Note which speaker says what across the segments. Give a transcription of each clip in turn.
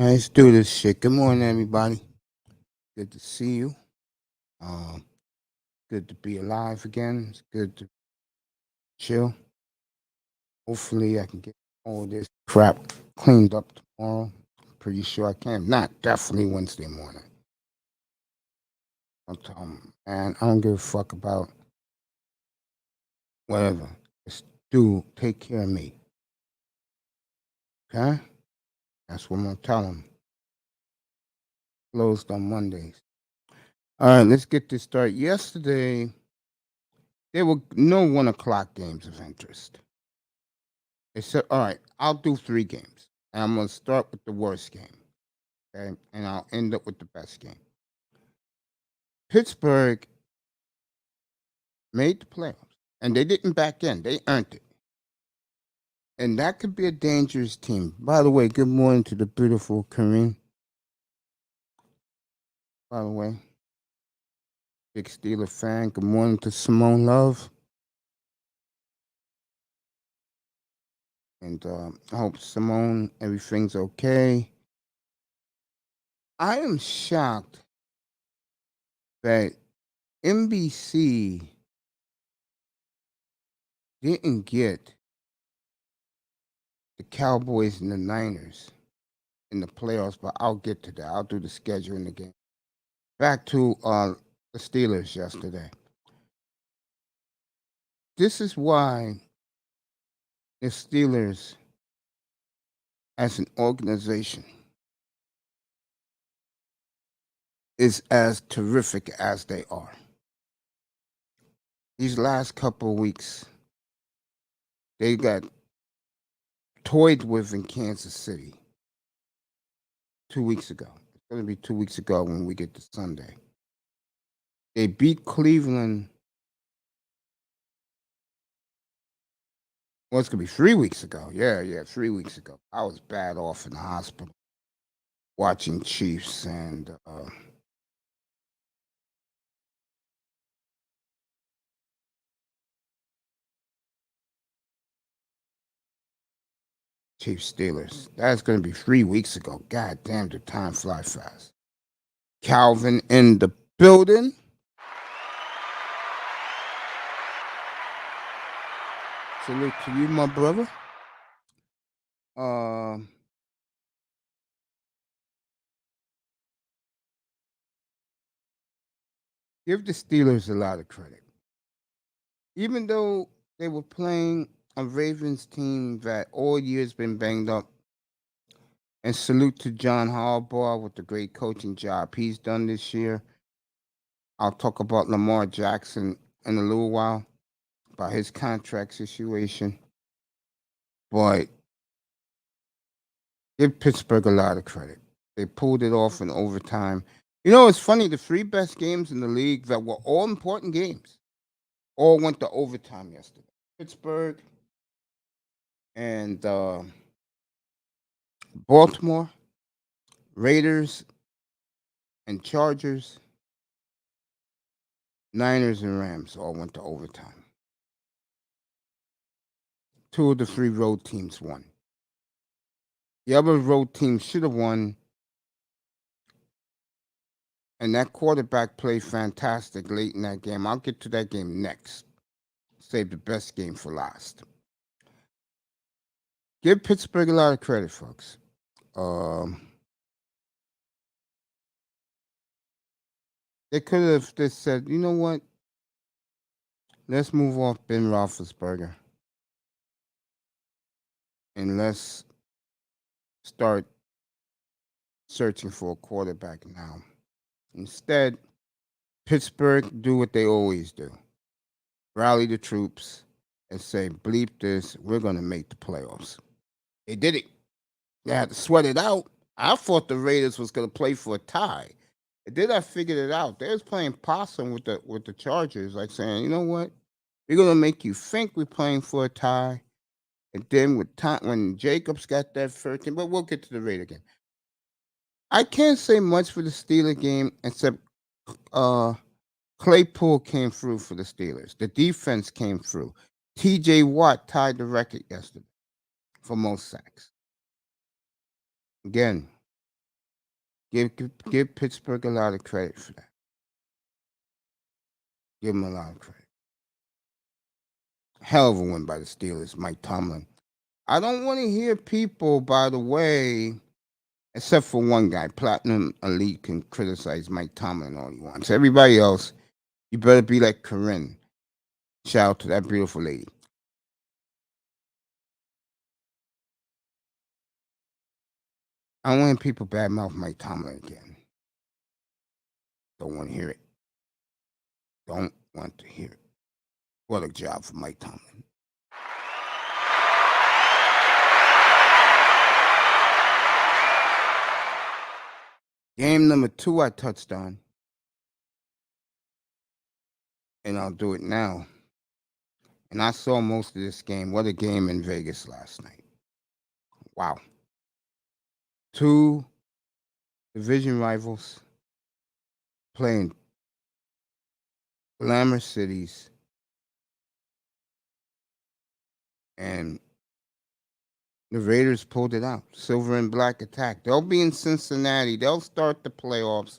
Speaker 1: Let's do this shit. Good morning, everybody. Good to see you. Um, Good to be alive again. It's good to chill. Hopefully, I can get all this crap cleaned up tomorrow. Pretty sure I can. Not definitely Wednesday morning. Man, I don't give a fuck about whatever. Just do take care of me. Okay? That's what I'm gonna tell them. Closed on Mondays. All right, let's get this started. Yesterday, there were no 1 o'clock games of interest. They said, all right, I'll do 3 games. And I'm going to start with the worst game. Okay. And I'll end up with the best game. Pittsburgh made the playoffs. And they didn't back in, they earned it. And that could be a dangerous team. By the way, good morning to the beautiful Kareem. By the way, big Steeler fan. Good morning to Simone Love. And I hope, Simone, everything's okay. I am shocked that NBC didn't get the Cowboys and the Niners in the playoffs, but I'll get to that. I'll do the schedule in the game. Back to the Steelers yesterday. This is why the Steelers, as an organization, is as terrific as they are. These last couple of weeks, they got toyed with in Kansas City 2 weeks ago. It's going to be 2 weeks ago when we get to Sunday. They beat Cleveland. Well, it's going to be 3 weeks ago. Yeah, 3 weeks ago. I was bad off in the hospital watching Chiefs and Chiefs Steelers. That's going to be 3 weeks ago. God damn, the time fly fast. Calvin in the building. Salute to you, my brother. Give the Steelers a lot of credit. Even though they were playing a Ravens team that all year's been banged up. And salute to John Harbaugh with the great coaching job he's done this year. I'll talk about Lamar Jackson in a little while, about his contract situation. But give Pittsburgh a lot of credit. They pulled it off in overtime. You know, it's funny, the 3 best games in the league that were all important games all went to overtime yesterday. Pittsburgh and Baltimore, Raiders and Chargers, Niners and Rams all went to overtime. 2 of the 3 road teams won. The other road team should have won. And that quarterback played fantastic late in that game. I'll get to that game next. Save the best game for last. Give Pittsburgh a lot of credit, folks. They could have just said, you know what? Let's move off Ben Roethlisberger. And let's start searching for a quarterback now. Instead, Pittsburgh do what they always do. Rally the troops and say, bleep this, we're going to make the playoffs. They did it. They had to sweat it out. I thought the Raiders was going to play for a tie. And then I figured it out. They was playing possum with the Chargers, like saying, you know what? We're going to make you think we're playing for a tie. And then with time, when Jacobs got that 13, but we'll get to the Raider game. I can't say much for the Steeler game except Claypool came through for the Steelers. The defense came through. T.J. Watt tied the record yesterday for most sacks. Again, Give Pittsburgh a lot of credit for that. Give them a lot of credit. Hell of a win by the Steelers, Mike Tomlin. I don't want to hear people, by the way, except for one guy, Platinum Elite, can criticize Mike Tomlin all he wants. Everybody else, you better be like Corinne. Shout out to that beautiful lady. I don't want people badmouth Mike Tomlin again. Don't want to hear it. Don't want to hear it. What a job for Mike Tomlin. Game number 2 I touched on. And I'll do it now. And I saw most of this game. What a game in Vegas last night. Wow. 2 division rivals playing glamour cities. And the Raiders pulled it out. Silver and black attack. They'll be in Cincinnati. They'll start the playoffs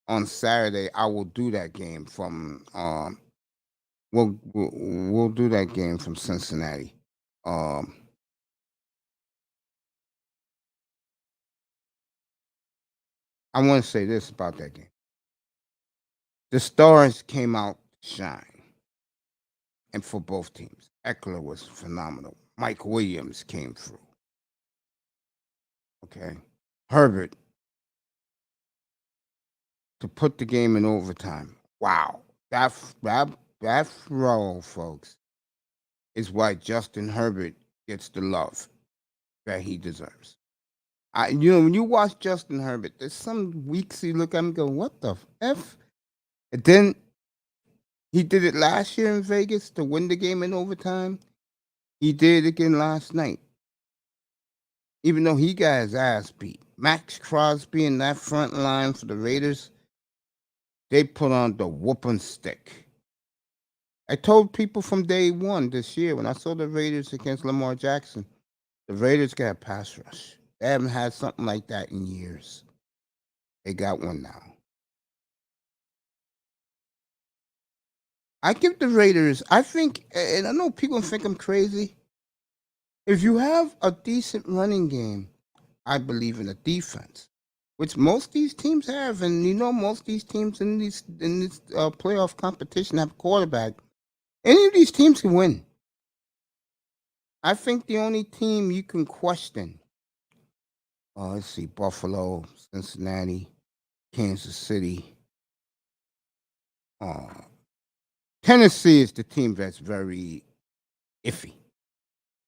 Speaker 1: on Saturday. I will do that game from we'll do that game from Cincinnati. I want to say this about that game. The stars came out to shine. And for both teams. Eckler was phenomenal. Mike Williams came through. Okay. Herbert to put the game in overtime. Wow. That throw, folks, is why Justin Herbert gets the love that he deserves. When you watch Justin Herbert, there's some weeks you look at him and go, what the F? And then he did it last year in Vegas to win the game in overtime. He did it again last night. Even though he got his ass beat. Max Crosby in that front line for the Raiders, they put on the whooping stick. I told people from day one this year when I saw the Raiders against Lamar Jackson, the Raiders got a pass rush. They haven't had something like that in years. They got one now. I give the Raiders, I think, and I know people think I'm crazy. If you have a decent running game, I believe in a defense, which most of these teams have. And most of these teams in this playoff competition have a quarterback. Any of these teams can win. I think the only team you can question, let's see, Buffalo, Cincinnati, Kansas City. Tennessee is the team that's very iffy.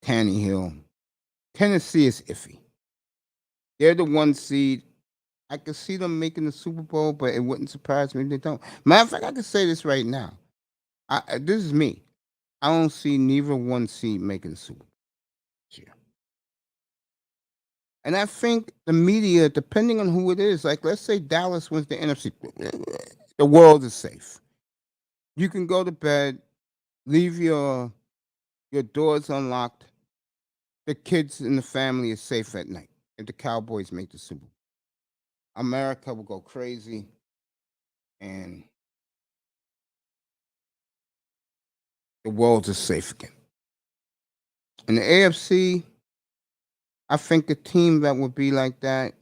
Speaker 1: Tannehill. Tennessee is iffy. They're the 1 seed. I could see them making the Super Bowl, but it wouldn't surprise me if they don't. Matter of fact, I can say this right now. This is me. I don't see neither 1 seed making the Super Bowl this year. And I think the media, depending on who it is, like let's say Dallas wins the NFC, the world is safe. You can go to bed, leave your doors unlocked. The kids and the family is safe at night if the Cowboys make the Super Bowl. America will go crazy, and the world is safe again. In the AFC, I think a team that would be like that.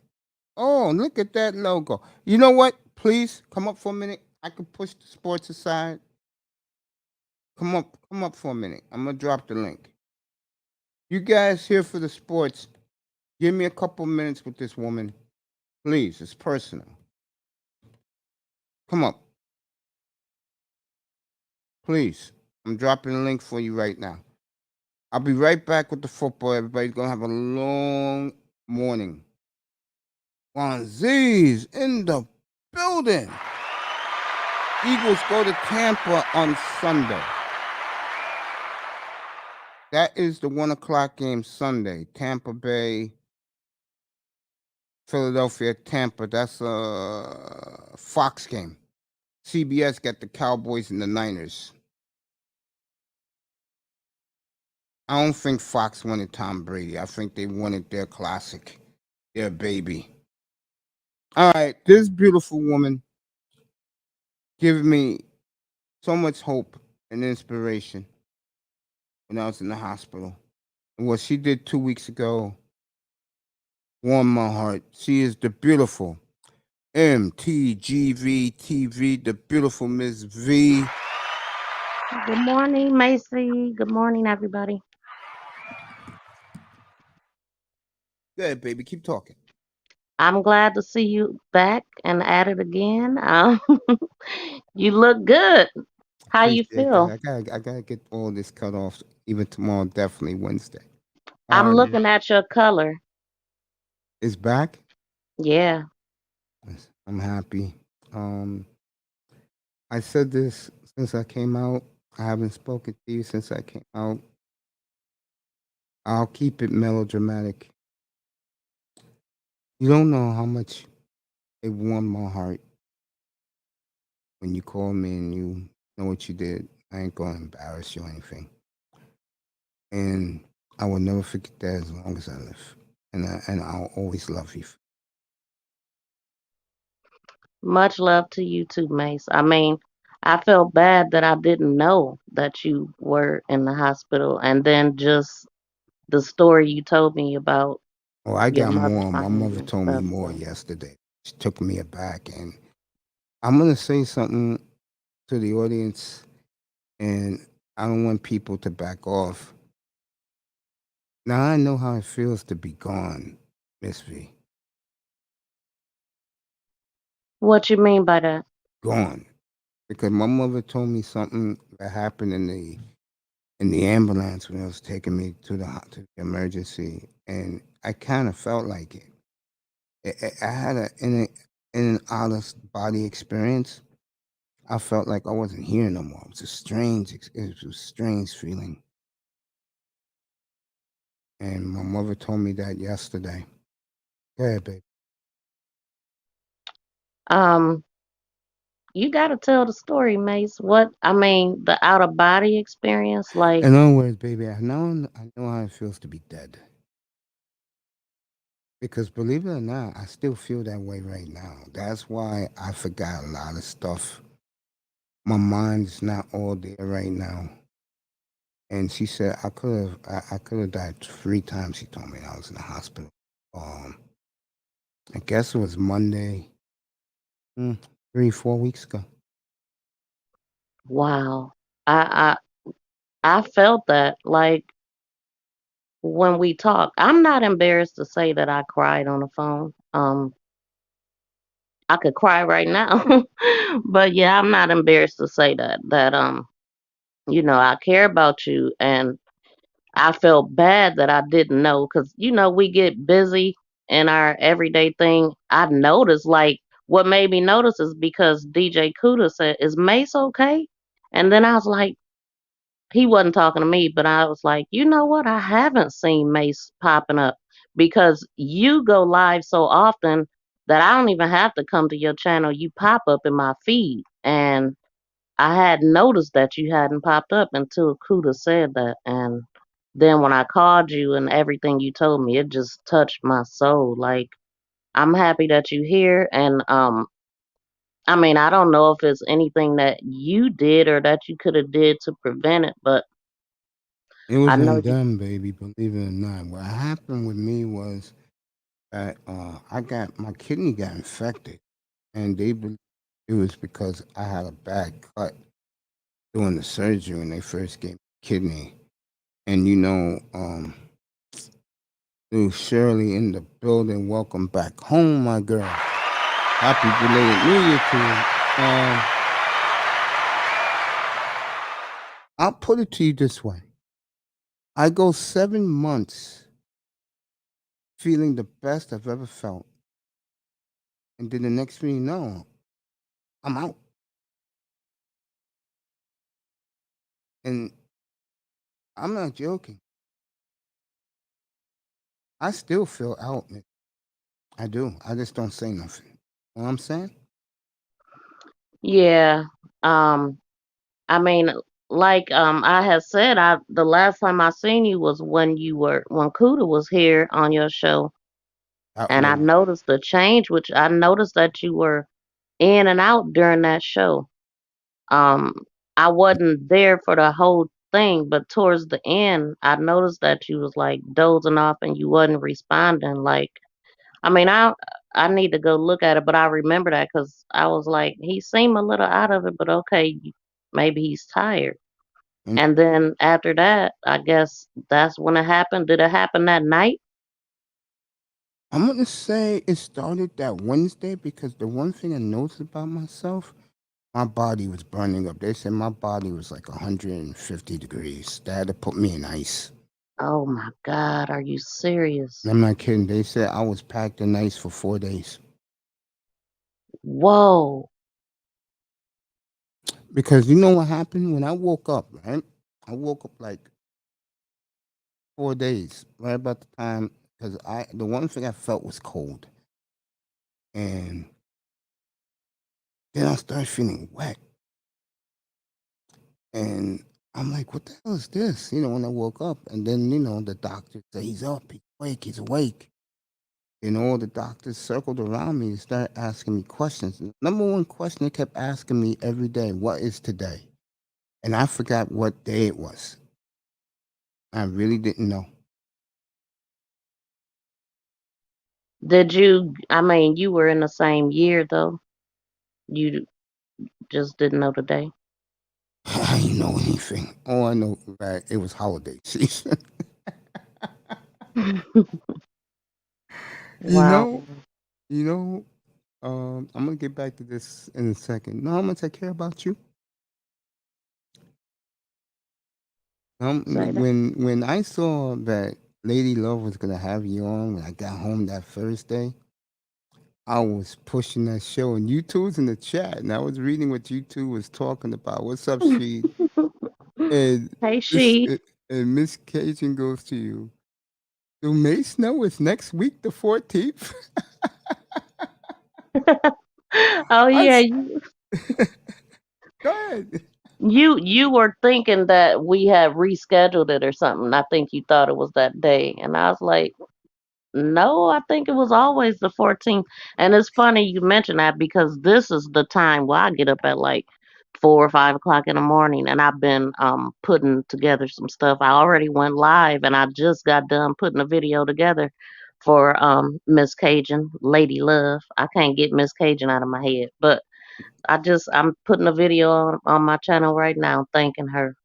Speaker 1: Oh, look at that logo. You know what? Please come up for a minute. I can push the sports aside. Come up for a minute. I'm gonna drop the link. You guys here for the sports? Give me a couple minutes with this woman, please. It's personal. Come up, please. I'm dropping a link for you right now. I'll be right back with the football. Everybody's gonna have a long morning. Juan Z's in the building. Eagles go to Tampa on Sunday. That is the 1:00 game Sunday. Tampa Bay, Philadelphia, Tampa. That's a Fox game. CBS got the Cowboys and the Niners. I don't think Fox wanted Tom Brady. I think they wanted their classic, their baby. All right, this beautiful woman gave me so much hope and inspiration when I was in the hospital. And what she did 2 weeks ago warmed my heart. She is the beautiful MTGV TV, the beautiful Miss V.
Speaker 2: Good morning, Macy. Good morning, everybody.
Speaker 1: Good, baby. Keep talking.
Speaker 2: I'm glad to see you back and at it again. You look good. How you
Speaker 1: Appreciate that.
Speaker 2: feel?
Speaker 1: I gotta get all this cut off. Even tomorrow, definitely Wednesday.
Speaker 2: I'm
Speaker 1: Um,
Speaker 2: looking at your color.
Speaker 1: it's back.
Speaker 2: Yeah,
Speaker 1: Yes, I'm happy. Um, I said this since I came out. I haven't spoken to you since I came out. I'll keep it melodramatic. You don't know how much it warmed my heart when you called me and you know what you did. I ain't gonna embarrass you or anything. And I will never forget that as long as I live. And I'll always love you.
Speaker 2: much love to you too, Mace. I mean, I felt bad that I didn't know that you were in the hospital, and then just the story you told me about
Speaker 1: Oh, I
Speaker 2: your
Speaker 1: got
Speaker 2: mother
Speaker 1: more. My
Speaker 2: finding
Speaker 1: mother
Speaker 2: you and
Speaker 1: told me
Speaker 2: stuff.
Speaker 1: more
Speaker 2: So
Speaker 1: yesterday. She took me aback. And I'm going to say something to the audience, and I don't want people to back off. Now, I know how it feels to be gone, Miss V.
Speaker 2: what you mean by that?
Speaker 1: Gone. Because my mother told me something that happened in the ambulance when it was taking me to the emergency, and I kind of felt like it. I had in an out of body experience. I felt like I wasn't here no more. It was a it was a strange feeling, and my mother told me that yesterday. Yeah, babe.
Speaker 2: Um, you got to tell the story, Mace. What I mean, the out of body experience, like.
Speaker 1: In other words, baby, I know how it feels to be dead. Because believe it or not, I still feel that way right now. That's why I forgot a lot of stuff. My mind's not all there right now. And she said I could have died 3 times. She told me I was in the hospital. Um, I guess it was Monday, 3 4 weeks ago.
Speaker 2: Wow. I I felt that like when we talk. I'm not embarrassed to say that I cried on the phone. I could cry right now. But yeah, I'm not embarrassed to say that I care about you, and I felt bad that I didn't know cuz we get busy in our everyday thing. I noticed like what made me notice is because DJ Kuda said, "Is Mace okay?" And then I was like, he wasn't talking to me, but I was like, you know what? I haven't seen Mace popping up because you go live so often that I don't even have to come to your channel. You pop up in my feed. And I had noticed that you hadn't popped up until Kuda said that. And then when I called you and everything you told me, it just touched my soul. Like, I'm happy that you're here. And I mean, I don't know if it's anything that you did or that you could have did to prevent it, but
Speaker 1: It
Speaker 2: I know
Speaker 1: wasn't
Speaker 2: you.
Speaker 1: them, baby. Believe it or not, what happened with me was that I got my kidney got infected, and they believe it was because I had a bad cut during the surgery when they first gave me kidney. And New Shirley in the building. Welcome back home, my girl. Happy belated New Year to you. I'll put it to you this way: I go 7 months feeling the best I've ever felt, and then the next thing you know, I'm out. And I'm not joking. I still feel out. Man. I do. I just don't say nothing. You know what I'm saying?
Speaker 2: Yeah. Um, I mean, like I had said, I the last time I seen you was when Kuda was here on your show.
Speaker 1: That
Speaker 2: And I
Speaker 1: was
Speaker 2: noticed the change, which I noticed that you were in and out during that show. Um, I wasn't there for the whole thing, but towards the end, I noticed that you was like dozing off and you wasn't responding. Like, I mean, I need to go look at it, but I remember that because I was like, he seemed a little out of it, but okay, maybe he's tired.
Speaker 1: and
Speaker 2: And then after that, I guess that's when it happened. Did it happen that night?
Speaker 1: I'm gonna say it started that Wednesday because the one thing I noticed about myself, my body was burning up. They said my body was like 150 degrees. They had to put me in ice.
Speaker 2: Oh my God, are you serious?
Speaker 1: And I'm not kidding. They said I was packed in ice for 4 days.
Speaker 2: Whoa.
Speaker 1: Because you know what happened when I woke up, right? I woke up like 4 days, right about the time, because the one thing I felt was cold, and then I started feeling wet, and I'm like, "What the hell is this?" When I woke up, and then the doctor said, "He's up, he's awake, he's awake." All the doctors circled around me and started asking me questions. Number one question they kept asking me every day, "What is today?" And I forgot what day it was. I really didn't know.
Speaker 2: I mean, you were in the same year though. You just didn't know the day.
Speaker 1: I didn't know anything. All I know, right, it was holiday season. you
Speaker 2: Wow.
Speaker 1: know, you know. I'm gonna get back to this in a second. Know how much I care about you?
Speaker 2: Say that.
Speaker 1: When I saw that Lady Love was gonna have you on when I got home that Thursday, I was pushing that show, and you two was in the chat, and I was reading what you two was talking about. What's up, she? And
Speaker 2: Hey,
Speaker 1: this
Speaker 2: she.
Speaker 1: and Miss Cajun goes to you. Do May Snow is next week, the 14th?
Speaker 2: Oh
Speaker 1: I
Speaker 2: yeah,
Speaker 1: s- Go ahead.
Speaker 2: you were thinking that we had rescheduled it or something. I think you thought it was that day, and I was like, no, I think it was always the 14th. And it's funny you mention that because this is the time where I get up at like 4 or 5 o'clock in the morning, and I've been putting together some stuff. I already went live, and I just got done putting a video together for Miss Cajun, Lady Love. I can't get Miss Cajun out of my head, but I'm putting a video on my channel right now, thanking her.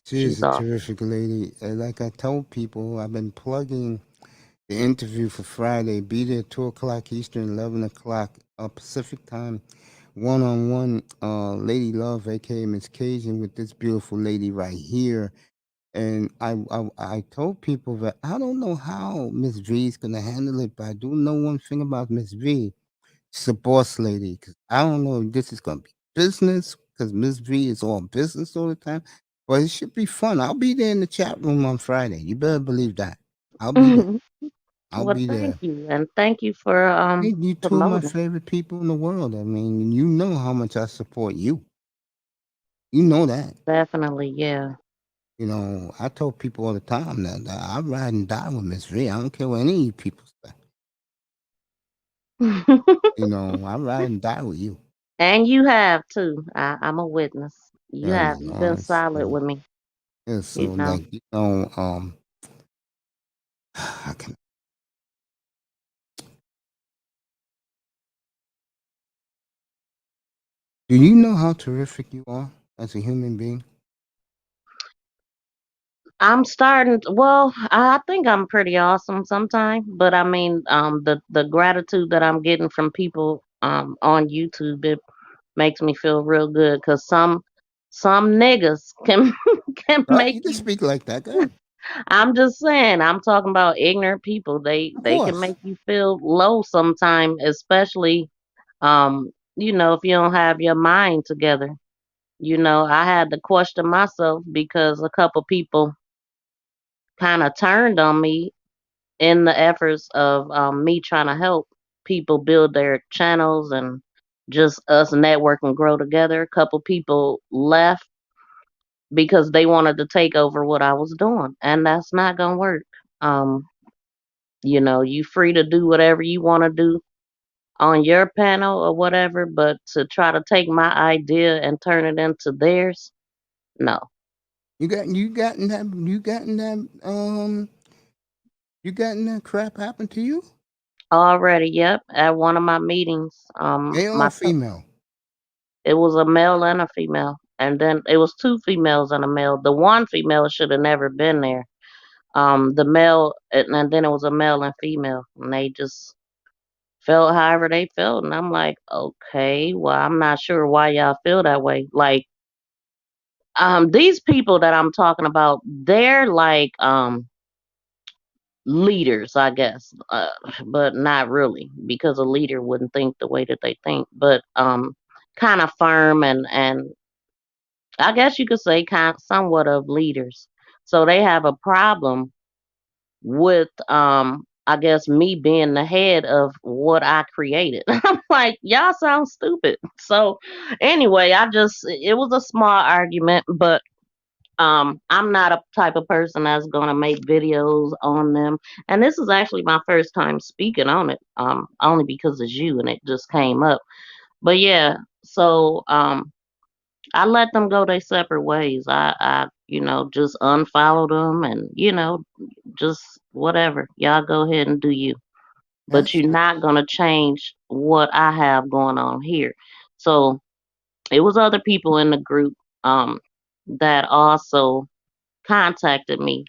Speaker 1: She is
Speaker 2: She's
Speaker 1: a
Speaker 2: awesome.
Speaker 1: terrific lady. Like I told people, I've been plugging the interview for Friday. Be there 2 o'clock Eastern, 11 o'clock Pacific time. One on one, Lady Love, aka Miss Cajun, with this beautiful lady right here. And I told people that I don't know how Miss V is gonna handle it, but I do know one thing about Miss V. She's a boss lady. Cause I don't know if this is gonna be business, because Miss V is all business all the time. But it should be fun. I'll be there in the chat room on Friday. You better believe that. I'll be there. I'll
Speaker 2: Well,
Speaker 1: be
Speaker 2: thank
Speaker 1: there.
Speaker 2: you, and thank you for
Speaker 1: Hey, you two of my
Speaker 2: promoting.
Speaker 1: favorite people in the world. I mean, you know how much I support you. You know that.
Speaker 2: Definitely, yeah.
Speaker 1: I told people all the time that I ride and die with Miss V. I don't care what any of you people say. I ride and die with you.
Speaker 2: And you have too. I'm a witness. You
Speaker 1: Yeah,
Speaker 2: have. You've been solid
Speaker 1: so,
Speaker 2: with me.
Speaker 1: yeah, so
Speaker 2: You know.
Speaker 1: like I can. Do you know how terrific you are as a human being?
Speaker 2: I'm starting. Well, I think I'm pretty awesome sometimes, but I mean, the gratitude that I'm getting from people on YouTube, it makes me feel real good because some niggas can can
Speaker 1: Right?
Speaker 2: make
Speaker 1: You can
Speaker 2: you.
Speaker 1: speak like that. Go ahead.
Speaker 2: I'm just saying, I'm talking about ignorant people.
Speaker 1: Of
Speaker 2: They can
Speaker 1: course.
Speaker 2: make you feel low sometime, especially if you don't have your mind together. I had to question myself because a couple people kind of turned on me in the efforts of me trying to help people build their channels and just us network and grow together. A couple people left because they wanted to take over what I was doing, and that's not gonna work. Um, You free to do whatever you want to do on your panel or whatever, but to try to take my idea and turn it into theirs, no.
Speaker 1: you gotten that crap happen to you?
Speaker 2: Already, yep. At one of my meetings,
Speaker 1: Male or
Speaker 2: my
Speaker 1: female?
Speaker 2: it was a male and a female, and then it was two females and a male. The one female should have never been there. The male, and then it was a male and female, and they just felt however they felt, and I'm like, okay, well, I'm not sure why y'all feel that way. Like, these people that I'm talking about, they're like, leaders, I guess, but not really, because a leader wouldn't think the way that they think. But kind of firm and I guess you could say kind somewhat of leaders. So they have a problem with I guess me being the head of what I created. I'm like, y'all sound stupid. So anyway, it was a small argument, but I'm not a type of person that's gonna make videos on them. And this is actually my first time speaking on it, only because it's you and it just came up. But yeah, so I let them go their separate ways. I just unfollowed them and, just whatever. Y'all go ahead and do you. But
Speaker 1: That's
Speaker 2: you're not gonna change what I have going on here. So it was other people in the group that also contacted me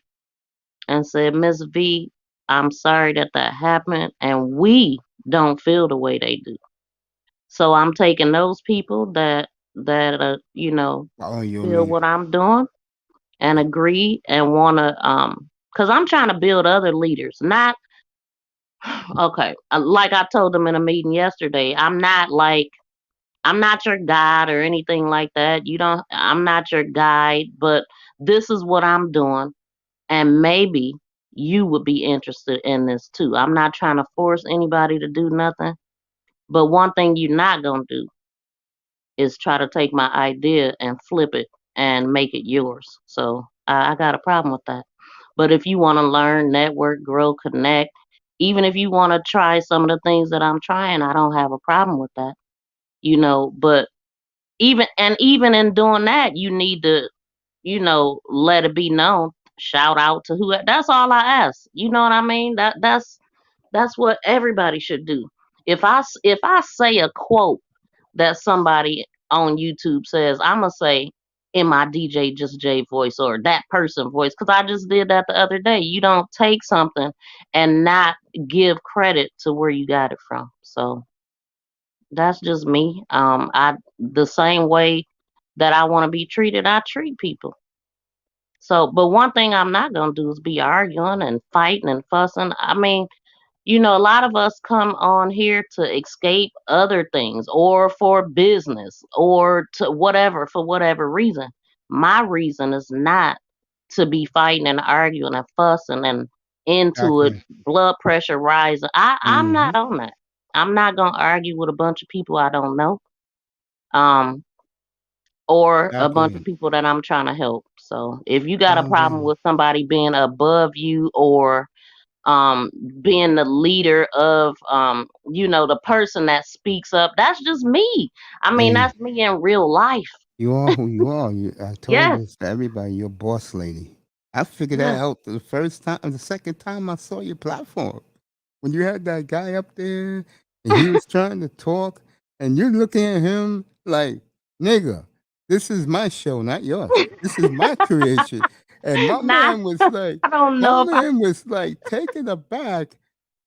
Speaker 2: and said, Miss V, I'm sorry that that happened, and we don't feel the way they do. So I'm taking those people that
Speaker 1: all your
Speaker 2: feel
Speaker 1: lead.
Speaker 2: what I'm doing and agree and wanna because I'm trying to build other leaders. Not okay. Like I told them in a meeting yesterday, I'm not your guide or anything like that. I'm not your guide, but this is what I'm doing and maybe you would be interested in this too. I'm not trying to force anybody to do nothing, but one thing you're not going to do is try to take my idea and flip it and make it yours. So I got a problem with that. But if you want to learn, network, grow, connect, even if you want to try some of the things that I'm trying, I don't have a problem with that. But even in doing that, you need to let it be known. Shout out to who. That's all I ask. You know what I mean? That's what everybody should do. If I say a quote that somebody on YouTube says, I'm gonna say in my DJ Just J voice or that person voice because I just did that the other day. You don't take something and not give credit to where you got it from. So that's just me. I the same way that I want to be treated, I treat people. So, but one thing I'm not gonna do is be arguing and fighting and fussing. I mean, a lot of us come on here to escape other things or for business or to whatever, for whatever reason. My reason is not to be fighting and arguing and fussing and into it,
Speaker 1: Exactly.
Speaker 2: blood pressure rising. I'm
Speaker 1: Mm-hmm.
Speaker 2: not on that. I'm not gonna argue with a bunch of people I don't know. Um, or a bunch of
Speaker 1: Exactly.
Speaker 2: people that I'm trying to help. So if you got a problem
Speaker 1: Um,
Speaker 2: with somebody being above you or um being the leader of the person that speaks up, that's just me. I mean,
Speaker 1: Hey,
Speaker 2: that's me in real life.
Speaker 1: you are who you are. I told
Speaker 2: Yes,
Speaker 1: this to everybody. You're a boss lady. I figured that
Speaker 2: yes.
Speaker 1: out the first time, the second time I saw your platform. When you had that guy up there and he was trying to talk, and you're looking at him like, nigga, this is my show, not yours. This is my creation. And
Speaker 2: Nah, I don't
Speaker 1: my
Speaker 2: know if I
Speaker 1: man was like taken aback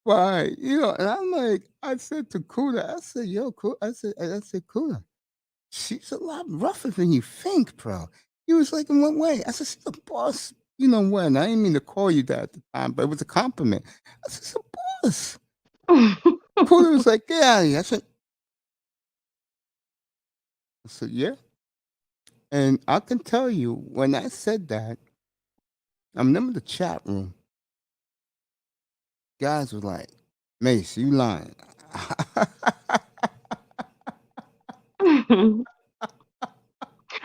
Speaker 1: by, and I'm like, I said to Kuda, I said, yo, Kuda, I said, Kuda, she's a lot rougher than you think, bro. He was like, in what way? I said, she's a boss. You know what? And I didn't mean to call you that at the time, but it was a compliment. I said, she's a boss. Cooler was like, get out of here. I said, yeah. And I can tell you, when I said that, I remember the chat room. Guys was like, Mace, you lying.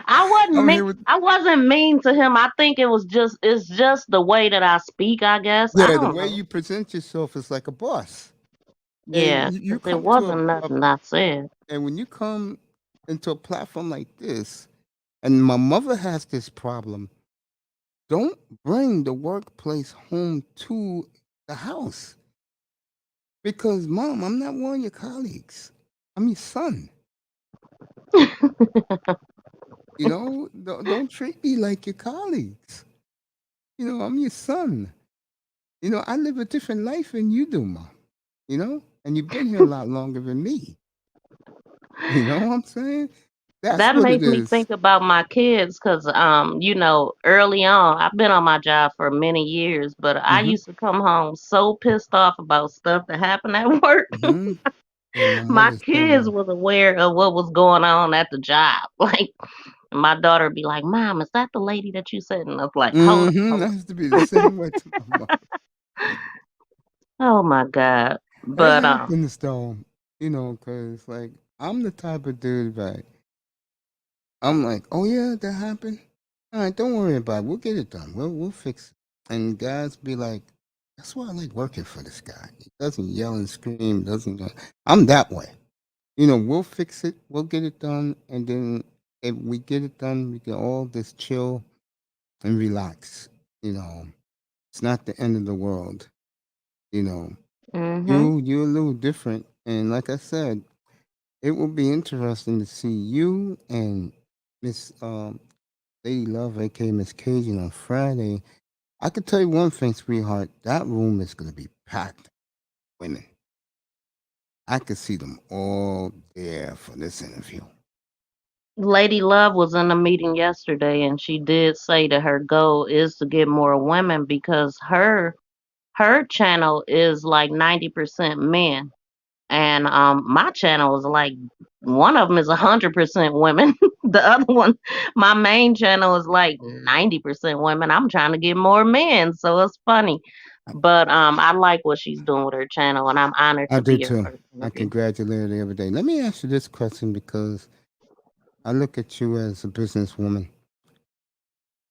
Speaker 2: I
Speaker 1: I'm here with
Speaker 2: I wasn't mean to him. I think it's just the way that I speak, I guess. I
Speaker 1: yeah. The
Speaker 2: don't
Speaker 1: way
Speaker 2: know.
Speaker 1: you present yourself is like a boss, and
Speaker 2: Yeah,
Speaker 1: you
Speaker 2: 'cause it
Speaker 1: come to
Speaker 2: wasn't nothing I said.
Speaker 1: and when you come into a platform like this, and my mother has this problem. Don't bring the workplace home to the house because, mom, I'm not one of your colleagues. I'm your son. Don't treat me like your colleagues. I'm your son. I live a different life than you do, mom. And you've been here a lot longer than me. You know what I'm saying? That's
Speaker 2: That
Speaker 1: what it
Speaker 2: makes me
Speaker 1: is.
Speaker 2: think about my kids, cause early on, I've been on my job for many years, but I
Speaker 1: Hmm.
Speaker 2: used to come home so pissed off about stuff that happened at work.
Speaker 1: Hmm. Yeah, my
Speaker 2: My
Speaker 1: mother's that
Speaker 2: kids
Speaker 1: way.
Speaker 2: was aware of what was going on at the job. Like my daughter would be like, "Mom, is that the lady that you said?" And I was like, "Hold on,
Speaker 1: Hmm.
Speaker 2: hold
Speaker 1: I used to be the same way to my mom.
Speaker 2: on." Oh my God.
Speaker 1: It
Speaker 2: But
Speaker 1: happens though, because like I'm the type of dude that I'm like, oh yeah, that happened. All right, don't worry about it. We'll get it done. We'll fix it. And guys be like, that's why I like working for this guy. He doesn't yell and scream. Doesn't. I'm that way. We'll fix it. We'll get it done. And then if we get it done, we can all just chill and relax. You know, it's not the end of the world. You know,
Speaker 2: mhm.
Speaker 1: you're a little different. And like I said, it will be interesting to see you and Miss Lady Love, aka Miss Cajun, on Friday. I can tell you one thing, sweetheart. That room is going to be packed. Women. I could see them all there for this interview.
Speaker 2: Lady Love was in a meeting yesterday, and she did say that her goal is to get more women because her channel is like 90% men, and my channel is like one of them is 100% women. The other one, my main channel is like 90% women. I'm trying to get more men, so it's funny.
Speaker 1: I,
Speaker 2: But I like what she's doing with her channel, and I'm honored
Speaker 1: I
Speaker 2: to
Speaker 1: do
Speaker 2: be her
Speaker 1: too.
Speaker 2: first
Speaker 1: I
Speaker 2: interview.
Speaker 1: congratulate her every day. Let me ask you this question because I look at you as a businesswoman.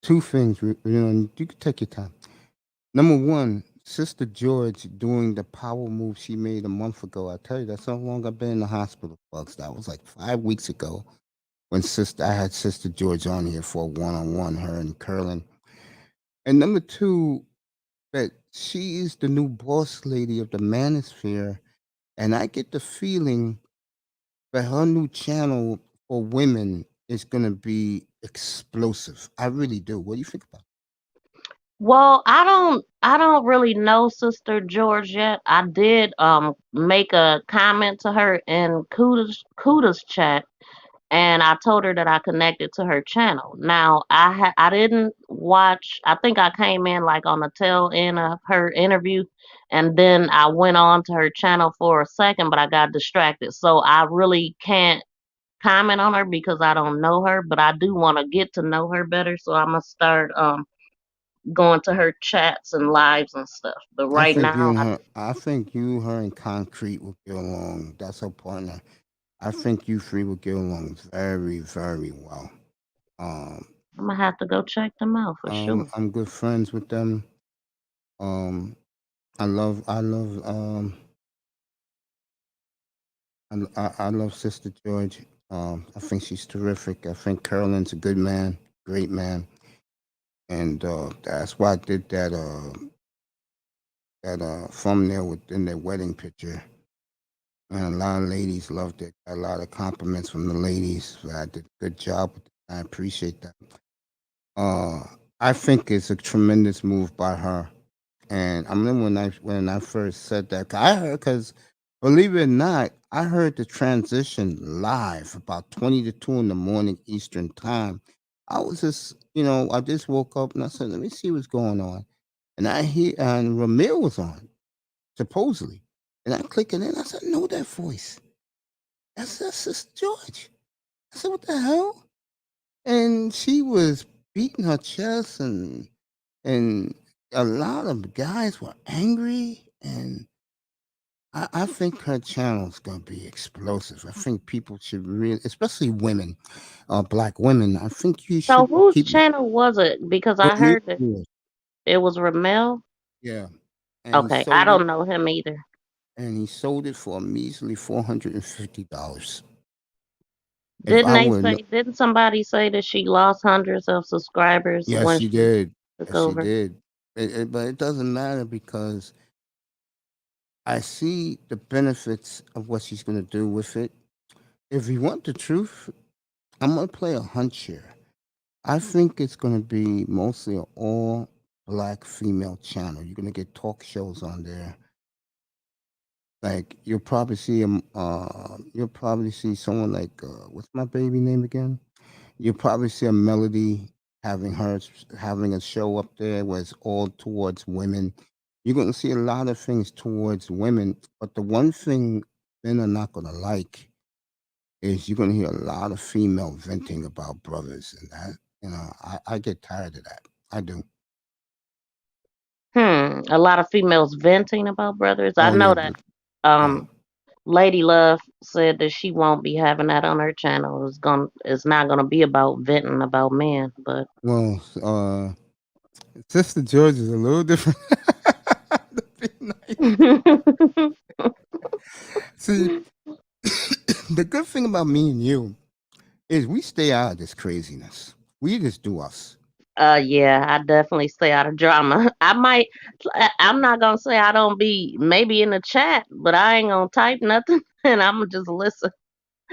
Speaker 1: Two things, you can take your time. Number one, Sister George doing the power move she made a month ago. I tell you, that's how long I've been in the hospital, folks. That was like 5 weeks ago when I had Sister George on here for a one-on-one, her and Curlin. And number two, that she is the new boss lady of the Manosphere, and I get the feeling that her new channel for women is gonna be explosive. I really do. What do you think about
Speaker 2: Well, I don't really know Sister George yet. I did make a comment to her in Kuda's chat, and I told her that I connected to her channel. Now I didn't watch. I think I came in like on the tail end of her interview, and then I went on to her channel for a second, but I got distracted. So I really can't comment on her because I don't know her, but I do want to get to know her better. So I'm gonna start going to her chats and lives and stuff. But
Speaker 1: it? I
Speaker 2: right
Speaker 1: think you
Speaker 2: now,
Speaker 1: and her. I think you, her, and Concrete will get along. That's her partner. I think you three will get along very, very well. Um,
Speaker 2: I'm gonna have to go check them out for sure.
Speaker 1: I'm good friends with them. Um, I love Sister George. I think she's terrific. I think Carolyn's a good man, great man, and that's why I did that thumbnail within their wedding picture. And a lot of ladies loved it. Got a lot of compliments from the ladies. I did a good job with it. I appreciate that. Uh, I think it's a tremendous move by her. And I remember when I first said that, 'cause I heard, because believe it or not, I heard the transition live about 20 to 2 in the morning Eastern time. I was just, I just woke up and I said, let me see what's going on. And I hear, and Ramil was on, supposedly. And I click it in. I said, know that voice. That's Sister George. I said, what the hell? And she was beating her chest, and a lot of guys were angry, and I think her channel's gonna be explosive. I think people should really, especially women, black women. I think you
Speaker 2: So
Speaker 1: should
Speaker 2: whose
Speaker 1: keep
Speaker 2: channel was it? Because I
Speaker 1: Ramil
Speaker 2: heard that
Speaker 1: Moore.
Speaker 2: it was Ramel.
Speaker 1: Yeah, and he
Speaker 2: Okay, I
Speaker 1: sold it,
Speaker 2: don't know him either.
Speaker 1: and he sold it for a measly $450. If
Speaker 2: Didn't
Speaker 1: I
Speaker 2: they
Speaker 1: were,
Speaker 2: say? Didn't somebody say that she lost hundreds of subscribers
Speaker 1: yes,
Speaker 2: when
Speaker 1: she
Speaker 2: she
Speaker 1: did.
Speaker 2: took
Speaker 1: Yes, she
Speaker 2: over?
Speaker 1: did. But it doesn't matter because I see the benefits of what she's gonna do with it. If you want the truth, I'm gonna play a hunch here. I think it's going to be mostly an all black female channel. You're going to get talk shows on there. Like you'll probably see someone like what's my baby name again? You'll probably see a Melody having a show up there where it's all towards women. You're going to see a lot of things towards women, but the one thing men are not going to like is you're going to hear a lot of female venting about brothers, and that I get tired of that. I do.
Speaker 2: A lot of females venting about brothers. I
Speaker 1: Oh yeah,
Speaker 2: know that.
Speaker 1: yeah.
Speaker 2: Lady Love said that she won't be having that on her channel. It's not gonna be about venting about men, but
Speaker 1: Well, Sister George is a little different. To be nice. See, the good thing about me and you is we stay out of this craziness. We just do us.
Speaker 2: yeah, I definitely stay out of drama. I'm not gonna say I don't be maybe in the chat, but I ain't gonna type nothing and I'm gonna just listen.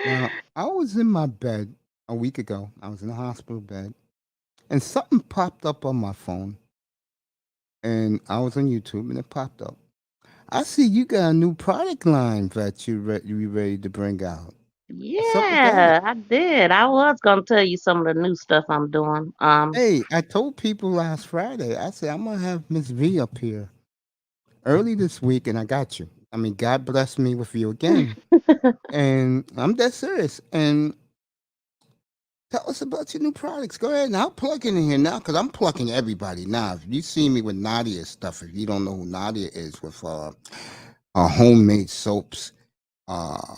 Speaker 1: Now, I was in my bed a week ago. I was in a hospital bed, and something popped up on my phone, and I was on YouTube, and it popped up. I see you got a new product line that you ready to bring out. What's up with that?
Speaker 2: Yeah, I did. I was gonna tell you some of the new stuff I'm doing.
Speaker 1: Hey, I told people last Friday. I said I'm gonna have Miss V up here early this week, and I got you. I mean, God bless me with you again, and I'm dead serious. And tell us about your new products. Go ahead, and I'll plug in here now because I'm plugging everybody now. If you see me with Nadia stuff, if you don't know who Nadia is, with homemade soaps, uh,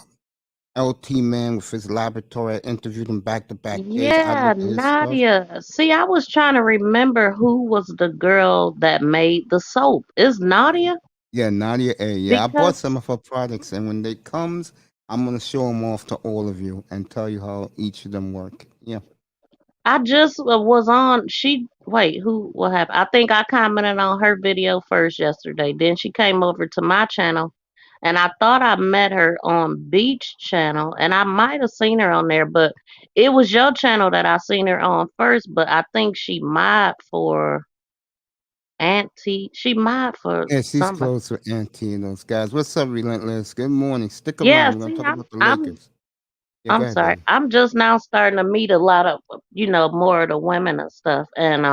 Speaker 1: LT Man with his laboratory, I interviewed him back to back days. I
Speaker 2: Yeah,
Speaker 1: looked at his stuff.
Speaker 2: Nadia. See, I was trying to remember who was the girl that made the soap. Is Nadia?
Speaker 1: Yeah, Nadia A. Yeah, I bought some
Speaker 2: Because
Speaker 1: of her products, and when they comes, I'm gonna show them off to all of you and tell you how each of them work. Yeah,
Speaker 2: I just was on. Wait, what happened? I think I commented on her video first yesterday. Then she came over to my channel, and I thought I met her on Beach channel, and I might have seen her on there, but it was your channel that I seen her on first. But I think she might for Auntie. She might for
Speaker 1: yeah, she's
Speaker 2: somebody.
Speaker 1: close with Auntie and those guys. What's up, Relentless? Good morning. Stick
Speaker 2: Yeah,
Speaker 1: around. We're gonna
Speaker 2: see,
Speaker 1: talk about the
Speaker 2: I'm
Speaker 1: Lakers. Yeah, go
Speaker 2: I'm
Speaker 1: ahead,
Speaker 2: sorry.
Speaker 1: baby.
Speaker 2: I'm just now starting to meet a lot of, more of the women and stuff. And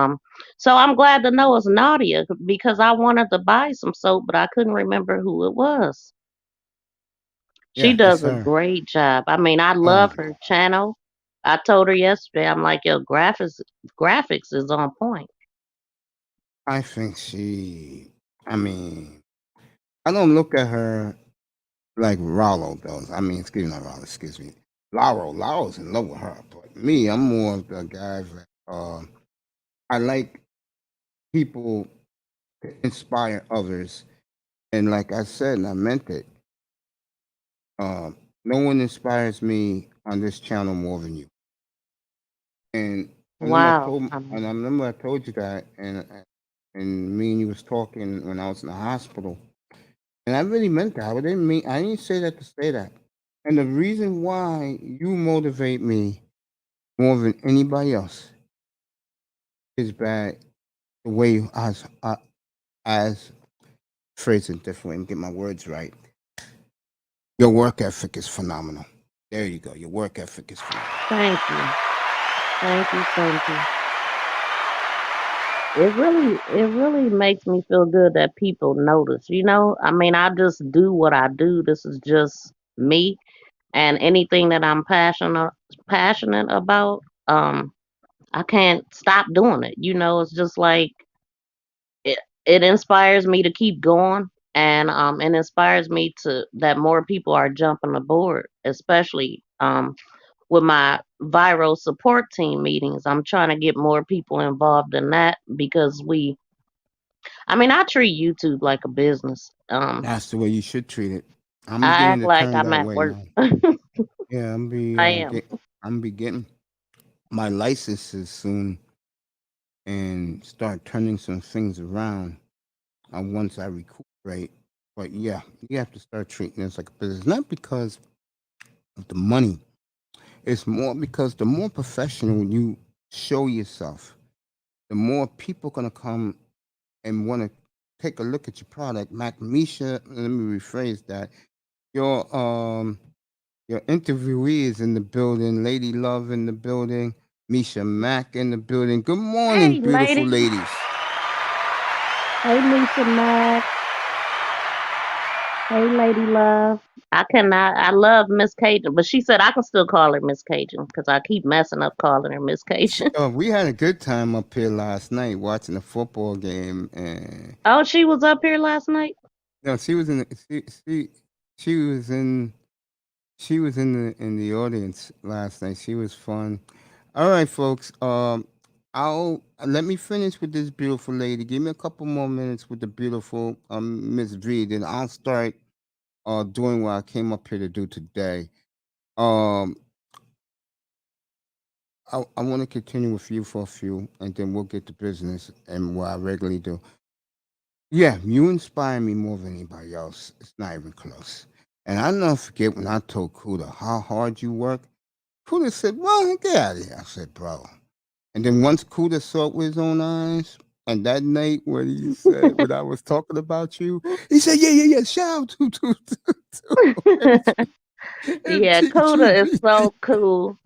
Speaker 2: so I'm glad to know it's Nadia because I wanted to buy some soap, but I couldn't remember who it was. She
Speaker 1: Yeah, it's
Speaker 2: does a
Speaker 1: her.
Speaker 2: great job. I mean, I
Speaker 1: Um,
Speaker 2: love her channel. I told her yesterday, I'm like, your graphics is on point.
Speaker 1: I think she. I mean, I don't look at her like Rollo does. I mean, excuse me, not Rollo. Excuse me, Lauro. Lauro's in love with her, but me, I'm more of the guy that I like people to inspire others. And like I said, and I meant it, no one inspires me on this channel more than you. And
Speaker 2: Wow.
Speaker 1: I remember I told you that, and me and you was talking when I was in the hospital, and I really meant that. I didn't say that to say that. And the reason why you motivate me more than anybody else is that the way as phrase it differently and get my words right. Your work ethic is phenomenal. There you go. Your work ethic is phenomenal.
Speaker 2: Thank you. Thank you. Thank you. It really makes me feel good that people notice. I mean, I just do what I do. This is just me, and anything that I'm passionate about, I can't stop doing it. It's just like it inspires me to keep going, and it inspires me to that more people are jumping aboard, especially with my viral support team meetings. I'm trying to get more people involved in that because I treat YouTube like a business.
Speaker 1: That's the way you should treat it. I'm
Speaker 2: I
Speaker 1: beginning
Speaker 2: act
Speaker 1: to
Speaker 2: like
Speaker 1: turn
Speaker 2: I'm
Speaker 1: that
Speaker 2: at
Speaker 1: way
Speaker 2: work.
Speaker 1: now. Yeah,
Speaker 2: I am.
Speaker 1: I'm be getting my licenses soon and start turning some things around once I recuperate. But yeah, you have to start treating this like a business, not because of the money. It's more because the more professional you show yourself, the more people gonna come and want to take a look at your product. Mac Misha, let me rephrase that. Your your interviewee is in the building. Lady Love in the building. Misha Mack in the building. Good morning,
Speaker 2: Hey,
Speaker 1: beautiful
Speaker 2: lady.
Speaker 1: ladies.
Speaker 2: Hey, Lisa Mac. Hey, Lady Love. I cannot. I love Miss Cajun, but she said I can still call her Miss Cajun because I keep messing up calling her Miss Cajun.
Speaker 1: We had a good time up here last night watching the football game, and
Speaker 2: Oh, she was up here last night.
Speaker 1: no, she was in she was in she was in the audience last night. She was fun. All right, folks. I'll let me finish with this beautiful lady. Give me a couple more minutes with the beautiful Miss V. Then I'll start doing what I came up here to do today. Um, I want to continue with you for a few, and then we'll get to business and what I regularly do. Yeah, you inspire me more than anybody else. It's not even close. And I never forget when I told Kuda how hard you work. Kuda said, "Well, get out of here." I said, "Bro." And then once Kuda saw it with his own eyes, and that night when he said, when I was talking about you, he said, "Yeah, yeah, yeah." Shout out to
Speaker 2: Yeah, Kuda is
Speaker 1: MTGB.
Speaker 2: so cool.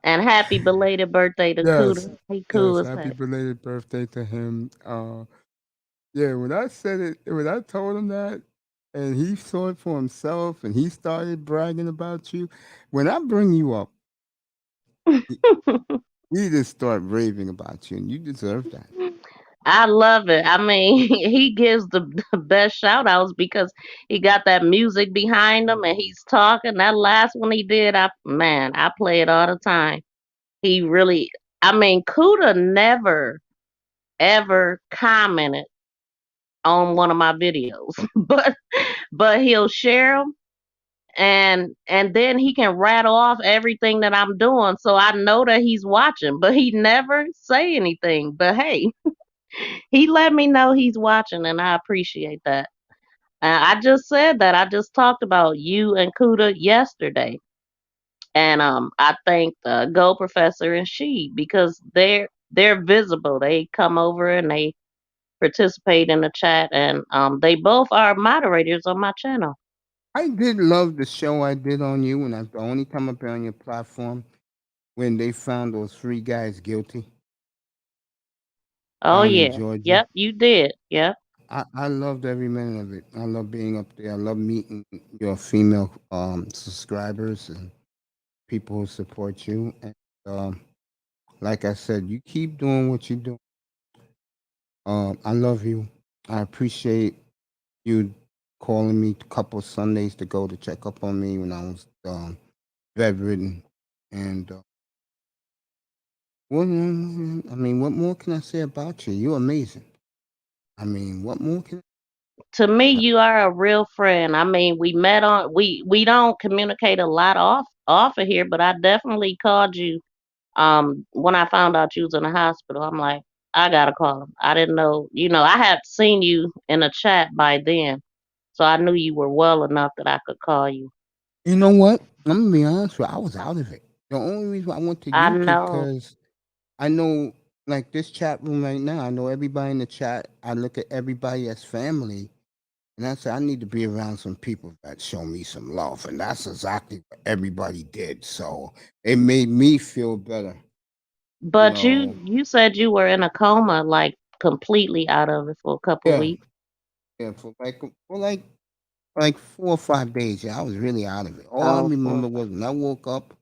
Speaker 2: And happy belated birthday to
Speaker 1: Yes,
Speaker 2: Kuda. He cool
Speaker 1: yes.
Speaker 2: as
Speaker 1: Happy
Speaker 2: heck.
Speaker 1: belated birthday to him. Yeah, when I said it, when I told him that, and he saw it for himself, and he started bragging about you. When I bring you up, we just start raving about you, and you deserve that.
Speaker 2: I love it. He gives the best shout outs because he got that music behind him and he's talking. That last one he did, I play it all the time. He really, Kuda never ever commented on one of my videos, but he'll share them and then he can rattle off everything that I'm doing, so I know that he's watching. But he never say anything. But hey, he let me know he's watching, and I appreciate that. I just said that. I just talked about you and Kuda yesterday, and I thanked Go Professor and she because they're visible. They come over and they participate in the chat, and they both are moderators on my channel.
Speaker 1: I did love the show I did on you, and that's the only time I've been on your platform when they found those three guys guilty
Speaker 2: Oh
Speaker 1: down in
Speaker 2: yeah,
Speaker 1: Georgia.
Speaker 2: yep, you did, yep.
Speaker 1: I loved every minute of it. I love being up there. I love meeting your female subscribers and people who support you. And like I said, you keep doing what you do. I love you. I appreciate you calling me a couple Sundays to go to check up on me when I was bedridden. And what more can I say about you? You're amazing. What more can
Speaker 2: To me,
Speaker 1: I?
Speaker 2: you are a real friend. We met on we don't communicate a lot off of here, but I definitely called you when I found out you was in the hospital. I'm like, I gotta call him. I didn't know, I had seen you in a chat by then, so I knew you were well enough that I could call you.
Speaker 1: You know what? I'm gonna be honest with you. I was out of it. The only reason I went to
Speaker 2: I
Speaker 1: YouTube
Speaker 2: know,
Speaker 1: because I know, like this chat room right now. I know everybody in the chat. I look at everybody as family, and I say I need to be around some people that show me some love, and that's exactly what everybody did. So it made me feel better. You
Speaker 2: but
Speaker 1: know,
Speaker 2: you said you were in a coma, like completely out of it for a couple
Speaker 1: yeah,
Speaker 2: weeks.
Speaker 1: yeah, for like 4 or 5 days. Yeah, I was really out of it. All I
Speaker 2: Oh,
Speaker 1: remember was when I woke up,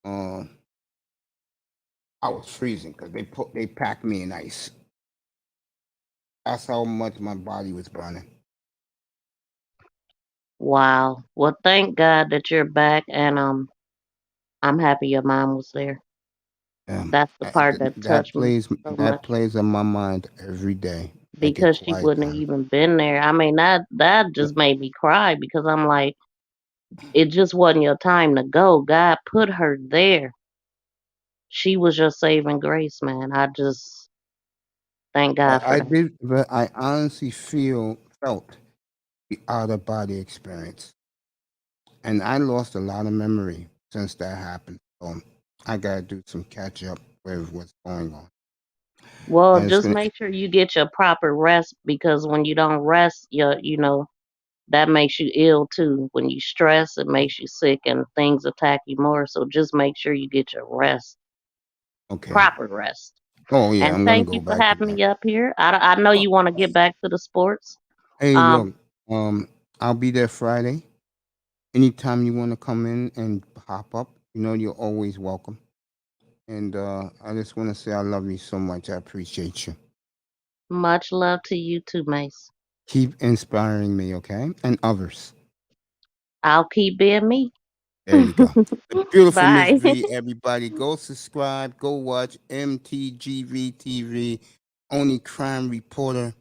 Speaker 1: uh, I was freezing because they packed me in ice. That's how much my body was burning.
Speaker 2: Wow. Well, thank God that you're back, and I'm happy your mom was there. That's the part that touched me so
Speaker 1: that
Speaker 2: much
Speaker 1: plays on my mind every day. I get
Speaker 2: because she
Speaker 1: quiet
Speaker 2: wouldn't have
Speaker 1: time.
Speaker 2: even been there. I mean, that just made me cry because I'm like, it just wasn't your time to go. God put her there. She was your saving grace, man. I just thank God for that.
Speaker 1: But I honestly felt the out of body experience, and I lost a lot of memory since that happened. So I gotta do some catch up with what's going on,
Speaker 2: Well,
Speaker 1: and it's
Speaker 2: just
Speaker 1: gonna.
Speaker 2: make sure you get your proper rest because when you don't rest, that makes you ill too. When you stress, it makes you sick and things attack you more. So just make sure you get your rest,
Speaker 1: Okay.
Speaker 2: proper rest.
Speaker 1: Oh yeah,
Speaker 2: And
Speaker 1: I'm gonna
Speaker 2: thank
Speaker 1: go
Speaker 2: you for
Speaker 1: back to
Speaker 2: having
Speaker 1: that.
Speaker 2: me up here. I know
Speaker 1: Oh,
Speaker 2: you want to get back to the sports.
Speaker 1: hey,
Speaker 2: Um,
Speaker 1: look, I'll be there Friday. Anytime you want to come in and pop up, you're always welcome. And I just want to say I love you so much. I appreciate you.
Speaker 2: much love to you too, Mace.
Speaker 1: Keep inspiring me, okay? And others.
Speaker 2: I'll keep being me.
Speaker 1: There you go. The beautiful Miss
Speaker 2: Bye.
Speaker 1: V, everybody. Go subscribe. Go watch MTGV TV. Only crime reporter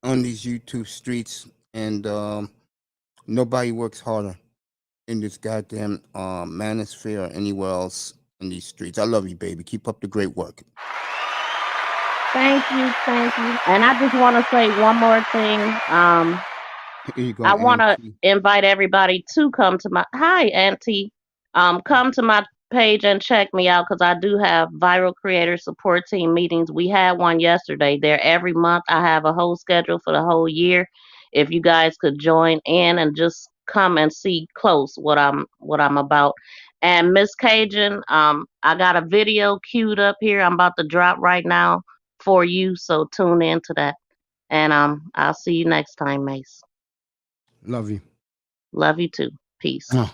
Speaker 1: on these YouTube streets. And nobody works harder in this goddamn manosphere or anywhere else in these streets. I love you, baby. Keep up the great work.
Speaker 2: Thank you, thank you. And I just want to say one more thing.
Speaker 1: Here you go,
Speaker 2: I want to
Speaker 1: Auntie.
Speaker 2: invite everybody to come to my hi auntie. Come to my page and check me out because I do have viral creator support team meetings. We had one yesterday. There every month. I have a whole schedule for the whole year. If you guys could join in and just come and see close what I'm about. And Miss Cajun, I got a video queued up here. I'm about to drop right now for you. So tune in to that. And I'll see you next time, Mace.
Speaker 1: Love you.
Speaker 2: Love you too. Peace.
Speaker 1: Ah,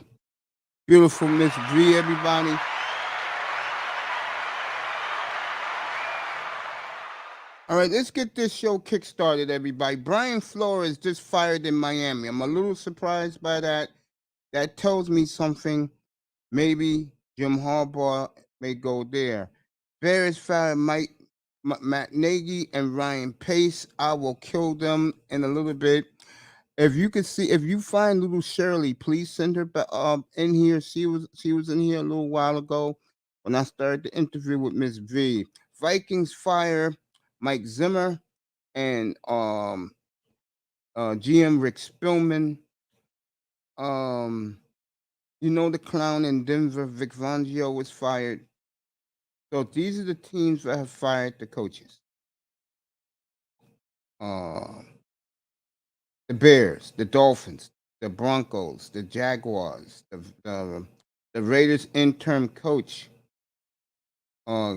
Speaker 1: beautiful Miss V, everybody. All right, let's get this show kick-started, everybody. Brian Flores just fired in Miami. I'm a little surprised by that. That tells me something. Maybe Jim Harbaugh may go there. Bears fired Matt Nagy and Ryan Pace. I will kill them in a little bit. If you find little Shirley, please send her back in here. She was in here a little while ago when I started the interview with Miss V. Vikings fire Mike Zimmer and GM Rick Spillman. Um, the clown in Denver, Vic Fangio, was fired. So these are the teams that have fired the coaches. Uh, the Bears, the Dolphins, the Broncos, the Jaguars, the Raiders interim coach uh,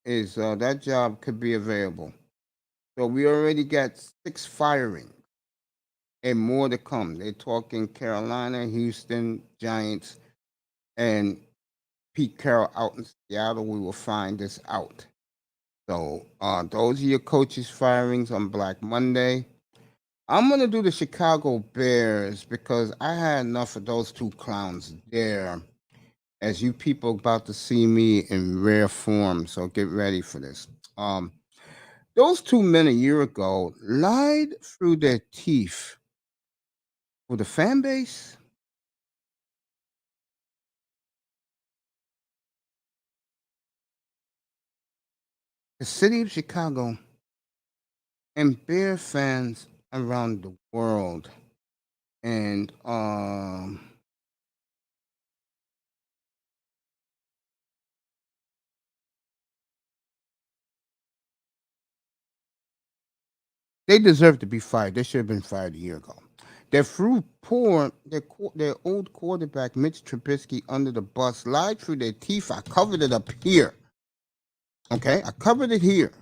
Speaker 1: is that job could be available. So we already got 6 firing and more to come. They're talking Carolina, Houston, Giants, and Pete Carroll out in Seattle. We will find this out. So those are your coaches' firings on Black Monday. I'm gonna do the Chicago Bears because I had enough of those two clowns there. As you people about to see me in rare form, so get ready for this. Those two men a year ago lied through their teeth for the fan base. The city of Chicago and Bear fans around the world. And they deserve to be fired. They should have been fired a year ago. They threw their old quarterback Mitch Trubisky under the bus, lied through their teeth. I covered it up here. Okay, I covered it here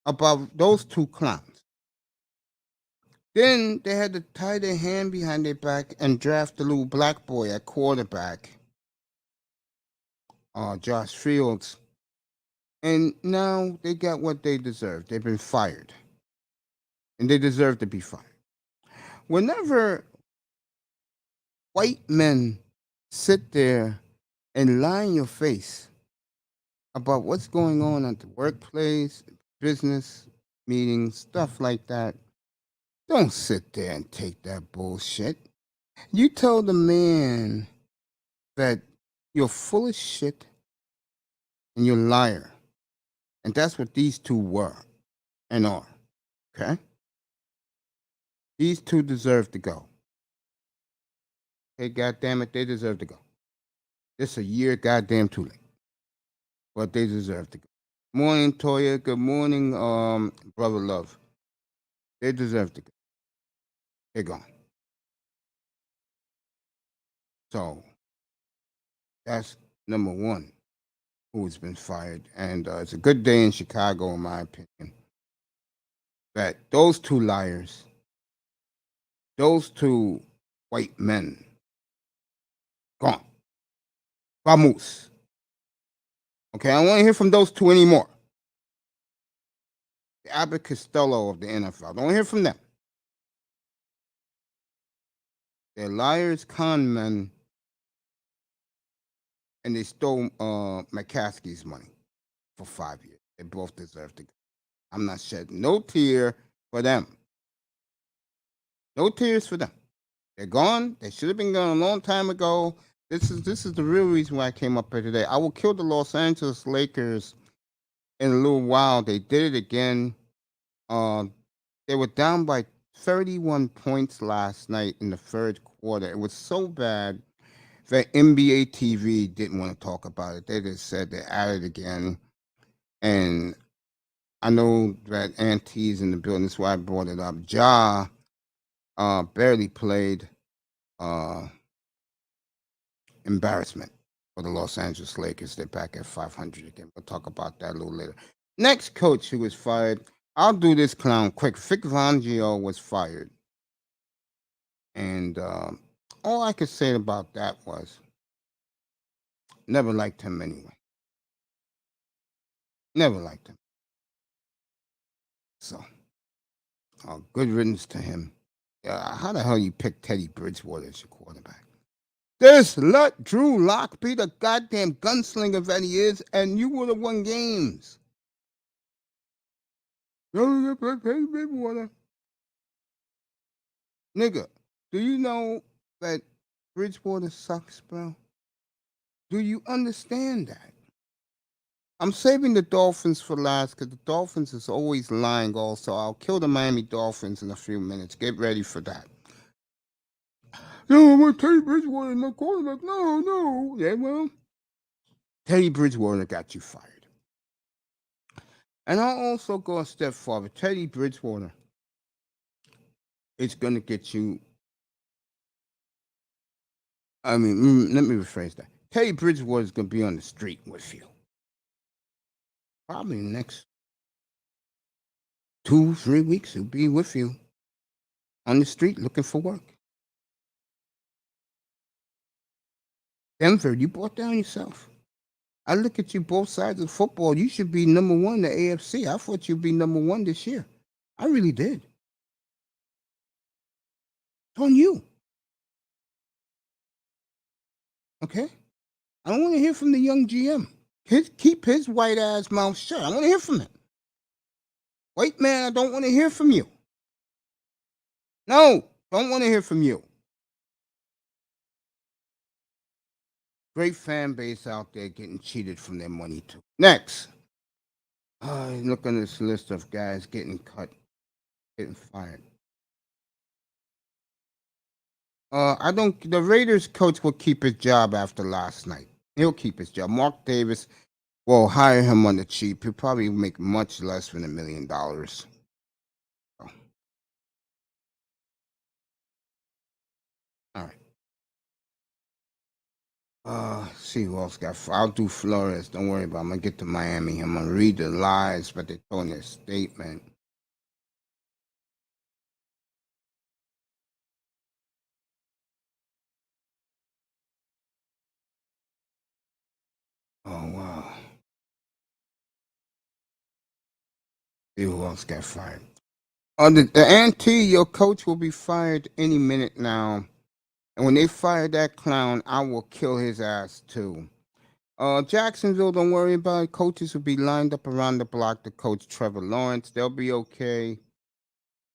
Speaker 1: about those two clowns. Then they had to tie their hand behind their back and draft the little black boy at quarterback, Josh Fields. And now they got what they deserve. They've been fired. And they deserve to be fired. Whenever white men sit there and lie in your face about what's going on at the workplace, business meetings, stuff like that, don't sit there and take that bullshit. You tell the man that you're full of shit and you're a liar. And that's what these two were and are. Okay? These two deserve to go. Hey, goddamn it, they deserve to go. It's a year goddamn too late. But they deserve to go. Morning, Toya. Good morning, brother love. They deserve to go. They're gone. So that's number one who's been fired. And it's a good day in Chicago, in my opinion. That those two liars, those two white men, gone. Vamos. Okay, I don't want to hear from those two anymore. The Abbott Costello of the NFL. Don't hear from them. They're liars, con men, and they stole McCaskey's money for 5 years. They both deserve to go. I'm not shedding no tear for them. No tears for them. They're gone. They should have been gone a long time ago. This is the real reason why I came up here today. I will kill the Los Angeles Lakers in a little while. They did it again. They were down by 31 points last night in the third quarter. It was so bad that NBA TV didn't want to talk about it. They just said they're at it again. And I know that Auntie's in the building. That's why I brought it up. Ja barely played. Embarrassment for the Los Angeles Lakers. They're back at 500 again. We'll talk about that a little later. Next coach who was fired. I'll do this clown quick. Vic Fangio was fired. And all I could say about that was never liked him anyway. Never liked him. So, good riddance to him. How the hell you pick Teddy Bridgewater as your quarterback? Just let Drew Lock be the goddamn gunslinger that he is, and you would have won games. Teddy Bridgewater. Nigga, do you know that Bridgewater sucks, bro? Do you understand that? I'm saving the Dolphins for last because the Dolphins is always lying also. I'll kill the Miami Dolphins in a few minutes. Get ready for that. No, I want Teddy Bridgewater in my quarterback. No. Yeah, well, Teddy Bridgewater got you fired. And I'll also go a step farther. Teddy Bridgewater is going to get you. Let me rephrase that. Teddy Bridgewater is going to be on the street with you. Probably next 2-3 weeks, he'll be with you on the street looking for work. Denver, you brought down yourself. I look at you both sides of football. You should be number one in the AFC. I thought you'd be number one this year. I really did. It's on you. Okay? I don't want to hear from the young GM. Keep his white ass mouth shut. I want to hear from him. White man, I don't want to hear from you. No, don't want to hear from you. Great fan base out there getting cheated from their money too. Next. Look on this list of guys getting cut, getting fired. The Raiders coach will keep his job after last night. He'll keep his job. Mark Davis will hire him on the cheap. He'll probably make much less than $1 million. So. All right. See who else got. I'll do Flores. Don't worry about it. I'm gonna get to Miami. I'm gonna read the lies, but they told in their statement. Oh wow. See who else got fired. The Ante, your coach will be fired any minute now. And when they fire that clown, I will kill his ass too. Jacksonville, don't worry about it. Coaches will be lined up around the block to coach Trevor Lawrence. They'll be okay.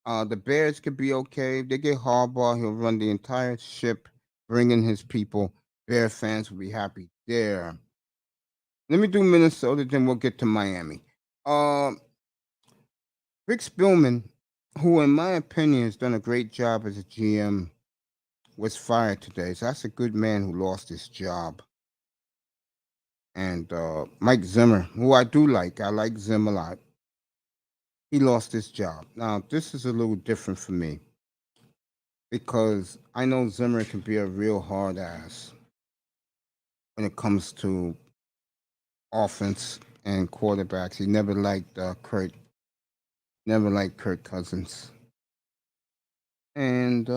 Speaker 1: The Bears could be okay. If they get Harbaugh, he'll run the entire ship, bring in his people. Bear fans will be happy there. Let me do Minnesota, then we'll get to Miami. Um, Rick Spielman, who in my opinion has done a great job as a GM, was fired today. So that's a good man who lost his job. And Mike Zimmer, who I do like, I like Zim a lot. He lost his job. Now, this is a little different for me because I know Zimmer can be a real hard ass when it comes to offense and quarterbacks. He never liked Kirk Cousins. And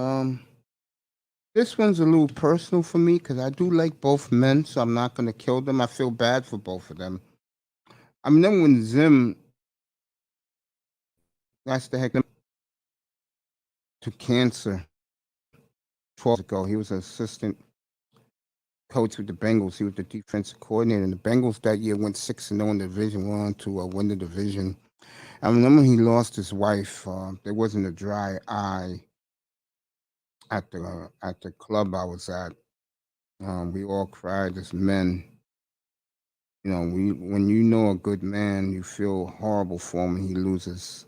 Speaker 1: this one's a little personal for me because I do like both men, so I'm not going to kill them. I feel bad for both of them. I remember when Zim, that's the heck, to cancer 12 ago. He was an assistant coach with the Bengals. He was the defensive coordinator. And the Bengals that year went 6-0 in the division, went on to win the division. I remember he lost his wife. There wasn't a dry eye at the club I was at. We all cried as men. You know, when you know a good man, you feel horrible for him. He loses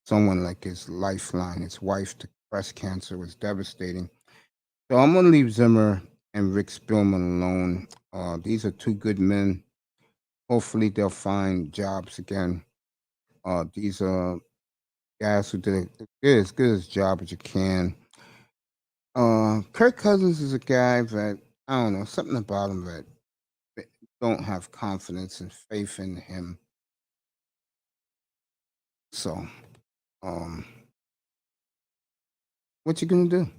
Speaker 1: someone like his lifeline. His wife to breast cancer was devastating. So I'm gonna leave Zimmer and Rick Spielman alone. These are two good men. Hopefully they'll find jobs again. These are guys who did as good as job as you can. Kirk Cousins is a guy that I don't know something about him that don't have confidence and faith in him. So, um, what you gonna do?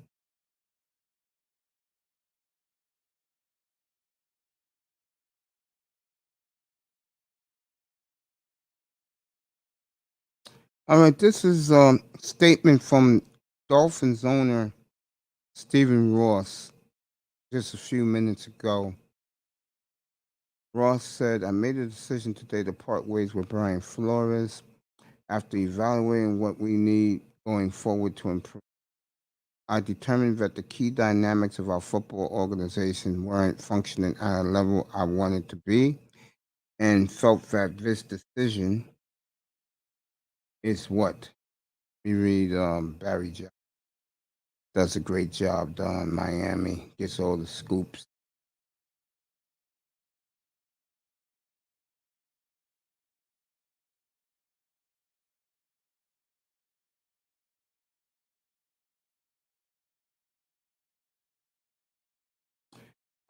Speaker 1: All right, this is a statement from Dolphins owner Stephen Ross just a few minutes ago. Ross said, I made a decision today to part ways with Brian Flores after evaluating what we need going forward to improve. I determined that the key dynamics of our football organization weren't functioning at a level I wanted to be and felt that this decision is what we read Barry Jones does a great job down in Miami, gets all the scoops.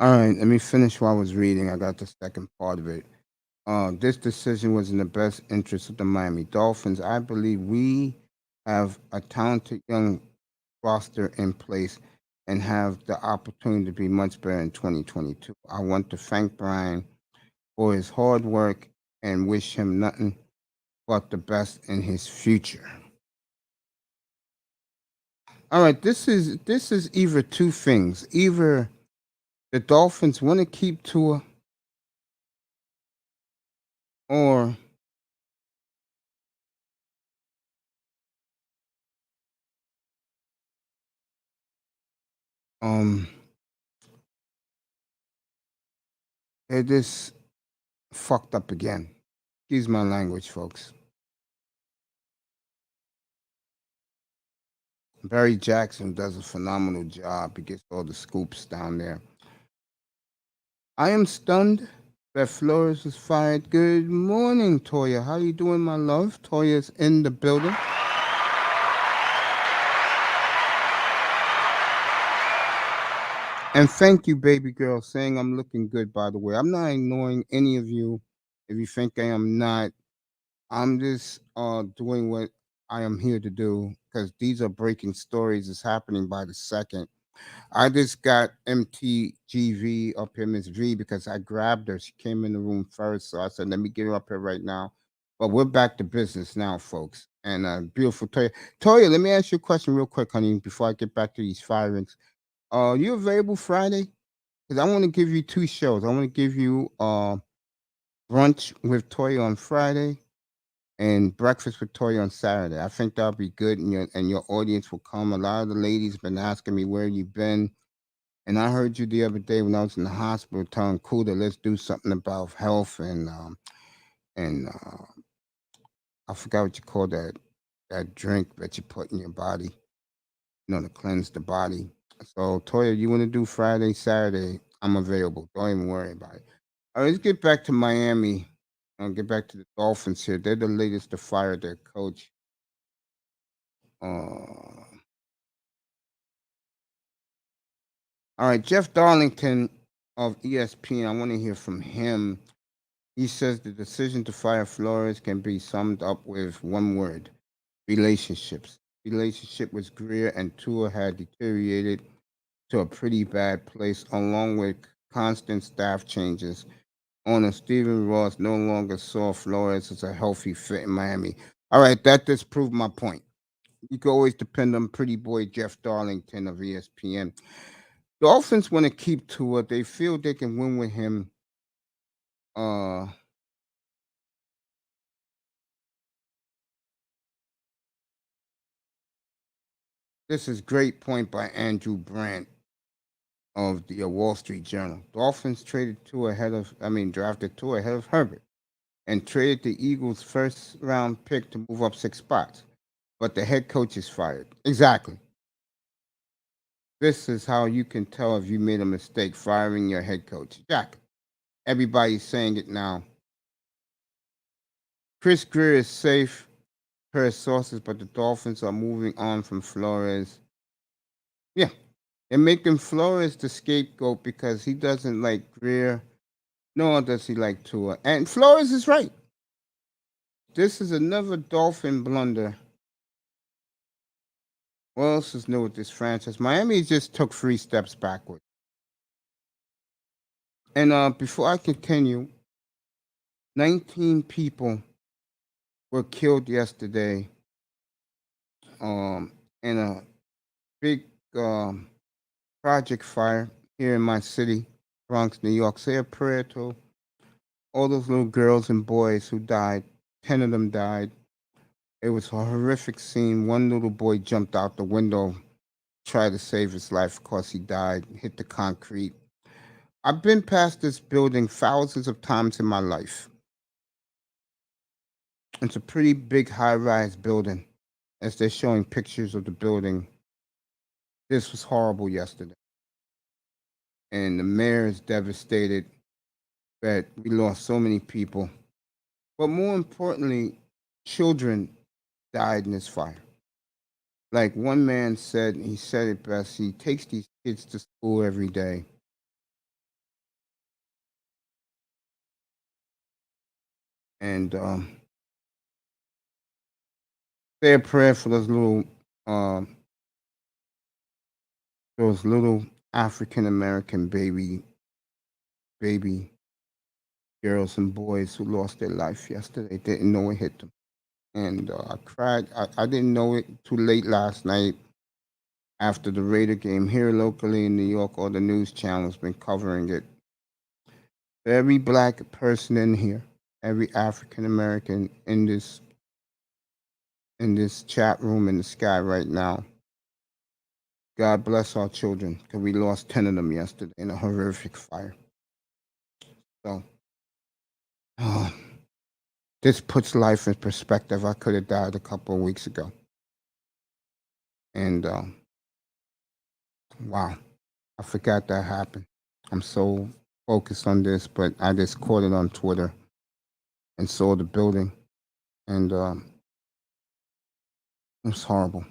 Speaker 1: All right, let me finish what I was reading. I got the second part of it. This decision was in the best interest of the Miami Dolphins. I believe we have a talented young roster in place and have the opportunity to be much better in 2022. I want to thank Brian for his hard work and wish him nothing but the best in his future. All right, this is either two things. Either the Dolphins want to keep Tua or um they're just fucked up again. Excuse my language, folks. Barry Jackson does a phenomenal job. He gets all the scoops down there. I am stunned that Flores was fired. Good morning, Toya. How you doing, my love? Toya's in the building. And thank you, baby girl, saying I'm looking good, by the way. I'm not ignoring any of you. If you think I am not, I'm just doing what I am here to do because these are breaking stories. It's happening by the second. I just got MTGV up here, Miss V, because I grabbed her. She came in the room first. So I said, let me get her up here right now. But we're back to business now, folks. and beautiful Toya. Toya, let me ask you a question real quick, honey, before I get back to these firings. Are you available Friday? Because I want to give you two shows. I want to give you brunch with Toya on Friday and breakfast with Toya on Saturday. I think that'll be good, and your audience will come. A lot of the ladies been asking me where you've been, and I heard you the other day when I was in the hospital telling Kuda, let's do something about health and I forgot what you call that drink that you put in your body, to cleanse the body. So Toya, you want to do Friday, Saturday? I'm available. Don't even worry about it. All right, let's get back to Miami. I'll get back to the Dolphins here. They're the latest to fire their coach. All right, Jeff Darlington of ESPN. I want to hear from him. He says the decision to fire Flores can be summed up with one word: relationships. Relationship with Greer and Tua had deteriorated to a pretty bad place, along with constant staff changes. Owner Stephen Ross no longer saw Flores as a healthy fit in Miami. All right, that disproved my point. You can always depend on pretty boy Jeff Darlington of ESPN. Dolphins want to keep Tua. They feel they can win with him. Uh, this is great point by Andrew Brandt of the Wall Street Journal. Dolphins drafted Tua ahead of Herbert and traded the Eagles' first round pick to move up 6 spots. But the head coach is fired. Exactly. This is how you can tell if you made a mistake firing your head coach. Jack, everybody's saying it now. Chris Greer is safe per sources, but the Dolphins are moving on from Flores. Yeah, they're making Flores the scapegoat because he doesn't like Greer, nor does he like Tua. And Flores is right. This is another Dolphin blunder. What else is new with this franchise? Miami just took 3 steps backward. And before I continue, 19 people were killed yesterday in a big project fire here in my city, Bronx, New York. Say a prayer to all those little girls and boys who died. 10 of them died. It was a horrific scene. One little boy jumped out the window, tried to save his life. Of course, he died, hit the concrete. I've been past this building thousands of times in my life. It's a pretty big high-rise building. As they're showing pictures of the building, this was horrible yesterday. And the mayor is devastated that we lost so many people. But more importantly, children died in this fire. Like one man said, he said it best, he takes these kids to school every day. And say a prayer for those little African American baby girls and boys who lost their life yesterday. Didn't know it hit them. And I cried. I didn't know it too late last night after the Raider game here locally in New York. All the news channels been covering it. Every black person in here, every African American in this chat room in the sky right now. God bless our children, because we lost 10 of them yesterday in a horrific fire. So, this puts life in perspective. I could have died a couple of weeks ago. And wow, I forgot that happened. I'm so focused on this, but I just caught it on Twitter and saw the building. And it was horrible.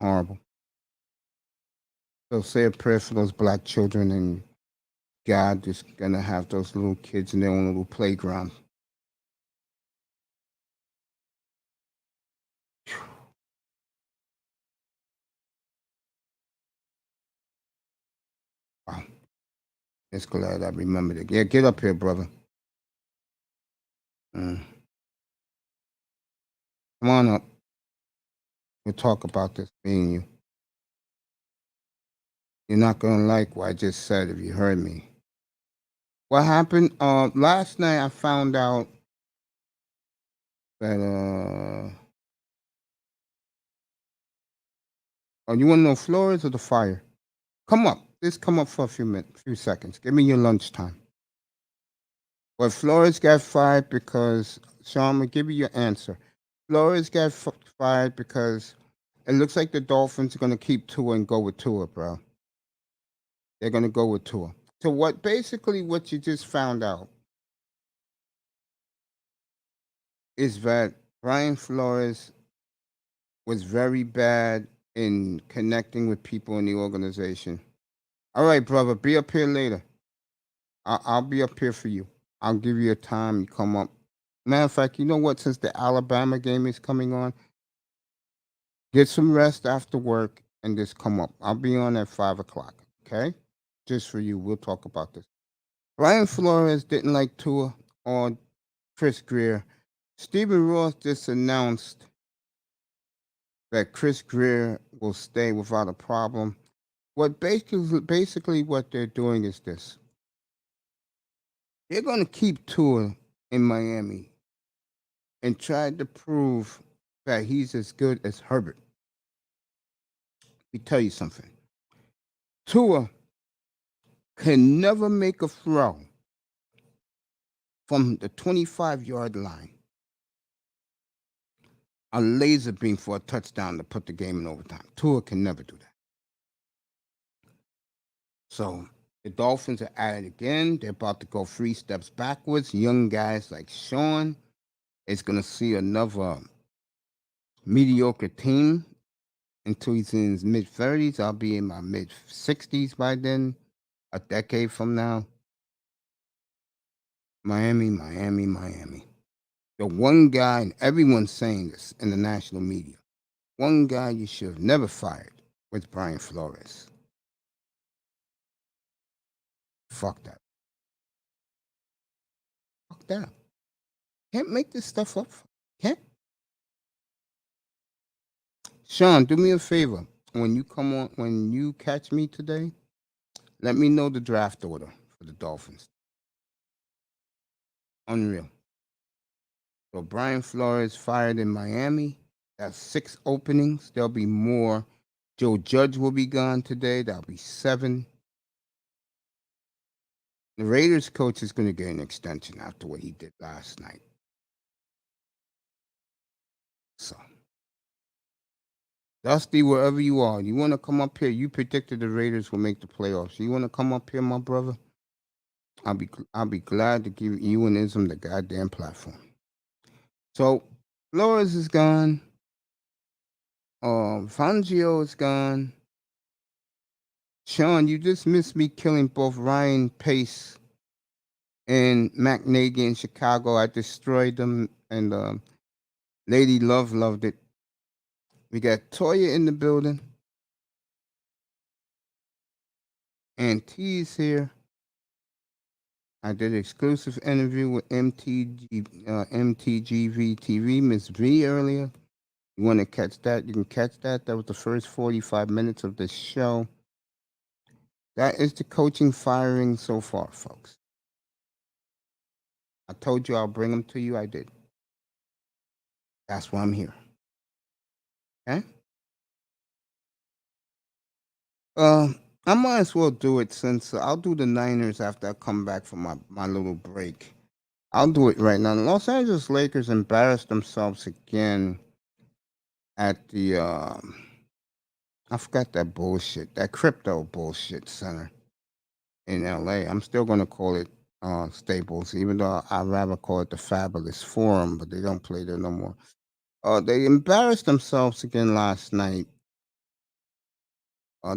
Speaker 1: Horrible. So say a prayer for those black children, and God is going to have those little kids in their own little playground. Wow. Just glad I remembered it. Yeah, get up here, brother. Mm. Come on up. We'll talk about this, me and you. You're not gonna like what I just said if you heard me. What happened? Last night I found out that oh, you want to know Flores or the fire? Come up. Just come up for a few seconds. Give me your lunchtime. Well, Flores got fired because Sean, I'm gonna give you your answer. Flores got fired because it looks like the Dolphins are gonna keep Tua and go with Tua, bro. They're gonna go with Tua. So what you just found out is that Brian Flores was very bad in connecting with people in the organization. All right, brother, be up here later. I'll be up here for you. I'll give you a time. You come up. Matter of fact, you know what? Since the Alabama game is coming on, get some rest after work and just come up. I'll be on at 5 o'clock. Okay, just for you. We'll talk about this. Brian Flores didn't like Tua or Chris Greer. Stephen Ross just announced that Chris Greer will stay without a problem. What basically what they're doing is this: they're going to keep Tua in Miami and try to prove that he's as good as Herbert. Let me tell you something. Tua can never make a throw from the 25-yard line, a laser beam for a touchdown to put the game in overtime. Tua can never do that. So the Dolphins are at it again. They're about to go 3 steps backwards. Young guys like Sean is going to see another mediocre team until he's in his mid-30s. I'll be in my mid-60s by then, a decade from now. Miami, Miami, Miami. The one guy, and everyone's saying this in the national media, one guy you should have never fired was Brian Flores. Fuck that. Fuck that. Can't make this stuff up. Can't. Sean, do me a favor. When you catch me today, let me know the draft order for the Dolphins. Unreal. So Brian Flores fired in Miami. That's 6 openings. There'll be more. Joe Judge will be gone today. That'll be 7. The Raiders coach is going to get an extension after what he did last night. So, Dusty, wherever you are, you want to come up here? You predicted the Raiders will make the playoffs. You want to come up here, my brother? I'll be glad to give you and Ism the goddamn platform. So, Flores is gone. Fangio is gone. Sean, you just missed me killing both Ryan Pace and Mac Nagy in Chicago. I destroyed them, and Lady Love loved it. We got Toya in the building. And T's here. I did an exclusive interview with MTGV TV, Miss V, earlier. You want to catch that? You can catch that. That was the first 45 minutes of the show. That is the coaching firing so far, folks. I told you I'll bring them to you. I did. That's why I'm here. Okay? I might as well do it since I'll do the Niners after I come back from my little break. I'll do it right now. The Los Angeles Lakers embarrassed themselves again at the I forgot that bullshit, that crypto bullshit center in LA. I'm still gonna call it Staples, even though I'd rather call it the Fabulous Forum, but they don't play there no more. They embarrassed themselves again last night.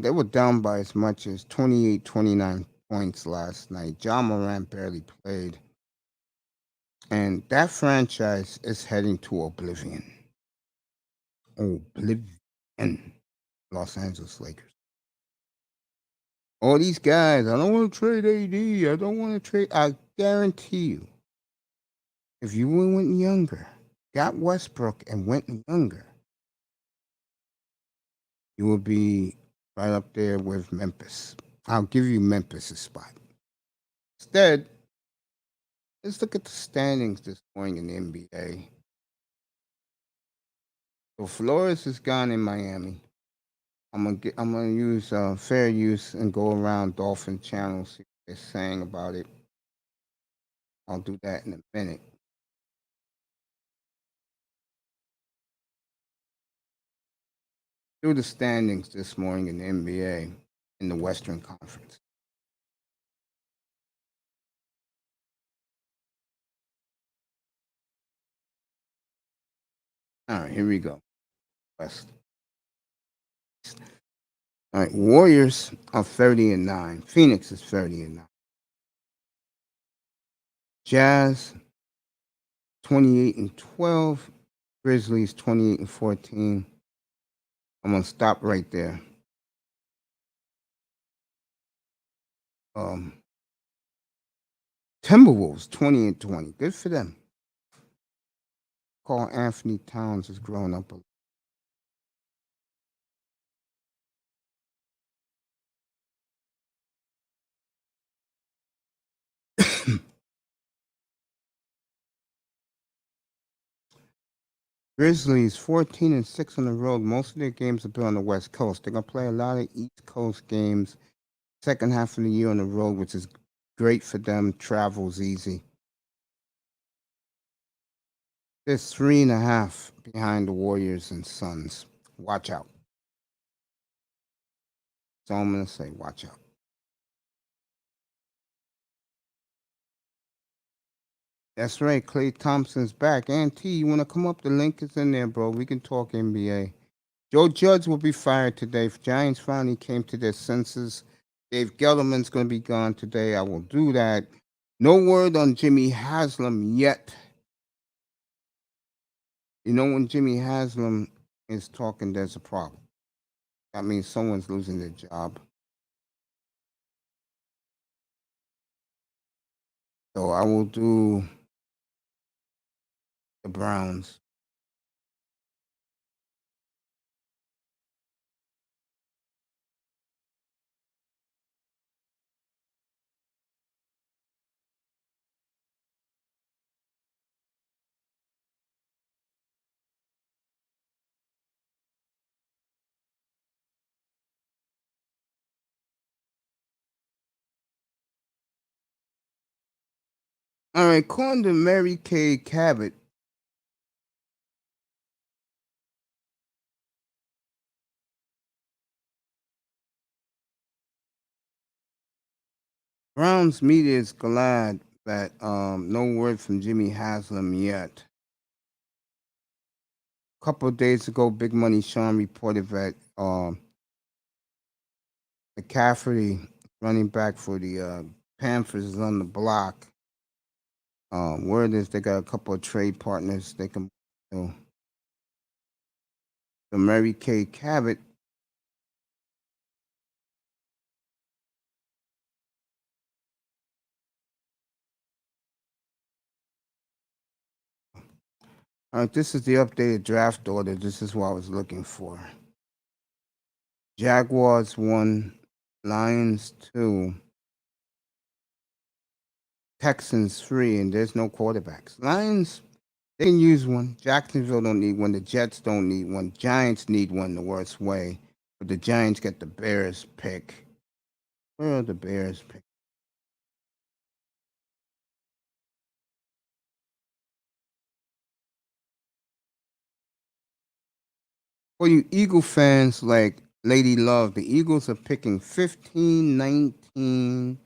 Speaker 1: They were down by as much as 28, 29 points last night. John Morant barely played. And that franchise is heading to oblivion. Oblivion. Los Angeles Lakers. All these guys, I don't want to trade AD. I don't want to trade. I guarantee you, if you went younger, got Westbrook and went younger, you will be right up there with Memphis. I'll give you Memphis a spot. Instead, let's look at the standings this morning in the NBA. So Flores is gone in Miami. I'm gonna use fair use and go around Dolphin channels, see what they're saying about it. I'll do that in a minute. Do the standings this morning in the NBA in the Western Conference. All right, here we go. West. All right, Warriors are 30-9. Phoenix is 30-9. Jazz 28-12. Grizzlies 28-14. I'm gonna stop right there. Um, Timberwolves 20-20. Good for them. Carl Anthony Towns has grown up a Grizzlies 14-6 on the road. Most of their games will be on the West Coast. They're gonna play a lot of East Coast games second half of the year on the road, which is great for them. Travel's easy. They're 3.5 behind the Warriors and Suns. Watch out. That's all I'm gonna say. Watch out. That's right. Klay Thompson's back. Auntie, you wanna come up? The link is in there, bro. We can talk NBA. Joe Judge will be fired today. If Giants finally came to their senses, Dave Gettleman's going to be gone today. I will do that. No word on Jimmy Haslam yet. You know, when Jimmy Haslam is talking, there's a problem. That means someone's losing their job. So I will do the Browns. All right, according to Mary Kay Cabot, Browns media is glad that no word from Jimmy Haslam yet. A couple of days ago, Big Money Sean reported that McCaffrey, running back for the Panthers, is on the block. Word is they got a couple of trade partners they can. So Mary Kay Cabot. All right, this is the updated draft order. This is what I was looking for. Jaguars 1, Lions 2, Texans 3, and there's no quarterbacks. Lions, they can use one. Jacksonville don't need one. The Jets don't need one. Giants need one the worst way. But the Giants get the Bears pick. Where are the Bears pick? For you Eagle fans like Lady Love, the Eagles are picking 15, 19,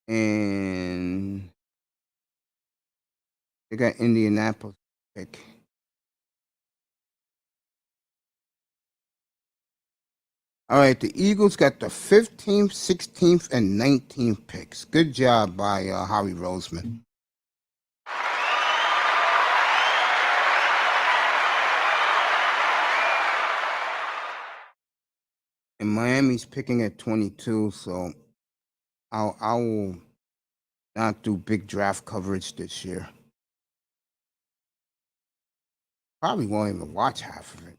Speaker 1: and they got Indianapolis pick. All right, the Eagles got the 15th, 16th, and 19th picks. Good job by Howie Roseman. And Miami's picking at 22, so I will not do big draft coverage this year. Probably won't even watch half of it.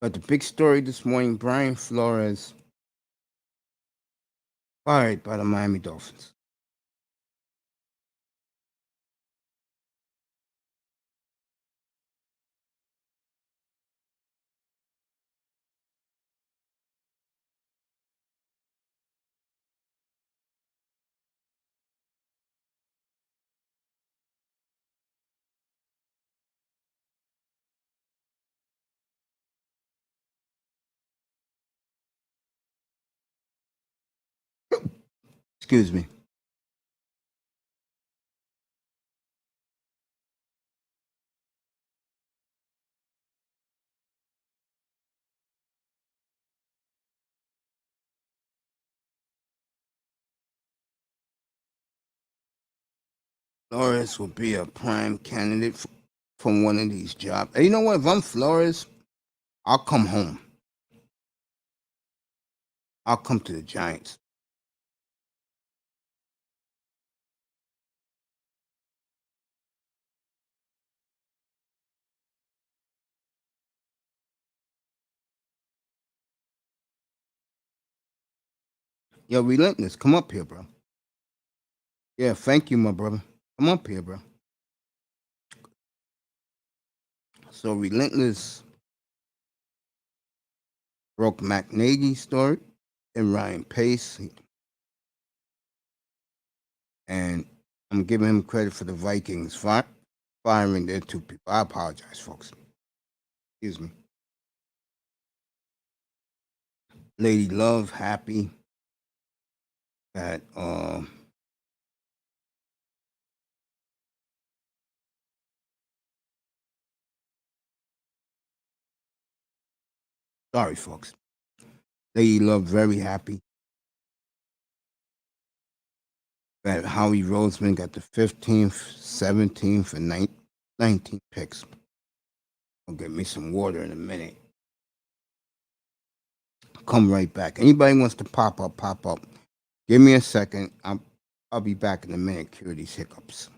Speaker 1: But the big story this morning: Brian Flores fired by the Miami Dolphins. Excuse me. Flores will be a prime candidate for one of these jobs. And you know what? If I'm Flores, I'll come home. I'll come to the Giants. Yo, Relentless, come up here, bro. Yeah, thank you, my brother. Come up here, bro. So Relentless broke McNagy's story and Ryan Pace, and I'm giving him credit for the Vikings firing their two people. I apologize, folks. Excuse me. Lady Love happy that sorry, folks. Lady Love very happy that Howie Roseman got the 15th, 17th, and 19th picks. I'll get me some water in a minute. Come right back. Anybody wants to pop up, pop up. Give me a second. I'll be back in a minute. Cure these hiccups.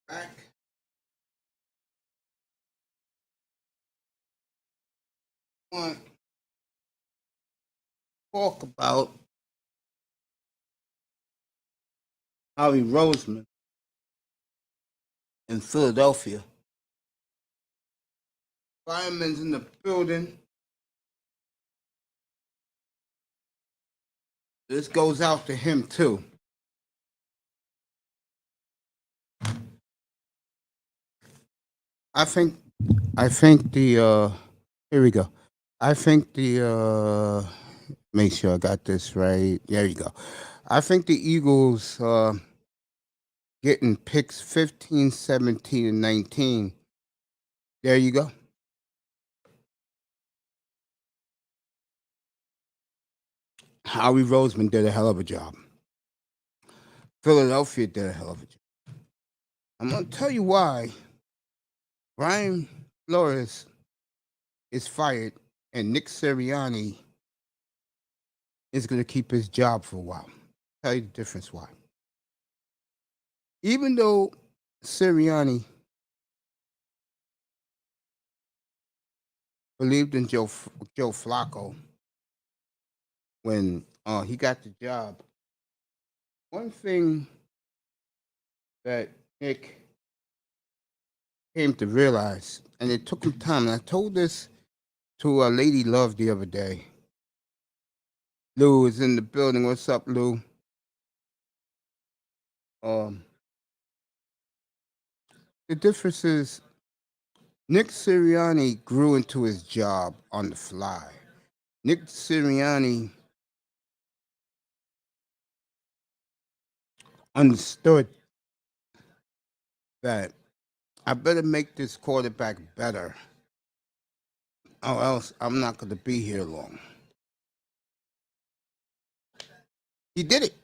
Speaker 1: Back. Want to talk about Howie Roseman in Philadelphia. Fireman's in the building. This goes out to him too. I think the here we go. I think the make sure I got this right. There you go. I think the Eagles getting picks 15, 17, and 19. There you go. Howie Roseman did a hell of a job. Philadelphia did a hell of a job. I'm going to tell you why Brian Flores is fired and Nick Sirianni is going to keep his job for a while. I'll tell you the difference why. Even though Sirianni believed in Joe Flacco when he got the job, one thing that Nick came to realize, and it took him time, and I told this to Lady Love the other day. Lou is in the building. What's up, Lou? The difference is Nick Sirianni grew into his job on the fly. Nick Sirianni understood that I better make this quarterback better, or else I'm not going to be here long. He did it.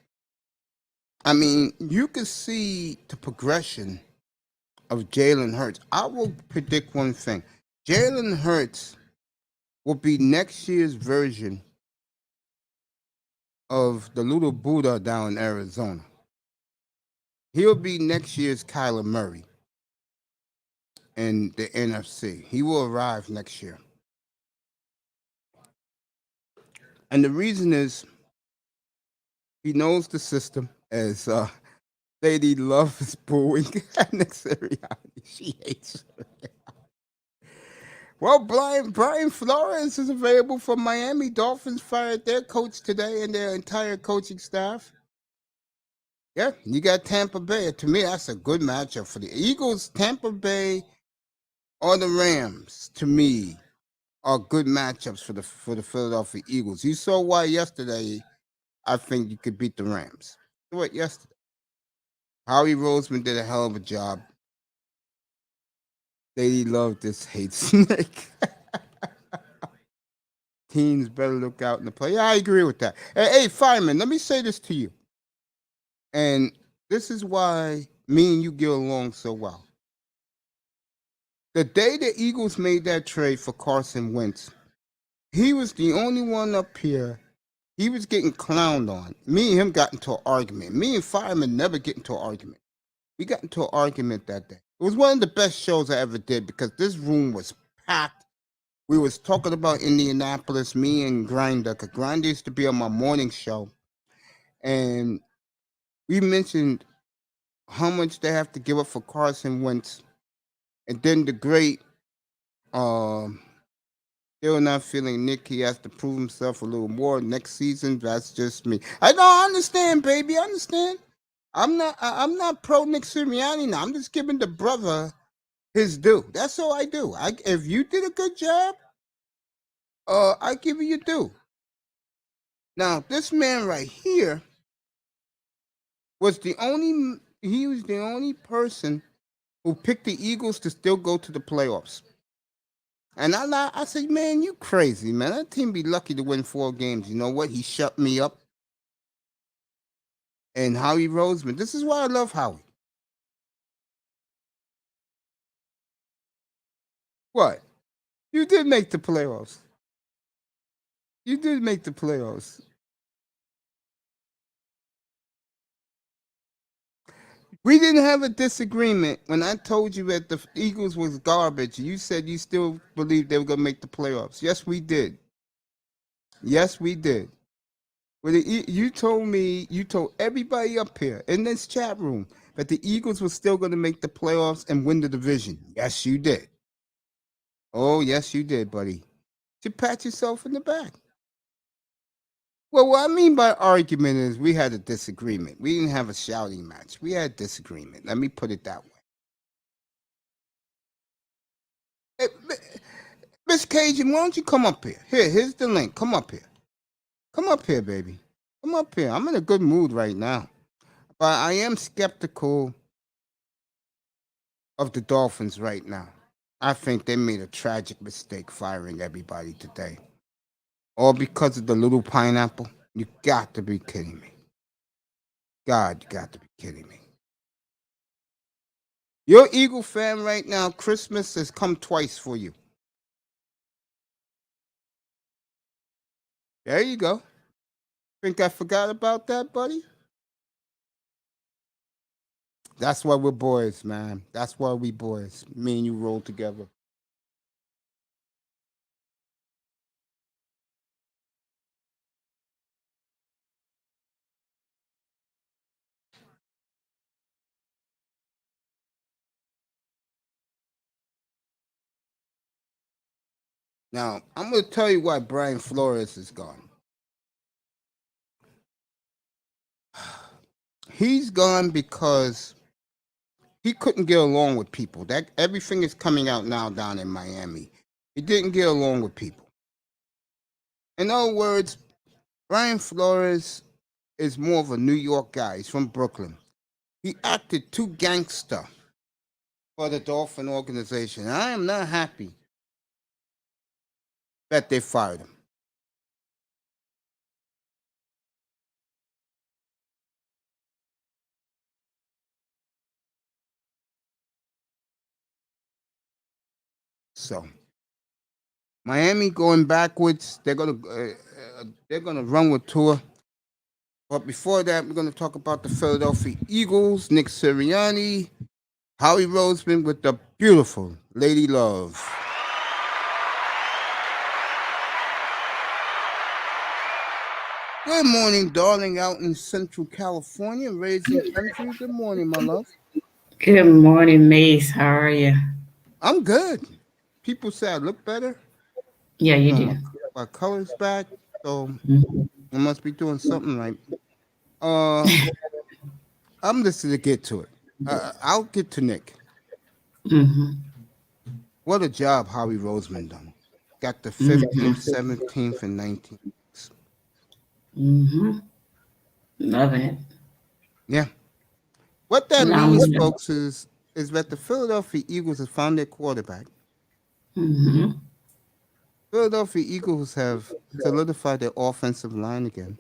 Speaker 1: I mean, you can see the progression of Jalen Hurts. I will predict one thing. Jalen Hurts will be next year's version of the little Buddha down in Arizona. He'll be next year's Kyler Murray in the NFC. He will arrive next year. And the reason is he knows the system, as Lady Love is booing Nick Sirianni. She hates her. Well, Brian Flores is available for Miami. Dolphins fired their coach today and their entire coaching staff. Yeah, you got Tampa Bay. To me, that's a good matchup for the Eagles. Tampa Bay or the Rams, to me, are good matchups for the Philadelphia Eagles. You saw why yesterday. I think you could beat the Rams. Do it yesterday. Howie Roseman did a hell of a job. Lady Love this hates Nick. Teams better look out in the play. Yeah, I agree with that. Hey, Fireman, let me say this to you. And this is why me and you get along so well. The day the Eagles made that trade for Carson Wentz, he was the only one up here. He was getting clowned on. Me and him got into an argument. Me and Fireman never get into an argument. We got into an argument that day. It was one of the best shows I ever did because this room was packed. We was talking about Indianapolis, me and Grinder, because Grinder used to be on my morning show. And we mentioned how much they have to give up for Carson Wentz. And then the great, still not feeling Nick. He has to prove himself a little more next season. That's just me. I don't understand, baby. I understand. I'm not pro Nick Sirianni now. I'm just giving the brother his due. That's all I do. If you did a good job, I give you your due. Now, this man right here was the only person who picked the Eagles to still go to the playoffs. And I said, man, you crazy, man. That team be lucky to win 4 games. You know what? He shut me up. And Howie Roseman. This is why I love Howie. What? You did make the playoffs. You did make the playoffs. We didn't have a disagreement when I told you that the Eagles was garbage. You said you still believed they were going to make the playoffs. Yes, we did. Yes, we did. You told me, you told everybody up here in this chat room that the Eagles were still going to make the playoffs and win the division. Yes, you did. Oh, yes, you did, buddy. To pat yourself in the back. Well, what I mean by argument is we had a disagreement. We didn't have a shouting match. We had a disagreement. Let me put it that way. Hey, Miss Cajun, why don't you come up here? Here's the link. Come up here. Come up here, baby. Come up here. I'm in a good mood right now. But I am skeptical of the Dolphins right now. I think they made a tragic mistake firing everybody today. All because of the little pineapple. You got to be kidding me. God, you got to be kidding me. You're Eagle fan right now. Christmas has come twice for you. There you go. Think I forgot about that, buddy? That's why we're boys, man. That's why we boys. Me and you roll together. Now, I'm going to tell you why Brian Flores is gone. He's gone because he couldn't get along with people. That everything is coming out now down in Miami. He didn't get along with people. In other words, Brian Flores is more of a New York guy. He's from Brooklyn. He acted too gangster for the Dolphin organization. I am not happy that they fired him. So, Miami going backwards. They're gonna run with Tua. But before that, we're gonna talk about the Philadelphia Eagles. Nick Sirianni, Howie Roseman with the beautiful Lady Love. Good morning, darling, out in Central California, raising country. Good morning, my love.
Speaker 3: Good morning, Mace. How are you?
Speaker 1: I'm good. People say I look better.
Speaker 3: Yeah, you do.
Speaker 1: My color's back, so
Speaker 3: Mhm.
Speaker 1: I must be doing something right. I'm just gonna get to it. I'll get to Nick.
Speaker 3: Mhm.
Speaker 1: What a job Howie Roseman done. Got the
Speaker 3: Mhm.
Speaker 1: 15th, 17th, and 19th.
Speaker 3: Mhm. Loving it.
Speaker 1: Yeah. What that
Speaker 3: And I'm
Speaker 1: means,
Speaker 3: with it.
Speaker 1: folks, is that the Philadelphia Eagles have found their quarterback.
Speaker 3: Mhm.
Speaker 1: Philadelphia Eagles have solidified their offensive line again.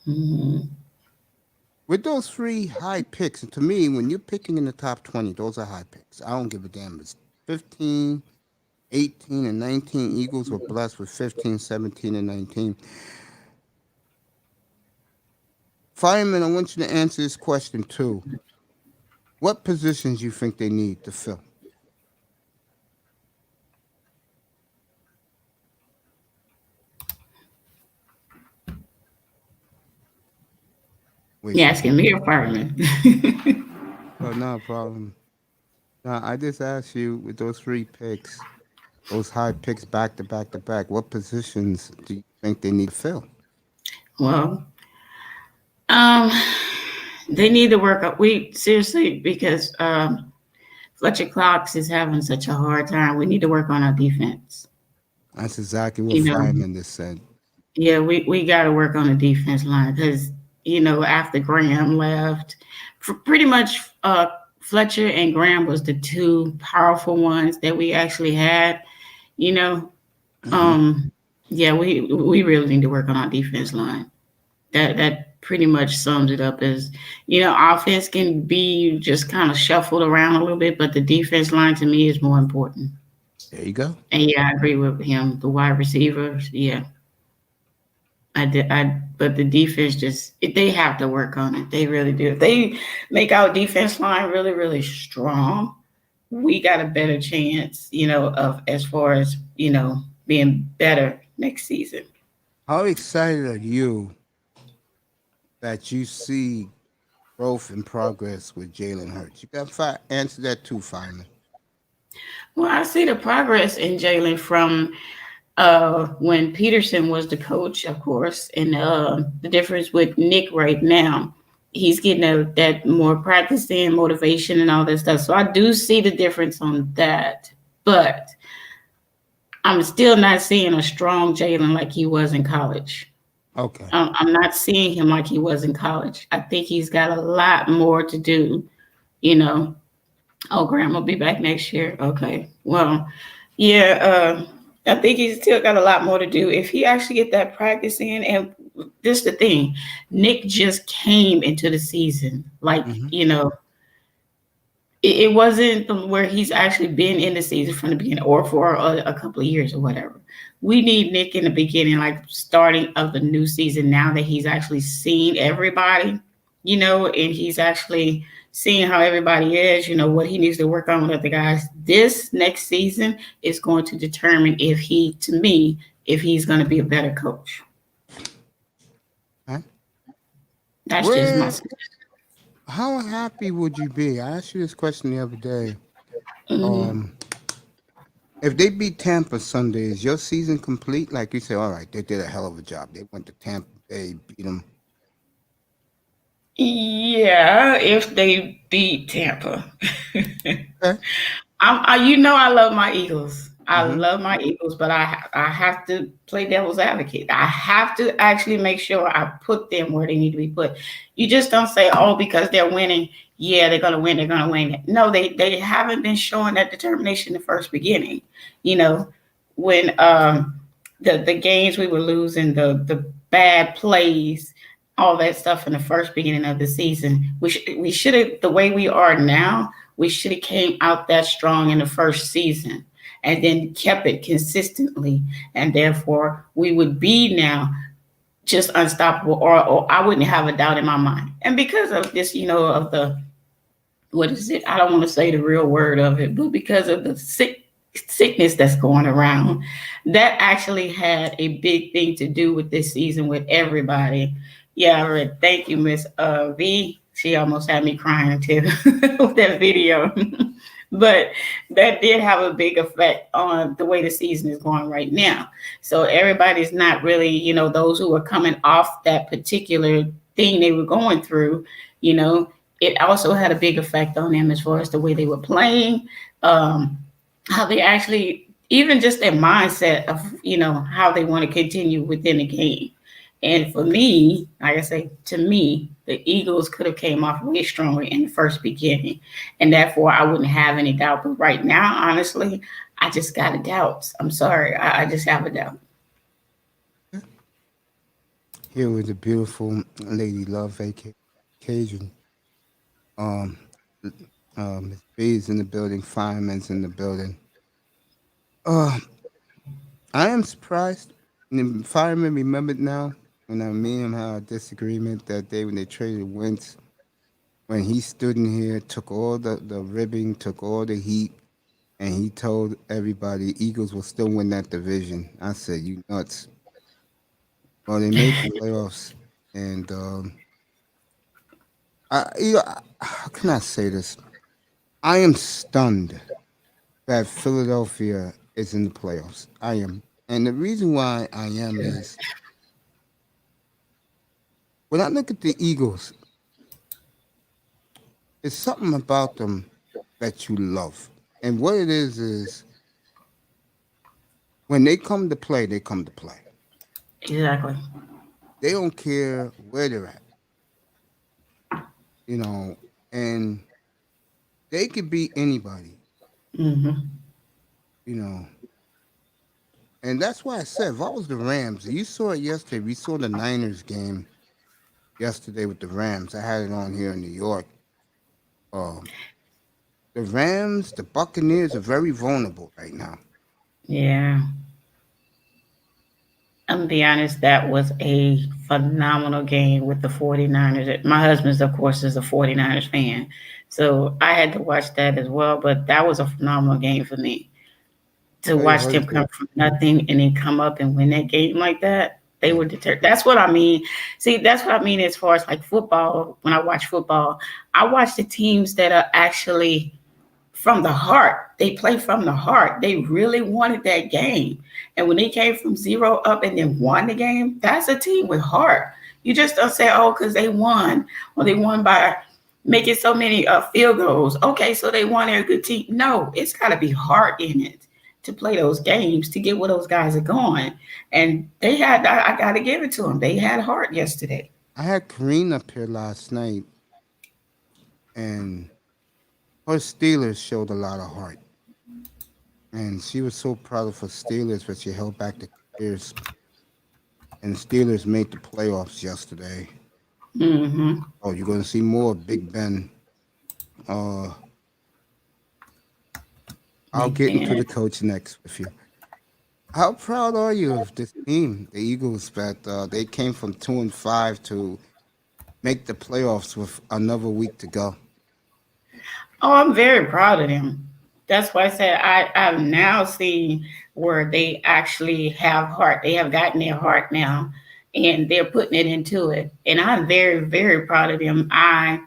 Speaker 3: Mhm.
Speaker 1: With those three high picks, and to me, when you're picking in the top 20, those are high picks. I don't give a damn. It's 15, 18, and 19. Eagles were blessed with 15, 17, and 19. Fireman, I want you to answer this question too. What positions you think they need to fill? Wait,
Speaker 3: You asking me a fireman?
Speaker 1: oh, no problem. No, I just asked you with those three picks, those high picks back to back to back, what positions do you think they need to fill?
Speaker 3: Well, um, they need to work up. We seriously because Fletcher Cox is having such a hard time. We need to work on our defense.
Speaker 1: That's exactly what
Speaker 3: You know,
Speaker 1: Fireman just said.
Speaker 3: yeah, we got to work on the defense line because after Graham left, pretty much Fletcher and Graham was the two powerful ones that we actually had. You know,
Speaker 1: Mm-hmm.
Speaker 3: um, yeah, we really need to work on our defense line. That pretty much sums it up as offense can be just kind of shuffled around a little bit, but the defense line to me is more important.
Speaker 1: There you go.
Speaker 3: And yeah, I agree with him. The wide receivers, yeah. I but the defense they have to work on it. They really do. If they make our defense line really, really strong, we got a better chance, of as far as, being better next season.
Speaker 1: How excited are you that you see growth and progress with Jalen Hurts? You got to answer that too, Fireman.
Speaker 3: Well, I see the progress in Jalen from when Peterson was the coach, of course, and the difference with Nick right now. He's getting that more practice in, motivation, and all that stuff. So I do see the difference on that. But I'm still not seeing a strong Jalen like he was in college.
Speaker 1: Okay.
Speaker 3: I'm not seeing him like he was in college. I think he's got a lot more to do, you know. Oh, Graham will be back next year. Okay. Well, yeah, I think he's still got a lot more to do. If he actually get that practice in, and this is the thing, Nick just came into the season. Like, it wasn't where he's actually been in the season from the beginning or for a couple of years or whatever. We need Nick in the beginning, like starting of the new season, now that he's actually seen everybody, and he's actually seeing how everybody is, what he needs to work on with the guys. This next season is going to determine if he's going to be a better coach.
Speaker 1: Huh?
Speaker 3: That's just my suggestion.
Speaker 1: How happy would you be? I asked you this question the other day. If they beat Tampa Sunday, is your season complete? Like you say, all right, they did a hell of a job. They went to Tampa, they beat them.
Speaker 3: Yeah, if they beat Tampa.
Speaker 1: Okay.
Speaker 3: I love my Eagles. I love my Eagles, but I have to play devil's advocate. I have to actually make sure I put them where they need to be put. You just don't say, oh, because they're winning, yeah, they're gonna win, they're gonna win. No, they haven't been showing that determination in the first beginning. When the games we were losing, the bad plays, all that stuff in the first beginning of the season. We should have, the way we are now, we should have came out that strong in the first season and then kept it consistently. And therefore we would be now just unstoppable, or I wouldn't have a doubt in my mind. And because of this, of the, what is it? I don't want to say the real word of it, but because of the sickness that's going around, that actually had a big thing to do with this season with everybody. Yeah, I read. Thank you, Miss V. She almost had me crying too with that video. But that did have a big effect on the way the season is going right now. So everybody's not really, those who are coming off that particular thing they were going through, it also had a big effect on them as far as the way they were playing, how they actually, even just their mindset of, how they want to continue within the game. And for me, like I say, to me, the Eagles could have came off way stronger in the first beginning. And therefore, I wouldn't have any doubt. But right now, honestly, I just got a doubt. I'm sorry. I just have a doubt.
Speaker 1: Here with the beautiful Lady Love Vacation. Miss B's in the building. Fireman's in the building. I am surprised. And the Fireman remembered now. And me and him had a disagreement that day when they traded Wentz, when he stood in here, took all the ribbing, took all the heat, and he told everybody Eagles will still win that division. I said, you nuts. Well, they made the playoffs, and how can I say this? I am stunned that Philadelphia is in the playoffs. I am. And the reason why I am is, when I look at the Eagles, there's something about them that you love. And what it is when they come to play, they come to play.
Speaker 3: Exactly.
Speaker 1: They don't care where they're at. And they could beat anybody. And that's why I said, if I was the Rams, you saw it yesterday, we saw the Niners game yesterday with the Rams. I had it on here in New York. The Rams, the Buccaneers are very vulnerable right now.
Speaker 3: Yeah. I'm gonna be honest, that was a phenomenal game with the 49ers. My husband's, of course, is a 49ers fan. So I had to watch that as well. But that was a phenomenal game for me. To
Speaker 1: It
Speaker 3: watch
Speaker 1: was
Speaker 3: them
Speaker 1: good.
Speaker 3: come from nothing and then come up and win that game like that. They were deterred. That's what I mean. See, that's what I mean as far as like football. When I watch football, I watch the teams that are actually from the heart. They play from the heart. They really wanted that game. And when they came from zero up and then won the game, that's a team with heart. You just don't say, oh, because they won or they won by making so many field goals. Okay, so they won. They're a good team. No, it's got to be heart in it to play those games to get where those guys are going. And they had, I got to give it to them. They had heart yesterday.
Speaker 1: I had Kareen up here last night, and her Steelers showed a lot of heart. And she was so proud of her Steelers, but she held back the tears. And Steelers made the playoffs yesterday.
Speaker 3: Mm-hmm.
Speaker 1: Oh, you're going to see more of Big Ben. Uh, I'll
Speaker 3: Big
Speaker 1: get into
Speaker 3: Ben.
Speaker 1: the coach next with you. How proud are you of this team, the Eagles, that they came from 2-5 to make the playoffs with another week to go?
Speaker 3: Oh, I'm very proud of them. That's why I said I've now seen where they actually have heart. They have gotten their heart now and they're putting it into it. And I'm very, very proud of them. I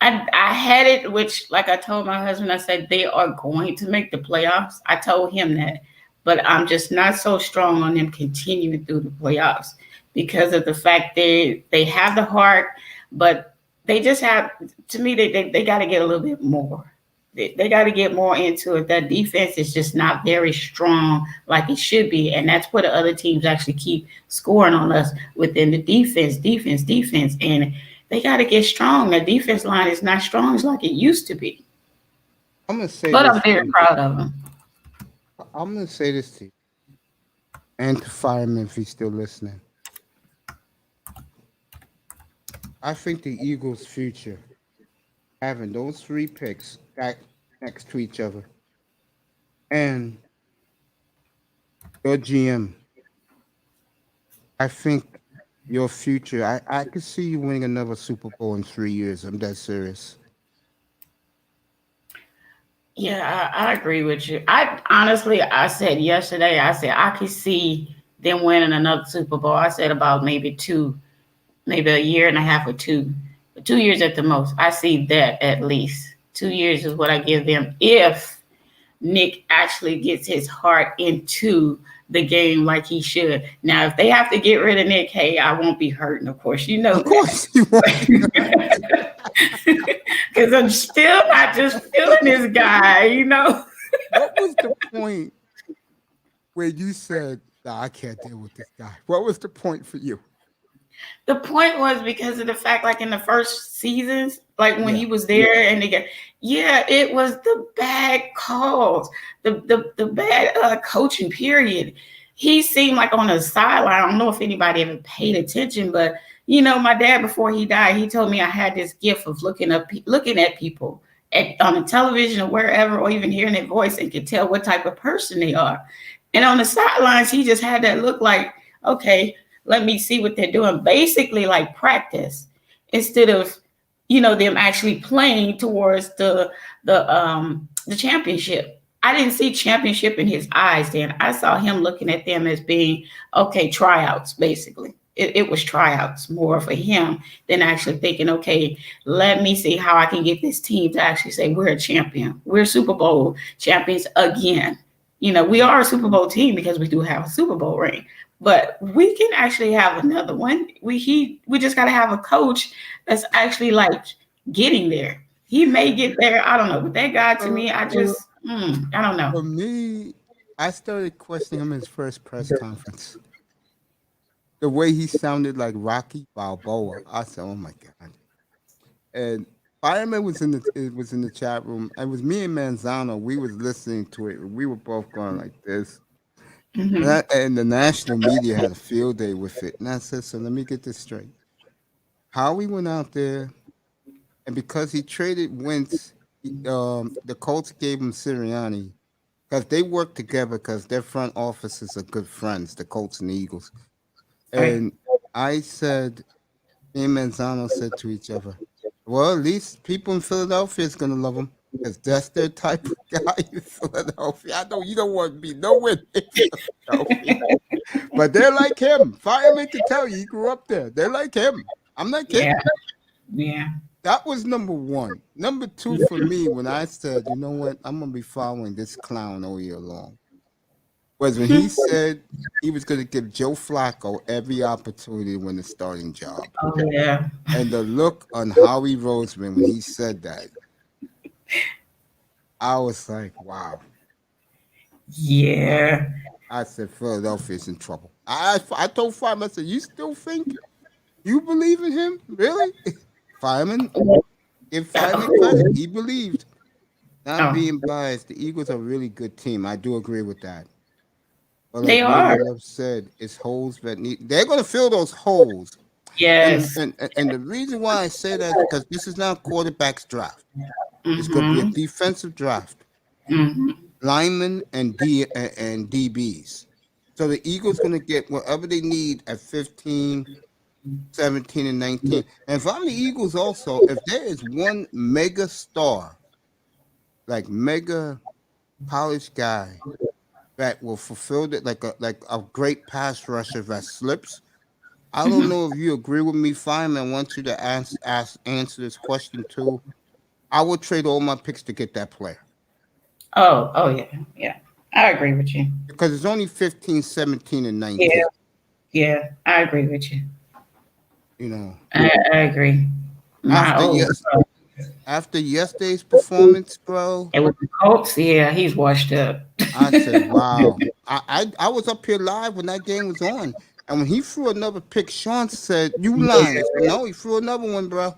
Speaker 3: had it, which like I told my husband, I said they are going to make the playoffs. I told him that. But I'm just not so strong on them continuing through the playoffs because of the fact they have the heart, but they just have to me they got to get a little bit more. They got to get more into it. That defense is just not very strong like it should be, and that's where the other teams actually keep scoring on us within the defense, and they got to get strong. The defense line is not strong as like it used to be,
Speaker 1: I'm going to say
Speaker 3: but I'm
Speaker 1: this
Speaker 3: very
Speaker 1: to you.
Speaker 3: proud of them.
Speaker 1: I'm going to say this to you and to Fireman if he's still listening. I think the Eagles' future, having those three picks back next to each other, and your GM, I think your future, I could see you winning another Super Bowl in 3 years. I'm that serious.
Speaker 3: Yeah, I agree with you. I honestly, I said yesterday, I said I could see them winning another Super Bowl. I said about maybe two, maybe a year and a half or two, 2 years at the most. I see that at least 2 years is what I give them if Nick actually gets his heart into the game like he should. Now, if they have to get rid of Nick, hey, I won't be hurting, of course. You know
Speaker 1: Of course you won't.
Speaker 3: that. Because I'm still not just feeling this guy, you know?
Speaker 1: What was the point where you said, nah, I can't deal with this guy? What was the point for you?
Speaker 3: The point was because of the fact, like in the first seasons, like when
Speaker 1: Yeah.
Speaker 3: he was there and they got, yeah, it was the bad calls, the bad coaching period. He seemed like on the sideline. I don't know if anybody ever paid attention, but you know, my dad before he died, he told me I had this gift of looking at people on the television or wherever, or even hearing their voice and could tell what type of person they are. And on the sidelines, he just had that look like, okay, let me see what they're doing. Basically, like practice instead of them actually playing towards the championship. I didn't see championship in his eyes then. I saw him looking at them as being okay, tryouts, basically. It was tryouts more for him than actually thinking, okay, let me see how I can get this team to actually say we're a champion. We're Super Bowl champions again. We are a Super Bowl team because we do have a Super Bowl ring, but we can actually have another one. We just got to have a coach that's actually like getting there. He may get there. I don't know, but that guy to
Speaker 1: Uh,
Speaker 3: me, I don't know.
Speaker 1: for me, I started questioning him in his first press conference. The way he sounded like Rocky Balboa. I said, "Oh my god!" And Fireman was in the chat room. It was me and Manzano. We was listening to it. We were both going like this.
Speaker 3: Hmm.
Speaker 1: And the national media had a field day with it. And I said, "So let me get this straight. Howie went out there, and because he traded Wentz, the Colts gave him Sirianni because they work together because their front offices are good friends, the Colts and the Eagles.
Speaker 3: Right.
Speaker 1: And I said, me and Manzano said to each other, well, at least people in Philadelphia is going to love him because that's their type of guy in Philadelphia. I know you don't want to be nowhere near Philadelphia, but they're like him. Fireman can tell you he grew up there. They're like him. I'm not
Speaker 3: Yeah.
Speaker 1: kidding.
Speaker 3: Yeah.
Speaker 1: That was number one. Number two for me, when I said, you know what, I'm going to be following this clown all year long, was when he said he was going to give Joe Flacco every opportunity to win the starting job.
Speaker 3: Oh yeah.
Speaker 1: And the look on Howie Roseman when he said that, I was like, wow. Wow.
Speaker 3: Yeah.
Speaker 1: I said, Philadelphia's in trouble. I told Fireman, I said, you still think you believe in him? Really? Fireman, give Fireman credit. He believed. Not
Speaker 3: Oh,
Speaker 1: being biased, the Eagles are a really good team. I do agree with that. But like
Speaker 3: they
Speaker 1: Lady
Speaker 3: are.
Speaker 1: Love said, it's holes that need. They're going to fill those holes. And,
Speaker 3: Yes.
Speaker 1: and and the reason why I say that is because this is now quarterback's draft. It's going to be a
Speaker 3: Mm-hmm.
Speaker 1: defensive draft,
Speaker 3: Mm-hmm.
Speaker 1: linemen and DBs. So the Eagles going to get whatever they need at 15, 17, and 19. And if I'm the Eagles also, if there is one mega star, like mega polished guy that will fulfill it like a great pass rusher that slips. I don't
Speaker 3: Mm-hmm.
Speaker 1: know if you agree with me, Fireman. I want you to answer this question too. I would trade all my picks to get that player
Speaker 3: Oh, oh yeah, yeah. I agree with you.
Speaker 1: because it's only 15, 17, and
Speaker 3: Yeah,
Speaker 1: 19.
Speaker 3: yeah. I agree with you.
Speaker 1: You know,
Speaker 3: I agree. My
Speaker 1: after
Speaker 3: oh,
Speaker 1: yes, after yesterday's performance, bro,
Speaker 3: and with the Colts, yeah, he's washed up.
Speaker 1: I said, wow. I was up here live when that game was on. And when he threw another pick, Sean said, you lying. I said, no, he threw another one, bro.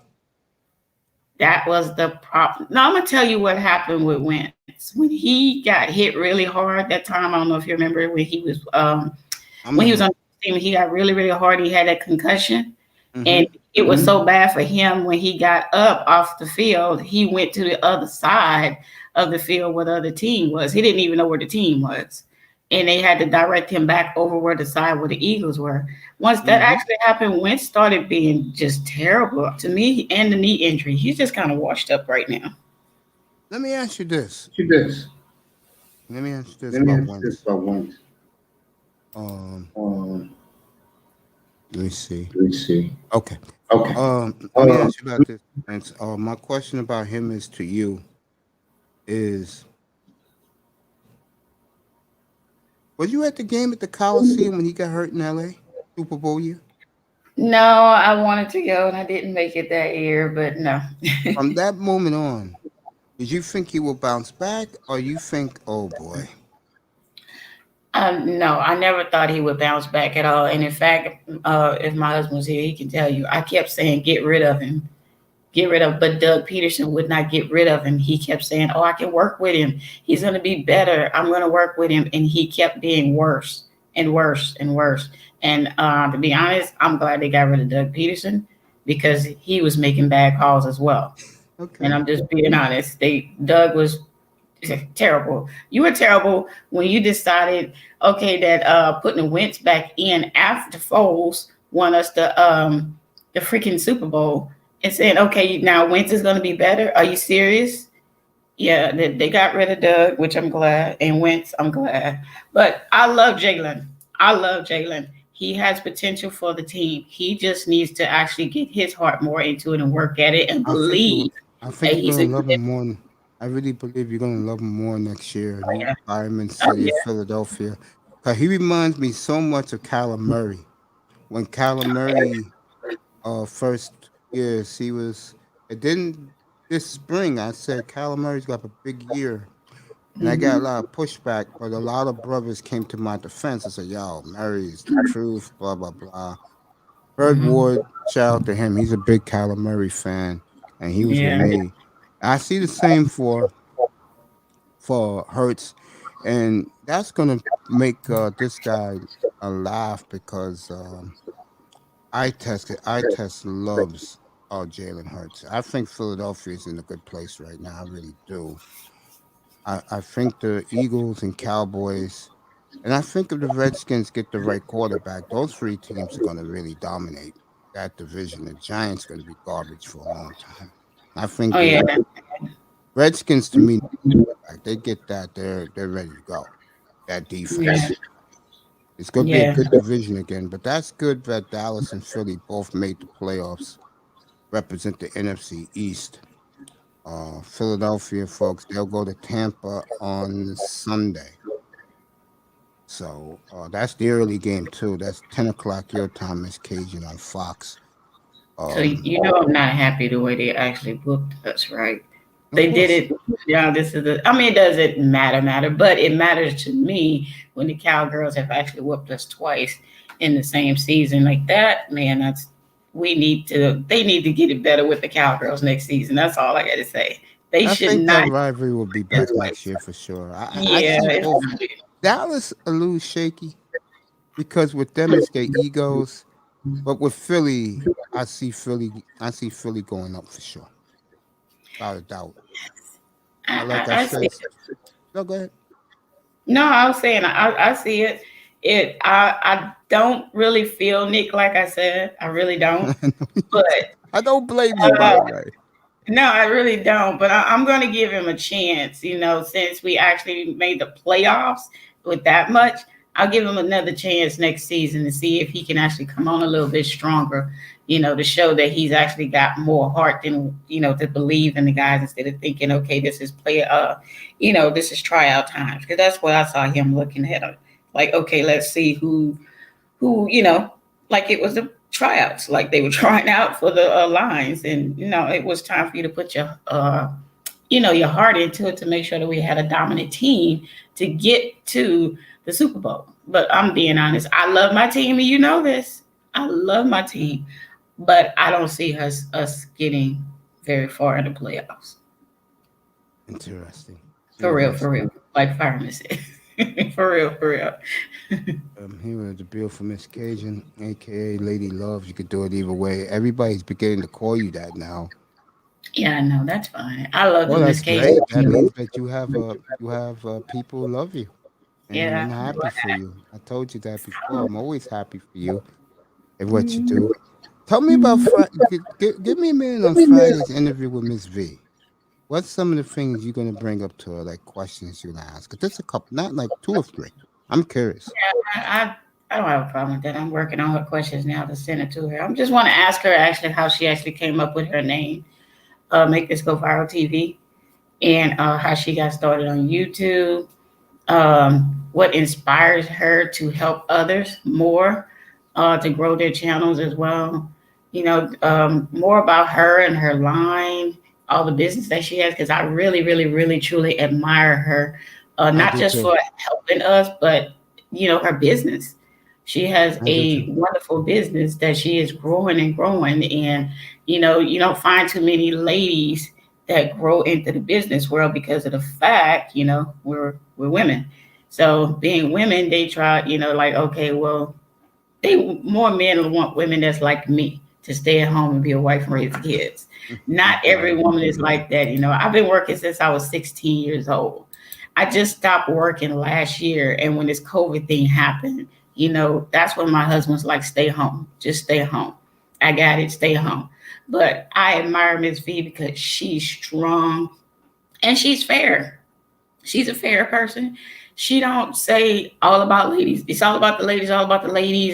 Speaker 3: That was the problem. Now I'm gonna tell you what happened with Wentz when he got hit really hard that time. I don't know if you remember
Speaker 1: I
Speaker 3: when he was
Speaker 1: remember.
Speaker 3: on the team. He got really really hard. He had a concussion,
Speaker 1: Mm-hmm.
Speaker 3: and it was so bad for him when he got up off the field. He went to the other side of the field where the other team was. He didn't even know where the team was, and they had to direct him back over where the side where the Eagles were. Once that
Speaker 1: Mm-hmm.
Speaker 3: actually happened, Wentz started being just terrible to me, and the knee injury. He's just kind of washed up right now.
Speaker 1: Let me ask you this.
Speaker 4: To this.
Speaker 1: Let me ask you this
Speaker 4: Let me
Speaker 1: about
Speaker 4: ask this
Speaker 1: Wentz.
Speaker 4: about one.
Speaker 1: Um,
Speaker 4: Um,
Speaker 1: let me see.
Speaker 4: let's see.
Speaker 1: Okay.
Speaker 4: Okay.
Speaker 1: Let me
Speaker 4: Uh,
Speaker 1: ask you about this. Wentz. My question about him is to you is was you at the game at the Coliseum when he got hurt in LA? Super Bowl year?
Speaker 3: No, I wanted to go and I didn't make it that year, but no.
Speaker 1: From that moment on, did you think he will bounce back or you think, oh boy?
Speaker 3: No, I never thought he would bounce back at all. And in fact, if my husband was here, he can tell you, I kept saying, get rid of him, get rid of. But Doug Peterson would not get rid of him. He kept saying, oh, I can work with him. He's going to be better. I'm going to work with him. And he kept being worse and worse and worse. And to be honest, I'm glad they got rid of Doug Peterson because he was making bad calls as well. And
Speaker 1: Okay.
Speaker 3: I'm just being honest. Doug was terrible. You were terrible when you decided, okay, that putting Wentz back in after Foles won us the freaking Super Bowl and saying, okay, now Wentz is going to be better. Are you serious? Yeah, they got rid of Doug, which I'm glad, and Wentz, I'm glad. But I love Jalen. I love Jalen. He has potential for the team. He just needs to actually get his heart more into it and work at it and
Speaker 1: I think you.
Speaker 3: believe
Speaker 1: I
Speaker 3: that
Speaker 1: think you're
Speaker 3: he's a
Speaker 1: gonna love
Speaker 3: good.
Speaker 1: him more. I really believe you're gonna love him more next year.
Speaker 3: Oh
Speaker 1: He
Speaker 3: yeah.
Speaker 1: Fireman
Speaker 3: Oh
Speaker 1: City,
Speaker 3: yeah.
Speaker 1: Philadelphia. 'Cause he reminds me so much of Kyler Murray. When Kyler Murray first years he was it didn't this spring I said Kyler Murray's got a big year. And I got a
Speaker 3: Mm-hmm.
Speaker 1: lot of pushback, but a lot of brothers came to my defense and said, yo, Murray's the truth, blah, blah, blah. Fred
Speaker 3: Mm-hmm.
Speaker 1: Ward, shout out to him. He's a big Kyler Murray fan, and he was with
Speaker 3: Yeah.
Speaker 1: me. I see the same for Hertz, and that's gonna make this guy a laugh because I test loves Jalen Hurts. I think Philadelphia is in a good place right now. I really do. I think the Eagles and Cowboys. And I think if the Redskins get the right quarterback, those three teams are going to really dominate that division. The Giants going to be garbage for a long time. I think
Speaker 3: Oh
Speaker 1: the
Speaker 3: yeah,
Speaker 1: Redskins, to me, like, they get that, they're ready to go. That
Speaker 3: yeah,
Speaker 1: defense. It's going to be a
Speaker 3: yeah.
Speaker 1: good division again, but that's good that Dallas and Philly both made the playoffs, represent the NFC East. Philadelphia folks, they'll go to Tampa on Sunday. So that's the early game too. That's 10 o'clock your time, Miss Cajun on Fox.
Speaker 3: So
Speaker 1: Um,
Speaker 3: I'm not happy the way they actually booked us, right?
Speaker 1: of
Speaker 3: They did
Speaker 1: course,
Speaker 3: it. Yeah, this is the. I mean, it doesn't matter, but it matters to me when the Cowgirls have actually whooped us twice in the same season like that. Man, that's we need to. They need to get it better with the Cowgirls next season. That's all I got to say. They
Speaker 1: I
Speaker 3: should
Speaker 1: think that
Speaker 3: not
Speaker 1: rivalry will be
Speaker 3: us
Speaker 1: back next
Speaker 3: twice.
Speaker 1: year for sure. I
Speaker 3: Yeah,
Speaker 1: see
Speaker 3: it's
Speaker 1: both. Dallas a little shaky because with them it's their egos, but with Philly, I see Philly going up for sure, without a doubt. Like I
Speaker 3: I see.
Speaker 1: said, no, go ahead.
Speaker 3: No, I was saying I see it. I don't really feel Nick like I said. I really don't. But
Speaker 1: I don't blame you, by
Speaker 3: uh,
Speaker 1: the way.
Speaker 3: no, I really don't. But I'm going to give him a chance. Since we actually made the playoffs with that much, I'll give him another chance next season to see if he can actually come on a little bit stronger. To show that he's actually got more heart than to believe in the guys instead of thinking, okay, this is this is tryout times, because that's what I saw him looking at him like, okay, let's see who like it was the tryouts, like they were trying out for the lines, and it was time for you to put your your heart into it to make sure that we had a dominant team to get to the Super Bowl. But I'm being honest, I love my team, and this. I love my team, but I don't see us getting very far in the playoffs.
Speaker 1: Interesting.
Speaker 3: For real, like Fireman said. For real.
Speaker 1: Here with the bill for Miss Cajun, aka Lady Love. You could do it either way. Everybody's beginning to call you that now.
Speaker 3: Yeah, I know, that's fine. I love the
Speaker 1: Well,
Speaker 3: Miss
Speaker 1: that's
Speaker 3: Cajun.
Speaker 1: great. That means that you have people who love you, and
Speaker 3: Yeah.
Speaker 1: I'm happy for you. I told you that before. I'm always happy for you and what you do. Tell me about Friday. Give me a minute on Friday's interview with Miss V. What's some of the things you're gonna bring up to her, like questions you're gonna ask? 'Cause there's a couple, not like two or three. I'm curious.
Speaker 3: I don't have a problem with that. I'm working on her questions now to send it to her. I just want to ask her actually how she actually came up with her name, Make This Go Viral TV, and how she got started on YouTube, what inspires her to help others more, to grow their channels as well. More about her and her line, all the business that she has, because I really, really, really, truly admire her,
Speaker 1: I
Speaker 3: not
Speaker 1: do
Speaker 3: just
Speaker 1: too.
Speaker 3: for helping us, but her business. She has
Speaker 1: I do too.
Speaker 3: a wonderful business that she is growing and growing, and you don't find too many ladies that grow into the business world because of the fact, we're women. So being women, they try, like, okay, well, they more men want women that's like me to stay at home and be a wife and raise kids. Not
Speaker 1: I
Speaker 3: every
Speaker 1: agree.
Speaker 3: woman is like that. I've been working since I was 16 years old. I just stopped working last year, and when this COVID thing happened, that's when my husband's like, stay home, just stay home. I got it, stay home. But I admire Miss V because she's strong and she's fair. She's a fair person. She don't say all about ladies. It's all about the ladies,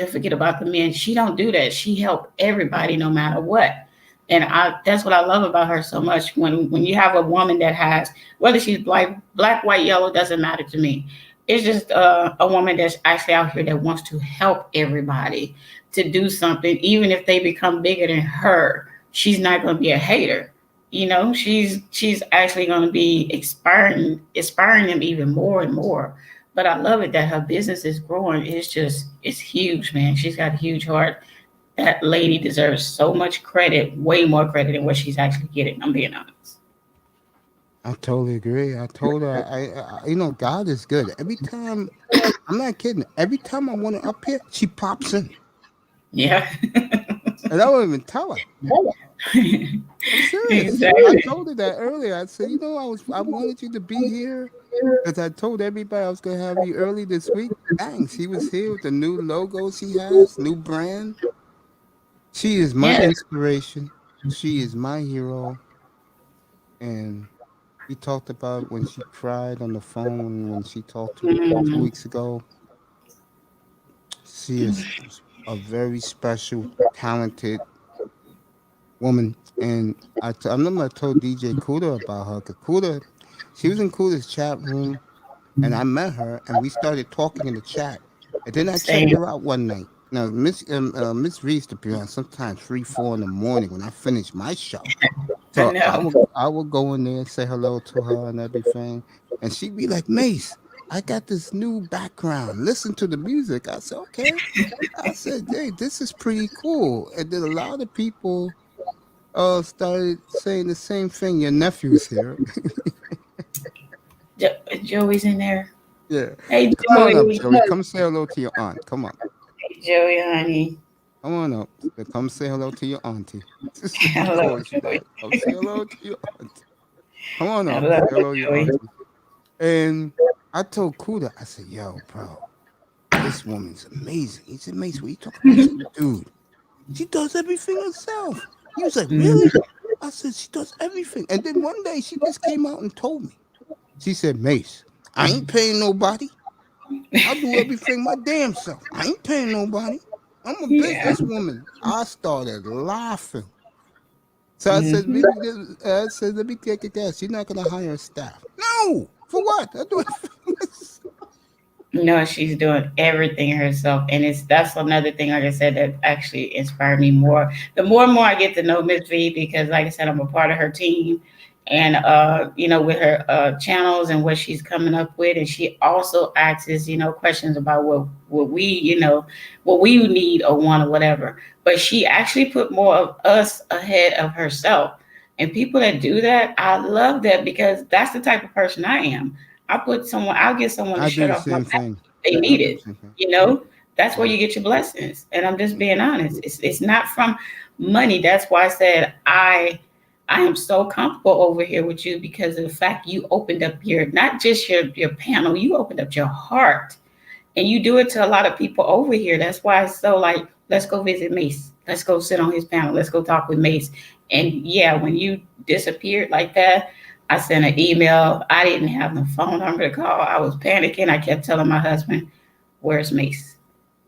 Speaker 3: and forget about the men. She don't do that. She help everybody no matter what. And that's what I love about her so much. When you have a woman that has, whether she's black, white, yellow, doesn't matter to me. It's just a woman that's actually out here that wants to help everybody to do something, even if they become bigger than her. She's not going to be a hater. She's actually going to be inspiring them even more and more. But I love it that her business is growing. It's huge, man. She's got a huge heart. That lady deserves so much credit, way more credit than what she's actually getting. I'm being honest.
Speaker 1: I totally agree. I told her, God is good. Every time, I'm not kidding. Every time I want her up here, she pops in,
Speaker 3: Yeah.
Speaker 1: and I don't even tell her. I'm serious. I
Speaker 3: Exactly.
Speaker 1: told her that earlier. I said, I wanted you to be here. Because I told everybody I was gonna have you early this week. Thanks. He was here with the new logos he has, new brand. She is my
Speaker 3: Yeah.
Speaker 1: inspiration. She is my hero. And he talked about when she cried on the phone when she talked to me 2 weeks ago. She is a very special, talented woman. And I remember I told DJ Kuda about her. Cause Kuda, she was in Kuda's chat room, and I met her, and we started talking in the chat. And then I checked
Speaker 3: Same.
Speaker 1: her out one night. Now, Miss Reese to be on sometimes 3, 4 in the morning when I finish my show.
Speaker 3: I
Speaker 1: So I
Speaker 3: know.
Speaker 1: would I would go in there, say hello to her and everything, and she'd be like, "Mace, I got this new background. Listen to the music." I said, "Okay." I said, "Hey, this is pretty cool." And then a lot of people started saying the same thing. Your nephew's here.
Speaker 3: Joey's in there.
Speaker 1: Yeah.
Speaker 3: Hey,
Speaker 1: Come on up,
Speaker 3: Joey.
Speaker 1: Joey. Come say hello to your aunt. Come on.
Speaker 3: Hey, Joey, honey.
Speaker 1: Come on up. Come say hello to your auntie. She
Speaker 3: Hello,
Speaker 1: calls you
Speaker 3: Joey.
Speaker 1: that. Come say hello to your auntie. Come on
Speaker 3: I
Speaker 1: up.
Speaker 3: love
Speaker 1: Say
Speaker 3: you,
Speaker 1: hello to your
Speaker 3: Joey.
Speaker 1: auntie. And I told Kuda, I said, "Yo, bro, this woman's amazing." He said, "Mace, what you talking about?" I said, "Dude, she does everything herself." He was like,
Speaker 3: Mm,
Speaker 1: "Really?" I said, "She does everything." And then one day she just came out and told me. She said, "Mace, I ain't paying nobody. I'll do everything my damn self. I ain't paying nobody. I'm a
Speaker 3: yeah.
Speaker 1: businesswoman." I started laughing. So I said,
Speaker 3: Hmm.
Speaker 1: maybe I said, let me take a guess. You're not gonna hire staff. No! For what? I do it for myself.
Speaker 3: No, she's doing everything herself, and that's another thing. Like I said, that actually inspired me more. The more and more I get to know Miss V, because like I said, I'm a part of her team, and with her channels and what she's coming up with, and she also asks questions about what we what we need or want or whatever. But she actually put more of us ahead of herself, and people that do that, I love that because that's the type of person I am. I'll get someone the
Speaker 1: I do
Speaker 3: shirt
Speaker 1: the
Speaker 3: off my
Speaker 1: same
Speaker 3: back
Speaker 1: thing.
Speaker 3: if they
Speaker 1: I
Speaker 3: need
Speaker 1: do the
Speaker 3: it.
Speaker 1: same thing.
Speaker 3: That's where
Speaker 1: Yeah.
Speaker 3: you get your blessings. And I'm just being honest. It's not from money. That's why I said I am so comfortable over here with you because of the fact you opened up not just your panel, you opened up your heart. And you do it to a lot of people over here. That's why it's so like, let's go visit Mace. Let's go sit on his panel. Let's go talk with Mace. And yeah, when you disappeared like that, I sent an email. I didn't have the phone number to call. I was panicking. I kept telling my husband, "Where's Mace?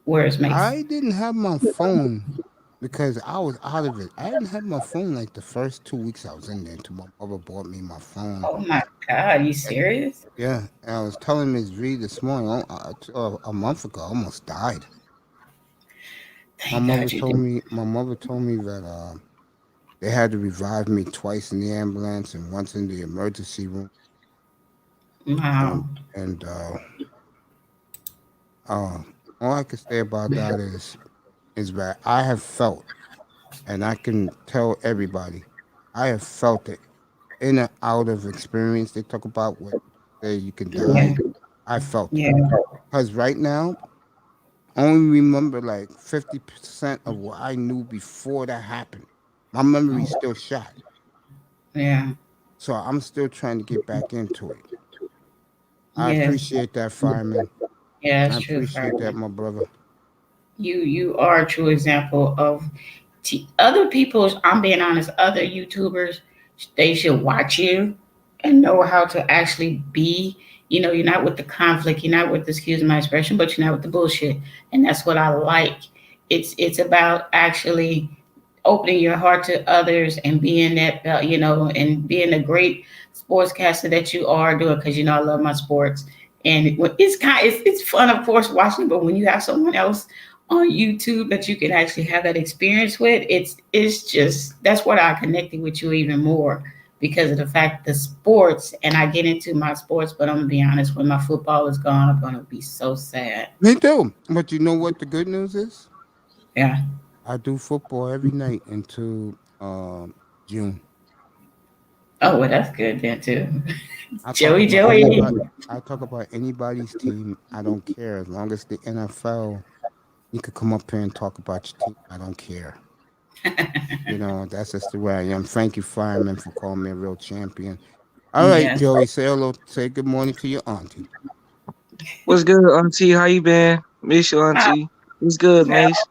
Speaker 3: Where's Mace?"
Speaker 1: I didn't have my phone because I was out of it. I didn't have my phone like the first 2 weeks I was in there until my mother bought me my phone.
Speaker 3: Oh my God, you
Speaker 1: And,
Speaker 3: serious?
Speaker 1: yeah, and I was telling Miss Reed this morning, a month ago, I almost died. My
Speaker 3: Thank
Speaker 1: mother
Speaker 3: God you
Speaker 1: told
Speaker 3: did.
Speaker 1: me. My mother told me that they had to revive me twice in the ambulance and once in the emergency room. And
Speaker 3: Wow.
Speaker 1: and uh, all I can say about that is that I have felt, and I can tell everybody, I have felt it in and out of experience. They talk about what say you can
Speaker 3: Yeah.
Speaker 1: die. I felt it
Speaker 3: Yeah.
Speaker 1: because right now I only remember like 50% of what I knew before that happened. My memory's
Speaker 3: Oh,
Speaker 1: still shot,
Speaker 3: yeah.
Speaker 1: so I'm still trying to get back into it. I
Speaker 3: Yes.
Speaker 1: appreciate that, fireman.
Speaker 3: Yeah,
Speaker 1: I
Speaker 3: that's true,
Speaker 1: appreciate that,
Speaker 3: Ferdinand.
Speaker 1: my brother.
Speaker 3: You are a true example of other people's. I'm being honest. Other YouTubers, they should watch you and know how to actually be. You're not with the conflict. You're not with, excuse my expression, but you're not with the bullshit. And that's what I like. It's about actually opening your heart to others and being that and being a great sportscaster that you are doing, because I love my sports. And it's fun, of course, watching, but when you have someone else on YouTube that you can actually have that experience with, it's just, that's what I connected with you even more, because of the fact the sports. And I get into my sports, but I'm gonna be honest, when my football is gone, I'm gonna be so sad.
Speaker 1: Me too. But you know what the good news is?
Speaker 3: Yeah.
Speaker 1: I do football every night until June.
Speaker 3: Oh, well, that's good then too.
Speaker 1: I talk
Speaker 3: Joey
Speaker 1: about
Speaker 3: Joey.
Speaker 1: anybody. I talk about anybody's team. I don't care as long as the NFL. You could come up here and talk about your team. I don't care. That's just the way I am. Thank you, fireman, for calling me a real champion. All right,
Speaker 3: Yes.
Speaker 1: Joey, say hello. Say good morning to your auntie.
Speaker 4: What's good, Auntie? How you been? Miss you,
Speaker 3: I,
Speaker 4: Auntie. What's good, Mace?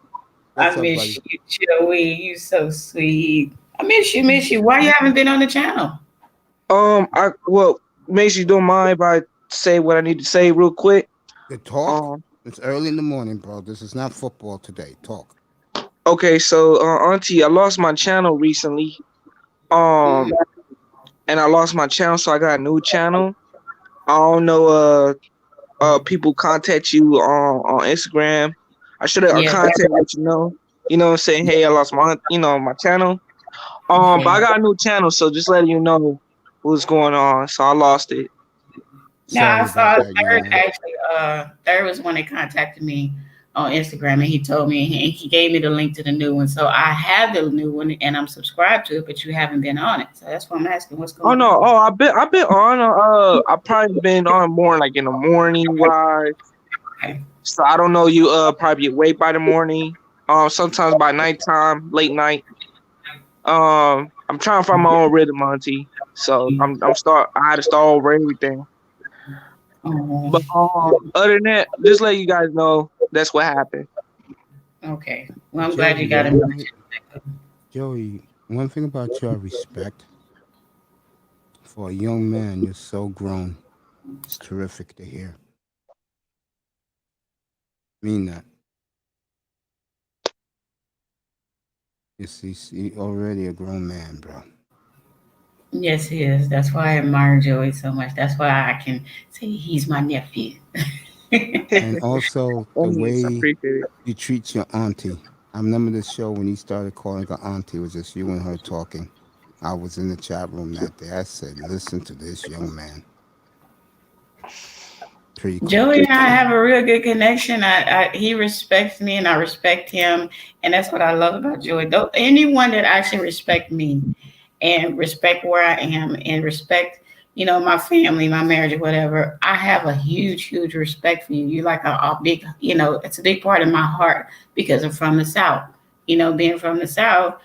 Speaker 3: I
Speaker 1: What's up,
Speaker 3: miss
Speaker 1: buddy?
Speaker 3: you, Joey. You so sweet. I miss you, miss you. Why you haven't been on the channel?
Speaker 4: Mace, you don't mind if I say what I need to say real quick?
Speaker 1: The talk.
Speaker 4: Um,
Speaker 1: It's early in the morning, bro. This is not football today. Talk.
Speaker 4: okay, so Auntie, I lost my channel recently.
Speaker 3: Mm.
Speaker 4: Um, and I lost my channel, so I got a new channel. I don't know. People contact you on Instagram. I should have
Speaker 3: Yeah.
Speaker 4: contact let you know. You know, saying, hey, I lost my channel. But I
Speaker 3: Okay.
Speaker 4: got a new channel, so just letting you know what's going on. So I lost it.
Speaker 3: No, I
Speaker 1: Sorry about
Speaker 3: saw
Speaker 1: that, young
Speaker 3: Third
Speaker 1: man.
Speaker 3: actually. Third was one that contacted me on Instagram, and he told me, and he gave me the link to the new one. So I have the new one, and I'm subscribed to it, but you haven't been on it. So that's why I'm asking, what's
Speaker 4: Oh
Speaker 3: going
Speaker 4: no!
Speaker 3: on?
Speaker 4: I've been on. I probably been on more like in the morning wise.
Speaker 3: Okay.
Speaker 4: So I don't know. You probably wait by the morning. Sometimes by nighttime, late night. I'm trying to find my own rhythm, Auntie. So I'm start. I had to start over everything.
Speaker 3: Oh,
Speaker 4: But other than that, just let you guys know that's what happened.
Speaker 3: okay. Well, I'm glad
Speaker 1: Joey,
Speaker 3: you
Speaker 1: you
Speaker 3: got
Speaker 1: know
Speaker 3: it.
Speaker 1: what? Joey, one thing about you, I respect for a young man. You're so grown. It's terrific to hear. Mean that. You already a grown man, bro.
Speaker 3: Yes, he is. That's why I admire Joey so much. That's why I can say he's my nephew.
Speaker 1: And also the
Speaker 4: Thanks, I
Speaker 1: way
Speaker 4: appreciate it.
Speaker 1: you treat your auntie. I remember the show when you started calling her auntie. It was just you and her talking. I was in the chat room that day. I said, "Listen to this young man." Pretty cool.
Speaker 3: Joey and I have a real good connection. He respects me and I respect him, and that's what I love about Joey. Though anyone that actually respect me and respect where I am and respect, my family, my marriage, or whatever, I have a huge, huge respect for you. You're like a big, it's a big part of my heart because I'm from the South. Being from the South,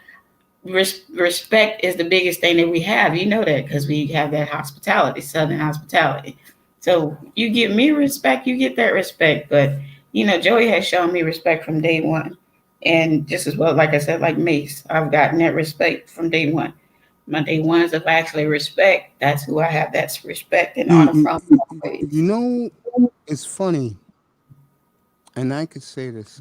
Speaker 3: respect is the biggest thing that we have. You know that because we have that hospitality, Southern hospitality. So you give me respect, you get that respect. But Joey has shown me respect from day one, and just as well, like I said, like Mace, I've gotten that respect from day one. My day ones of actually respect. That's who I have. That's respect and
Speaker 1: You,
Speaker 3: honor
Speaker 1: you,
Speaker 3: from
Speaker 1: you
Speaker 3: always.
Speaker 1: know, it's funny, and I could say this,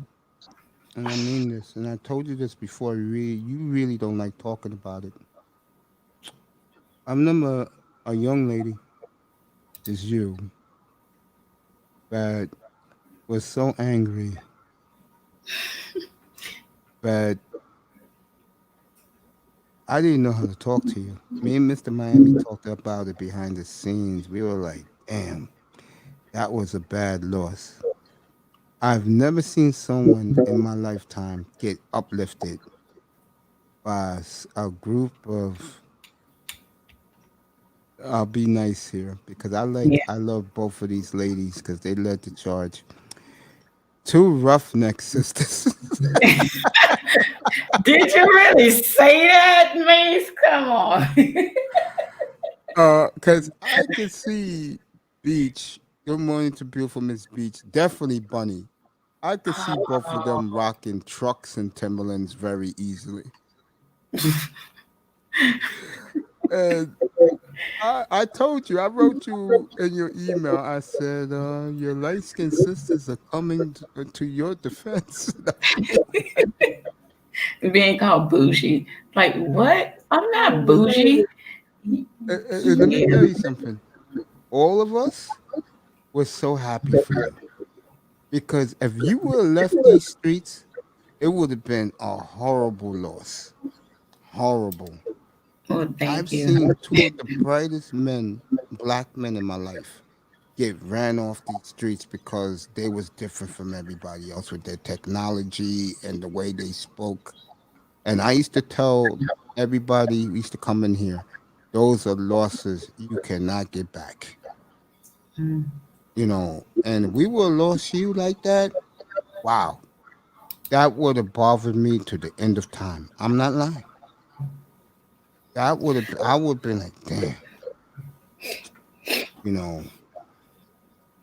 Speaker 1: and I mean this, and I told you this before. You really don't like talking about it. I remember a young lady, is you, that was so angry that I didn't know how to talk to you. Me and Mr. Miami talked about it behind the scenes. We were like, damn, that was a bad loss. I've never seen someone in my lifetime get uplifted by a group of. I'll be nice here because
Speaker 3: Yeah.
Speaker 1: I love both of these ladies because they led the charge. Two roughneck sisters.
Speaker 3: Did you really say that, Mace? Come on.
Speaker 1: Because I could see Beach. Good morning to beautiful Miss Beach. Definitely Bunny. I could see both of them rocking trucks and Timberlands very easily. And I told you, I wrote you in your email. I said, your light skinned sisters are coming to your defense.
Speaker 3: Being called bougie. Like, what? I'm not bougie.
Speaker 1: And let me tell you something. All of us were so happy for you because if you would have left these streets, it would have been a horrible loss. Horrible.
Speaker 3: Well,
Speaker 1: I've
Speaker 3: thank you.
Speaker 1: seen two of the brightest men, black men in my life, get ran off these streets because they was different from everybody else with their technology and the way they spoke. And I used to tell everybody who used to come in here, those are losses you cannot get back.
Speaker 3: Mm.
Speaker 1: And if we would have lost you like that, wow, that would have bothered me to the end of time. I'm not lying. I would have been like, damn. you know.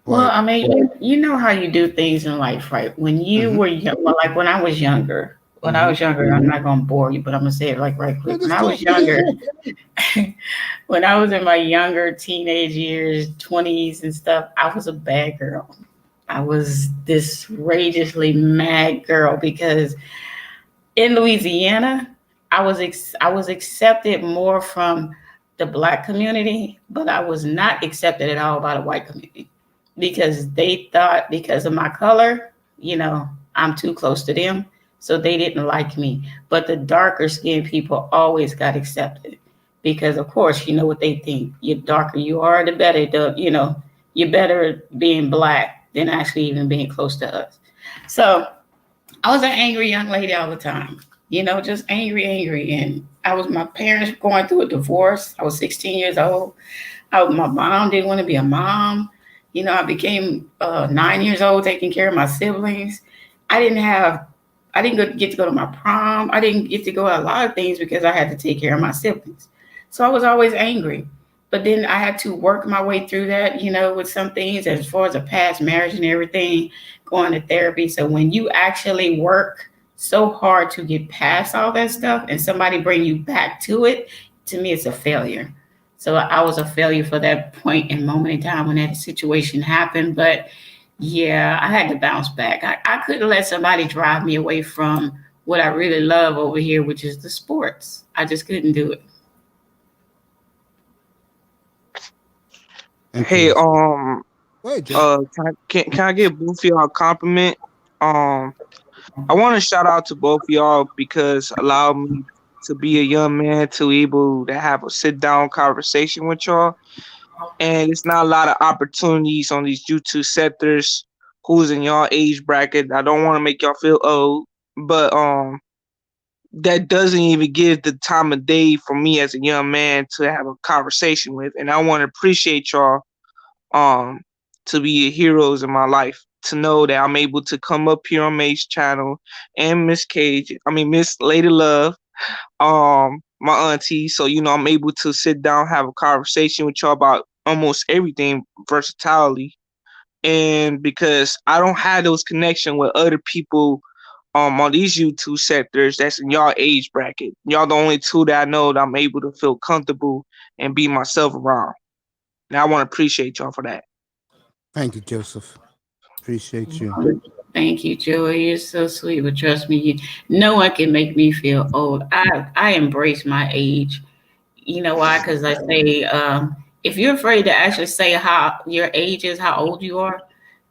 Speaker 3: Well,
Speaker 1: But
Speaker 3: I mean, you know how you do things in life, right? When you
Speaker 1: mhm,
Speaker 3: were young, well, like when I was younger,
Speaker 1: mhm.
Speaker 3: I'm not gonna bore you, but I'm gonna say it like right
Speaker 1: No,
Speaker 3: quick. When
Speaker 1: just
Speaker 3: I
Speaker 1: go
Speaker 3: was
Speaker 1: ahead.
Speaker 3: younger, when I was in my younger teenage years, 20s and stuff, I was a bad girl. I was this rageously mad girl because in Louisiana, I was accepted more from the black community, but I was not accepted at all by the white community because they thought because of my color, I'm too close to them, so they didn't like me. But the darker skinned people always got accepted because, of course, you know what they think. The darker you are, the better. You're better being black than actually even being close to us. So I was an angry young lady all the time, just angry, angry. And my parents going through a divorce. I was 16 years old. My mom didn't want to be a mom. I became 9 years old taking care of my siblings. I didn't have, I didn't get to go to my prom. I didn't get to go to a lot of things because I had to take care of my siblings. So I was always angry. But then I had to work my way through that, with some things as far as a past marriage and everything, going to therapy. So when you actually work so hard to get past all that stuff and somebody bring you back to it, to me, it's a failure. So I was a failure for that point and moment in time when that situation happened. But yeah, I had to bounce back. I couldn't let somebody drive me away from what I really love over here, which is the sports. I just couldn't do it.
Speaker 4: Hey,
Speaker 1: Interesting. Go ahead, Joe.
Speaker 4: can I give both of y'all a compliment? Um, I want to shout out to both of y'all because allowed me to be a young man to able to have a sit down conversation with y'all. And it's not a lot of opportunities on these YouTube sectors who's in y'all age bracket. I don't want to make y'all feel old, but that doesn't even give the time of day for me as a young man to have a conversation with. And I want to appreciate y'all um to be heroes in my life. To know that I'm able to come up here on May's channel and Miss Lady Love, my auntie. So I'm able to sit down, have a conversation with y'all about almost everything, versatility. And because I don't have those connection with other people on these YouTube sectors that's in y'all age bracket. Y'all the only two that I know that I'm able to feel comfortable and be myself around. And I want to appreciate y'all for that.
Speaker 1: Thank you, Joseph. Appreciate you.
Speaker 3: Thank you, Joey. You're so sweet. But trust me, no one can make me feel old. I embrace my age. You know why? Because I say, if you're afraid to actually say how your age is, how old you are,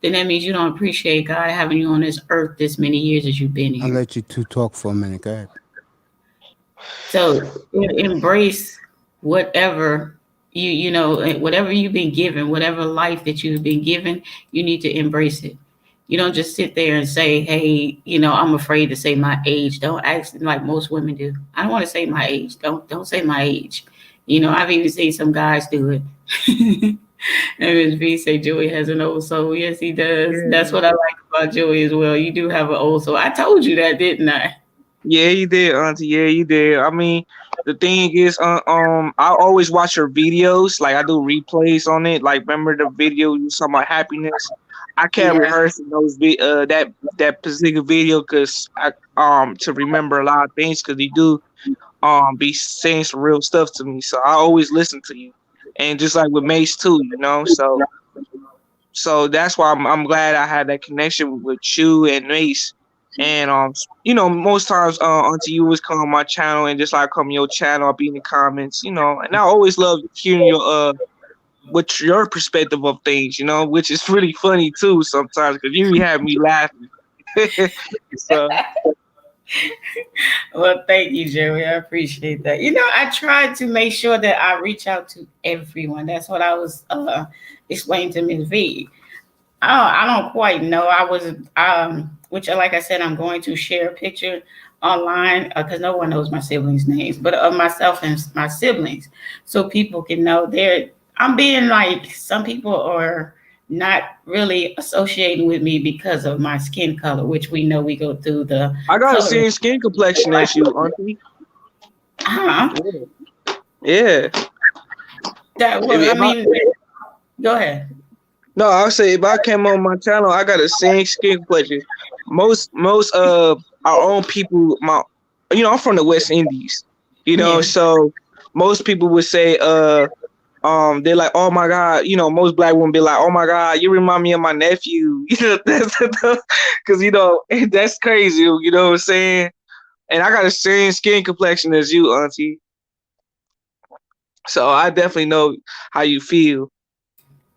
Speaker 3: then that means you don't appreciate God having you on this earth this many years as you've been
Speaker 1: I'll
Speaker 3: here.
Speaker 1: let you two talk for a minute. Go ahead.
Speaker 3: So embrace whatever whatever you've been given, whatever life that you've been given, you need to embrace it. You don't just sit there and say, hey, I'm afraid to say my age. Don't ask like most women do. I don't want to say my age. Don't say my age. I've even seen some guys do it. And Ms. B say Joey has an old soul. Yes, he does. That's
Speaker 4: Yeah.
Speaker 3: what I like about Joey as well. You do have an old soul. I told you that, didn't I?
Speaker 4: Yeah, you did, Auntie. Yeah, you did. I mean, the thing is, I always watch her videos. Like I do replays on it. Like remember the video you saw my happiness. I kept
Speaker 3: Yeah.
Speaker 4: rehearsing that particular video because I to remember a lot of things because you do be saying some real stuff to me. So I always listen to you, and just like with Mace too, So that's why I'm glad I had that connection with you and Mace. And most times until you always come on my channel and just like come on your channel, I'll be in the comments, and I always love hearing what's your perspective of things, which is really funny too sometimes because you have me laughing. So
Speaker 3: Well, thank you, Joey. I appreciate that. I tried to make sure that I reach out to everyone. That's what I was explaining to Ms. V. I don't quite know. I was, which, like I said, I'm going to share a picture online because no one knows my siblings' names, but of myself and my siblings, so people can know I'm being like some people are not really associating with me because of my skin color, which we know we go through the
Speaker 4: I got the
Speaker 3: color.
Speaker 4: same skin complexion as you, Auntie.
Speaker 3: Uh-huh.
Speaker 4: Yeah.
Speaker 3: That
Speaker 4: If,
Speaker 3: was, I
Speaker 4: if I,
Speaker 3: mean, Go ahead.
Speaker 4: No, I'll say if I came on my channel, I got the same skin complexion. Most our own people, I'm from the West Indies,
Speaker 3: Yeah.
Speaker 4: so most people would say they're like, oh my God, most black women be like, oh my God, you remind me of my nephew, that's because that's crazy, you know what I'm saying? And I got the same skin complexion as you, auntie. So I definitely know how you feel.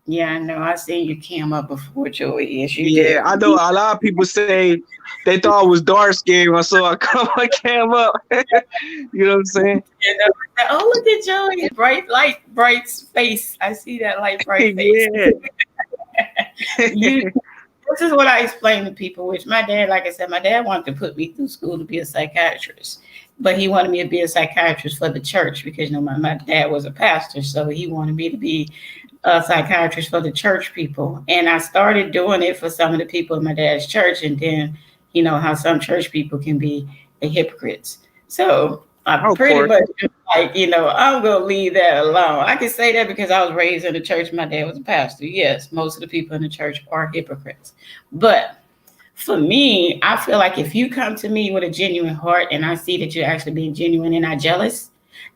Speaker 3: Yeah, I know. I seen you cam up before, Joey. Yes, you
Speaker 4: Yeah,
Speaker 3: did.
Speaker 4: I know a lot of people say they thought I was dark skinned when I saw I came up. You know what I'm saying?
Speaker 3: Oh, look at Joey. Bright light, bright face. I see that light, bright face.
Speaker 4: Yeah.
Speaker 3: You this is what I explain to people, which my dad, like I said, my dad wanted to put me through school to be a psychiatrist. But he wanted me to be a psychiatrist for the church because my dad was a pastor. So he wanted me to be a psychiatrist for the church people. And I started doing it for some of the people in my dad's church. And then, how some church people can be the hypocrites. So I
Speaker 4: Of
Speaker 3: pretty
Speaker 4: course.
Speaker 3: much like, I'm going to leave that alone. I can say that because I was raised in the church. My dad was a pastor. Yes, most of the people in the church are hypocrites. But for me, I feel like if you come to me with a genuine heart and I see that you're actually being genuine and not jealous,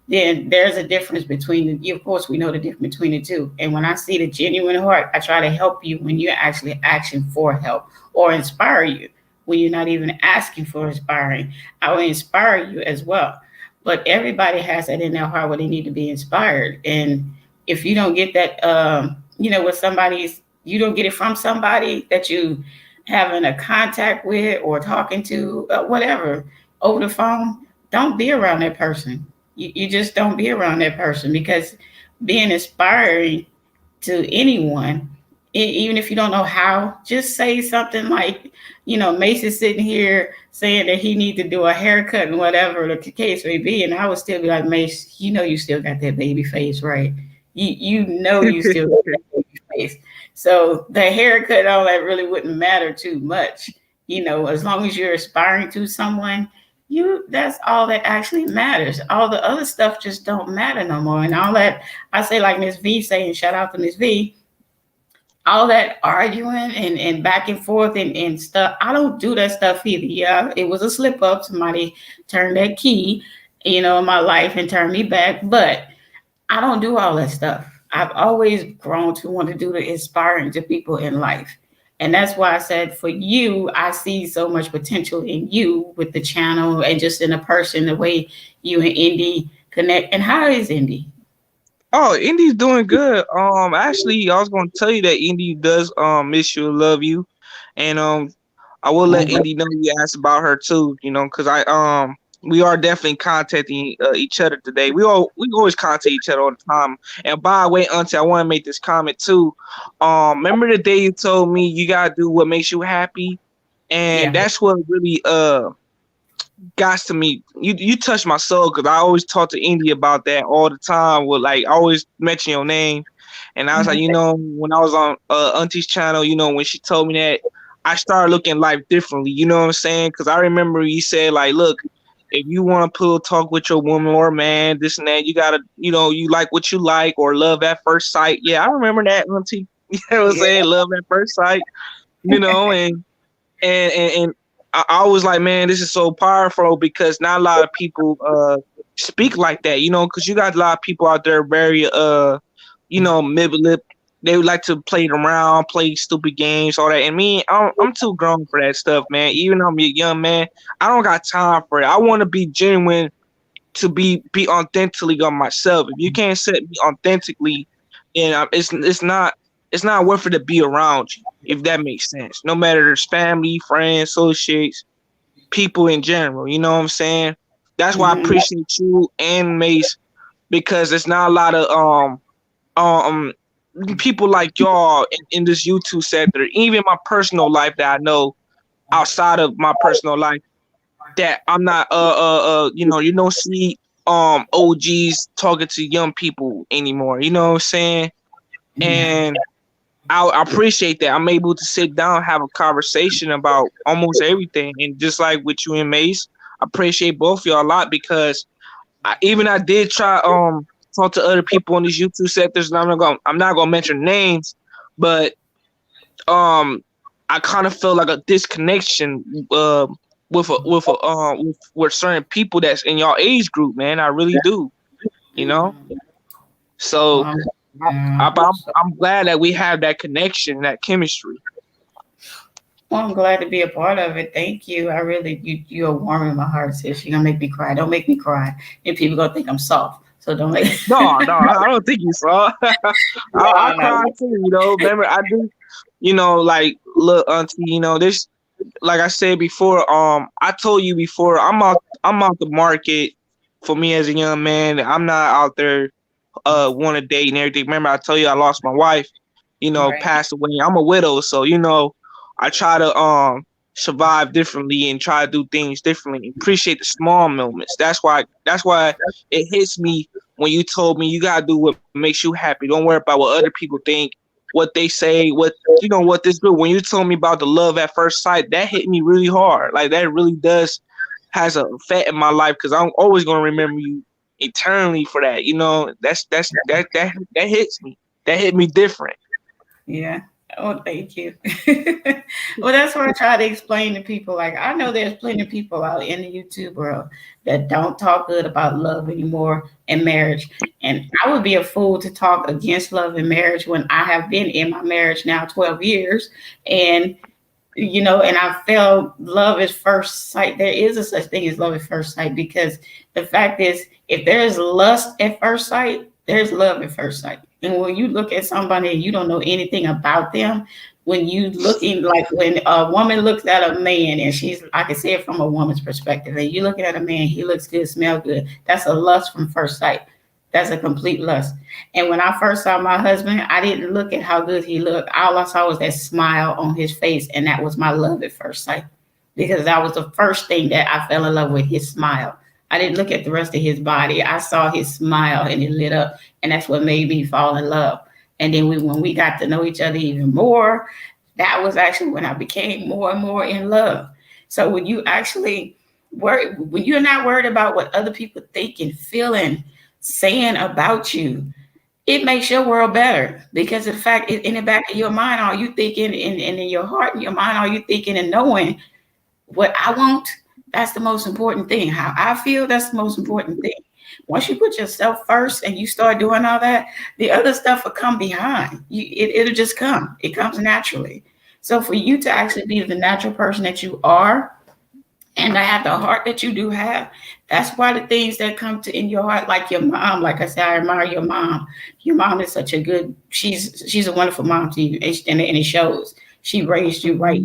Speaker 3: then there's a difference between of course, we know the difference between the two. And when I see the genuine heart, I try to help you when you're actually asking for help or inspire you when you're not even asking for inspiring. I will inspire you as well. But everybody has that in their heart where they need to be inspired. And if you don't get that, with somebody's, you don't get it from somebody that you having a contact with or talking to, whatever, over the phone, don't be around that person. You just don't be around that person because being inspiring to anyone, even if you don't know how, just say something like, Mason's sitting here saying that he need to do a haircut and whatever the case may be. And I would still be like, Mace, you still got that baby face, right? You still got that baby face. So the haircut, all that really wouldn't matter too much. As long as you're aspiring to someone, that's all that actually matters. All the other stuff just don't matter no more. And all that, I say, like Miss V saying, shout out to Miss V, all that arguing and back and forth and stuff, I don't do that stuff either. Yeah, it was a slip up. Somebody turned that key, in my life and turned me back. But I don't do all that stuff. I've always grown to want to do the inspiring to people in life. And that's why I said for you, I see so much potential in you with the channel and just in a person, the way you and Indy connect. And how is Indy?
Speaker 4: Oh, Indy's doing good. Actually, I was gonna tell you that Indy does miss you and love you, and I will let Indy know you asked about her too. Because we are definitely contacting each other today. We always contact each other all the time. And by the way, auntie, I want to make this comment too. Remember the day you told me you gotta do what makes you happy, and that's what really got to me. You touched my soul because I always talk to Indy about that all the time. With I always mention your name, and I was like, when I was on Auntie's channel, when she told me that, I started looking at life differently. You know what I'm saying? Because I remember you said look, if you want to talk with your woman or man, this and that, you gotta, you like what you like or love at first sight. Yeah, I remember that, Auntie. You know what I'm saying? Love at first sight. And I was like, man, this is so powerful because not a lot of people speak like that, because you got a lot of people out there very mid-lip. They would like to play around, play stupid games, all that. And me, I'm too grown for that stuff, man. Even though I'm a young man, I don't got time for it. I want to be genuine, to be authentically on myself. If you can't set me authentically, then it's not worth it to be around you, if that makes sense. No matter it's family, friends, associates, people in general. You know what I'm saying? That's why I appreciate you and Mace, because it's not a lot of people like y'all in this YouTube sector, even my personal life that I know outside of my personal life, that I'm not you don't see OGs talking to young people anymore. You know what I'm saying? And I appreciate that. I'm able to sit down, have a conversation about almost everything. And just like with you and Mace, I appreciate both of y'all a lot because I did try talk to other people in these YouTube sectors, and I'm not gonna mention names, but I kind of feel like a disconnection with certain people that's in y'all age group, man. I really do, you know. So I'm glad that we have that connection, that chemistry.
Speaker 3: Well, I'm glad to be a part of it. Thank you. I really, you're warming my heart, sis. You're gonna make me cry. Don't make me cry, and people gonna think I'm soft. So don't make.
Speaker 4: No, I don't think you saw. I cry too, you know. Remember, I do, you know, like, look, auntie, you know, this, like I said before, I told you before, I'm out the market for me as a young man. I'm not out there want to date and everything. Remember, I told you I lost my wife, you know,
Speaker 3: Right.
Speaker 4: passed away. I'm a widow, so you know, I try to survive differently and try to do things differently. Appreciate the small moments. That's why it hits me when you told me you gotta do what makes you happy. Don't worry about what other people think, what they say, what you know, what this do. When you told me about the love at first sight, that hit me really hard. Like that really has an effect in my life because I'm always gonna remember you eternally for that. You know, that hits me. That hit me different.
Speaker 3: Yeah. Oh, thank you. Well, that's what I try to explain to people. Like, I know there's plenty of people out in the YouTube world that don't talk good about love anymore and marriage. And I would be a fool to talk against love and marriage when I have been in my marriage now 12 years. And, you know, and I felt love at first sight. There is a such thing as love at first sight, because the fact is, if there's lust at first sight, there's love at first sight. And when you look at somebody and you don't know anything about them, when you looking, like when a woman looks at a man and I can say it from a woman's perspective, and you looking at a man, he looks good, smell good. That's a lust from first sight. That's a complete lust. And when I first saw my husband, I didn't look at how good he looked. All I saw was that smile on his face. And that was my love at first sight, because that was the first thing that I fell in love with, his smile. I didn't look at the rest of his body. I saw his smile and it lit up. And that's what made me fall in love. And then when we got to know each other even more, that was actually when I became more and more in love. So when you actually when you're not worried about what other people think and feeling, saying about you, it makes your world better. Because in fact, in the back of your mind, are you thinking, and in your heart and your mind, are you thinking and knowing what I want? That's the most important thing. How I feel, that's the most important thing. Once you put yourself first and you start doing all that, the other stuff will come behind. It'll just come. It comes naturally. So for you to actually be the natural person that you are, and to have the heart that you do have, that's why the things that come to in your heart, like your mom, like I said, I admire your mom. Your mom is such a good, she's a wonderful mom to you, and it shows. She raised you right.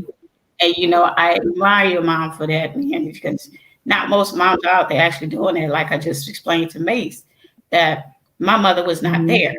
Speaker 3: And, you know, I admire your mom for that, man, because not most moms are out there actually doing it. Like I just explained to Mace, that my mother was not there.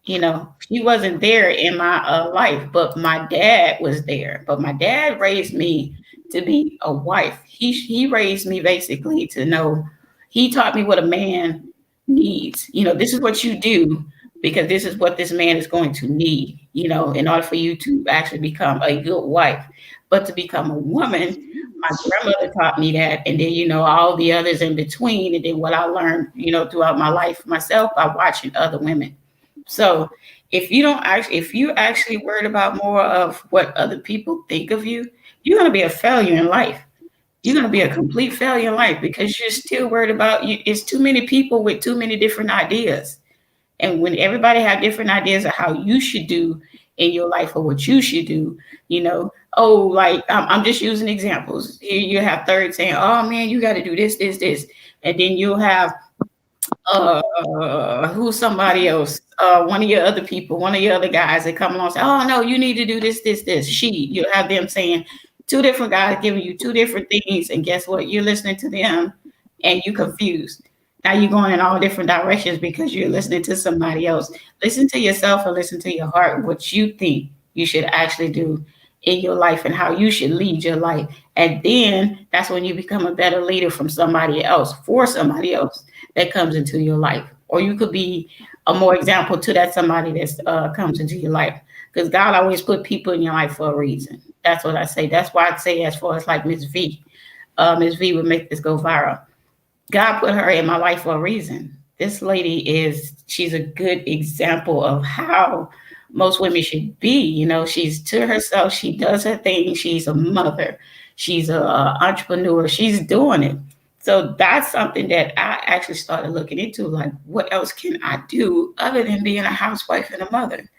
Speaker 3: You know, she wasn't there in my life, but my dad was there. But my dad raised me to be a wife. He raised me basically to know, he taught me what a man needs. You know, this is what you do because this is what this man is going to need, you know, in order for you to actually become a good wife. But to become a woman, my grandmother taught me that. And then, you know, all the others in between. And then what I learned, you know, throughout my life myself by watching other women. So if you actually worried about more of what other people think of you, you're going to be a failure in life. You're going to be a complete failure in life because you're still worried about you. It's too many people with too many different ideas. And when everybody have different ideas of how you should do in your life or what you should do, you know, like I'm just using examples. Here you have third saying, oh man, you got to do this. And then you'll have who's somebody else, one of your other people, one of your other guys that come along and say, oh no, you need to do this. You'll have them saying, two different guys giving you two different things. And guess what? You're listening to them and you're confused. Now you're going in all different directions because you're listening to somebody else. Listen to yourself and listen to your heart, what you think you should actually do in your life and how you should lead your life. And then that's when you become a better leader from somebody else, for somebody else that comes into your life. Or you could be a more example to that somebody that comes into your life. Because God always put people in your life for a reason. That's what I say. That's why I say, as far as like Miss V would make this go viral. God put her in my life for a reason. this lady she's a good example of how most women should be. You know, she's to herself, she does her thing, she's a mother, she's a entrepreneur, she's doing it. So that's something that I actually started looking into, like, what else can I do other than being a housewife and a mother?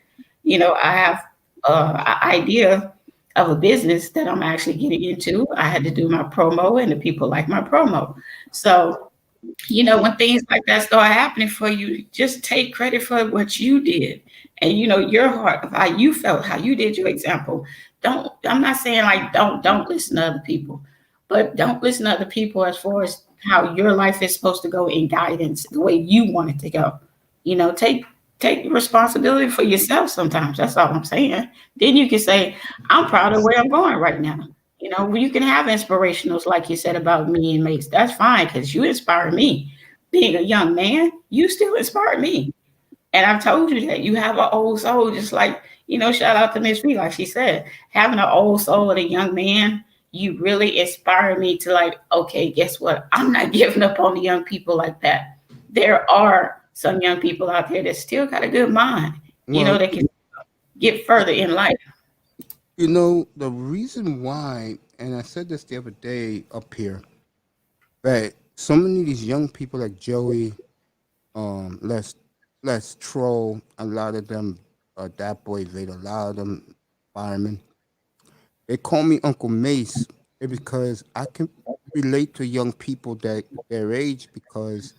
Speaker 3: You know, I have an idea of a business that I'm actually getting into. I had to do my promo, and the people like my promo. So, you know, when things like that start happening for you, just take credit for what you did. And you know, your heart of how you felt, how you did your example. I'm not saying like don't listen to other people, but don't listen to other people as far as how your life is supposed to go in guidance, the way you want it to go. You know, take responsibility for yourself sometimes. That's all I'm saying. Then you can say, I'm proud of where I'm going right now. You know, you can have inspirationals like you said about me and Mace. That's fine because you inspire me. Being a young man, you still inspire me. And I've told you that you have an old soul, just like, you know, shout out to Miss B, like she said, having an old soul and a young man, you really inspire me to like, okay, guess what? I'm not giving up on the young people like that. There are some young people out there that still got a good mind, you know,
Speaker 1: Well,
Speaker 3: that can get further in life.
Speaker 1: you know, the reason why, and I said this the other day up here, that so many of these young people like Joey, let's Troll, a lot of them, that boy Vader, a lot of them firemen, they call me Uncle Mace because I can relate to young people that their age because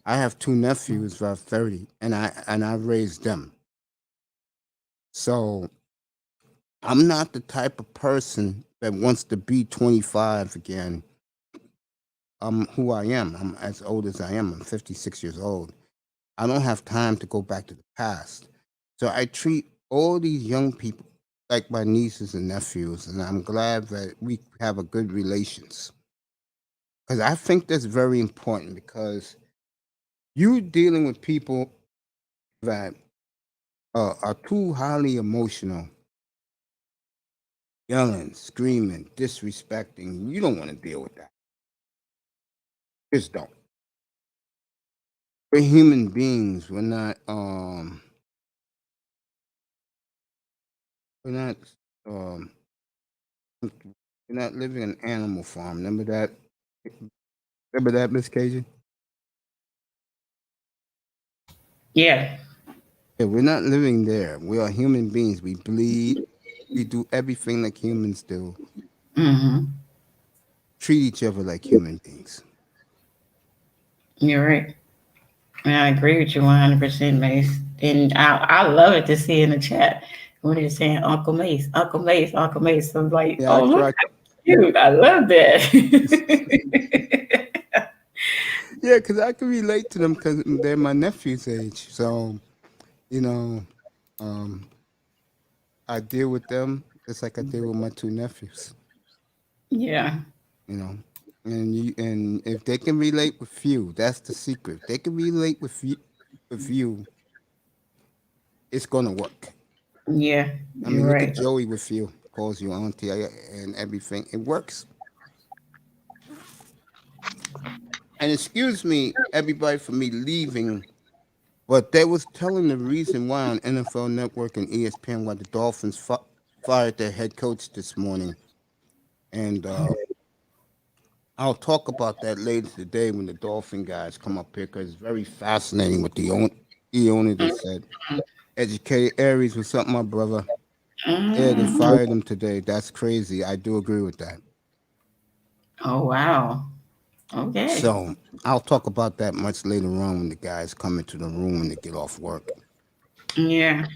Speaker 1: I have two nephews that are 30 and I raised them. So I'm not the type of person that wants to be 25 again. I'm who I am. I'm as old as I am. I'm 56 years old. I don't have time to go back to the past. So I treat all these young people like my nieces and nephews, and I'm glad that we have a good relations. Because I think that's very important because you dealing with people that are too highly emotional, yelling, screaming, disrespecting. You don't want to deal with that. Just don't. We're human beings. We're not um we're not living in an animal farm. Remember that? Remember that, Miss Cajun?
Speaker 3: Yeah.
Speaker 1: Yeah, we're not living there. We are human beings. We bleed. We do everything like humans do.
Speaker 3: Hmm.
Speaker 1: Treat each other like human beings.
Speaker 3: You're right. And I agree with you 100%, Mace. And I love it to see in the chat when they're saying Uncle Mace, Uncle Mace, Uncle Mace. I'm like,
Speaker 1: Yeah, I
Speaker 3: oh, look
Speaker 1: try.
Speaker 3: how cute. I love that.
Speaker 1: Yeah, because I can relate to them because they're my nephew's age. So you know, um, I deal with them just like I deal with my two nephews.
Speaker 3: Yeah.
Speaker 1: You know, and if they can relate with you, that's the secret. If they can relate with you, it's gonna work.
Speaker 3: Yeah.
Speaker 1: I
Speaker 3: You're
Speaker 1: mean, look at
Speaker 3: right.
Speaker 1: Joey with you, calls you auntie and everything. It works. And excuse me, everybody, for me leaving, but they was telling the reason why on NFL Network and ESPN why the Dolphins fired their head coach this morning, and I'll talk about that later today when the Dolphin guys come up here because it's very fascinating what the owner they said. Educated Aries was something, my brother. Yeah, they
Speaker 3: Mm.
Speaker 1: fired him today. That's crazy. I do agree with that.
Speaker 3: Oh, wow. Okay.
Speaker 1: So I'll talk about that much later on when the guys come into the room when they get off work.
Speaker 3: Yeah.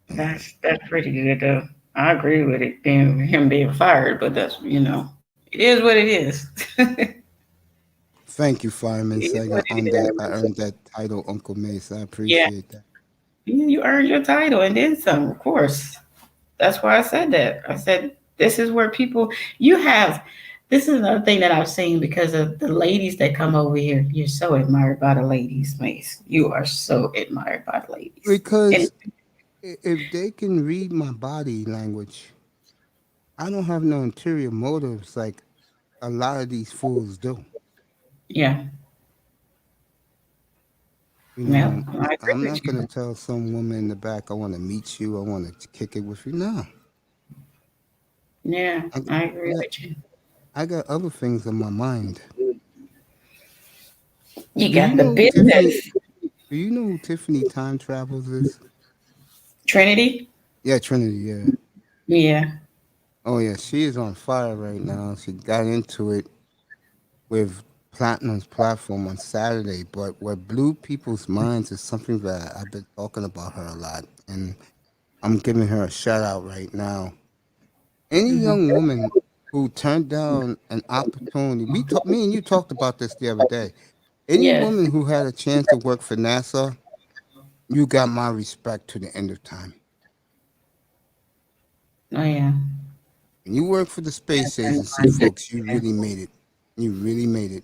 Speaker 1: You know.
Speaker 3: That's pretty good though. I agree with it being him being fired, but that's, you know, it is what it is.
Speaker 1: Thank you, Fireman
Speaker 3: It is
Speaker 1: Sagan.
Speaker 3: what it
Speaker 1: On that, I
Speaker 3: is.
Speaker 1: earned that title, Uncle Mace. I
Speaker 3: Yeah.
Speaker 1: appreciate that.
Speaker 3: Yeah, you earned your title and then some, of course. That's why I said that. I said this is where people you have this is another thing that I've seen because of the ladies that come over here. You're so admired by the ladies, Mace. You are so admired by the ladies. And
Speaker 1: Because if they can read my body language, I don't have no interior motives like a lot of these fools do.
Speaker 3: yeah,
Speaker 1: You
Speaker 3: Yep,
Speaker 1: know,
Speaker 3: I
Speaker 1: I'm
Speaker 3: agree
Speaker 1: not
Speaker 3: with you.
Speaker 1: gonna tell some woman in the back I want to meet you. I want to kick it with you. No,
Speaker 3: Yeah,
Speaker 1: I,
Speaker 3: I
Speaker 1: I
Speaker 3: agree
Speaker 1: got
Speaker 3: with you.
Speaker 1: I got other things on my mind.
Speaker 3: You
Speaker 1: Do you
Speaker 3: got the
Speaker 1: know who Tiffany?
Speaker 3: business.
Speaker 1: Do you know who Tiffany Time Travels is?
Speaker 3: Trinity?
Speaker 1: Yeah, Trinity. Yeah.
Speaker 3: Yeah.
Speaker 1: Oh yeah, she is on fire right now. She got into it with Platinum's platform on Saturday, but what blew people's minds is something that I've been talking about her a lot, and I'm giving her a shout out right now. Any
Speaker 3: Hmm.
Speaker 1: young woman who turned down an opportunity, me and you talked about this the other day. Any
Speaker 3: Yes.
Speaker 1: woman who had a chance to work for NASA, you got my respect to the end of time.
Speaker 3: Oh yeah.
Speaker 1: When you work for the space
Speaker 3: And
Speaker 1: agency, folks, you really made it. You really made it.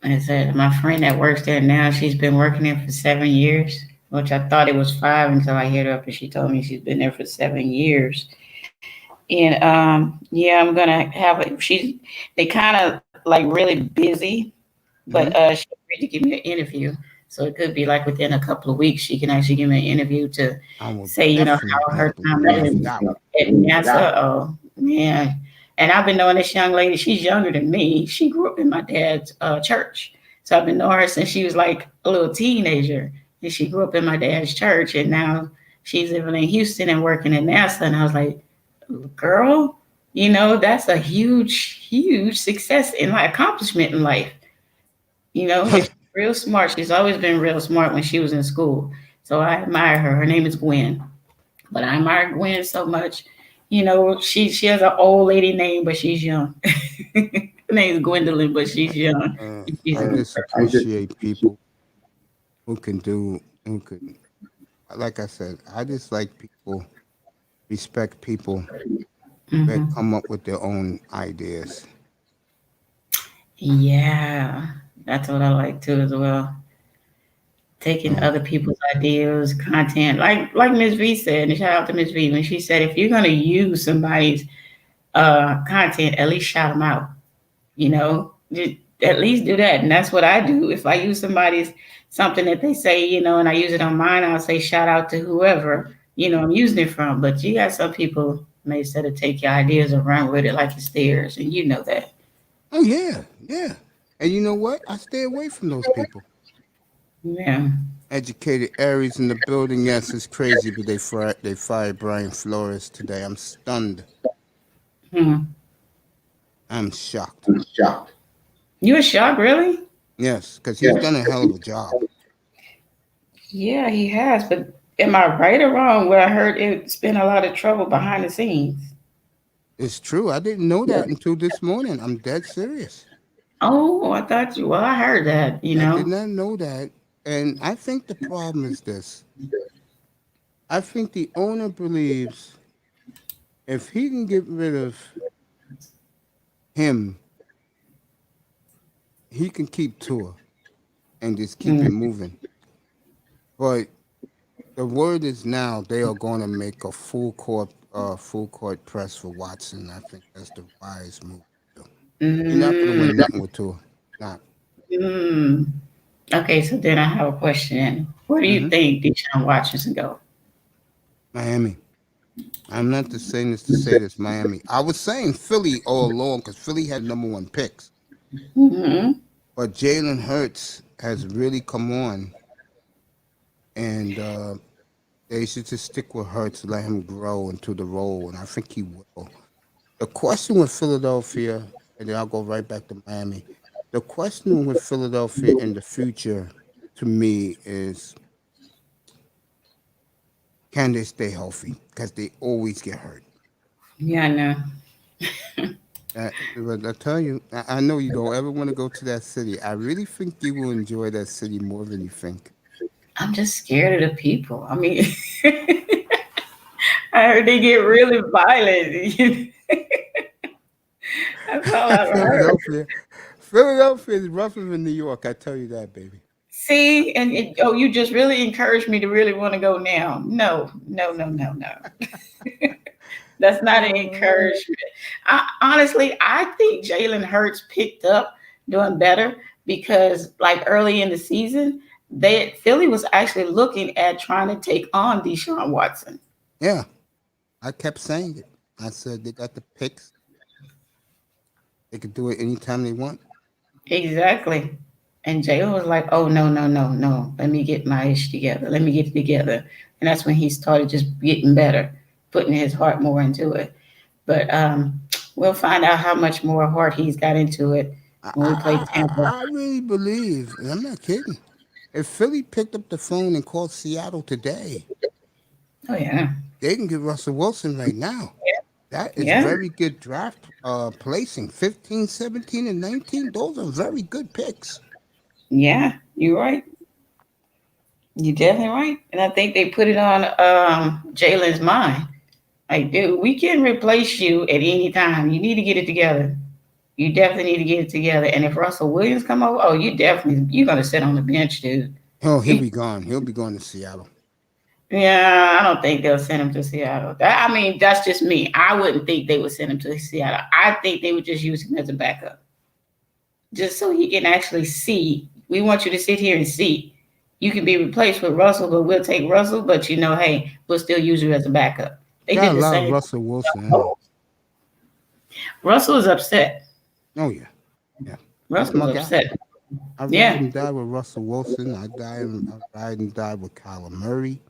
Speaker 3: I said, my friend that works there now, she's been working there for 7 years, which I thought it was 5 until I hit her up and she told me she's been there for 7 years. And yeah, I'm gonna have it. They kind of like really busy, but
Speaker 1: Hmm.
Speaker 3: she agreed to give me an interview. So it could be like within a couple of weeks she can actually give me an interview to
Speaker 1: I will
Speaker 3: say, how
Speaker 1: definitely
Speaker 3: her time
Speaker 1: believe that one.
Speaker 3: at NASA. Oh man. And I've been knowing this young lady, she's younger than me. She grew up in my dad's church. So I've been knowing her since she was like a little teenager. And she grew up in my dad's church. And now she's living in Houston and working at NASA. And I was like, girl, that's a huge, huge success in my accomplishment in life. And she's real smart. She's always been real smart when she was in school. So I admire her. Her name is Gwen. But I admire Gwen so much. She has an old lady name, but she's young. Her name is Gwendolyn, but she's young. She's
Speaker 1: I just appreciate people who can do, who can, like I said, I just like people, respect people that
Speaker 3: Mhm.
Speaker 1: come up with their own ideas.
Speaker 3: Yeah, that's what I like too as well. Taking
Speaker 1: Um,
Speaker 3: other people's ideas, content, like Miss V said, and shout out to Miss V when she said, if you're gonna use somebody's content, at least shout them out. Just at least do that, and that's what I do. If I use somebody's something that they say, and I use it on mine, I'll say shout out to whoever I'm using it from. But you got some people may sort of take your ideas and run with it like it's theirs, and you know that.
Speaker 1: oh yeah, yeah. And you know what? I stay away from those people.
Speaker 3: Yeah.
Speaker 1: Educated Aries in the building. Yes, it's crazy, but they fired Brian Flores today. I'm stunned.
Speaker 3: Hmm.
Speaker 1: I'm shocked.
Speaker 3: You were shocked, really?
Speaker 1: Yes, because he's done a hell of a job.
Speaker 3: Yeah, he has. But am I right or wrong? Where I heard it's been a lot of trouble behind the scenes.
Speaker 1: It's true. I didn't know that until this morning. I'm dead serious.
Speaker 3: Oh, I thought you. Well, I heard that.
Speaker 1: I did not know that. And I think the problem is this. I think the owner believes if he can get rid of him, he can keep Tua and just keep it
Speaker 3: Mm.
Speaker 1: moving. But the word is now they are going to make a full court press for Watson. I think that's the wise move. You're not going to
Speaker 3: Mm.
Speaker 1: win nothing with Tua. Not.
Speaker 3: Mm. Okay, so then I have a question. Where do you
Speaker 1: Hmm.
Speaker 3: think Deshaun Watson go?
Speaker 1: Miami. I'm not just saying this to say this, Miami. I was saying Philly all along because Philly had number one picks.
Speaker 3: Hmm.
Speaker 1: But Jalen Hurts has really come on, and they should just stick with Hurts, let him grow into the role, and I think he will. The question with Philadelphia, and then I'll go right back to Miami. The question with Philadelphia in the future, to me, is can they stay healthy? Because they always get hurt.
Speaker 3: Yeah, I know.
Speaker 1: But I tell you, I know you don't ever want to go to that city. I really think you will enjoy that city more than you think.
Speaker 3: I'm just scared of the people. I mean, I heard they get really violent. That's all I've heard.
Speaker 1: Philadelphia, Philadelphia is rougher than New York. I tell you that, baby.
Speaker 3: See, you just really encouraged me to really want to go now. No, no, no, no, no. That's not an encouragement. Honestly, I think Jalen Hurts picked up doing better because like early in the season, Philly was actually looking at trying to take on Deshaun Watson.
Speaker 1: Yeah, I kept saying it. I said they got the picks. They could do it anytime they want.
Speaker 3: Exactly. And Jalen was like, "Oh no, no, no, no! Let me get my ish together. Let me get it together." And that's when he started just getting better, putting his heart more into it. But we'll find out how much more heart he's got into it
Speaker 1: I,
Speaker 3: when we play
Speaker 1: I, I,
Speaker 3: Tampa.
Speaker 1: I really believe, and I'm not kidding. If Philly picked up the phone and called Seattle today,
Speaker 3: Oh yeah,
Speaker 1: they can get Russell Wilson right now. That is
Speaker 3: yeah,
Speaker 1: very good draft placing. 15, 17, and 19. Those are very good picks.
Speaker 3: yeah. You're right. You're definitely right. And I think they put it on Jalen's mind. Like, dude, we can replace you at any time. You need to get it together. You definitely need to get it together. And if Russell Williams come over, oh, you're gonna sit on the bench, dude.
Speaker 1: Oh, he'll be gone. He'll be going to Seattle.
Speaker 3: Yeah, I don't think they'll send him to Seattle. I mean, that's just me. I wouldn't think they would send him to Seattle. I think they would just use him as a backup, just so he can actually see. We want you to sit here and see. You can be replaced with Russell, but we'll take Russell. But hey, we'll still use you as a backup. They
Speaker 1: Got
Speaker 3: did
Speaker 1: a
Speaker 3: the
Speaker 1: lot of
Speaker 3: same.
Speaker 1: Russell Wilson in him.
Speaker 3: Russell is upset.
Speaker 1: Oh, yeah. Yeah. That's
Speaker 3: Russell's
Speaker 1: my guy.
Speaker 3: upset.
Speaker 1: I ride
Speaker 3: Yeah.
Speaker 1: and die with Russell Wilson. I ride and die with Kyler Murray.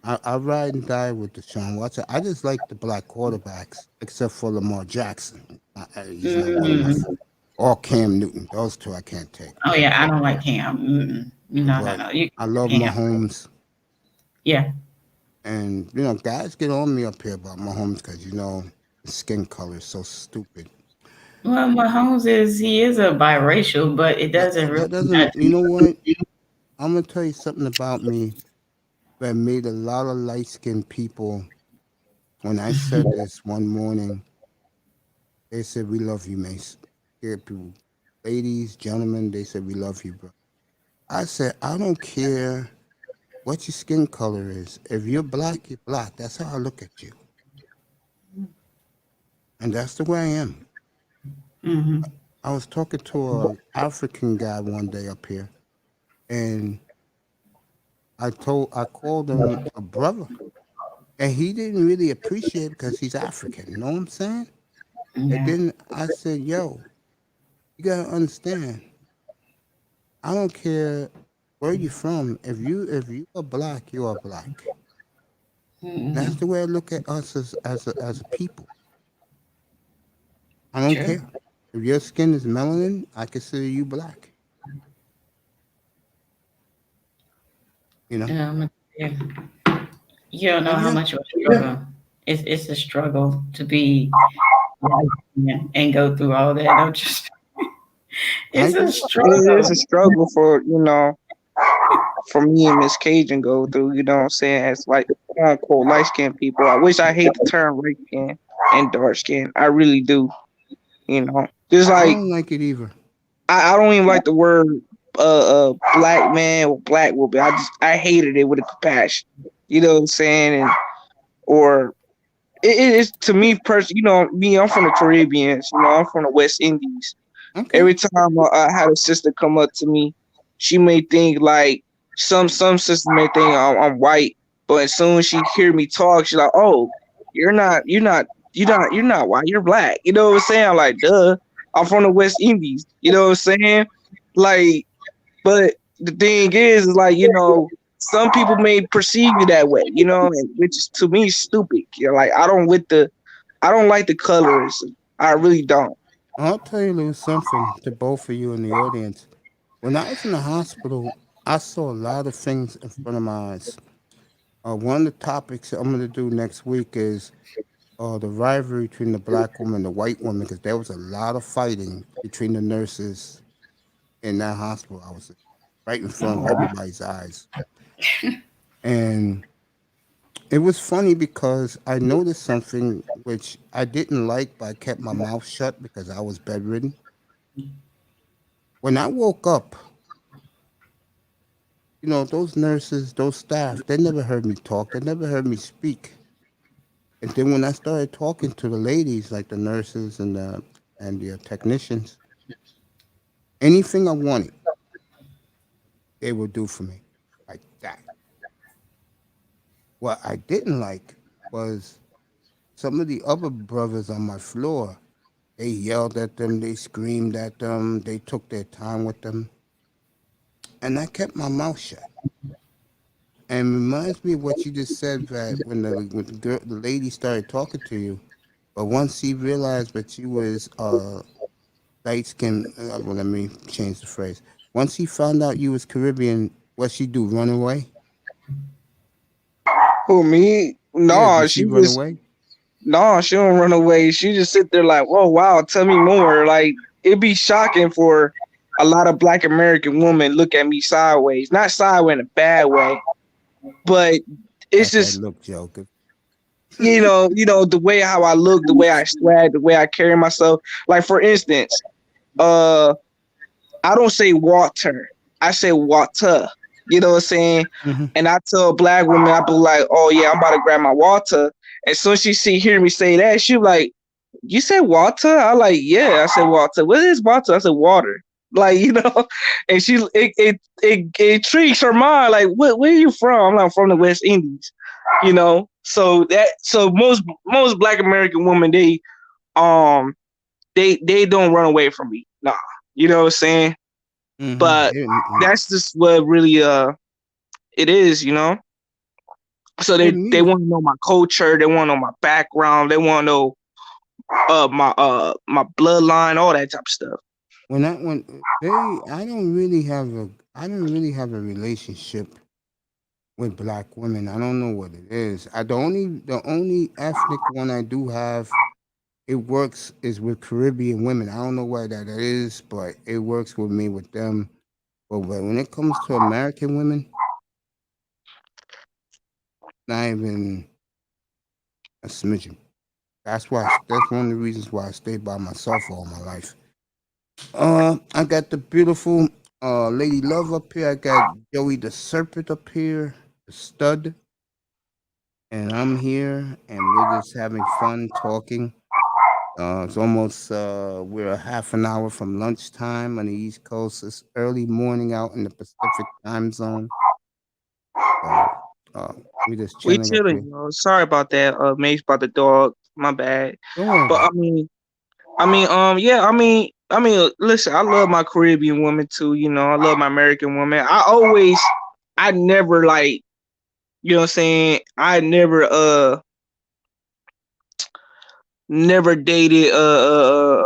Speaker 1: I ride and die with Deshaun Watson. I just like the black quarterbacks, except for Lamar Jackson. He's not one of my
Speaker 3: Mm.
Speaker 1: or Cam Newton. Those two I can't take.
Speaker 3: Oh yeah, I don't like Cam. Mm-mm. No, no,
Speaker 1: But
Speaker 3: no. You
Speaker 1: I love
Speaker 3: Cam.
Speaker 1: Mahomes.
Speaker 3: Yeah.
Speaker 1: And, guys get on me up here about Mahomes because, his skin color is so stupid.
Speaker 3: Well, Mahomes he is a biracial, but it
Speaker 1: That,
Speaker 3: doesn't really
Speaker 1: that doesn't,
Speaker 3: matter.
Speaker 1: you know what? I'm going to tell you something about me that made a lot of light-skinned people, when I said this one morning, they said, "We love you, Mace." Here, people, ladies, gentlemen, they said, "We love you, bro." I said, "I don't care what your skin color is. If you're black, you're black. That's how I look at you. And that's the way I am."
Speaker 3: Hmm.
Speaker 1: I was talking to an African guy one day up here, and I called him a brother. And he didn't really appreciate it because he's African. You know what I'm saying? And
Speaker 3: Yeah.
Speaker 1: then I said, "Yo, you gotta understand. I don't care where you're from. If you are black, you are black. That's
Speaker 3: Hmm.
Speaker 1: the way I look at us as a people. I don't
Speaker 3: True.
Speaker 1: care. If your skin is melanin, I consider you black. You know?
Speaker 3: Yeah. You don't know
Speaker 1: And
Speaker 3: how
Speaker 1: yeah,
Speaker 3: much of a struggle. It's a struggle to be white and go through all that. I'm just
Speaker 1: I
Speaker 3: it's a
Speaker 1: get
Speaker 4: It is
Speaker 3: struggle.
Speaker 4: a struggle for me and Miss Cajun go through, what I'm saying, as like quote unquote light skinned people. I wish I hate the term light skin and dark skin. I really do, Just
Speaker 1: I
Speaker 4: like
Speaker 1: don't like it either.
Speaker 4: I don't even like the word black man or black woman. I hated it with a compassion. You know what I'm saying? And or it is to me personally, me, I'm from the Caribbean, I'm from the West Indies.
Speaker 1: Okay.
Speaker 4: Every time I had a sister come up to me, she may think like some sisters may think I'm white, but as soon as she hear me talk, she's like, "Oh, you're not white, you're black." You know what I'm saying? I'm like, "Duh, I'm from the West Indies." You know what I'm saying? Like, but the thing is like some people may perceive you that way, and which is to me stupid. Like I don't like the colorism. I really don't.
Speaker 1: I'll tell you a little something to both of you in the audience. When I was in the hospital, I saw a lot of things in front of my eyes. One of the topics I'm going to do next week is the rivalry between the black woman and the white woman, because there was a lot of fighting between the nurses in that hospital. I was right in front of
Speaker 3: Oh,
Speaker 1: everybody's eyes. And it was funny because I noticed something which I didn't like, but I kept my mouth shut because I was bedridden. When I woke up, those nurses, those staff, they never heard me talk. They never heard me speak. And then when I started talking to the ladies, like the nurses and the technicians, Anything I wanted, they would do for me, like that. What I didn't like was some of the other brothers on my floor. They yelled at them, they screamed at them, they took their time with them, and I kept my mouth shut. And reminds me of what you just said, that when the lady started talking to you, but once he realized that you was light skin, well, let me change the phrase. Once he found out you was Caribbean, what she do? Run away?
Speaker 4: Who, me?
Speaker 1: Yeah,
Speaker 4: No,
Speaker 1: did she
Speaker 4: she
Speaker 1: run
Speaker 4: just
Speaker 1: away?
Speaker 4: no, she don't run away. She just sit there like, whoa, wow, tell me more. Like it'd be shocking for a lot of Black American women look at me sideways, not sideways in a bad way, but it's
Speaker 1: Got that
Speaker 4: just
Speaker 1: look, Joe.
Speaker 4: the way how I look, the way I swag, the way I carry myself. Like for instance, uh, I don't say water, I say water. You know what I'm saying?
Speaker 1: Hmm.
Speaker 4: And I tell a Black woman, I be like, oh yeah, I'm about to grab my water. And soon as hear me say that, she be like, you said water? I like, yeah, I said water. What is water? I said water. Like, and it intrigues her mind. Like, where are you from? I'm like, from the West Indies, So most Black American women, um they don't run away from me. Nah. You know what I'm saying? But
Speaker 1: Hmm.
Speaker 4: that's just what really it is. So
Speaker 1: With
Speaker 4: they
Speaker 1: me,
Speaker 4: want to know my culture, they want to know my background, they want to know my bloodline, all that type of stuff.
Speaker 1: when they, I don't really have a relationship with Black women. I don't know what it is. The only ethnic one I do have, it works, is with Caribbean women. I don't know why that is, but it works with me with them. But when it comes to American women, not even a smidgen. That's one of the reasons why I stayed by myself all my life. I got the beautiful Lady Love up here. I got Joey the Serpent up here, the stud, and I'm here, and we're just having fun talking. It's almost we're a half an hour from lunchtime on the East Coast. It's early morning out in the Pacific time zone. So uh, we're just
Speaker 4: We
Speaker 1: chilling up
Speaker 4: chilling,
Speaker 1: here.
Speaker 4: Sorry about that, Mace, about the dog. My bad.
Speaker 1: Don't worry
Speaker 4: But
Speaker 1: about
Speaker 4: yeah, listen, I love my Caribbean woman too. I love my American woman. I never like, what I'm saying. I never dated a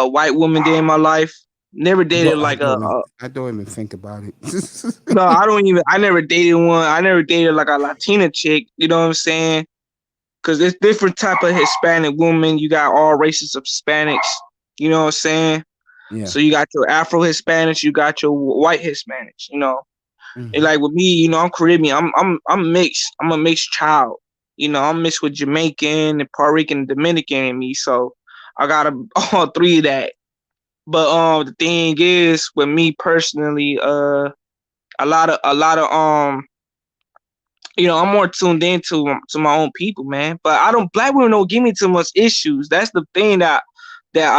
Speaker 4: white woman day in my life. Never
Speaker 1: it.
Speaker 4: dated like
Speaker 1: I don't even think about it.
Speaker 4: no, I don't even. I never dated one. I never dated like a Latina chick. You know what I'm saying? Because there's different type of Hispanic women. You got all races of Hispanics. You know what I'm saying?
Speaker 1: Yeah.
Speaker 4: So you got your Afro Hispanics, you got your white Hispanics. And
Speaker 1: Hmm.
Speaker 4: like with me, I'm Caribbean. I'm mixed. I'm a mixed child. I'm mixed with Jamaican and Puerto Rican and Dominican in me. So I got all three of that. But the thing is, with me personally, a lot of I'm more tuned into to my own people, man. But I don't Black women don't give me too much issues. That's the thing that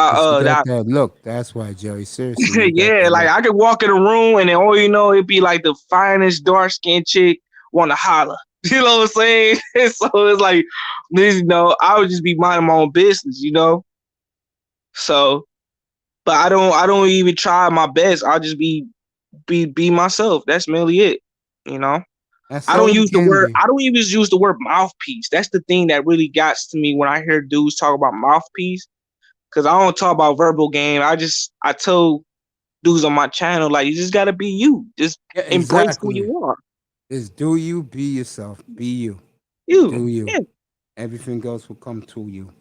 Speaker 1: Cause you
Speaker 4: I
Speaker 1: got
Speaker 4: that
Speaker 1: that look. That's why, Joey. Seriously, you got
Speaker 4: yeah,
Speaker 1: that
Speaker 4: like
Speaker 1: look.
Speaker 4: I could walk in a room and then all it'd be like the finest dark skinned chick want to holler. You know what I'm saying? So it's like this, I would just be minding my own business. So, but I don't even try my best. I'll just be myself. That's mainly it. You know.
Speaker 1: That's
Speaker 4: I
Speaker 1: all
Speaker 4: don't
Speaker 1: it
Speaker 4: use the
Speaker 1: can
Speaker 4: word.
Speaker 1: be.
Speaker 4: I don't even use the word mouthpiece. That's the thing that really got to me when I hear dudes talk about mouthpiece. Because I don't talk about verbal game. I tell dudes on my channel like you just gotta be you. Just
Speaker 1: Yeah,
Speaker 4: embrace who
Speaker 1: exactly.
Speaker 4: you are.
Speaker 1: Is do you be yourself? Be you.
Speaker 4: You.
Speaker 1: Do you?
Speaker 4: Yeah.
Speaker 1: Everything else will come to you.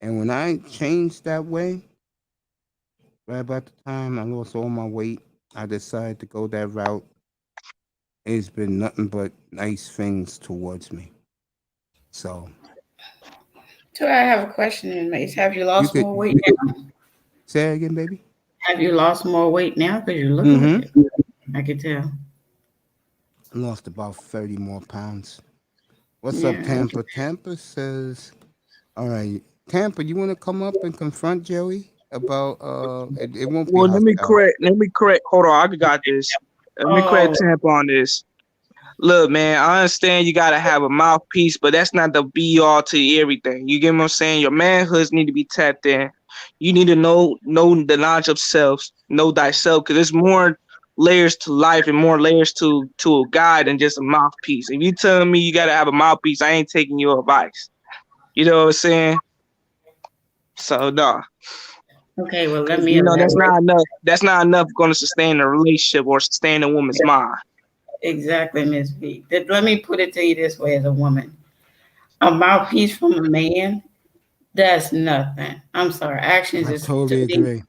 Speaker 1: And when I changed that way, right about the time I lost all my weight, I decided to go that route. It's been nothing but nice things towards me. So
Speaker 3: So I have a question, Mace. Have you
Speaker 1: you
Speaker 3: lost
Speaker 1: could
Speaker 3: more weight now?
Speaker 1: say it again, baby.
Speaker 3: Have you lost more weight now? Because you're looking like
Speaker 1: Mm-hmm.
Speaker 3: it. I can tell.
Speaker 1: I lost about 30 more pounds. What's up,
Speaker 3: Yeah.
Speaker 1: Tampa? Tampa says, all right, Tampa, you want to come up and confront Joey? about it won't be
Speaker 4: Well, let me
Speaker 1: hostile.
Speaker 4: correct. Let me correct. Hold on, I got this. Let me correct
Speaker 3: Oh,
Speaker 4: Tampa on this. Look, man, I understand you gotta have a mouthpiece, but that's not the be all to everything. You get what I'm saying? Your manhoods need to be tapped in. You need to know the knowledge of self, know thyself, because there's more layers to life and more layers to a guy than just a mouthpiece. If you telling me you gotta have a mouthpiece, I ain't taking your advice. You know what I'm saying? So no,
Speaker 3: okay. Well, let
Speaker 4: because
Speaker 3: me
Speaker 4: that's
Speaker 3: elaborate.
Speaker 4: not enough. That's not enough going to sustain a relationship or sustain a woman's mind.
Speaker 3: Exactly, Miss V. Let me put it to you this way: as a woman, a mouthpiece from a man, that's nothing. I'm sorry. Actions
Speaker 1: I
Speaker 3: is to
Speaker 1: totally
Speaker 3: me.
Speaker 1: agree.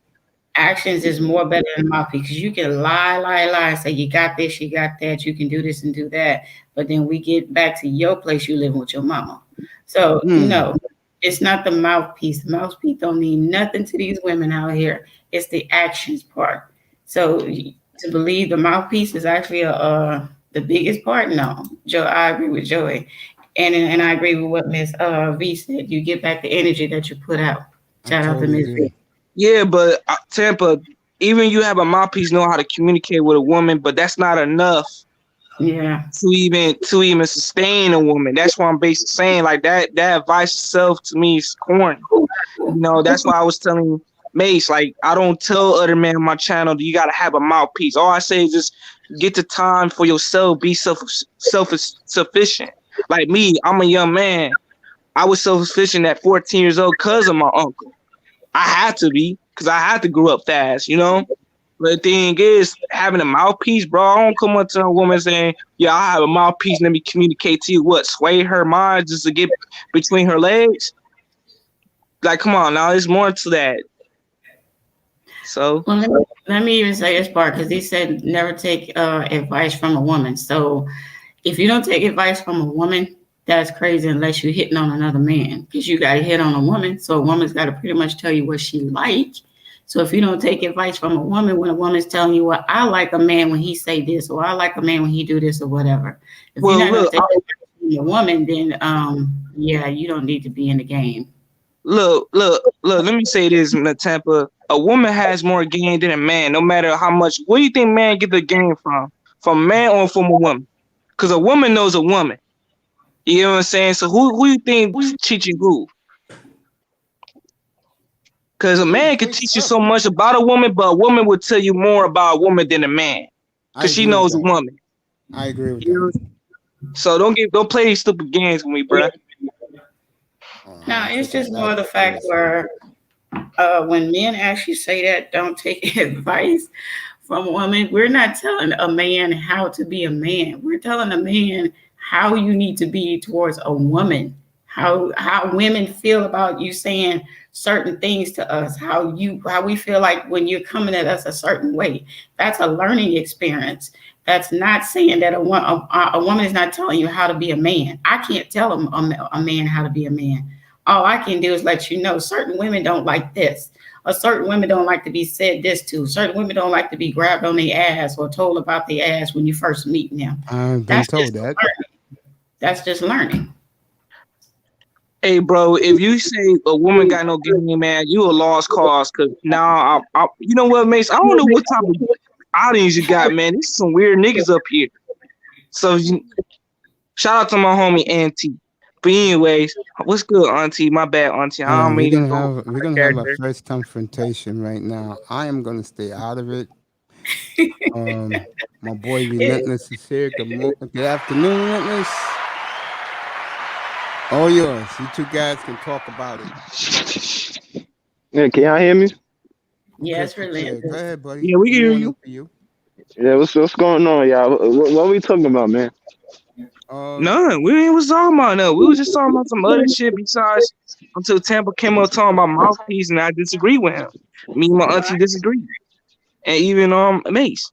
Speaker 3: Actions is more better than mouthpiece because you can lie, say you got this, you got that, you can do this and do that, but then we get back to your place, you living with your mama. So
Speaker 1: Hmm.
Speaker 3: no, it's not the mouthpiece. The mouthpiece don't mean nothing to these women out here. It's the actions part. So to believe the mouthpiece is actually the biggest part, no. Joe, I agree with Joey, and I agree with what Miss V said. You get back the energy that you put out.
Speaker 1: I
Speaker 3: Shout out to
Speaker 1: totally
Speaker 3: Miss V.
Speaker 1: agree.
Speaker 4: Yeah, but Tampa, even you have a mouthpiece, know how to communicate with a woman, but that's not enough
Speaker 3: Yeah.
Speaker 4: to even sustain a woman. That's why I'm basically saying like that advice itself to me is corny. That's why I was telling Mace, like, I don't tell other men on my channel that you gotta have a mouthpiece. All I say is just get the time for yourself, be self sufficient. Like me, I'm a young man. I was self sufficient at 14 years old because of my uncle. I had to be, because I had to grow up fast. But the thing is, having a mouthpiece, bro, I don't come up to a woman saying, yeah, I have a mouthpiece, let me communicate to you. What, sway her mind just to get between her legs? Like, come on now, there's more to that. So,
Speaker 3: Well, let me even say this part because he said never take advice from a woman. So if you don't take advice from a woman, that's crazy unless you're hitting on another man because you got to hit on a woman. So a woman's got to pretty much tell you what she like. So if you don't take advice from a woman when a woman's telling you, well, I like a man when he say this, or I like a man when he do this, or whatever. If you're
Speaker 4: well,
Speaker 3: not going to
Speaker 4: look,
Speaker 3: take advice from a woman, then yeah, you don't need to be in the game.
Speaker 4: let me say this, Tampa. A woman has more game than a man, no matter how much. Where do you think man get the game from? From a man or from a woman? Because a woman knows a woman. You know what I'm saying? So who you think teaching who? Because a
Speaker 1: It
Speaker 4: man can
Speaker 1: breaks
Speaker 4: teach you
Speaker 1: up.
Speaker 4: so much about a woman, but a woman will tell you more about a woman than a man.
Speaker 1: I
Speaker 4: Because she
Speaker 1: agree with
Speaker 4: knows a
Speaker 1: that.
Speaker 4: woman.
Speaker 1: I agree with
Speaker 4: You
Speaker 1: that.
Speaker 4: know? So don't play these stupid games with me, bruh.
Speaker 3: Now
Speaker 1: I'm
Speaker 3: it's
Speaker 1: taking
Speaker 3: just more
Speaker 1: that
Speaker 3: the fact
Speaker 1: seriously.
Speaker 3: where when men actually say that, don't take advice from a woman. We're not telling a man how to be a man. We're telling a man how you need to be towards a woman. How women feel about you saying certain things to us. How we feel like when you're coming at us a certain way. That's a learning experience. That's not saying that a woman is not telling you how to be a man. I can't tell a man how to be a man. All I can do is let you know certain women don't like this. Or certain women don't like to be said this to. Certain women don't like to be grabbed on the ass or told about the ass when you first meet them.
Speaker 1: I've been
Speaker 3: That's
Speaker 1: told
Speaker 3: just
Speaker 1: that.
Speaker 3: learning. That's just learning.
Speaker 4: Hey, bro, if you say a woman got no game, man, you a lost cause. Cause now, you know what, Mace? I don't know what type of audience you got, man. There's some weird niggas up here. So shout out to my homie Auntie. But anyways, what's good, Auntie? My bad, Auntie.
Speaker 1: Hold
Speaker 4: I don't
Speaker 1: on,
Speaker 4: mean to go
Speaker 1: we're
Speaker 4: my
Speaker 1: gonna have a
Speaker 4: character.
Speaker 1: first confrontation right now. I am gonna stay out of it. My boy Relentless is here. Good afternoon, Relentless. All yours. You two guys can talk about it.
Speaker 5: Yeah, can y'all hear me?
Speaker 3: Yes,
Speaker 1: Crystal clear. Go
Speaker 3: relentless.
Speaker 1: ahead, buddy.
Speaker 4: Yeah, we
Speaker 1: Good
Speaker 4: can hear
Speaker 1: morning
Speaker 4: you.
Speaker 1: to you.
Speaker 5: Yeah, what's going on, y'all? What are we talking about, man?
Speaker 1: Um,
Speaker 4: None. We ain't was talking about nothing. We was just talking about some other shit besides until Tampa came up talking about mouthpiece and I disagree with him. Me and my
Speaker 3: All
Speaker 4: auntie
Speaker 3: right.
Speaker 4: disagree. And even Mace.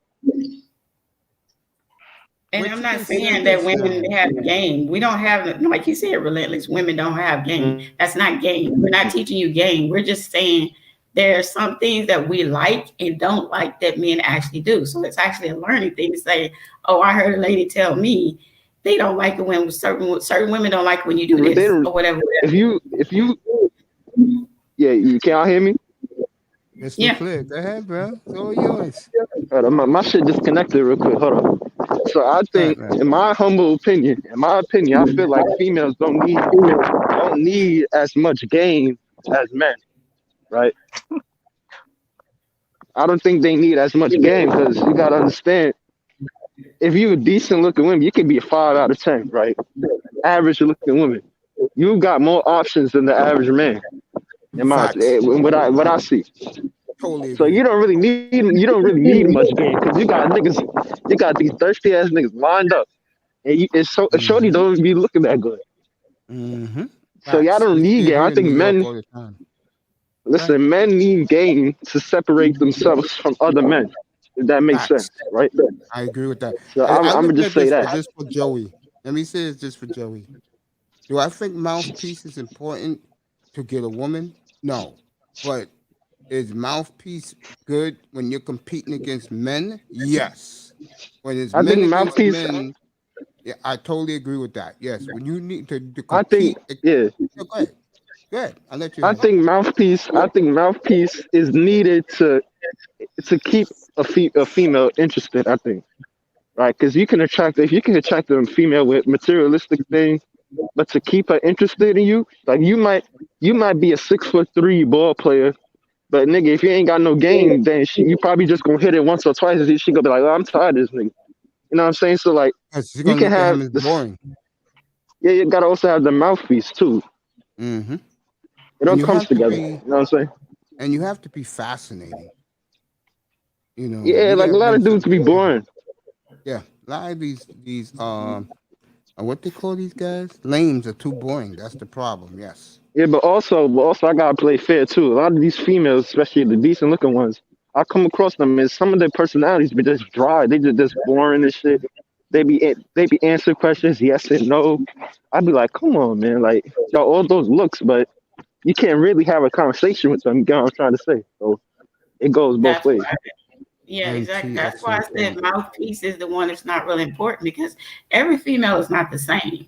Speaker 3: And
Speaker 1: what
Speaker 3: I'm
Speaker 1: you
Speaker 3: not
Speaker 1: can say
Speaker 3: saying that
Speaker 1: this
Speaker 3: women
Speaker 1: now.
Speaker 3: have game. We don't have, like you said, relentless. Women don't have game. That's not game. We're not teaching you game. We're just saying there are some things that we like and don't like that men actually do. So it's actually a learning thing to say, oh, I heard a lady tell me they don't like it when certain women don't like when you do
Speaker 5: But they
Speaker 3: this
Speaker 5: don't.
Speaker 3: or whatever.
Speaker 5: If you, yeah, can y'all hear me?
Speaker 1: Crystal
Speaker 3: Yeah.
Speaker 1: clear. Go ahead, bro. It's all yours.
Speaker 5: Hold on, my shit disconnected real quick. Hold on. So I
Speaker 1: All right,
Speaker 5: think,
Speaker 1: man.
Speaker 5: in my humble opinion, I feel like females don't need as much game as men, right? I don't think they need as much game because you gotta understand, if you a decent looking woman, you can be a 5 out of 10, right? Average looking woman, you got more options than the average man. In my
Speaker 1: Facts.
Speaker 5: what I see.
Speaker 1: Totally
Speaker 5: So
Speaker 1: agree.
Speaker 5: you don't really need much game because you got these thirsty ass niggas lined up, and shorty
Speaker 1: Mm-hmm.
Speaker 5: don't even be looking that good.
Speaker 1: Mm-hmm.
Speaker 5: So y'all
Speaker 1: Facts.
Speaker 5: don't
Speaker 1: We
Speaker 5: need
Speaker 1: see it
Speaker 5: game. I
Speaker 1: here in
Speaker 5: think
Speaker 1: New York
Speaker 5: men
Speaker 1: all the time. Right.
Speaker 5: listen. Men need game to separate themselves from other men. If that makes sense,
Speaker 1: Facts.
Speaker 5: right?
Speaker 1: I agree with that.
Speaker 5: So
Speaker 1: I
Speaker 5: I'm
Speaker 1: look
Speaker 5: gonna just
Speaker 1: at
Speaker 5: say
Speaker 1: this for
Speaker 5: that.
Speaker 1: just for Joey. Let me say this just for Joey. Do I think mouthpiece is important to get a woman? No. But is mouthpiece good when you're competing against men? Yes. When it's
Speaker 5: I
Speaker 1: men
Speaker 5: think
Speaker 1: against
Speaker 5: mouthpiece.
Speaker 1: men, yeah, I totally agree with that. Yes. When you need to
Speaker 5: I think
Speaker 1: compete,
Speaker 5: yeah.
Speaker 1: go ahead. Go ahead. I'll let you
Speaker 5: I
Speaker 1: have it.
Speaker 5: think mouthpiece. I think mouthpiece is needed to keep a female interested. I think, right? Because if you can attract a female with materialistic things, but to keep her interested in you, like you might be a 6'3" ball player, but nigga, if you ain't got no game, then you probably just gonna hit it once or twice, and she gonna be like, oh, I'm tired of this nigga. You know what I'm saying? So like,
Speaker 1: Because she's
Speaker 5: you
Speaker 1: going to
Speaker 5: can
Speaker 1: look at
Speaker 5: have
Speaker 1: him as
Speaker 5: this.
Speaker 1: boring.
Speaker 5: Yeah, you gotta also have the mouthpiece too.
Speaker 1: Mm-hmm.
Speaker 5: It all
Speaker 1: And you
Speaker 5: comes
Speaker 1: have to
Speaker 5: together.
Speaker 1: be,
Speaker 5: You know what I'm saying?
Speaker 1: and you have to be fascinating. You know,
Speaker 5: Yeah,
Speaker 1: you
Speaker 5: like a
Speaker 1: got
Speaker 5: lot of dudes
Speaker 1: Vincent.
Speaker 5: be boring.
Speaker 1: Yeah, a lot of these what they call these guys? Lames are too boring. That's the problem. Yes.
Speaker 5: Yeah, but also I gotta play fair too. A lot of these females, especially the decent looking ones, I come across them and some of their personalities be just dry. They just boring and shit. They be answering questions yes and no. I'd be like, come on, man, like y'all all those looks, but you can't really have a conversation with them. You get what I'm trying to say? So it goes both
Speaker 3: That's
Speaker 5: ways.
Speaker 3: right. Yeah, exactly.
Speaker 1: NT,
Speaker 3: That's why I
Speaker 1: excellent
Speaker 3: said
Speaker 1: point.
Speaker 3: mouthpiece is the one that's not really important because every female is not the same.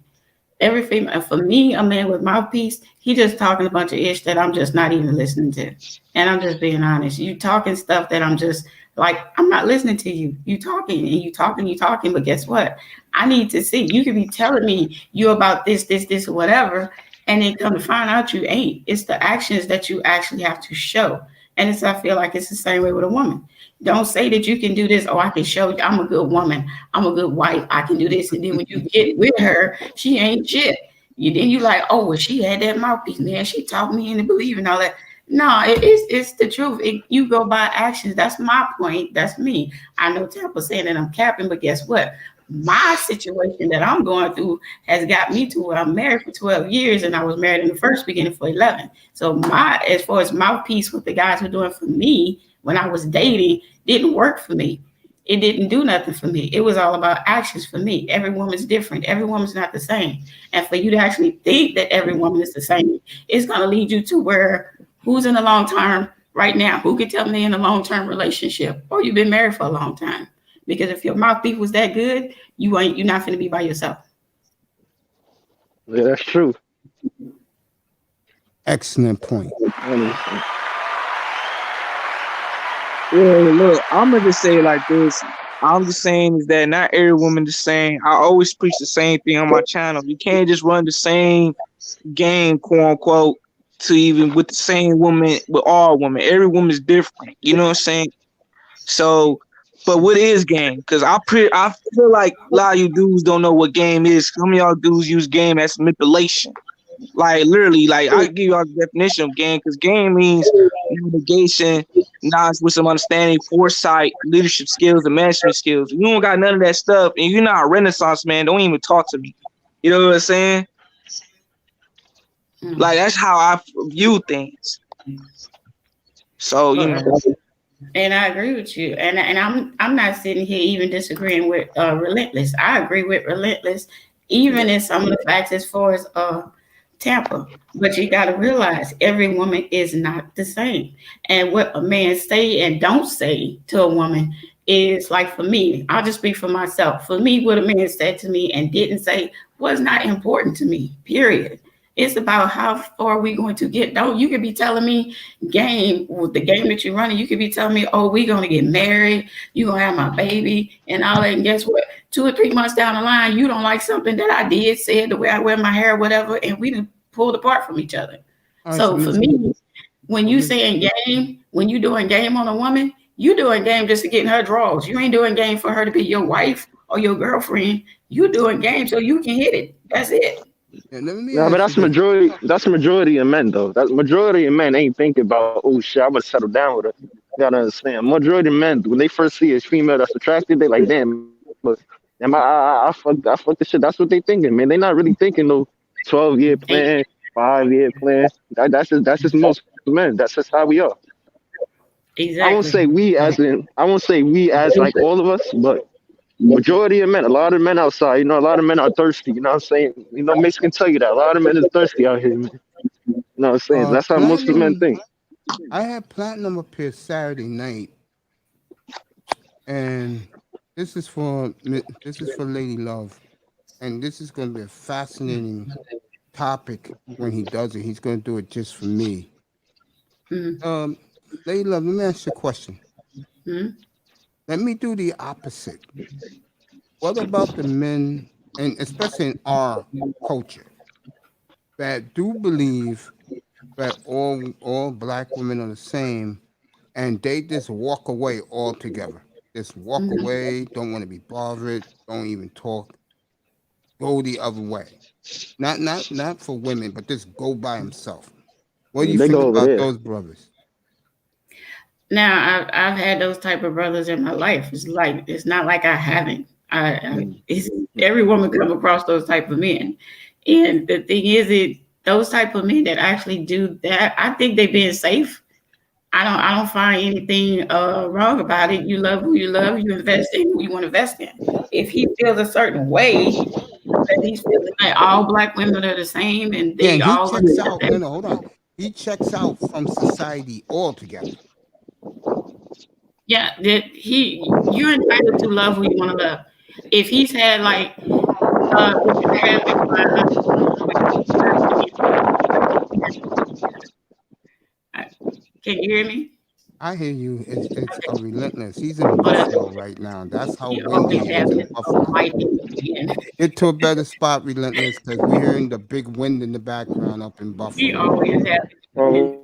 Speaker 3: Every female, for me, a man with mouthpiece, he just talking a bunch of ish that I'm just not even listening to. And I'm just being honest. You talking stuff that I'm just like, I'm not listening to you. You talking and you talking, but guess what? I need to see. You could be telling me you about this, or whatever, and then come to find out you ain't. It's the actions that you actually have to show. And I feel like it's the same way with a woman. Don't say that you can do this. Oh, I can show you I'm a good woman. I'm a good wife. I can do this. And then when you get with her, she ain't shit. You like, oh, well, she had that mouthpiece, man. She taught me into believing all that. No, it's the truth. You go by actions. That's my point. That's me. I know Tampa saying that I'm capping, but guess what? My situation that I'm going through has got me to where I'm married for 12 years and I was married in the first beginning for 11. So as far as mouthpiece, what the guys were doing for me when I was dating didn't work for me. It didn't do nothing for me. It was all about actions for me. Every woman's different. Every woman's not the same. And for you to actually think that every woman is the same, it's going to lead you to where who's in a long term right now? Who can tell me in a long term relationship? Or you've been married for a long time. Because if your mouthpiece was that good, you're not going to be by yourself.
Speaker 5: Yeah, that's true.
Speaker 1: Excellent point.
Speaker 4: Yeah, look, I'm gonna just say it like this. I'm just saying is that not every woman the same. I always preach the same thing on my channel. You can't just run the same game, quote unquote, to even with the same woman with all women. Every woman is different. You know what I'm saying? So, but what is game? Because I feel like a lot of you dudes don't know what game is. Some of y'all dudes use game as manipulation. Like literally, like I give you all the definition of game because game means navigation, knowledge, wisdom, understanding, foresight, leadership skills, and management skills. If you don't got none of that stuff, and you're not a Renaissance man, don't even talk to me. You know what I'm saying? Like that's how I view things. So you know.
Speaker 3: And I agree with you. And I'm not sitting here even disagreeing with Relentless. I agree with Relentless, even in some of the facts as far as Tampa. But you got to realize every woman is not the same. And what a man say and don't say to a woman is like for me, I'll just speak for myself. For me, what a man said to me and didn't say was not important to me, period. It's about how far we going to get. Don't you could be telling me game with the game that you're running. You could be telling me, oh, we're gonna get married. You're gonna have my baby and all that. And guess what? 2 or 3 months down the line, you don't like something that I did, said, the way I wear my hair, whatever, and we done pulled apart from each other.
Speaker 1: All right,
Speaker 3: So for me, when you saying game, when you doing game on a woman, you doing game just to get in her drawers. You ain't doing game for her to be your wife or your girlfriend. You doing game so you can hit it. That's it.
Speaker 1: yeah, let me
Speaker 5: No, but
Speaker 1: ask
Speaker 5: that's
Speaker 1: you this.
Speaker 5: majority. That's majority of men, though. That majority of men ain't thinking about, oh shit, I'm gonna settle down with her. You gotta understand. Majority of men, when they first see a female that's attractive, they like, damn, but damn, I fuck the shit. That's what they thinking, man. They not really thinking no 12-year plan, 5-year plan. That's just most men. That's just how we are.
Speaker 3: Exactly.
Speaker 5: I won't say we as like all of us, but majority of men, a lot of men outside, a lot of men are thirsty. You know what I'm saying? Mace can tell you that a lot of men is thirsty out here, man. You know what I'm saying? That's how most of men think.
Speaker 1: I had Platinum up here Saturday night, and this is for Lady Love, and this is going to be a fascinating topic when he does it. He's going to do it just for me.
Speaker 3: Mhm.
Speaker 1: Lady Love, let me ask you a question.
Speaker 3: Mhm.
Speaker 1: Let me do the opposite. What about the men, and especially in our culture, that do believe that all black women are the same, and they just walk away altogether? Just walk
Speaker 3: Mhm.
Speaker 1: away, don't want to be bothered, don't even talk, go the other way. Not for women, but just go by himself. What do you
Speaker 5: They
Speaker 1: think
Speaker 5: go over
Speaker 1: about
Speaker 5: there.
Speaker 1: those brothers?
Speaker 3: Now I've had those type of brothers in my life. It's not like I haven't. It's every woman come across those type of men, and the thing is, those type of men that actually do that, I think they being safe. I don't find anything wrong about it. You love who you love. You invest in who you want to invest in. If he feels a certain way, that he's feeling like all black women are the same and
Speaker 1: Yeah,
Speaker 3: they
Speaker 1: and he
Speaker 3: all
Speaker 1: checks out. No, hold on. He checks out from society altogether.
Speaker 3: yeah, that you're entitled to love who you want to love. If he's had like if you have can you hear me?
Speaker 1: I hear you. It's a relentless. He's in
Speaker 3: But
Speaker 1: Buffalo right now. That's how
Speaker 3: he
Speaker 1: windy
Speaker 3: always
Speaker 1: it
Speaker 3: has
Speaker 1: is in
Speaker 3: it.
Speaker 1: Buffalo.
Speaker 3: Might be.
Speaker 1: Get to a better spot, relentless, because we're hearing the big wind in the background up in
Speaker 3: He
Speaker 1: Buffalo.
Speaker 3: always has
Speaker 5: Oh,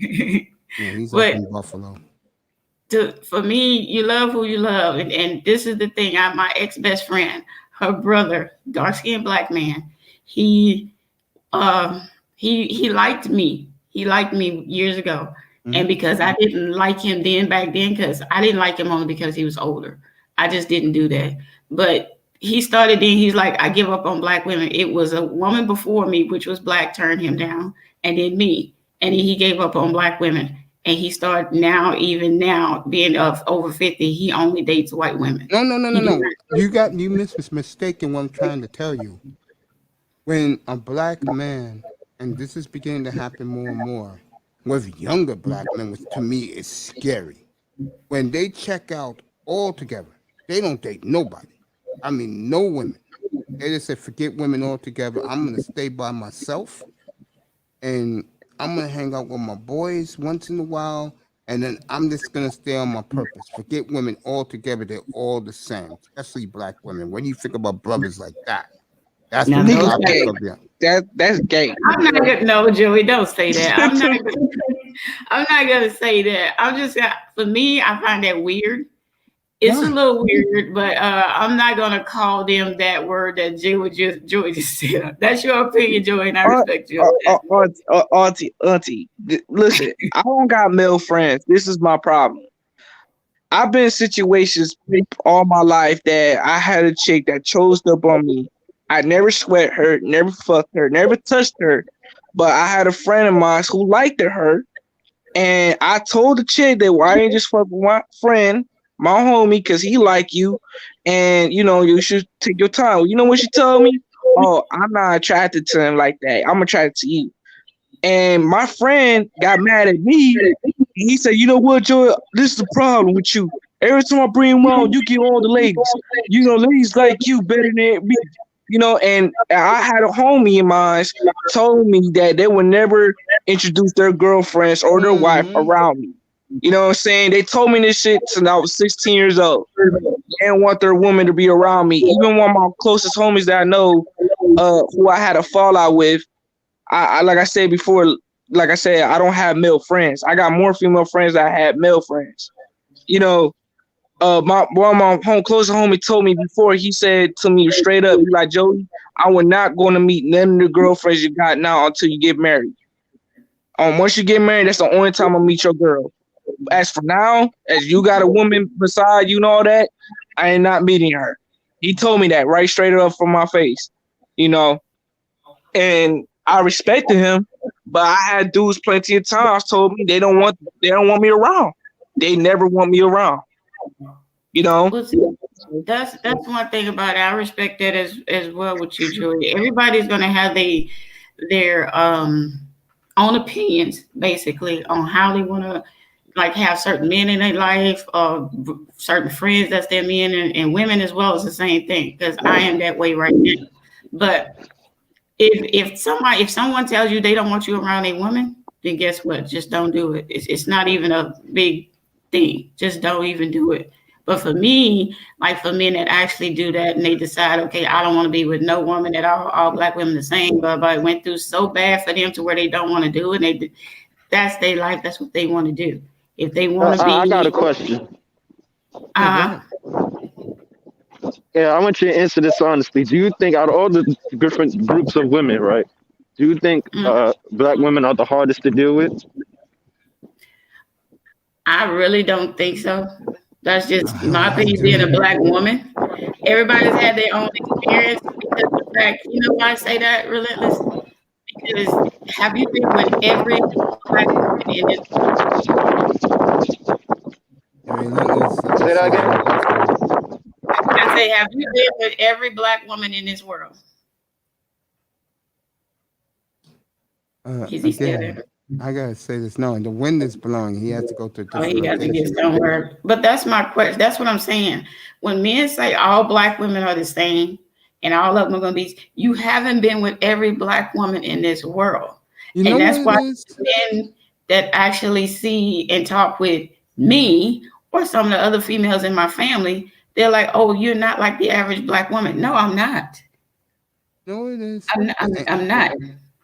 Speaker 3: it.
Speaker 1: Yeah, he's up
Speaker 3: But
Speaker 1: in Buffalo.
Speaker 3: for me, you love who you love, and this is the thing. My ex best friend, her brother, dark skinned black man, he he liked me. He liked me years ago, and because I didn't like him back then, because I didn't like him only because he was older. I just didn't do that. But he started then. He's like, I give up on black women. It was a woman before me, which was black, turned him down, and then me, and he gave up on black women. And he started now, even now, being of over 50, he only dates white women.
Speaker 1: No. You mistaken what I'm trying to tell you. When a black man, and this is beginning to happen more and more with younger black men, which to me is scary. When they check out altogether, they don't date nobody. I mean, no women. They just say, forget women altogether. I'm going to stay by myself, and I'm going to hang out with my boys once in a while, and then I'm just going to stay on my purpose. Forget women altogether. They're all the same, especially black women. When you think about brothers like that, that's
Speaker 3: Now,
Speaker 1: the
Speaker 3: those
Speaker 4: Niggas
Speaker 1: topic
Speaker 4: gay.
Speaker 1: of the...
Speaker 4: That's gay.
Speaker 3: I'm not gonna no, Joey, don't say that. I'm not gonna say that. I'm just for me, I find that weird. It's
Speaker 1: Why?
Speaker 3: a little weird, but I'm not gonna call them that word that Joey just said. That's your opinion, Joey, and I respect you.
Speaker 4: Auntie, listen, I don't got male friends. This is my problem. I've been in situations all my life that I had a chick that chose up on me. I never sweat her, never fucked her, never touched her. But I had a friend of mine who liked her. And I told the chick that why ain't just fuck with my friend, my homie, because he like you. And, you should take your time. You know what she told me? Oh, I'm not attracted to him like that. I'm attracted to you. And my friend got mad at me. And he said, you know what, Joy? This is the problem with you. Every time I bring him on, you get all the ladies. Ladies like you better than me. And I had a homie of mine told me that they would never introduce their girlfriends or their wife around me. You know what I'm saying? They told me this shit since I was 16 years old. They didn't want their woman to be around me. Even one of my closest homies that I know, who I had a fallout with, I like I said before, like I said, I don't have male friends. I got more female friends than I had male friends. One of my closest homie told me before, he said to me straight up, he like, Joey, I will not going to meet none of the girlfriends you got now until you get married. Once you get married, that's the only time I'll meet your girl. As for now, as you got a woman beside you and all that, I ain't not meeting her. He told me that right straight up from my face, and I respected him, but I had dudes plenty of times told me they don't want me around. They never want me around.
Speaker 3: Well, see, that's one thing about it. I respect that as well with you, Joey. Everybody's gonna have their own opinions, basically, on how they want to have certain men in their life, certain friends that's their men, and women as well is the same thing. Because I am that way right now. But if someone tells you they don't want you around a woman, then guess what? Just don't do it. It's not even a big thing. Just don't even do it. But for me, for men that actually do that and they decide, okay, I don't want to be with no woman at all black women the same, but it went through so bad for them to where they don't want to do it. That's their life. That's what they want to do. If they want to be,
Speaker 5: I got a question.
Speaker 3: Uh-huh.
Speaker 5: Yeah, I want you to answer this honestly. Do you think out of all the different groups of women, right? Do you think black women are the hardest to deal with?
Speaker 3: I really don't think so. That's just my opinion, being a black woman. Everybody's had their own experience because of the fact, why I say that, Relentless? Because have you been with every black woman in this
Speaker 5: Say that again?
Speaker 3: I say, have you been with every black woman in this world? Is he still there?
Speaker 1: I gotta say this. No, and the wind is blowing. He has to go to different
Speaker 3: He has to
Speaker 1: location.
Speaker 3: get somewhere. But that's my question. That's what I'm saying. When men say all black women are the same and all of them are going to be, you haven't been with every black woman in this world. And that's why men that actually see and talk with me or some of the other females in my family, they're like, oh, you're not like the average black woman. No, I'm not.
Speaker 1: No, it is.
Speaker 3: I'm not.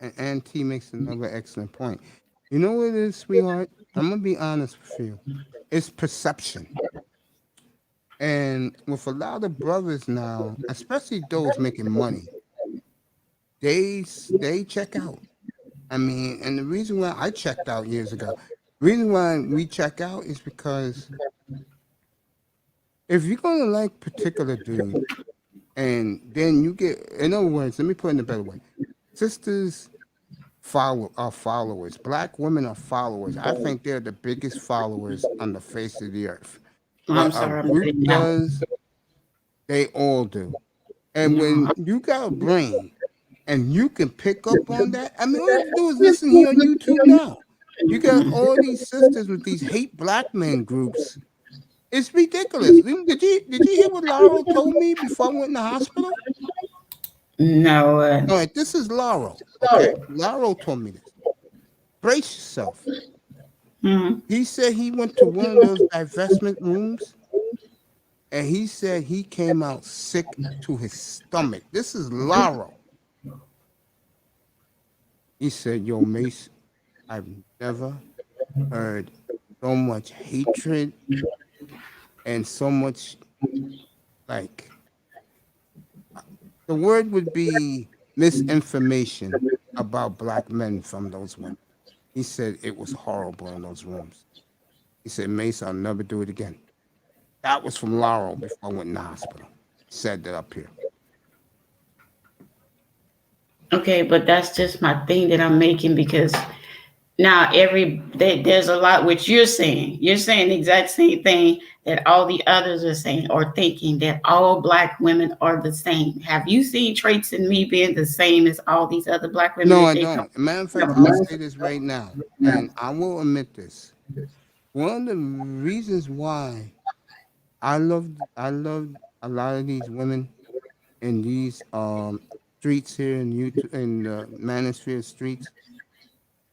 Speaker 1: And Auntie makes another excellent point. You know what it is, sweetheart? I'm going to be honest with you. It's perception. And with a lot of brothers now, especially those making money, they check out. I mean, and the reason why I checked out years ago, the reason why we check out is because if you're going to like particular dude, and then you get, in other words, let me put it in a better way. Sisters are followers. Black women are followers. I think they're the biggest followers on the face of the earth.
Speaker 3: I'm sorry.
Speaker 1: They all do. And when you got a brain and you can pick up on that, I mean, all you have to do is listen here on YouTube now. You got all these sisters with these hate black men groups. It's ridiculous. Did you hear what Laurel told me before I went in the hospital?
Speaker 3: No.
Speaker 1: All right, this is Laurel. Okay, Laurel told me this. Brace yourself.
Speaker 3: Mm-hmm.
Speaker 1: He said he went to one of those divestment rooms, and he said he came out sick to his stomach. This is Laurel. He said, yo, Mace, I've never heard so much hatred and so much, like, the word would be misinformation about black men from those women. He said it was horrible in those rooms. He said, Mace, I'll never do it again. That was from Laurel before I went in the hospital. He said that up here.
Speaker 3: Okay, but that's just my thing that I'm making, because now there's a lot which you're saying. You're saying the exact same thing that all the others are saying or thinking, that all black women are the same. Have you seen traits in me being the same as all these other black women?
Speaker 1: No, I don't. Matter of fact, I'll say this right now, and I will admit this. One of the reasons why I loved a lot of these women in these streets here in YouTube in the Manosphere streets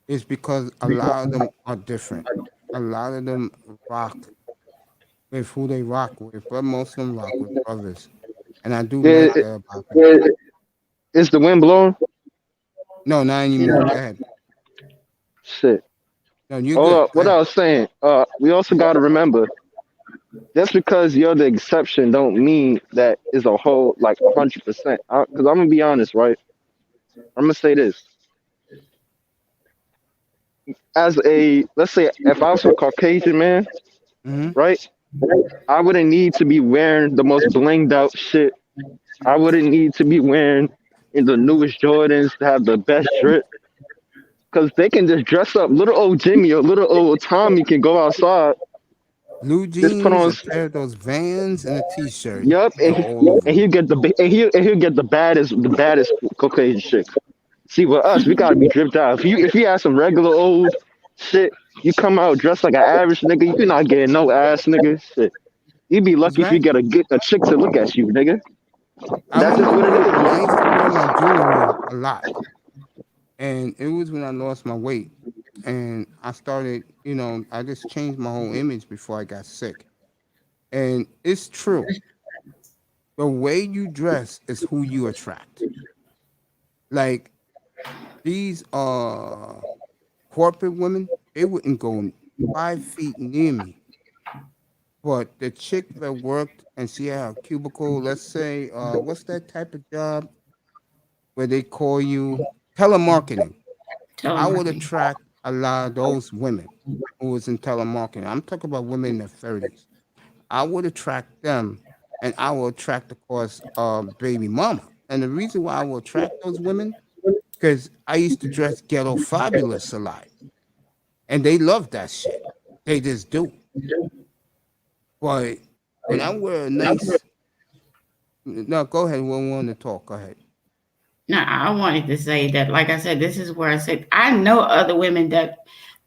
Speaker 1: is because a lot of them are different. A lot of them rock with who they rock with, but most of them rock with brothers, and I do
Speaker 5: Yeah,
Speaker 1: like that about them.
Speaker 5: is the wind blowing?
Speaker 1: No, not anymore. Go ahead.
Speaker 5: Shit.
Speaker 1: No, you're
Speaker 5: Hold
Speaker 1: good.
Speaker 5: up.
Speaker 1: Go
Speaker 5: What I
Speaker 1: ahead.
Speaker 5: was saying. We also got to remember, just because you're the exception, don't mean that is a whole like 100%. Because I'm gonna be honest, right? I'm gonna say this. As a, let's say, if I was a Caucasian man,
Speaker 1: Mm-hmm.
Speaker 5: right? I wouldn't need to be wearing the most blinged out shit. I wouldn't need to be wearing in the newest Jordans to have the best drip. Because they can just dress up. Little old Jimmy or little old Tommy can go outside,
Speaker 1: Blue
Speaker 5: just put
Speaker 1: jeans,
Speaker 5: on,
Speaker 1: a pair of those Vans, and a T-shirt.
Speaker 5: yup,
Speaker 1: They're all over.
Speaker 5: and he'll get he'll get the baddest Caucasian chicks. See, with us, we gotta be dripped out. If you have some regular old shit, you come out dressed like an average nigga, you're not getting no ass nigga. Shit. You'd be
Speaker 1: That's
Speaker 5: lucky if you
Speaker 1: right.
Speaker 5: get a chick to look at you, nigga.
Speaker 1: I
Speaker 5: That's just what it
Speaker 1: remember when I
Speaker 5: is.
Speaker 1: used to wear my jewelry a lot, and it was when I lost my weight, and I started, I just changed my whole image before I got sick. And it's true. The way you dress is who you attract. Like these corporate women, they wouldn't go 5 feet near me. But the chick that worked and she had a cubicle, let's say, what's that type of job where they call you telemarketing? I would
Speaker 3: Telemarketing.
Speaker 1: attract a lot of those women who was in telemarketing. I'm talking about women in their 30s. I would attract them, and I will attract, of course, baby mama. And the reason why I will attract those women, because I used to dress ghetto fabulous a lot, and they love that shit. They just do. But when I wear a nice, no, go ahead. We want to talk. Go ahead.
Speaker 3: No, I wanted to say that, like I said, this is where I said I know other women that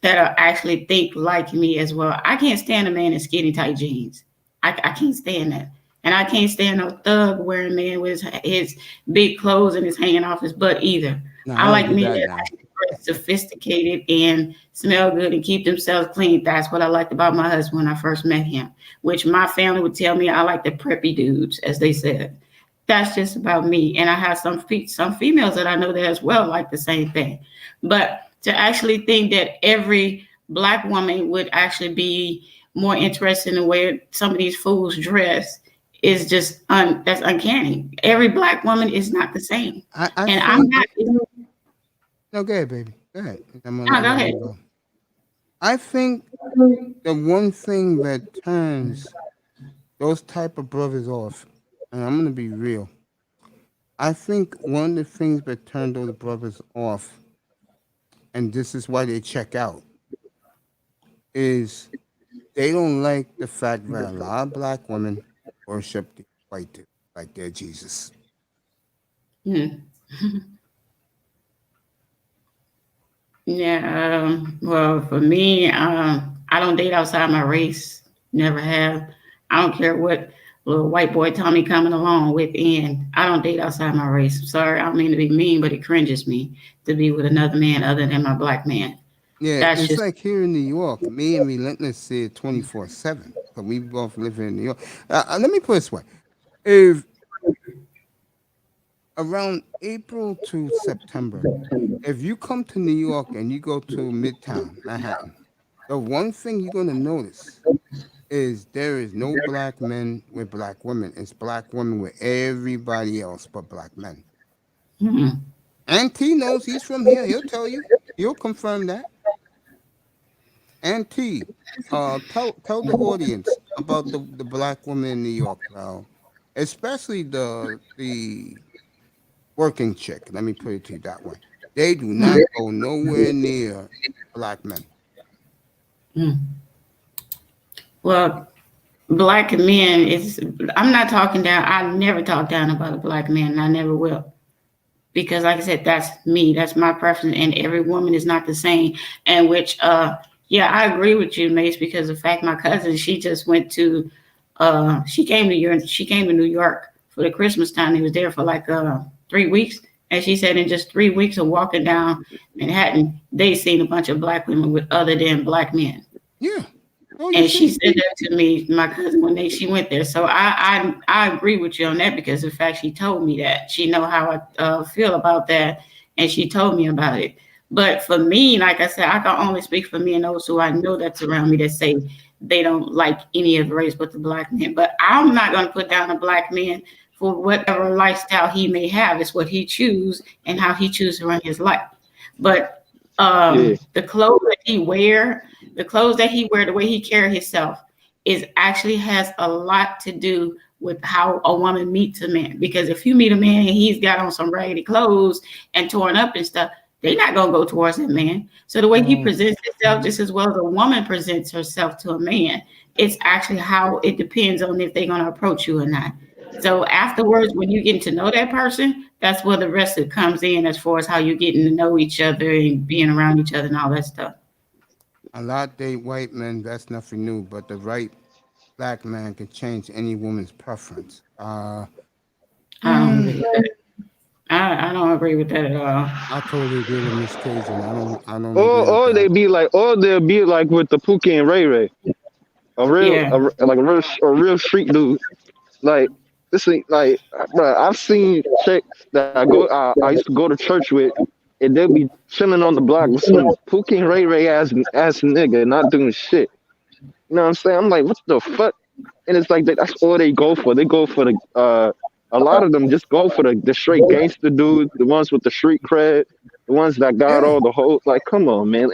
Speaker 3: are actually think like me as well. I can't stand a man in skinny tight jeans. I can't stand that. And I can't stand no thug wearing man with his big clothes and his hanging off his butt either.
Speaker 1: No, I
Speaker 3: I
Speaker 1: don't
Speaker 3: like
Speaker 1: do
Speaker 3: men
Speaker 1: that
Speaker 3: that
Speaker 1: now.
Speaker 3: actually dress sophisticated and smell good and keep themselves clean. That's what I liked about my husband when I first met him, which my family would tell me I like the preppy dudes, as they said. That's just about me. And I have some females that I know that as well like the same thing. But to actually think that every black woman would actually be more interested in the way some of these fools dress is just that's uncanny. Every black woman is not the same.
Speaker 1: I
Speaker 3: And I'm
Speaker 1: think,
Speaker 3: not.
Speaker 1: no, go ahead, baby. Go ahead. I'm
Speaker 3: No,
Speaker 1: gonna
Speaker 3: go
Speaker 1: let
Speaker 3: ahead.
Speaker 1: you go. I think the one thing that turns those type of brothers off, and I'm gonna be real. I think one of the things that turn those brothers off, and this is why they check out, is they don't like the fact that a lot of black women worship the white dude like they're Jesus.
Speaker 3: Hmm. Yeah. Well, for me, I don't date outside my race. Never have. I don't care what little white boy Tommy coming along with. And I don't date outside my race. Sorry, I don't mean to be mean, but it cringes me to be with another man other than my black man.
Speaker 1: Yeah,
Speaker 3: That's
Speaker 1: it's
Speaker 3: just.
Speaker 1: like here in New York, me and Relentless say it 24/7, because we both live here in New York. Let me put it this way. If around April to September, if you come to New York and you go to Midtown, Manhattan, the one thing you're going to notice is there is no black men with black women. It's black women with everybody else but black men.
Speaker 3: Hmm.
Speaker 1: And T knows he's from here. He'll tell you. He'll confirm that. And T, tell the audience about the black women in New York, bro. Especially the working chick. Let me put it to you that way. They do not go nowhere near black men.
Speaker 3: Well, black men is. I'm not talking down. I never talk down about a black man, and I never will. Because like I said, that's me. That's my preference, and every woman is not the same. And which, yeah, I agree with you, Mace. Because the fact, my cousin, she just went to, she came to New York for the Christmas time. He was there for like 3 weeks. And she said in just 3 weeks of walking down Manhattan, they seen a bunch of black women with other than black men.
Speaker 1: Yeah. Oh,
Speaker 3: And she said that to me, my cousin, when she went there. So I agree with you on that, because in fact she told me that. She know how I feel about that, and she told me about it. But for me, like I said, I can only speak for me and those who I know that's around me that say they don't like any of the race but the black men. But I'm not going to put down a black man for whatever lifestyle he may have. It's what he chooses and how he chooses to run his life. But the clothes that he wear, the way he carry himself is actually has a lot to do with how a woman meets a man. Because if you meet a man and he's got on some raggedy clothes and torn up and stuff, they're not going to go towards that man. So the way he presents himself, just as well as a woman presents herself to a man, it's actually how it depends on if they're going to approach you or not. So afterwards, when you get to know that person, that's where the rest of it comes in, as far as how you're getting to know each other and being around each other and all that stuff.
Speaker 1: A lot date white men, that's nothing new, but the right black man can change any woman's preference.
Speaker 3: I don't agree with that. I don't agree with that at all.
Speaker 1: I totally agree with Miss Cajun. I don't
Speaker 5: Or they'll be like with the Pookie and Ray Ray, a real street dude. Like this ain't like, bro. I've seen chicks that I used to go to church with, and they'll be chilling on the block with some Pookie and Ray Ray ass nigga, not doing shit. You know what I'm saying? I'm like, what the fuck? And it's like that's all they go for. They go for the a lot of them just go for the straight gangster dudes, the ones with the street cred, the ones that got all the hoes. Like, come on, man.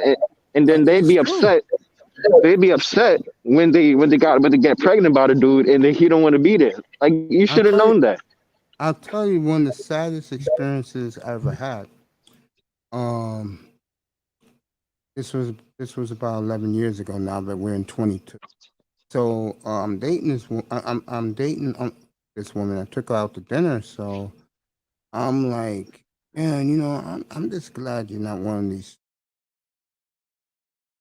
Speaker 5: And then they'd be upset. They'd be upset when they get pregnant by the dude, and then he don't want to be there. Like, you should have known that.
Speaker 1: I'll tell you one of the saddest experiences I ever had. This was about 11 years ago now, but we're in 22. So I'm dating this. I'm dating this woman. I took her out to dinner. So I'm like, man, I'm just glad you're not one of these.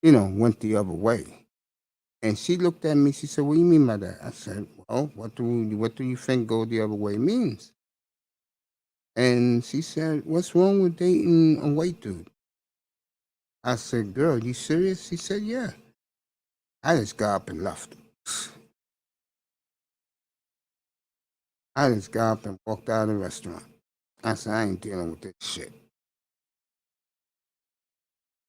Speaker 1: Went the other way. And she looked at me. She said, "What do you mean by that?" I said, "Well, what do you think go the other way means?" And she said, "What's wrong with dating a white dude?" I said, "Girl, you serious?" She said, "Yeah." I just got up and left. I just got up and walked out of the restaurant. I said, "I ain't dealing with this shit."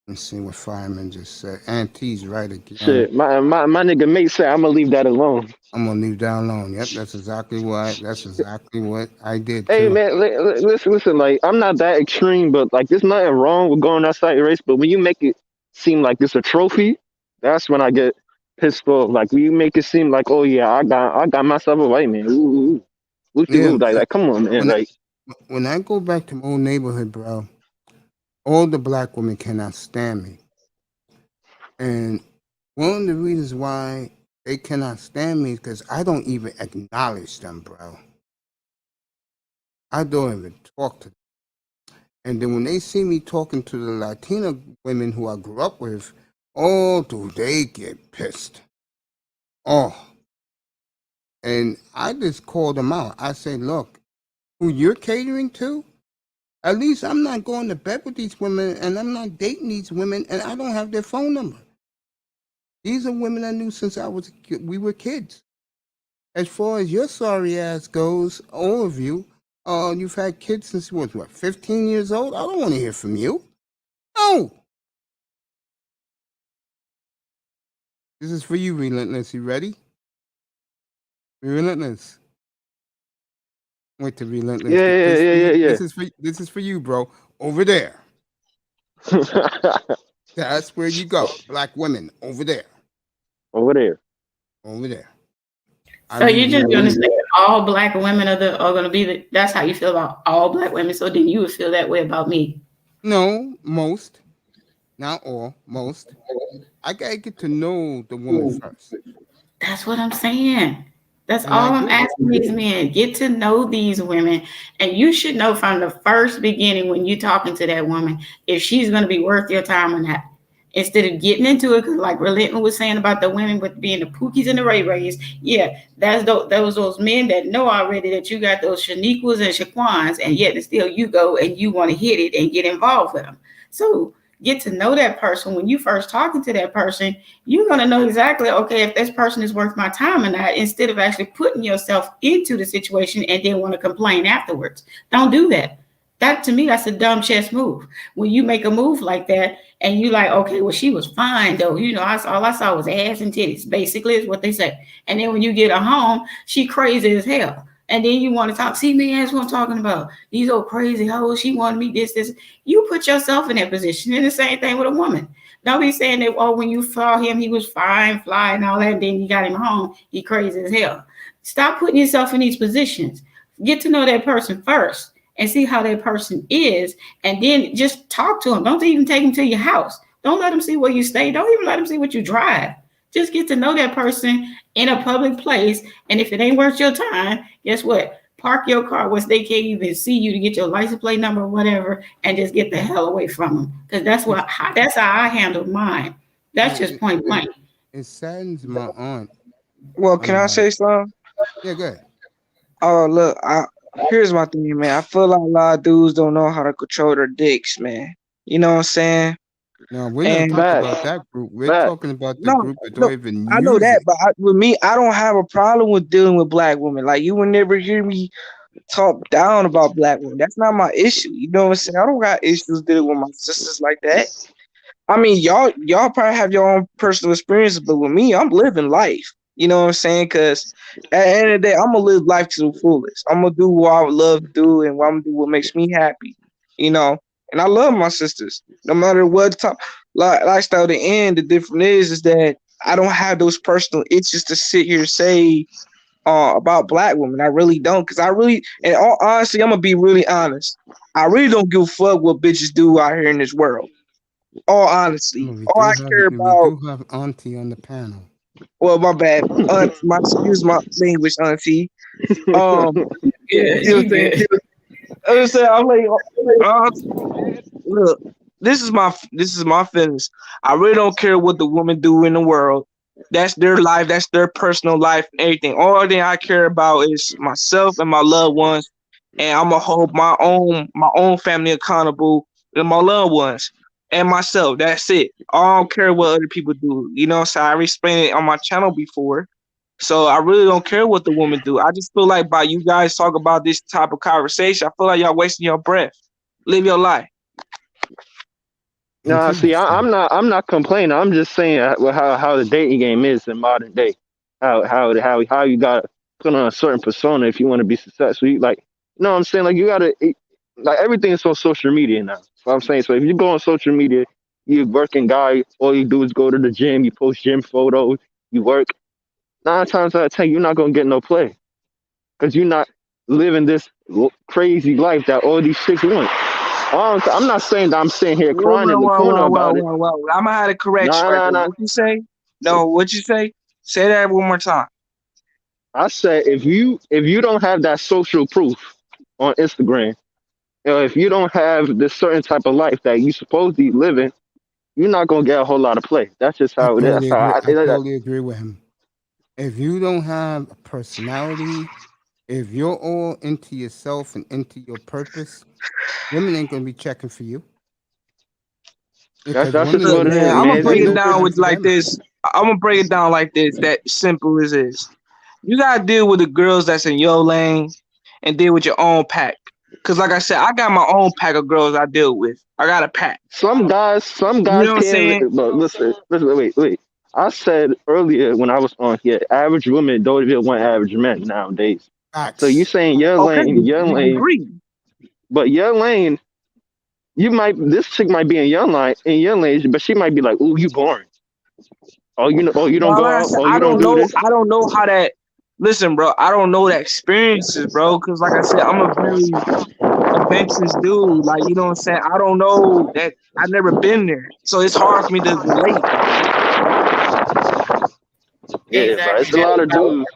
Speaker 1: Let's see what Fireman just said. Auntie's right again.
Speaker 5: Shit, my nigga mate said I'm gonna leave that alone.
Speaker 1: I'm gonna leave that alone. Yep, that's exactly what I did.
Speaker 5: Hey
Speaker 1: too.
Speaker 5: man, listen. Like, I'm not that extreme, but like, there's nothing wrong with going outside your race. But when you make it seem like it's a trophy, that's when I get pissed off. Like, when you make it seem like, oh yeah, I got myself a white man. Ooh. Like, come on, man.
Speaker 1: When I go back to my old neighborhood, bro, all the black women cannot stand me. And one of the reasons why they cannot stand me is because I don't even acknowledge them, bro. I don't even talk to them. And then when they see me talking to the Latina women who I grew up with, oh, do they get pissed. Oh. And I just called them out. I said, look, who you're catering to? At least I'm not going to bed with these women, and I'm not dating these women, and I don't have their phone number. These are women I knew since we were kids. As far as your sorry ass goes, all of you, you've had kids since you was 15 years old? I don't want to hear from you. No. This is for you, Relentless. You ready? Relentless. Wait to Relentless.
Speaker 5: Yeah.
Speaker 1: This is for you, bro. Over there. That's where you go. Black women over there.
Speaker 5: Over there.
Speaker 3: So you just understand all black women are going to be that's how you feel about all black women. So then you would feel that way about me.
Speaker 1: No, most. Not all. Most. I gotta get to know the woman first.
Speaker 3: That's what I'm saying. That's all I'm asking these men. Get to know these women. And you should know from the first beginning when you're talking to that woman if she's going to be worth your time or not. instead of getting into it. Because like Relentless was saying about the women with being the Pookies and the Ray Rays, yeah, that's those men that know already that you got those Shaniquas and Shaquans, and yet still you go and you want to hit it and get involved with them. So get to know that person. When you first talking to that person, you're going to know exactly, okay, if this person is worth my time or not, instead of actually putting yourself into the situation and then want to complain afterwards. Don't do that. That to me, that's a dumb chess move. When you make a move like that and you like, okay, well, she was fine though. All I saw was ass and titties, basically is what they say. And then when you get her home, she crazy as hell. And then you want to talk, see me, that's what I'm talking about. These old crazy hoes, she wanted me this. You put yourself in that position. And the same thing with a woman. Don't be saying that, when you saw him, he was fine, fly, and all that, and then you got him home, he crazy as hell. Stop putting yourself in these positions. Get to know that person first and see how that person is, and then just talk to him. Don't even take him to your house. Don't let him see where you stay. Don't even let him see what you drive. Just get to know that person in a public place. And if it ain't worth your time, guess what? Park your car where they can't even see you to get your license plate number or whatever, and just get the hell away from them. Because that's how I handled mine. That's just point blank.
Speaker 1: It saddens my aunt.
Speaker 4: Well, can I say something?
Speaker 1: Yeah, good.
Speaker 4: Oh, look, here's my thing, man. I feel like a lot of dudes don't know how to control their dicks, man. You know what I'm saying?
Speaker 1: No, we're not talking about that group. We're talking about the group that don't even
Speaker 4: I know
Speaker 1: use
Speaker 4: that,
Speaker 1: it.
Speaker 4: but with me, I don't have a problem with dealing with black women. Like, you would never hear me talk down about black women. That's not my issue. You know what I'm saying? I don't got issues dealing with my sisters like that. I mean, y'all probably have your own personal experiences, but with me, I'm living life. You know what I'm saying? Because at the end of the day, I'm gonna live life to the fullest. I'm gonna do what I would love to do, and I'm gonna do what makes me happy. You know, and I love my sisters, no matter what lifestyle they in. The difference is that I don't have those personal itches to sit here and say about black women. I really don't, because and all honestly, I'm gonna be really honest. I really don't give a fuck what bitches do out here in this world. All honestly, all I care about.
Speaker 1: We do have Auntie on the panel.
Speaker 4: Well, my bad. Excuse my language, Auntie.
Speaker 3: Yeah, you good.
Speaker 4: I'm like, look, this is my feelings. I really don't care what the women do in the world. That's their life. That's their personal life and everything. All thing I care about is myself and my loved ones, and I'm gonna hold my own family accountable and my loved ones and myself. That's it. I don't care what other people do. You know, so I explained it on my channel before. So I really don't care what the women do. I just feel like by you guys talk about this type of conversation, I feel like y'all wasting your breath. Live your life.
Speaker 5: No, see, I'm not complaining. I'm just saying how the dating game is in modern day. How you gotta put on a certain persona if you want to be successful. No, I'm saying, like, you gotta, like, everything is on social media now. So I'm saying, so if you go on social media, you working guy, all you do is go to the gym, you post gym photos, you work. 9 times out of 10, you're not gonna get no play because you're not living this crazy life that all these chicks want. I'm not saying that I'm sitting here crying in the corner about it.
Speaker 4: I'm gonna have to correct you.
Speaker 5: Nah.
Speaker 4: What you say? No, what you say? Say that one more time.
Speaker 5: I said if you don't have that social proof on Instagram, if you don't have this certain type of life that you supposed to be living, you're not gonna get a whole lot of play. That's just how it is.
Speaker 1: I totally agree with him. If you don't have a personality, if you're all into yourself and into your purpose, women ain't gonna be checking for you.
Speaker 5: That's just what it is,
Speaker 4: I'm gonna
Speaker 5: man.
Speaker 4: break it down with like this. I'm gonna break it down like this. That simple as is. You gotta deal with the girls that's in your lane and deal with your own pack. Cause like I said, I got my own pack of girls I deal with. I got a pack.
Speaker 5: Some guys
Speaker 4: You know what I'm saying?
Speaker 5: can't. But listen, wait. I said earlier when I was on here, average women don't even want average men nowadays.
Speaker 1: Facts.
Speaker 5: So you saying your lane,
Speaker 4: agree.
Speaker 5: but your lane, this chick might be in your lane, but she might be like, "Ooh, you boring. Oh, you don't go out. Oh, you don't do this."
Speaker 4: I don't know how that. Listen, bro. I don't know the experiences, bro. Cause like I said, I'm a very adventurous dude. Like, you know what I'm saying? I don't know that. I've never been there, so it's hard for me to relate.
Speaker 5: Yeah, but it's a lot of dudes.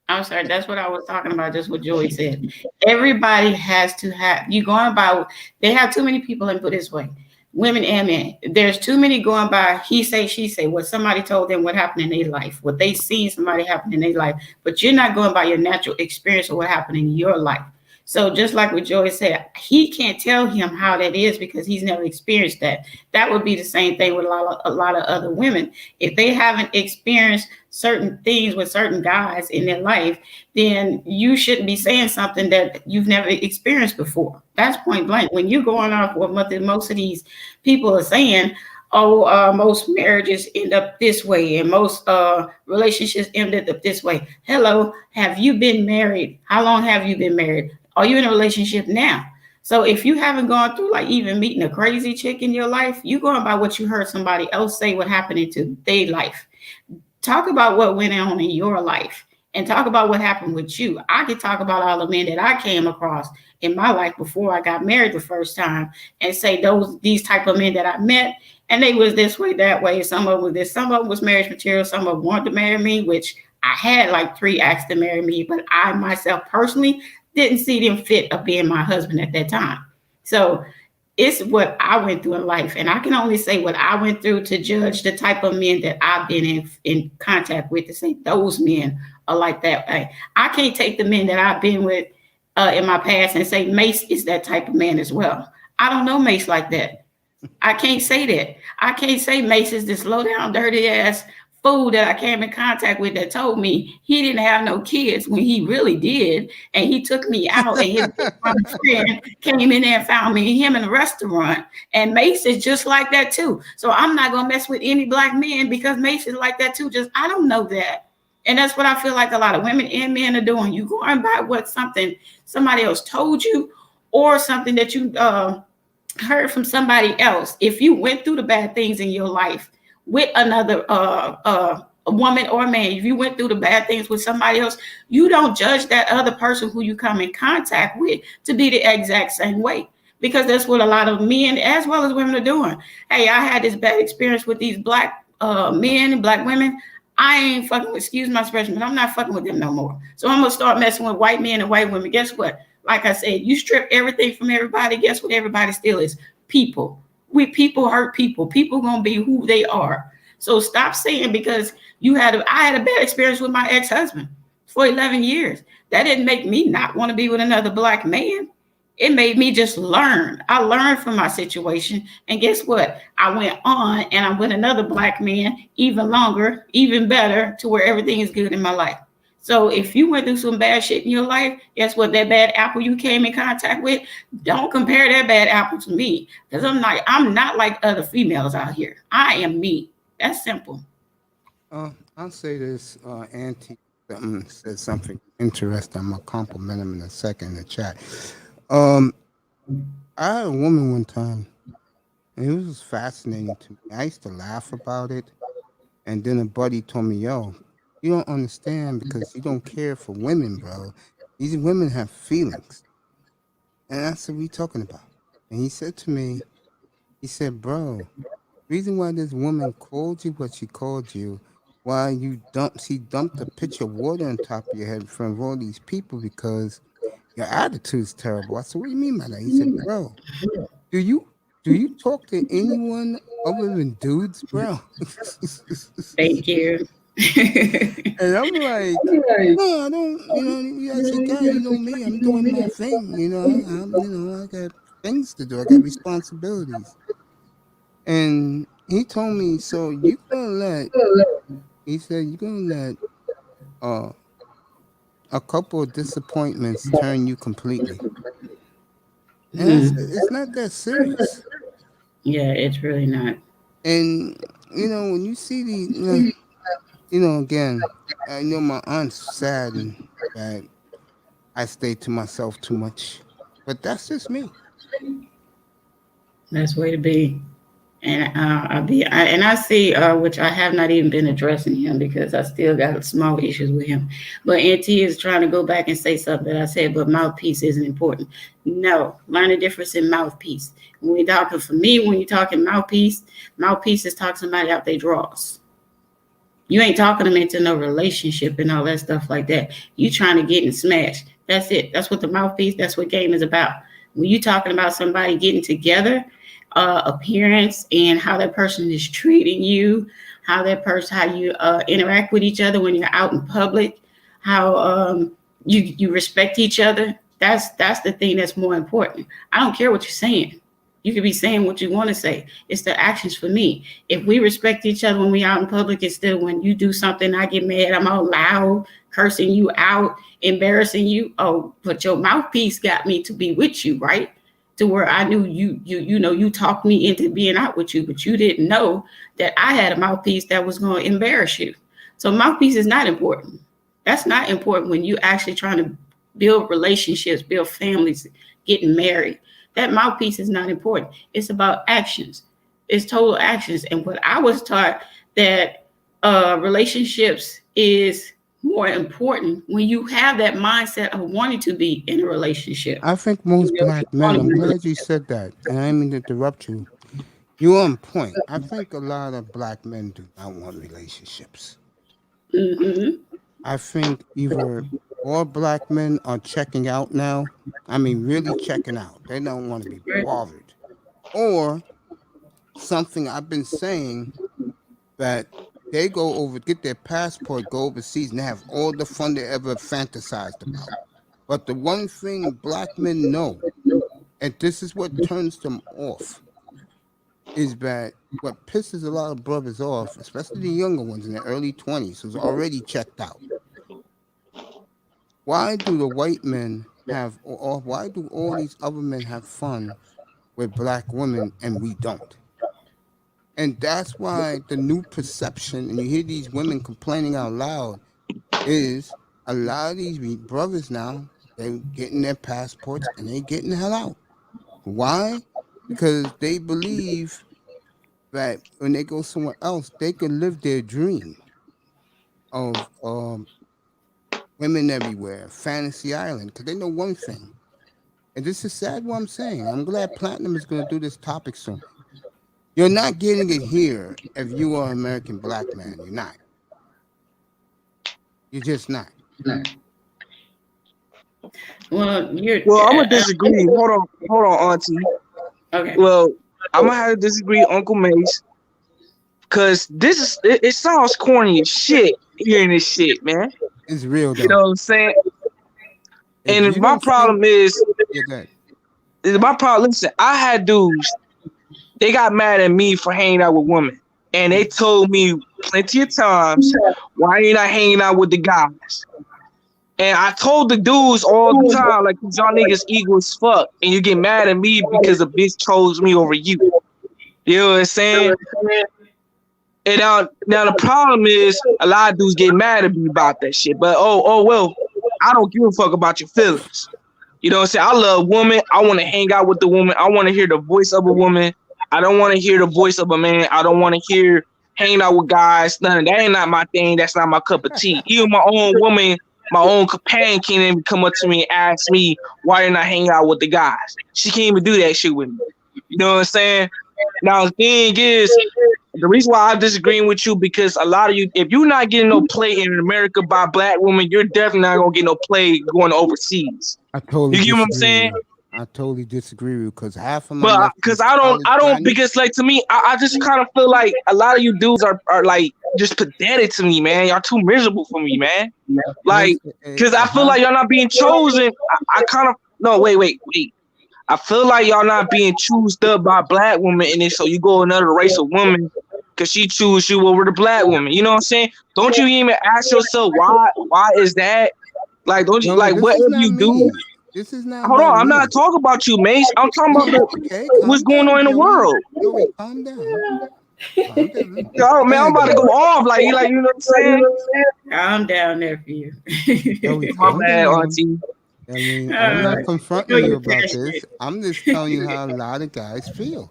Speaker 3: I'm sorry, that's what I was talking about, just what Joey said. Everybody has to have, you going by, they have too many people, and put it this way. women and men. There's too many going by he say, she say, what somebody told them, what happened in their life, what they seen somebody happen in their life, but you're not going by your natural experience or what happened in your life. So just like what Joy said, he can't tell him how that is because he's never experienced that. That would be the same thing with a lot of other women. If they haven't experienced certain things with certain guys in their life, then you shouldn't be saying something that you've never experienced before. That's point blank. When you're going off what most of these people are saying, most marriages end up this way and most relationships ended up this way. Hello, have you been married? How long have you been married? Are you in a relationship now? So if you haven't gone through like even meeting a crazy chick in your life, you going by what you heard somebody else say what happened into their life. Talk about what went on in your life and talk about what happened with you. I could talk about all the men that I came across in my life before I got married the first time and say these type of men that I met, and they was this way, that way. Some of them was this, some of them was marriage material, some of them wanted to marry me, which I had like 3 acts to marry me, but I myself personally didn't see them fit of being my husband at that time. So it's what I went through in life. And I can only say what I went through to judge the type of men that I've been in contact with to say those men are like that. I can't take the men that I've been with in my past and say Mace is that type of man as well. I don't know Mace like that. I can't say that. I can't say Mace is this low down, dirty ass fool that I came in contact with that told me he didn't have no kids when he really did. And he took me out and his friend came in there and found me and him in a restaurant. And Mace is just like that too. So I'm not going to mess with any black men because Mace is like that too. Just, I don't know that. And that's what I feel like a lot of women and men are doing. You going by what somebody else told you or something that you heard from somebody else. If you went through the bad things in your life with another a woman or a man, if you went through the bad things with somebody else, you don't judge that other person who you come in contact with to be the exact same way, because that's what a lot of men as well as women are doing. Hey, I had this bad experience with these black men and black women. I ain't fucking, excuse my expression, but I'm not fucking with them no more. So I'm gonna start messing with white men and white women. Guess what? Like I said, you strip everything from everybody. Guess what? Everybody still is people. People hurt people. People gonna be who they are. So stop saying because I had a bad experience with my ex-husband for 11 years. That didn't make me not want to be with another black man. It made me just learn. I learned from my situation. And guess what? I went on and I'm with another black man even longer, even better, to where everything is good in my life. So if you went through some bad shit in your life, guess what? That bad apple you came in contact with, don't compare that bad apple to me. Because I'm not like other females out here. I am me. That's simple.
Speaker 1: I'll say this, Auntie said something interesting. I'm gonna compliment him in a second in the chat. I had a woman one time, and it was fascinating to me. I used to laugh about it, and then a buddy told me, "Yo, you don't understand because you don't care for women, bro. These women have feelings." And I said, "What are you talking about?" And he said to me, he said, "Bro, reason why this woman called you what she called you, why she dumped a pitcher of water on top of your head in front of all these people because your attitude's terrible." I said, "What do you mean by that?" He said, "Bro, do you talk to anyone other than dudes, bro?"
Speaker 3: Thank you.
Speaker 1: And I'm like, "No, I don't. You guys a guy, you know me. I'm doing my thing. I got things to do. I got responsibilities." And he told me, "So you're gonna let a couple of disappointments turn you completely." And I said, it's not that serious.
Speaker 3: Yeah, it's really not.
Speaker 1: And when you see these, again, I know my aunt's sad and that I stay to myself too much, but that's just me.
Speaker 3: That's the way to be. And I see, which I have not even been addressing him because I still got small issues with him. But NT is trying to go back and say something that I said, but mouthpiece isn't important. No, learn the difference in mouthpiece. When you're talking mouthpiece is talking somebody out their drawers. You ain't talking them into no relationship and all that stuff like that. You trying to get and smash. That's it. That's what the mouthpiece, that's what game is about. When you talking about somebody getting together, appearance and how that person is treating you, how you interact with each other when you're out in public, how you respect each other. That's the thing that's more important. I don't care what you're saying. You could be saying what you want to say. It's the actions for me. If we respect each other when we out in public, instead of when you do something, I get mad, I'm all loud, cursing you out, embarrassing you. Oh, but your mouthpiece got me to be with you, right? To where I knew you talked me into being out with you, but you didn't know that I had a mouthpiece that was going to embarrass you. So mouthpiece is not important. That's not important when you actually trying to build relationships, build families, getting married. That mouthpiece is not important. It's about actions. It's total actions. And what I was taught that relationships is more important when you have that mindset of wanting to be in a relationship.
Speaker 1: I think most black men, I'm glad you said that, and I didn't mean to interrupt you. You're on point. I think a lot of black men do not want relationships.
Speaker 3: Mm-hmm.
Speaker 1: I think either all black men are checking out now. I mean, really checking out. They don't want to be bothered. Or something I've been saying that they go over, get their passport, go overseas, and have all the fun they ever fantasized about. But the one thing black men know, and this is what turns them off, is that what pisses a lot of brothers off, especially the younger ones in their early 20s, who's already checked out. Why do the white men have, or why do all these other men have fun with black women and we don't? And that's why the new perception, and you hear these women complaining out loud, is a lot of these brothers now, they're getting their passports and they're getting the hell out. Why? Because they believe that when they go somewhere else, they can live their dream of women everywhere, fantasy island, because they know one thing. And this is sad what I'm saying. I'm glad Platinum is going to do this topic soon. You're not getting it here if you are an American black man. You're not. You're just not.
Speaker 3: Well,
Speaker 4: I'm gonna disagree. Hold on, Auntie.
Speaker 3: Okay.
Speaker 4: Well, I'm gonna have to disagree, Uncle Mace, because it sounds corny as shit hearing this shit, man.
Speaker 1: It's real though.
Speaker 4: You know what I'm saying? And my problem is, listen, I had dudes, they got mad at me for hanging out with women. And they told me plenty of times, why you not hanging out with the guys? And I told the dudes all the time, like, y'all niggas ego as fuck. And you get mad at me because a bitch chose me over you. You know what I'm saying? And now the problem is, a lot of dudes get mad at me about that shit. But, well, I don't give a fuck about your feelings. You know what I'm saying? I love women. I want to hang out with the woman. I want to hear the voice of a woman. I don't want to hear the voice of a man. I don't want to hear hanging out with guys. None of that ain't not my thing. That's not my cup of tea. Even my own woman, my own companion can't even come up to me and ask me why you're not hanging out with the guys. She can't even do that shit with me. You know what I'm saying? Now, the thing is, the reason why I'm disagreeing with you, because a lot of you, if you're not getting no play in America by black women, you're definitely not going to get no play going overseas.
Speaker 1: I totally
Speaker 4: You get what I'm saying?
Speaker 1: I totally disagree with you because half of my
Speaker 4: because I don't because like to me I just kind of feel like a lot of you dudes are like just pathetic to me, man. Y'all too miserable for me, man. Like because I feel like y'all not being chosen. I kind of no wait. I feel like y'all not being choosed up by black women, and then so you go another race of woman because she choose you over the black woman. You know what I'm saying? Don't you even ask yourself why is that? Like don't you whatever you do?
Speaker 1: This is not.
Speaker 4: Hold on, I'm not talking about you, Mace. I'm talking about what's going on in the world.
Speaker 1: Joey, calm down.
Speaker 4: Yo, man, I'm about to go off. Like you know what I'm saying?
Speaker 3: I'm down there for you.
Speaker 1: Joey,
Speaker 4: my bad, Auntie.
Speaker 1: I mean, I'm not confronting you about this. I'm just telling you how a lot of guys feel.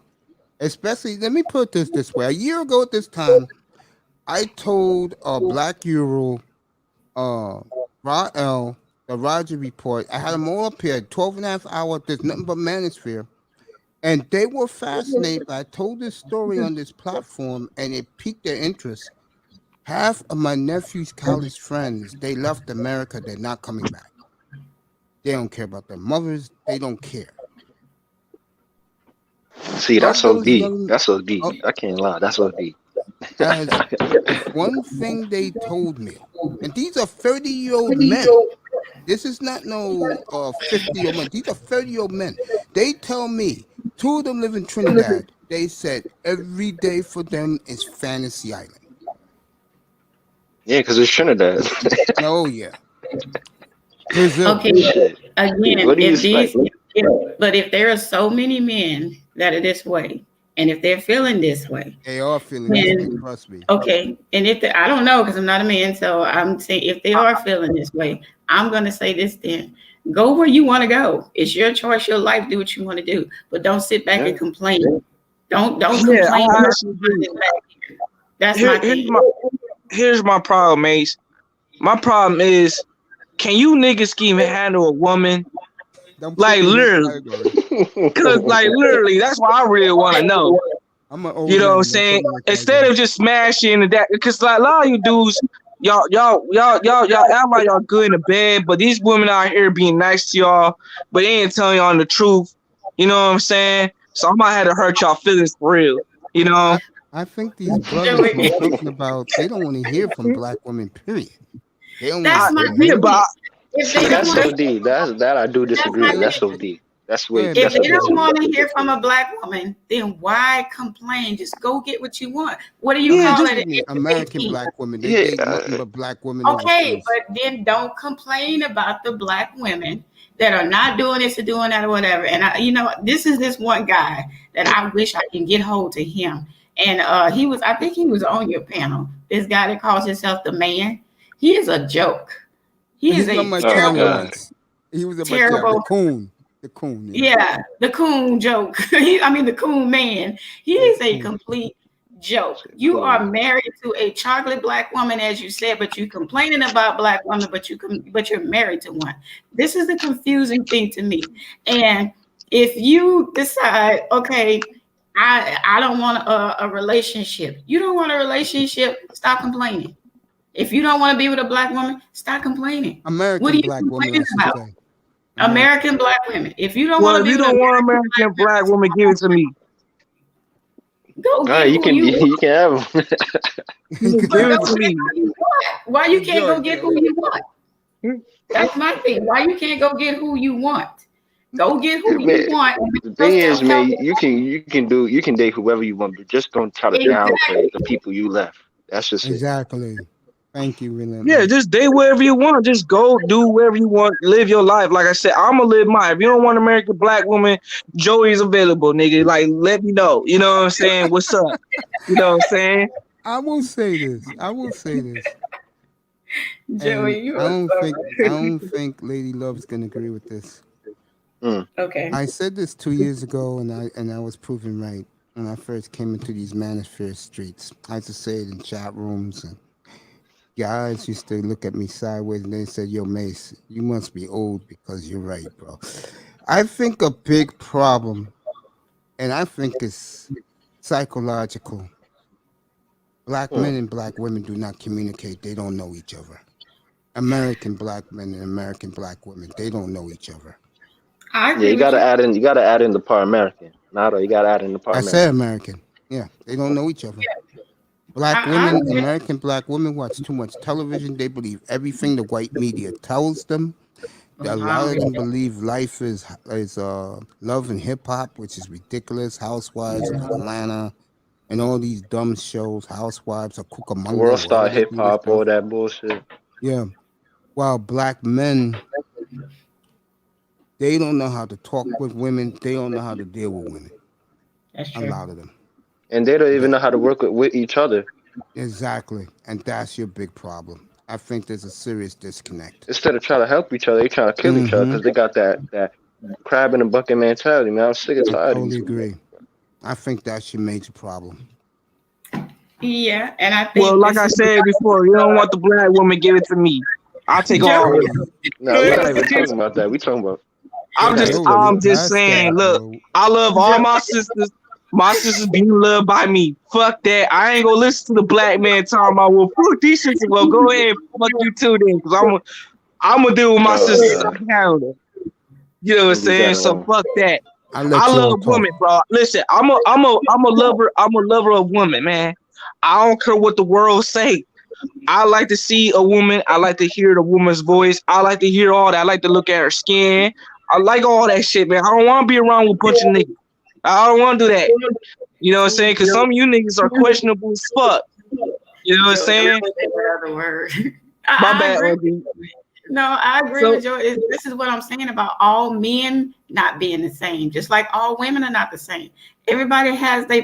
Speaker 1: Especially, let me put this way. A year ago at this time, I told Black Euro, Ra'el, the Roger Report. I had them all up here, 12 and a half hours. There's nothing but manosphere. And they were fascinated. I told this story on this platform, and it piqued their interest. Half of my nephew's college friends, they left America. They're not coming back. They don't care about their mothers. They don't care.
Speaker 5: See,
Speaker 1: of
Speaker 5: that's so
Speaker 1: those
Speaker 5: deep.
Speaker 1: young,
Speaker 5: That's so deep.
Speaker 1: uh,
Speaker 5: I can't lie. That's so deep.
Speaker 1: as if one thing they told me, and these are 30-year-old men. This is not no 50-year-old men. These are 30-year-old men. They tell me, two of them live in Trinidad. They said every day for them is Fantasy Island.
Speaker 5: Yeah, because it's Trinidad.
Speaker 1: Oh, yeah. Brazil.
Speaker 3: Okay,
Speaker 5: Shit.
Speaker 3: again,
Speaker 5: What do you
Speaker 3: if
Speaker 5: expect?
Speaker 3: but if there are so many men that are this way, and if they're feeling this way,
Speaker 1: They are feeling this way,
Speaker 3: then
Speaker 1: trust me.
Speaker 3: okay, and if I don't know because I'm not a man, so I'm saying if they are feeling this way, I'm gonna say this then: go where you want to go. It's your choice, your life. Do what you want to do, but don't sit back
Speaker 5: Yeah.
Speaker 3: and complain. Don't
Speaker 4: Yeah,
Speaker 3: complain
Speaker 4: I
Speaker 3: about
Speaker 4: actually agree.
Speaker 3: something back here. That's
Speaker 4: Here,
Speaker 3: my
Speaker 4: here's
Speaker 3: thing.
Speaker 4: here's my problem, Mace. My problem is, can you niggas even handle a woman?
Speaker 1: Don't
Speaker 4: Like,
Speaker 1: put me in that
Speaker 4: literally.
Speaker 1: category.
Speaker 4: Cause like literally, that's what I really want to know.
Speaker 1: I'm an old
Speaker 4: You know what I'm
Speaker 1: man. Don't put
Speaker 4: saying?
Speaker 1: me in that
Speaker 4: Instead
Speaker 1: category.
Speaker 4: of just smashing and that, because like a lot of you dudes, y'all act like y'all good in the bed, but these women out here being nice to y'all, but they ain't telling y'all the truth. You know what I'm saying? So I might have to hurt y'all feelings for real. You know?
Speaker 1: I think these brothers who I'm talking about, they don't want to hear from black women, period. They don't
Speaker 3: That's
Speaker 1: want
Speaker 3: my
Speaker 1: to hear
Speaker 3: thing.
Speaker 4: Yeah, but
Speaker 3: If
Speaker 5: See,
Speaker 3: they don't
Speaker 5: that's
Speaker 3: want
Speaker 5: so
Speaker 3: to,
Speaker 5: deep. That I do
Speaker 3: that's
Speaker 5: disagree
Speaker 3: my
Speaker 5: with. That's
Speaker 3: thing.
Speaker 5: so deep. That's
Speaker 1: Go
Speaker 5: way.
Speaker 1: ahead,
Speaker 3: If
Speaker 5: That's a
Speaker 3: they
Speaker 5: bit
Speaker 3: don't
Speaker 5: too
Speaker 3: want
Speaker 5: deep.
Speaker 3: to hear from a black woman, then why complain? Just go get what you want. What do you
Speaker 4: yeah,
Speaker 3: call
Speaker 4: just
Speaker 3: it?
Speaker 1: Excuse me, American black women, they
Speaker 5: Yeah,
Speaker 1: date nothing but black women
Speaker 3: Okay,
Speaker 1: overseas.
Speaker 3: but then don't complain about the black women that are not doing this or doing that or whatever. And this is this one guy that I wish I can get hold to him. And I think he was on your panel. This guy that calls himself the man. He is a joke. He
Speaker 1: He
Speaker 3: is
Speaker 1: was on
Speaker 3: a
Speaker 1: my
Speaker 5: Oh
Speaker 1: channel
Speaker 3: terrible,
Speaker 5: God.
Speaker 1: once. He was on my channel.
Speaker 3: terrible.
Speaker 1: The coon, yeah.
Speaker 3: Yeah, the coon joke. The coon man. He is a
Speaker 1: Coon.
Speaker 3: complete joke.
Speaker 5: Shit,
Speaker 3: You
Speaker 5: cool,
Speaker 3: are
Speaker 5: man.
Speaker 3: married to a chocolate black woman, as you said, but you complaining about black women, but you're married to one. This is the confusing thing to me. And if you decide, okay, I don't want a relationship. You don't want a relationship. Stop complaining. If you don't want to be with a black woman, stop complaining. What
Speaker 1: American
Speaker 3: are you
Speaker 1: black woman, I
Speaker 3: complaining
Speaker 1: should
Speaker 3: about?
Speaker 1: say.
Speaker 3: American black women. If you don't
Speaker 4: well,
Speaker 3: want to
Speaker 4: if
Speaker 3: be
Speaker 4: you
Speaker 3: with
Speaker 4: don't want
Speaker 3: American
Speaker 4: American black woman, give it to me.
Speaker 3: go
Speaker 5: All
Speaker 3: get
Speaker 5: right, you
Speaker 3: who
Speaker 5: can
Speaker 3: you want.
Speaker 5: you can have them.
Speaker 4: Give
Speaker 3: But
Speaker 4: it
Speaker 3: go
Speaker 4: to
Speaker 3: get
Speaker 4: me.
Speaker 3: who you want. Why you can't go
Speaker 1: Enjoy,
Speaker 3: get
Speaker 1: Joe.
Speaker 3: who you want? That's my thing. Why you can't go get who you want? Go get who you
Speaker 5: Man,
Speaker 3: want. And
Speaker 5: the
Speaker 3: let
Speaker 5: thing
Speaker 3: yourself
Speaker 5: is, man,
Speaker 3: help.
Speaker 5: you can date whoever you want, but just don't try to downplay the
Speaker 3: Exactly.
Speaker 5: people you left. That's just it.
Speaker 1: Exactly. Thank you,
Speaker 4: Yeah,
Speaker 1: Relentless.
Speaker 4: just date wherever you want. Just go do wherever you want. Live your life. Like I said, I'm gonna live mine. If you don't want American black woman, Joey's available, nigga. Like, let me know. You know what I'm saying? What's up? You know what I'm saying?
Speaker 1: I will say this. And
Speaker 3: Joey, you are
Speaker 1: I
Speaker 3: so
Speaker 1: don't think Lady Love's gonna agree with this.
Speaker 3: okay.
Speaker 1: I said this 2 years ago, and I was proven right when I first came into these manosphere streets. I used to say it in chat rooms, and guys used to look at me sideways, and they said, "Yo, Mace, you must be old because you're right, bro." I think a big problem, and I think it's psychological. Black men and black women do not communicate. They don't know each other. American black men and American black women, they don't know each other.
Speaker 3: I
Speaker 5: Yeah,
Speaker 3: agree
Speaker 5: you
Speaker 3: with
Speaker 5: gotta
Speaker 3: you.
Speaker 5: add in. You gotta add in the part American. Nado, you gotta add in the part
Speaker 1: I said
Speaker 5: American.
Speaker 1: American. Yeah, they don't know each other. Black
Speaker 3: I
Speaker 1: women,
Speaker 3: agree.
Speaker 1: American black women watch too much television. They believe everything the white media tells them. A lot of them believe life is love and hip hop, which is ridiculous. Housewives of Atlanta and all these dumb shows, Housewives of
Speaker 5: World
Speaker 1: Cucamonga,
Speaker 5: star
Speaker 1: wherever they
Speaker 5: hip
Speaker 1: do this
Speaker 5: hop, all
Speaker 1: stuff.
Speaker 5: that bullshit.
Speaker 1: Yeah. While black men, they don't know how to talk with women. They don't know how to deal with women.
Speaker 3: That's
Speaker 1: A
Speaker 3: true.
Speaker 1: lot of them.
Speaker 5: And they don't even
Speaker 1: That,
Speaker 5: know how to work with each other.
Speaker 1: exactly. And that's your big problem. I think there's a serious disconnect.
Speaker 5: Instead of trying to help each other, they trying to kill each other
Speaker 1: Mm-hmm.
Speaker 5: because they got that crab in a bucket mentality. Man, I'm sick and
Speaker 1: I
Speaker 5: tired of
Speaker 1: totally
Speaker 5: these.
Speaker 1: agree. I think that's your major problem.
Speaker 3: Yeah, and I
Speaker 4: Well,
Speaker 3: think
Speaker 4: like
Speaker 3: this
Speaker 4: I
Speaker 3: is
Speaker 4: said before, you don't want the black woman, give it to me. I'll take all of
Speaker 3: Joey.
Speaker 4: it.
Speaker 5: No, we're not even
Speaker 1: Hey,
Speaker 5: talking about that. We talking about
Speaker 4: I'm
Speaker 1: hey,
Speaker 5: okay.
Speaker 4: just
Speaker 1: Joey, we
Speaker 4: I'm just
Speaker 1: passed that,
Speaker 4: saying, look,
Speaker 1: bro.
Speaker 4: I love all
Speaker 3: Joey.
Speaker 4: my sisters. My sisters being loved by me. Fuck that. I ain't gonna listen to the black man talking about, well, fuck these sisters. Well, go ahead, fuck you too then. Cause I'm gonna deal with my
Speaker 5: Oh
Speaker 4: sisters. I
Speaker 5: God,
Speaker 4: can handle it. You know what I'm
Speaker 5: leave that
Speaker 4: saying? So
Speaker 5: alone.
Speaker 4: fuck that.
Speaker 1: I let
Speaker 4: I
Speaker 1: you all
Speaker 4: love
Speaker 1: talk.
Speaker 4: women, bro. Listen, I'm a lover. I'm a lover of women, man. I don't care what the world say. I like to see a woman. I like to hear the woman's voice. I like to hear all that. I like to look at her skin. I like all that shit, man. I don't want to be around with a bunch of niggas. I don't want to do that. You know what I'm saying? Because some of you niggas are questionable as fuck. You know what I'm saying?
Speaker 3: Other word.
Speaker 4: My
Speaker 3: I
Speaker 4: bad,
Speaker 3: agree.
Speaker 4: OG.
Speaker 3: No, I agree
Speaker 4: So-
Speaker 3: with Joe. This is what I'm saying about all men not being the same, just like all women are not the same. Everybody has their,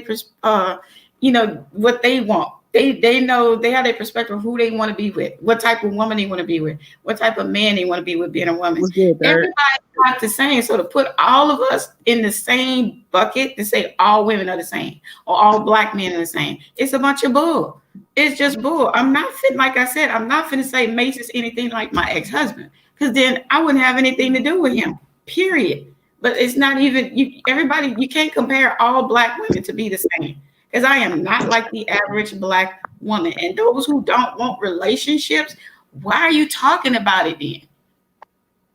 Speaker 3: what they want. They know, they have their perspective of who they want to be with, what type of woman they want to be with, what type of man they want to be with being a woman.
Speaker 4: What's good, Third?
Speaker 3: Everybody's not the same. So to put all of us in the same bucket to say all women are the same or all black men are the same, it's a bunch of bull. It's just bull. I'm not fit. Like I said, I'm not finna say Mace is anything like my ex-husband, because then I wouldn't have anything to do with him. Period. But it's not even everybody. You can't compare all black women to be the same, because I am not like the average black woman. And those who don't want relationships, why are you talking about it then?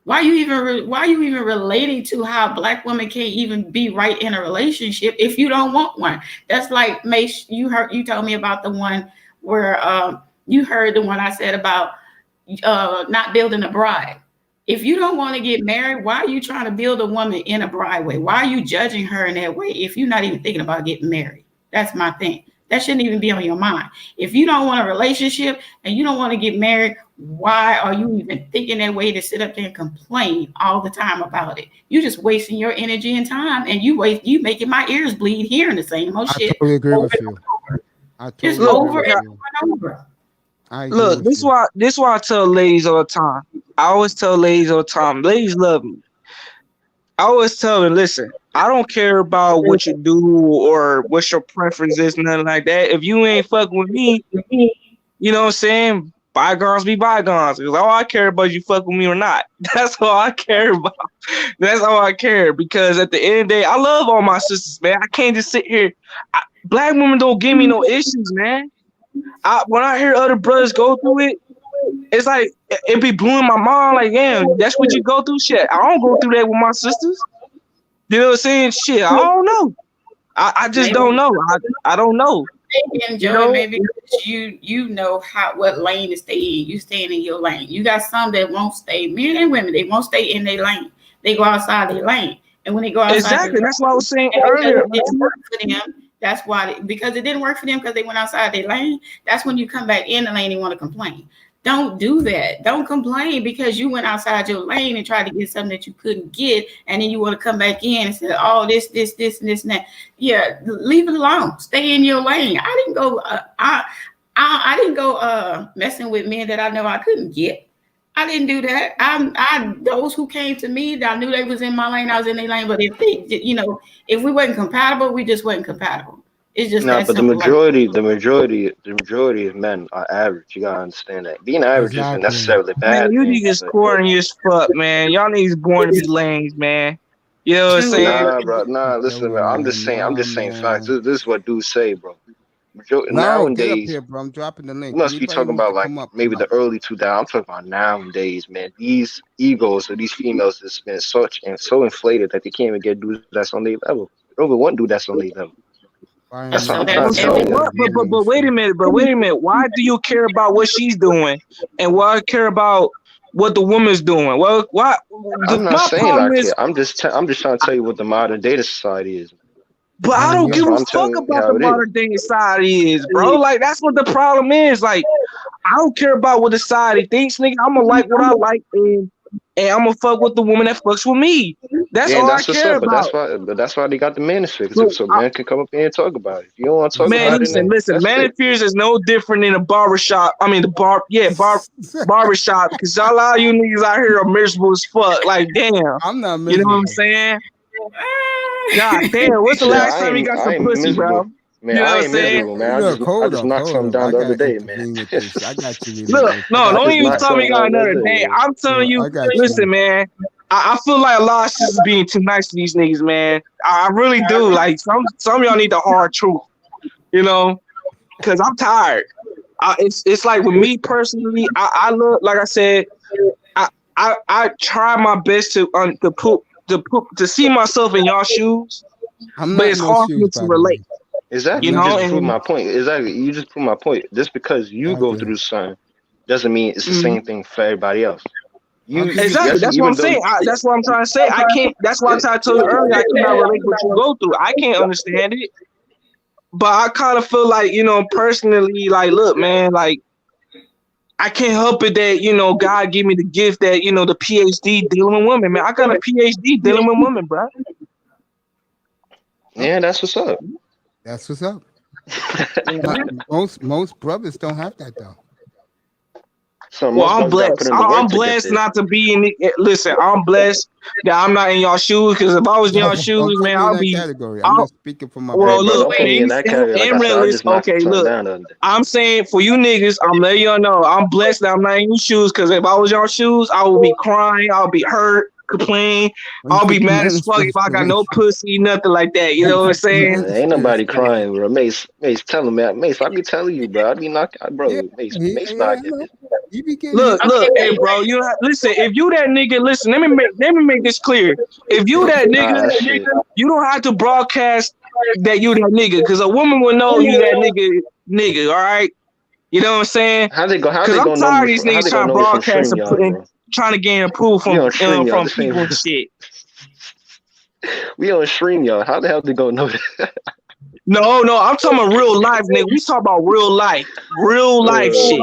Speaker 3: Why are you even relating to how black women can't even be right in a relationship if you don't want one? That's like Mace. You told me about the one where you heard the one I said about not building a bride. If you don't want to get married, why are you trying to build a woman in a bride way? Why are you judging her in that way if you're not even thinking about getting married? That's my thing. That shouldn't even be on your mind. If you don't want a relationship and you don't want to get married, why are you even thinking that way to sit up there and complain all the time about it? You're just wasting your energy and time, and you making my ears bleed hearing the same old shit.
Speaker 1: I totally agree with you.
Speaker 3: Just
Speaker 1: agree
Speaker 3: over
Speaker 1: with
Speaker 3: and
Speaker 1: you.
Speaker 3: over.
Speaker 1: I agree
Speaker 4: Look,
Speaker 1: with
Speaker 4: this
Speaker 1: you.
Speaker 4: why I tell ladies all the time. I always tell ladies all the time. Ladies love me. I always tell them, listen, I don't care about what you do or what your preference is, nothing like that. If you ain't fucking with me, you know what I'm saying? Bygones be bygones. Because all I care about is you fuck with me or not. That's all I care about. That's all I care. Because at the end of the day, I love all my sisters, man. I can't just sit here. Black women don't give me no issues, man. When I hear other brothers go through it, it's like it be blowing my mind. Like, damn, that's what you go through. Shit, I don't go through that with my sisters. You know what I'm saying? Shit, I don't know. I just don't know. I don't know.
Speaker 3: Maybe enjoy, maybe you know what lane to stay in. You staying in your lane. You got some that won't stay, men and women, they won't stay in their lane. They go outside their lane. And when they go outside,
Speaker 4: exactly, that's what I was saying earlier.
Speaker 3: It didn't work for them. That's why, because it didn't work for them because they went outside their lane. That's when you come back in the lane and want to complain. Don't do that. Don't complain because you went outside your lane and tried to get something that you couldn't get, and then you want to come back in and say, "Oh, this, and this, and that." Yeah, leave it alone. Stay in your lane. I didn't go. I didn't go messing with men that I know I couldn't get. I didn't do that. Those who came to me, I knew they was in my lane. I was in their lane. But if they, if we wasn't compatible, we just wasn't compatible. It's just
Speaker 5: No,
Speaker 3: that
Speaker 5: but
Speaker 3: simple.
Speaker 5: the majority of men are average. You gotta understand that. Being average isn't necessarily bad.
Speaker 4: Man, you
Speaker 5: thing,
Speaker 4: niggas
Speaker 5: but-
Speaker 4: corny as fuck, man. Y'all niggas born to be lames, man. You know what I'm saying?
Speaker 5: Nah, bro. Nah, listen, man. I'm just saying facts. This is what dudes say, bro.
Speaker 1: No, get up
Speaker 5: Nowadays,
Speaker 1: here, bro. I'm dropping the link.
Speaker 5: we must be
Speaker 1: Anybody
Speaker 5: talking
Speaker 1: wants
Speaker 5: about
Speaker 1: to
Speaker 5: like
Speaker 1: come up,
Speaker 5: maybe
Speaker 1: come
Speaker 5: the
Speaker 1: up.
Speaker 5: early 2000s. I'm talking about nowadays, man. These egos of these females has been so inflated that they can't even get dudes that's on their level. They don't even want dude that's on their level. That's what I'm trying to tell you.
Speaker 4: But wait a minute. Why do you care about what she's doing, and why care about what the woman's doing? Well, why?
Speaker 5: I'm not saying I care. I'm just trying to tell you what the modern data society is.
Speaker 4: But I don't give a fuck about the modern day society is, bro. Like, that's what the problem is. Like, I don't care about what the society thinks, nigga. I'm gonna like what I like, and I'm gonna fuck with the woman that fucks with me. That's all I care about.
Speaker 5: That's why they got the manosphere, so men can come up here and talk about it. If you don't want to talk about it,
Speaker 4: listen. Manospheres is no different than a barbershop. I mean, barbershop. Because a lot of you niggas out here are miserable as fuck. Like, damn.
Speaker 1: I'm not miserable.
Speaker 4: You know what I'm saying? God damn, what's the last time you got some pussy, bro?
Speaker 5: Man, I ain't miserable, man. I just knocked something down the other day, man.
Speaker 1: I got you.
Speaker 4: Look, no, don't even tell me got another day. I'm telling you, listen, man. I feel like a lot of shit is being too nice to these niggas, man. I really do. Like, some of y'all need the hard truth, you know, because I'm tired. It's like with me personally, I look, like I said, I try my best to put to see myself in y'all shoes,
Speaker 1: I'm
Speaker 4: but
Speaker 1: not
Speaker 4: it's
Speaker 1: in those
Speaker 4: hard for me
Speaker 1: shoes,
Speaker 4: to
Speaker 1: by the
Speaker 4: relate.
Speaker 1: way.
Speaker 5: Exactly.
Speaker 4: You
Speaker 5: You
Speaker 4: know,
Speaker 5: just proved
Speaker 4: and
Speaker 5: my point. Exactly. You just proved my point. Just because you
Speaker 1: I
Speaker 5: go
Speaker 1: did.
Speaker 5: through something doesn't mean it's the same thing for everybody else.
Speaker 1: I'll
Speaker 5: You
Speaker 1: give you
Speaker 4: exactly,
Speaker 5: yes,
Speaker 4: that's what I'm
Speaker 5: even though
Speaker 4: saying. That's what I'm trying to say. I can't. That's why I told you earlier. I cannot relate what you go through. I can't understand it. But I kind of feel like, personally, like, look, man, like, I can't help it that, God gave me the gift that, the PhD dealing with women, man. I got a PhD dealing with women, bro.
Speaker 5: yeah, that's what's up.
Speaker 1: That's what's up. Most brothers don't have that though.
Speaker 5: So
Speaker 4: Well,
Speaker 5: most
Speaker 4: I'm
Speaker 5: brothers gotta
Speaker 4: blessed.
Speaker 5: put in the work
Speaker 4: I'm
Speaker 5: to get
Speaker 4: blessed
Speaker 5: there.
Speaker 4: not to be in it. Listen, I'm blessed that I'm not in y'all shoes, because if I was in y'all
Speaker 1: Don't
Speaker 4: shoes,
Speaker 1: put
Speaker 4: man,
Speaker 1: me in
Speaker 4: I'll
Speaker 1: that
Speaker 4: be.
Speaker 1: category. I'm just speaking for my
Speaker 5: Hey,
Speaker 4: Well,
Speaker 1: brother.
Speaker 5: bro,
Speaker 4: look,
Speaker 5: don't put me in
Speaker 4: peace
Speaker 5: that category. Like
Speaker 4: and
Speaker 5: I said, I
Speaker 4: realist.
Speaker 5: just knocked
Speaker 4: Okay,
Speaker 5: the son
Speaker 4: look,
Speaker 5: down the other day.
Speaker 4: I'm saying for you niggas, I'm letting y'all know I'm blessed that I'm not in your shoes, because if I was in your shoes, I would be crying, I'll be hurt, complain,
Speaker 1: When you
Speaker 4: I'll be
Speaker 1: put the
Speaker 4: mad as fuck if I got no
Speaker 1: inspiration.
Speaker 4: pussy, nothing like that. You know what I'm saying?
Speaker 5: Ain't nobody crying, bro. Mace, tell him, man. Mace, I be telling you, bro. I be knocking,
Speaker 1: Yeah,
Speaker 5: bro. Mace
Speaker 1: yeah,
Speaker 5: not
Speaker 1: I
Speaker 5: get
Speaker 1: know.
Speaker 5: this.
Speaker 1: You be getting
Speaker 4: Look,
Speaker 1: hit.
Speaker 4: hey, bro. Listen. If you that nigga, listen. Let me make this clear. If you that
Speaker 5: Nah,
Speaker 4: nigga,
Speaker 5: that shit.
Speaker 4: you don't have to broadcast that you that nigga, because a woman will know you that nigga. All right. You know what I'm saying?
Speaker 5: How they
Speaker 4: Because I'm
Speaker 5: gonna know
Speaker 4: tired
Speaker 5: me
Speaker 4: of these
Speaker 5: from? How
Speaker 4: niggas
Speaker 5: they
Speaker 4: trying
Speaker 5: gonna
Speaker 4: to
Speaker 5: know me from
Speaker 4: broadcast
Speaker 5: StreamYard,
Speaker 4: and
Speaker 5: bro?
Speaker 4: trying to gain approval
Speaker 5: We on StreamYard.
Speaker 4: from
Speaker 5: This ain't.
Speaker 4: people and shit.
Speaker 5: We on StreamYard. How the hell they gonna know that?
Speaker 4: No. I'm talking about real life, nigga. We talk about real life shit.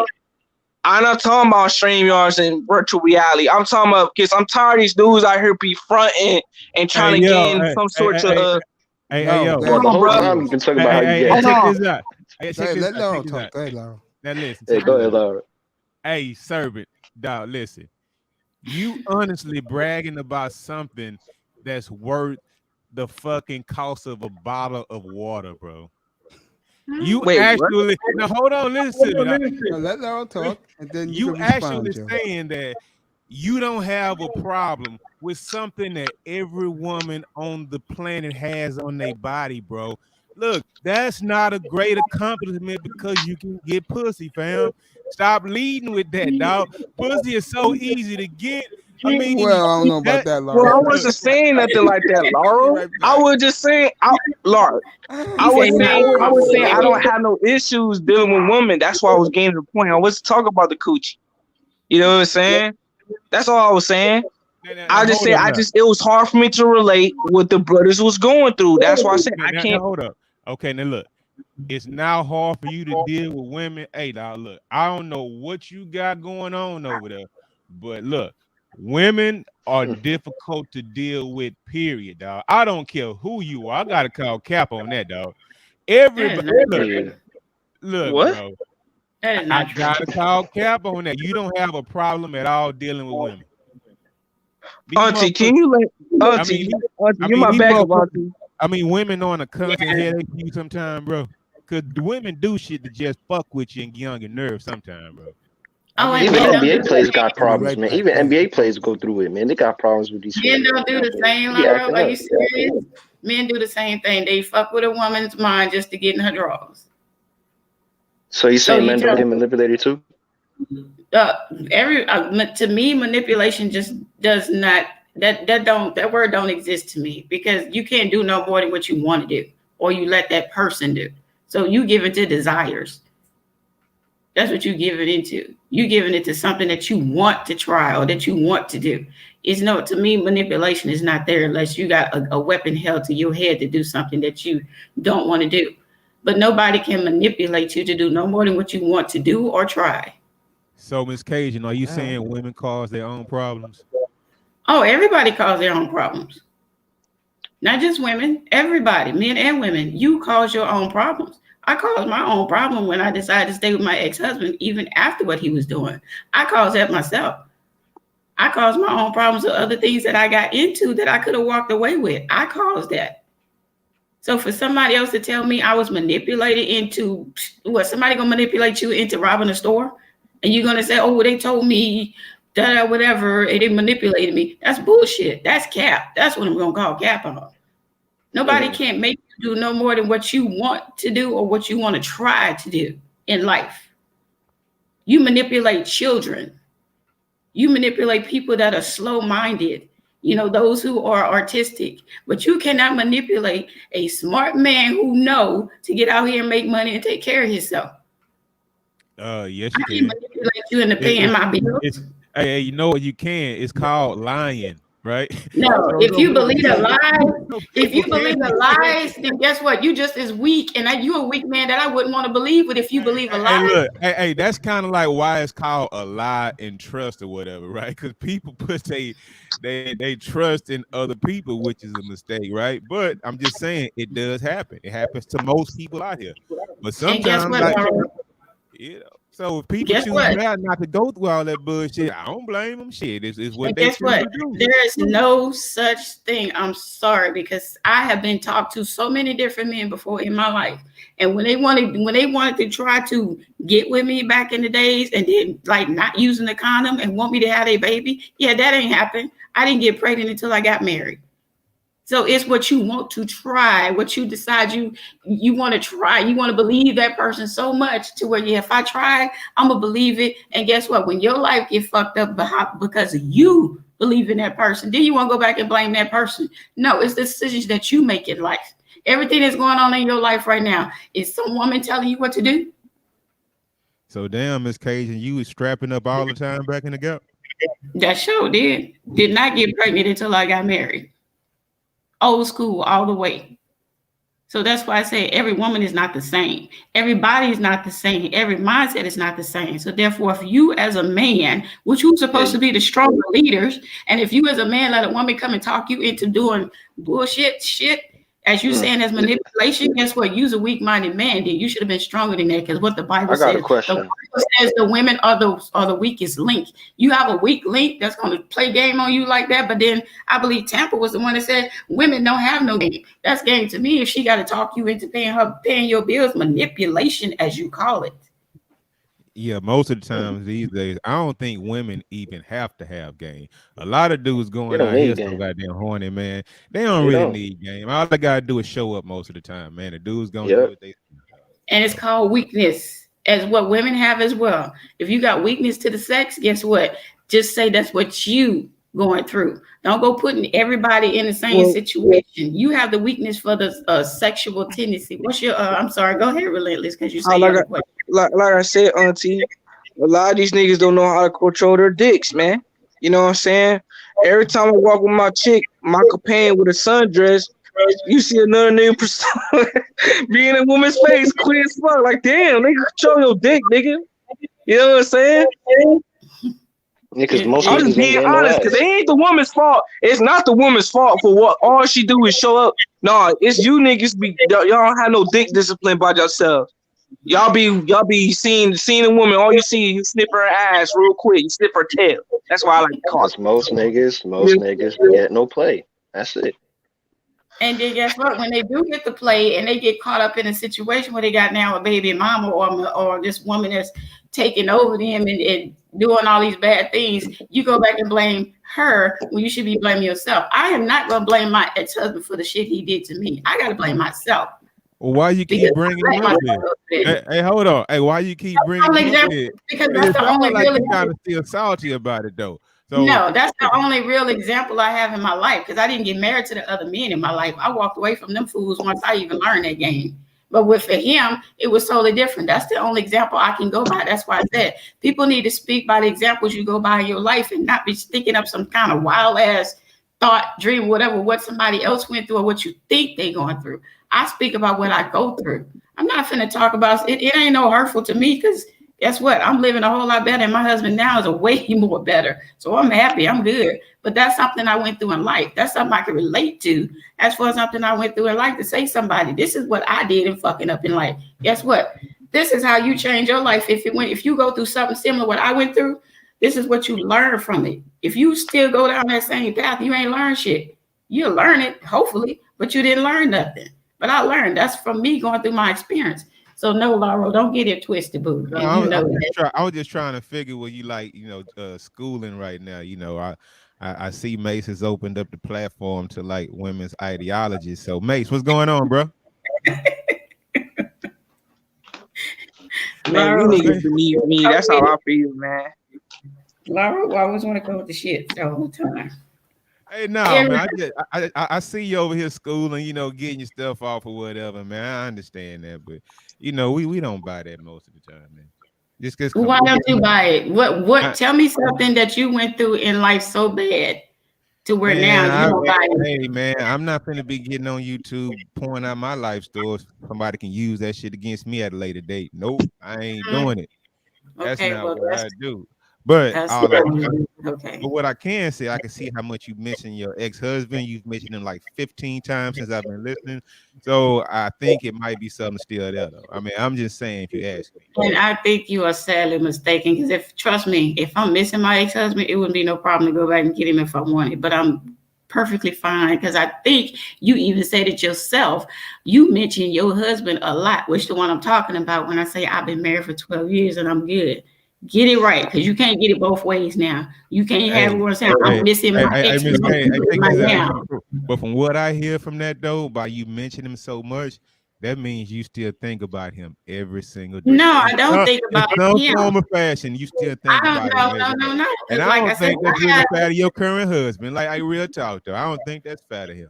Speaker 4: I'm not talking about StreamYards and virtual reality. I'm talking about, because I'm tired of these dudes out here be fronting and trying to gain some sort of.
Speaker 1: No,
Speaker 6: yo.
Speaker 1: go
Speaker 5: Bro,
Speaker 1: ahead.
Speaker 5: the
Speaker 4: Hold on,
Speaker 5: whole
Speaker 4: bro.
Speaker 5: time you've been talking about how you
Speaker 6: Hey,
Speaker 5: get.
Speaker 6: check
Speaker 4: Hold
Speaker 6: this out.
Speaker 1: Go ahead. Let Laurel talk. Go ahead, Laurel.
Speaker 6: Now listen,
Speaker 5: Hey,
Speaker 6: check
Speaker 5: go
Speaker 6: this
Speaker 5: ahead,
Speaker 6: out.
Speaker 5: Laura.
Speaker 6: Hey, servant, dog, listen. You honestly bragging about something that's worth the fucking cost of a bottle of water, bro. You
Speaker 4: Wait, what?
Speaker 6: actually now hold on, listen to me. Now,
Speaker 1: No, let Laurel talk, and then you
Speaker 6: you
Speaker 1: can
Speaker 6: actually
Speaker 1: respond, Joe.
Speaker 6: saying that you don't have a problem with something that every woman on the planet has on their body, bro. Look, that's not a great accomplishment because you can get pussy, fam. Stop leading with that, dog. Pussy is so easy to get. I mean,
Speaker 1: Well, I don't know about
Speaker 6: that.
Speaker 1: that,
Speaker 4: Well, I
Speaker 1: Laurel.
Speaker 4: wasn't saying nothing like that,
Speaker 1: Be
Speaker 4: Laurel.
Speaker 1: right
Speaker 4: I
Speaker 1: back.
Speaker 4: was just saying, Laura.
Speaker 3: He said he not
Speaker 4: I was saying I don't
Speaker 3: comfortable.
Speaker 4: have no issues dealing with women. That's why I was getting to the point. I wasn't talking about the coochie. You know what I'm saying? That's all I was saying.
Speaker 6: Now,
Speaker 4: I just
Speaker 6: hold
Speaker 4: said
Speaker 6: up now.
Speaker 4: it was hard for me to relate what the brothers was going through. That's why I said I
Speaker 6: Now,
Speaker 4: can't.
Speaker 6: hold up. Okay, now look. It's now hard for you to deal with women. Hey, dog, look, I don't know what you got going on over there, but look, women are difficult to deal with, period, dog. I don't care who you are. I gotta call cap on that, dog.
Speaker 3: That is
Speaker 6: Everybody,
Speaker 3: not
Speaker 6: look,
Speaker 3: true.
Speaker 6: look,
Speaker 4: What?
Speaker 6: bro.
Speaker 3: That is
Speaker 6: I
Speaker 3: not true.
Speaker 6: gotta call cap on that. You don't have a problem at all dealing with women. These
Speaker 4: Auntie,
Speaker 6: motherfuckers,
Speaker 4: can you let
Speaker 6: I mean,
Speaker 4: Auntie, you my
Speaker 6: these
Speaker 4: backup,
Speaker 6: motherfuckers,
Speaker 4: Auntie.
Speaker 6: I mean, women on a constant headache for you sometimes, bro. Cause the women do shit to just fuck with you and get on your nerves sometimes, bro.
Speaker 1: I'll
Speaker 3: Oh,
Speaker 1: be
Speaker 3: and
Speaker 5: Even
Speaker 1: right
Speaker 3: men
Speaker 1: back.
Speaker 3: don't do
Speaker 5: NBA
Speaker 3: the
Speaker 5: players
Speaker 3: same.
Speaker 5: got
Speaker 1: I'll be
Speaker 5: problems,
Speaker 1: right
Speaker 5: man.
Speaker 1: back.
Speaker 5: Even
Speaker 1: Go ahead.
Speaker 5: NBA players go through it, man. They got problems with these
Speaker 3: Men
Speaker 5: females,
Speaker 3: don't do
Speaker 5: man.
Speaker 3: the same,
Speaker 5: They be
Speaker 3: Laura.
Speaker 5: acting
Speaker 3: Are you
Speaker 5: up.
Speaker 3: serious? Men do the same thing. They fuck with a woman's mind just to get in her drawers.
Speaker 5: So you
Speaker 3: So
Speaker 5: saying
Speaker 3: you
Speaker 5: men don't
Speaker 3: tell
Speaker 5: get manipulated too?
Speaker 3: to me, manipulation just does not that word don't exist to me, because you can't do no more than what you want to do or you let that person do. So you give into desires. That's what you give it into. You giving it to something that you want to try or that you want to do. It's no, to me, manipulation is not there unless you got a weapon held to your head to do something that you don't want to do. But nobody can manipulate you to do no more than what you want to do or try.
Speaker 6: So, Miss Cajun, are you saying women cause their own problems?
Speaker 3: Oh, everybody cause their own problems. Not just women, everybody, men and women. You cause your own problems. I caused my own problem when I decided to stay with my ex-husband, even after what he was doing. I caused that myself. I caused my own problems with other things that I got into that I could have walked away with. I caused that. So for somebody else to tell me I was manipulated into what, somebody gonna manipulate you into robbing a store? And you're gonna say, oh, well, they told me that whatever, and they manipulated me. That's bullshit. That's cap. That's what I'm gonna call cap on. Nobody can't make you do no more than what you want to do or what you want to try to do in life. You manipulate children. You manipulate people that are slow-minded. you know, those who are artistic, but you cannot manipulate a smart man who know to get out here and make money and take care of himself.
Speaker 6: Yes,
Speaker 3: I
Speaker 6: you
Speaker 3: can
Speaker 6: can.
Speaker 3: manipulate you into paying my bills.
Speaker 6: Hey, you know what you can? It's called lying, right?
Speaker 3: No, if you believe the lies, if you
Speaker 6: people
Speaker 3: believe the lies, then guess what? You just as weak, and you a weak man that I wouldn't want to believe. But if you believe a
Speaker 6: Hey,
Speaker 3: lie,
Speaker 6: look, hey, that's kind of like why it's called a lie and trust or whatever, right? Because people put they trust in other people, which is a mistake, right? But I'm just saying it does happen. It happens to most people out here. But
Speaker 3: and guess
Speaker 6: sometimes,
Speaker 3: what,
Speaker 6: like,
Speaker 3: Laura?
Speaker 6: you know, so if people
Speaker 3: Guess
Speaker 6: choose
Speaker 3: what?
Speaker 6: not to go through all that bullshit, I don't blame them. Shit, it's what
Speaker 3: And
Speaker 6: they
Speaker 3: guess
Speaker 6: choose
Speaker 3: what?
Speaker 6: to do.
Speaker 3: There is no such thing. I'm sorry, because I have been talked to so many different men before in my life. And when they wanted to try to get with me back in the days and then like not using the condom and want me to have a baby, yeah, that ain't happened. I didn't get pregnant until I got married. So it's what you want to try, what you decide you want to try. You want to believe that person so much to where, yeah, if I try, I'm gonna believe it. And guess what? When your life get fucked up because of you believe in that person, then you want to go back and blame that person. No, it's the decisions that you make in life. Everything that's going on in your life right now is some woman telling you what to do.
Speaker 6: So damn, Miss Cajun, you was strapping up all the time back in the gap.
Speaker 3: That sure did. Did not get pregnant until I got married. Old school all the way. So that's why I say every woman is not the same. Everybody is not the same. Every mindset is not the same. So therefore, if you as a man, which you're supposed to be the stronger leaders, and if you as a man let a woman come and talk you into doing bullshit shit, as you saying as manipulation, guess what? You's a weak-minded man. Then you should have been stronger than that, because what the Bible
Speaker 5: I got
Speaker 3: says,
Speaker 5: a question.
Speaker 3: the Bible says the women are the weakest link. You have a weak link that's going to play game on you like that. But then I believe Tampa was the one that said women don't have no game. That's game to me if she got to talk you into paying your bills, manipulation as you call it.
Speaker 6: Yeah, most of the times these days, I don't think women even have to have game. A lot of dudes
Speaker 5: They
Speaker 6: going
Speaker 5: don't
Speaker 6: out here
Speaker 5: need
Speaker 6: so
Speaker 5: game.
Speaker 6: goddamn horny, man. They don't
Speaker 5: They
Speaker 6: really
Speaker 5: don't.
Speaker 6: need game. All they gotta do is show up most of the time, man. The dudes gonna do
Speaker 5: Yep.
Speaker 6: what they.
Speaker 3: And it's called weakness, as what women have as well. If you got weakness to the sex, guess what? Just say that's what you going through. Don't go putting everybody in the same situation. You have the weakness for the sexual tendency. What's your I'm sorry, go ahead, Relentless, because you say you have a question.
Speaker 4: Like I said, Auntie, a lot of these niggas don't know how to control their dicks, man. You know what I'm saying? Every time I walk with my chick, my companion with a sundress, you see another nigga be in a woman's face, clear as fuck. Like, damn, nigga, control your dick, nigga. You know what I'm saying?
Speaker 5: Yeah, because most
Speaker 4: I'm
Speaker 5: niggas
Speaker 4: just
Speaker 5: ain't
Speaker 4: being
Speaker 5: getting no
Speaker 4: honest,
Speaker 5: ass.
Speaker 4: because it ain't the woman's fault. It's not the woman's fault for what all she do is show up. No, it's you niggas y'all don't have no dick discipline by yourselves. Y'all be seeing a woman, all you see, you snip her ass real quick, you snip her tail. That's why I like to call
Speaker 5: Because
Speaker 4: it.
Speaker 5: most niggas get no play. That's it.
Speaker 3: And then guess what? When they do get to play and they get caught up in a situation where they got now a baby mama or this woman that's taking over them and doing all these bad things, you go back and blame her when you should be blaming yourself. I am not going to blame my ex-husband for the shit he did to me. I got to blame myself.
Speaker 6: Well, why you keep bringing him up here? Hey, hold on. Hey, why you keep bringing him up here?
Speaker 3: Because that's the only
Speaker 6: like
Speaker 3: real
Speaker 6: you kind of still salty about it though. So
Speaker 3: no, that's the only real example I have in my life, because I didn't get married to the other men in my life. I walked away from them fools once I even learned that game. But for him, it was totally different. That's the only example I can go by. That's why I said people need to speak by the examples you go by in your life and not be thinking up some kind of wild ass thought, dream, whatever, what somebody else went through or what you think they're going through. I speak about what I go through. I'm not finna talk about it. It ain't no hurtful to me, because guess what? I'm living a whole lot better, and my husband now is a way more better. So I'm happy. I'm good. But that's something I went through in life. That's something I can relate to. As far as something I went through in life, to say somebody, this is what I did in fucking up in life. Guess what? This is how you change your life. If you go through something similar to what I went through, this is what you learn from it. If you still go down that same path, you ain't learn shit. You'll learn it, hopefully, but you didn't learn nothing. But I learned. That's from me going through my experience. So no, Laura, don't get it twisted, boo.
Speaker 6: No, I was just trying to figure what you like, schooling right now. I see Mace has opened up the platform to like women's ideology. So Mace, what's going on, bro?
Speaker 4: Man, you niggas believe me. That's how I feel, man.
Speaker 3: Laura, I always want to go with the shit all the time.
Speaker 6: Hey, no, man. I see you over here schooling, getting your stuff off or whatever, man. I understand that, but we don't buy that most of the time, man. Just come
Speaker 3: Why
Speaker 6: on.
Speaker 3: don't you buy it? What?
Speaker 6: I,
Speaker 3: Tell me something that you went through in life so bad to where now you don't buy it.
Speaker 6: hey, man, I'm not finna be getting on YouTube pouring out my life stories. Somebody can use that shit against me at a later date. Nope, I ain't doing it. That's
Speaker 3: Okay,
Speaker 6: not
Speaker 3: well,
Speaker 6: what I do. But
Speaker 3: that's okay.
Speaker 6: But what I can say, I can see how much you mentioned your ex-husband. You've mentioned him like 15 times since I've been listening. So I think it might be something still there, though. I mean, I'm just saying if you ask me.
Speaker 3: And I think you are sadly mistaken because trust me, if I'm missing my ex-husband, it wouldn't be no problem to go back and get him if I wanted. But I'm perfectly fine because I think you even said it yourself. You mentioned your husband a lot, which the one I'm talking about when I say I've been married for 12 years and I'm good. Get it right, because you can't get it both ways now. You can't have one saying I'm missing my ex.
Speaker 6: But from what I hear from that though, by you mentioning him so much, that means you still think about him every single day.
Speaker 3: No, I don't think about him.
Speaker 6: In some form of fashion, you still think about him.
Speaker 3: No.
Speaker 6: And I don't think that's really fair to your current husband. Like, I real talk though. I don't think that's fair to him.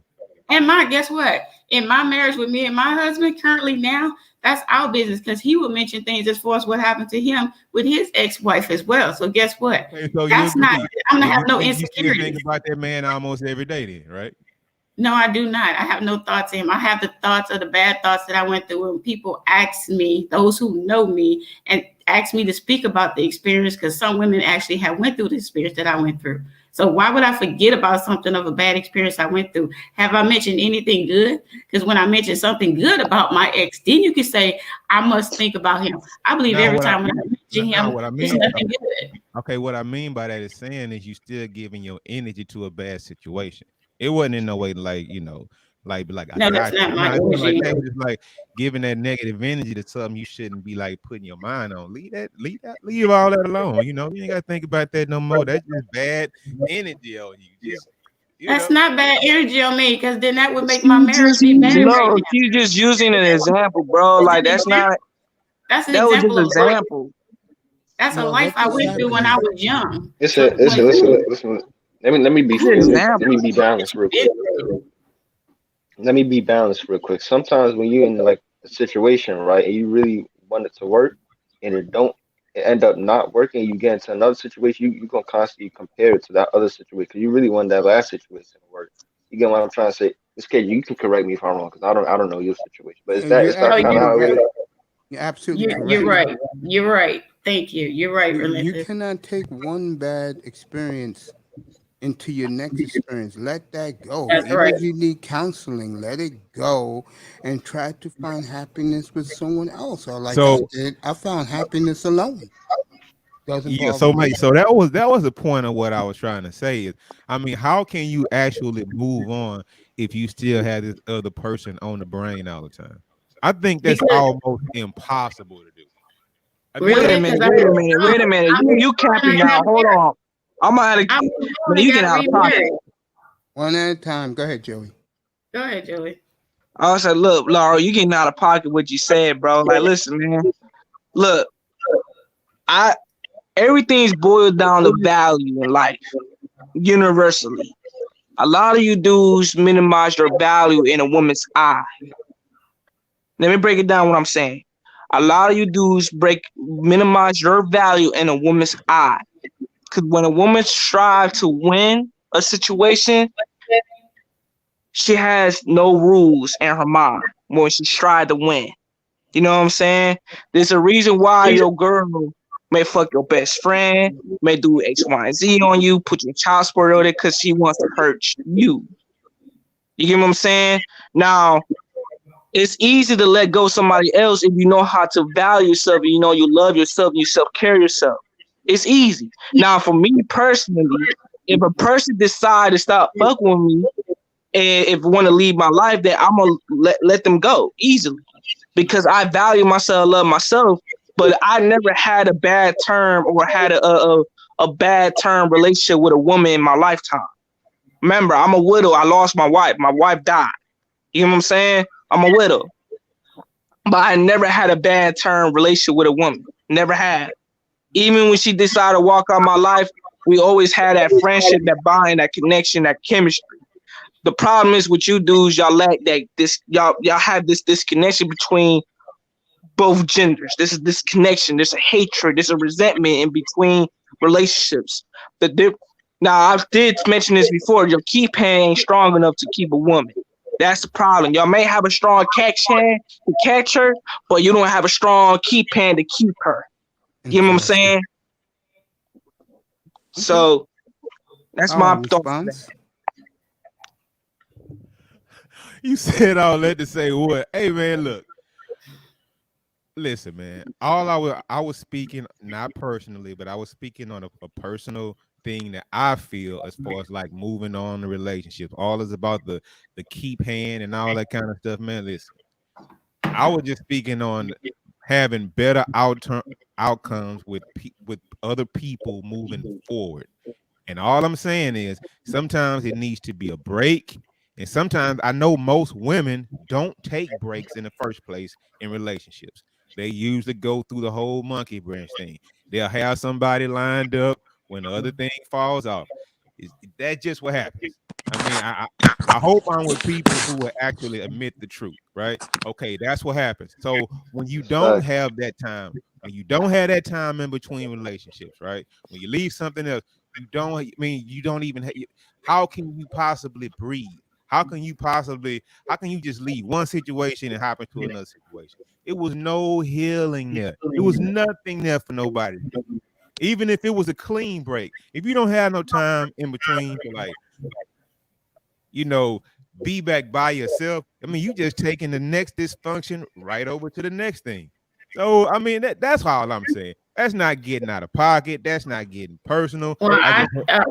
Speaker 3: And guess what? In my marriage with me and my husband currently now, that's our business because he would mention things as far as what happened to him with his ex-wife as well. So guess what?
Speaker 6: Okay, so
Speaker 3: that's not. I'm gonna have no insecurity.
Speaker 6: You think about that man almost every day, then, right?
Speaker 3: No, I do not. I have no thoughts of him. I have the thoughts of the bad thoughts that I went through when people ask me, those who know me, and ask me to speak about the experience because some women actually have went through the experience that I went through. So why would I forget about something of a bad experience I went through? Have I mentioned anything good? Because when I mention something good about my ex, then you can say, I must think about him. I believe every time when I mention him, it's nothing good.
Speaker 6: Okay, what I mean by that is saying is you still giving your energy to a bad situation. It wasn't in no way like, no,
Speaker 3: that's not my energy.
Speaker 6: It was just like giving that negative energy to something you shouldn't be like putting your mind on. Leave all that alone. You ain't gotta think about that no more. That's just bad energy on you.
Speaker 3: That's not bad energy on me, because then that would make my marriage be bad.
Speaker 4: No, she's just using an example, bro. Like that's not.
Speaker 3: That's an
Speaker 4: that
Speaker 3: example.
Speaker 4: Was just an example.
Speaker 3: That's a life I went through when I was young.
Speaker 5: Listen. Let me be balanced real quick. Let me be balanced real quick. Sometimes when you're in like a situation, right, and you really want it to work, and it end up not working, you get into another situation, you're gonna constantly compare it to that other situation. You really want that last situation to work. You get what I'm trying to say? This kid, you can correct me if I'm wrong, because I don't know your situation. But is that kind of how it is?
Speaker 1: You're absolutely
Speaker 3: You're right. You're right. Thank you. You're right, Relentless.
Speaker 1: You cannot take one bad experience into your next experience. Let that go.
Speaker 3: That's right.
Speaker 1: If you need counseling, let it go and try to find happiness with someone else. Or like I did, I found happiness alone.
Speaker 6: So that was the point of what I was trying to say is, I mean, how can you actually move on if you still have this other person on the brain all the time? I think that's almost impossible to do.
Speaker 4: Wait a minute. You capping now. Hold on. I'm out of. You get out of pocket.
Speaker 1: One at a time. Go ahead, Joey.
Speaker 3: Go ahead, Joey.
Speaker 4: I said, look, Laura, you getting out of pocket what you said, bro. Like, listen, man. Look, everything's boiled down to value in life, universally. A lot of you dudes minimize your value in a woman's eye. Let me break it down what I'm saying. A lot of you dudes minimize your value in a woman's eye. Because when a woman strives to win a situation, she has no rules in her mind when she strives to win. You know what I'm saying? There's a reason why your girl may fuck your best friend, may do X, Y, and Z on you, put your child support on it because she wants to hurt you. You get what I'm saying? Now, it's easy to let go of somebody else if you know how to value yourself, you know you love yourself, you self-care yourself. It's easy. Now, for me personally, if a person decides to stop fucking with me and if want to leave my life, then I'm going to let them go easily because I value myself, love myself, but I never had a bad term or had a bad term relationship with a woman in my lifetime. Remember, I'm a widow. I lost my wife. My wife died. You know what I'm saying? I'm a widow. But I never had a bad term relationship with a woman. Never had. Even when she decided to walk out my life, We always had that friendship, that bond, that connection, that chemistry. The problem is with you dudes, y'all lack that y'all have this disconnection between both genders. This is this connection. There's a hatred. There's a resentment in between relationships. Now I did mention this before. Your keep hand ain't strong enough to keep a woman. That's the problem. Y'all may have a strong catch hand to catch her, but you don't have a strong keep hand to keep her. You know what I'm saying? So that's my thoughts.
Speaker 6: You said all that to say what? Hey man, look. Listen, man. I was speaking not personally, but I was speaking on a personal thing that I feel as far as like moving on the relationship. All is about the keep hand and all that kind of stuff, man. Listen, I was just speaking on having better outcomes with other people moving forward. And all I'm saying is sometimes it needs to be a break. And sometimes I know most women don't take breaks in the first place in relationships. They usually go through the whole monkey branch thing. They'll have somebody lined up when the other thing falls off. That's just what happens. I mean, I hope I'm with people who will actually admit the truth, right? Okay, that's what happens. So when you don't have that time, when you don't have that time in between relationships, right? When you leave something else, you don't even how can you possibly breathe? How can you just leave one situation and hop into another situation? It was no healing there. It was nothing there for nobody. Even if it was a clean break, if you don't have no time in between to like, be back by yourself, I mean, you just taking the next dysfunction right over to the next thing. So, I mean, that's all I'm saying. That's not getting out of pocket. That's not getting personal.
Speaker 3: Well,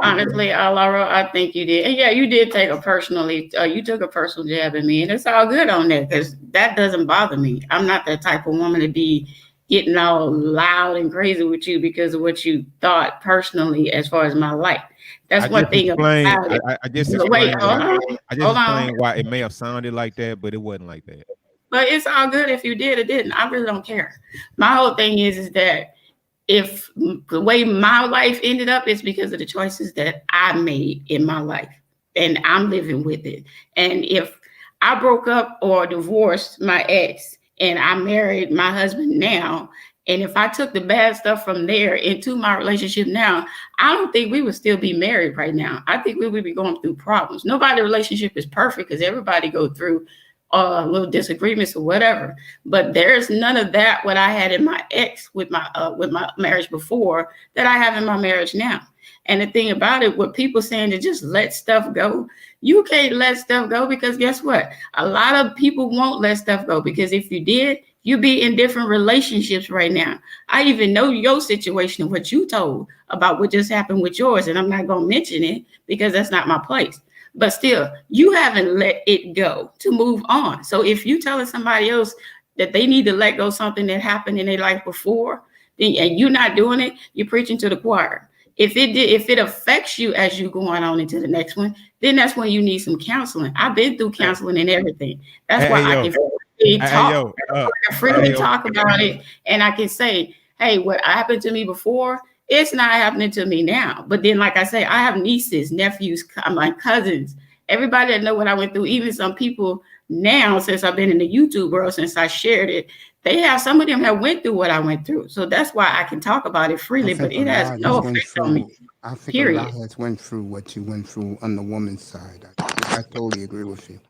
Speaker 3: honestly, Laura, I think you did. And yeah, you did take you took a personal jab at me, and it's all good on that because that doesn't bother me. I'm not that type of woman to be getting all loud and crazy with you because of what you thought personally as far as my life. That's one thing about it.
Speaker 6: I just explained why it may have sounded like that, but it wasn't like that.
Speaker 3: But it's all good if you did or didn't. I really don't care. My whole thing is that if the way my life ended up is because of the choices that I made in my life, and I'm living with it. And if I broke up or divorced my ex and I married my husband now, and if I took the bad stuff from there into my relationship now, I don't think we would still be married right now. I think we would be going through problems. Nobody's relationship is perfect because everybody go through little disagreements or whatever. But there's none of that what I had in my ex with my marriage before that I have in my marriage now. And the thing about it, what people saying to just let stuff go, you can't let stuff go because guess what? A lot of people won't let stuff go because if you did, you'd be in different relationships right now. I even know your situation and what you told about what just happened with yours. And I'm not going to mention it because that's not my place. But still, you haven't let it go to move on. So if you telling somebody else that they need to let go something that happened in their life before, then, and you're not doing it, you're preaching to the choir. If it affects you as you going on into the next one, then that's when you need some counseling. I've been through counseling and everything. That's why I can freely talk about it, and I can say, hey, what happened to me before, it's not happening to me now. But then, like I say, I have nieces, nephews, my cousins, everybody that know what I went through, even some people now, since I've been in the YouTube world, since I shared it, some of them have went through what I went through. So that's why I can talk about it freely, but it has no effect on me.
Speaker 1: I think a lot has went through what you went through on the woman's side. I totally agree with you.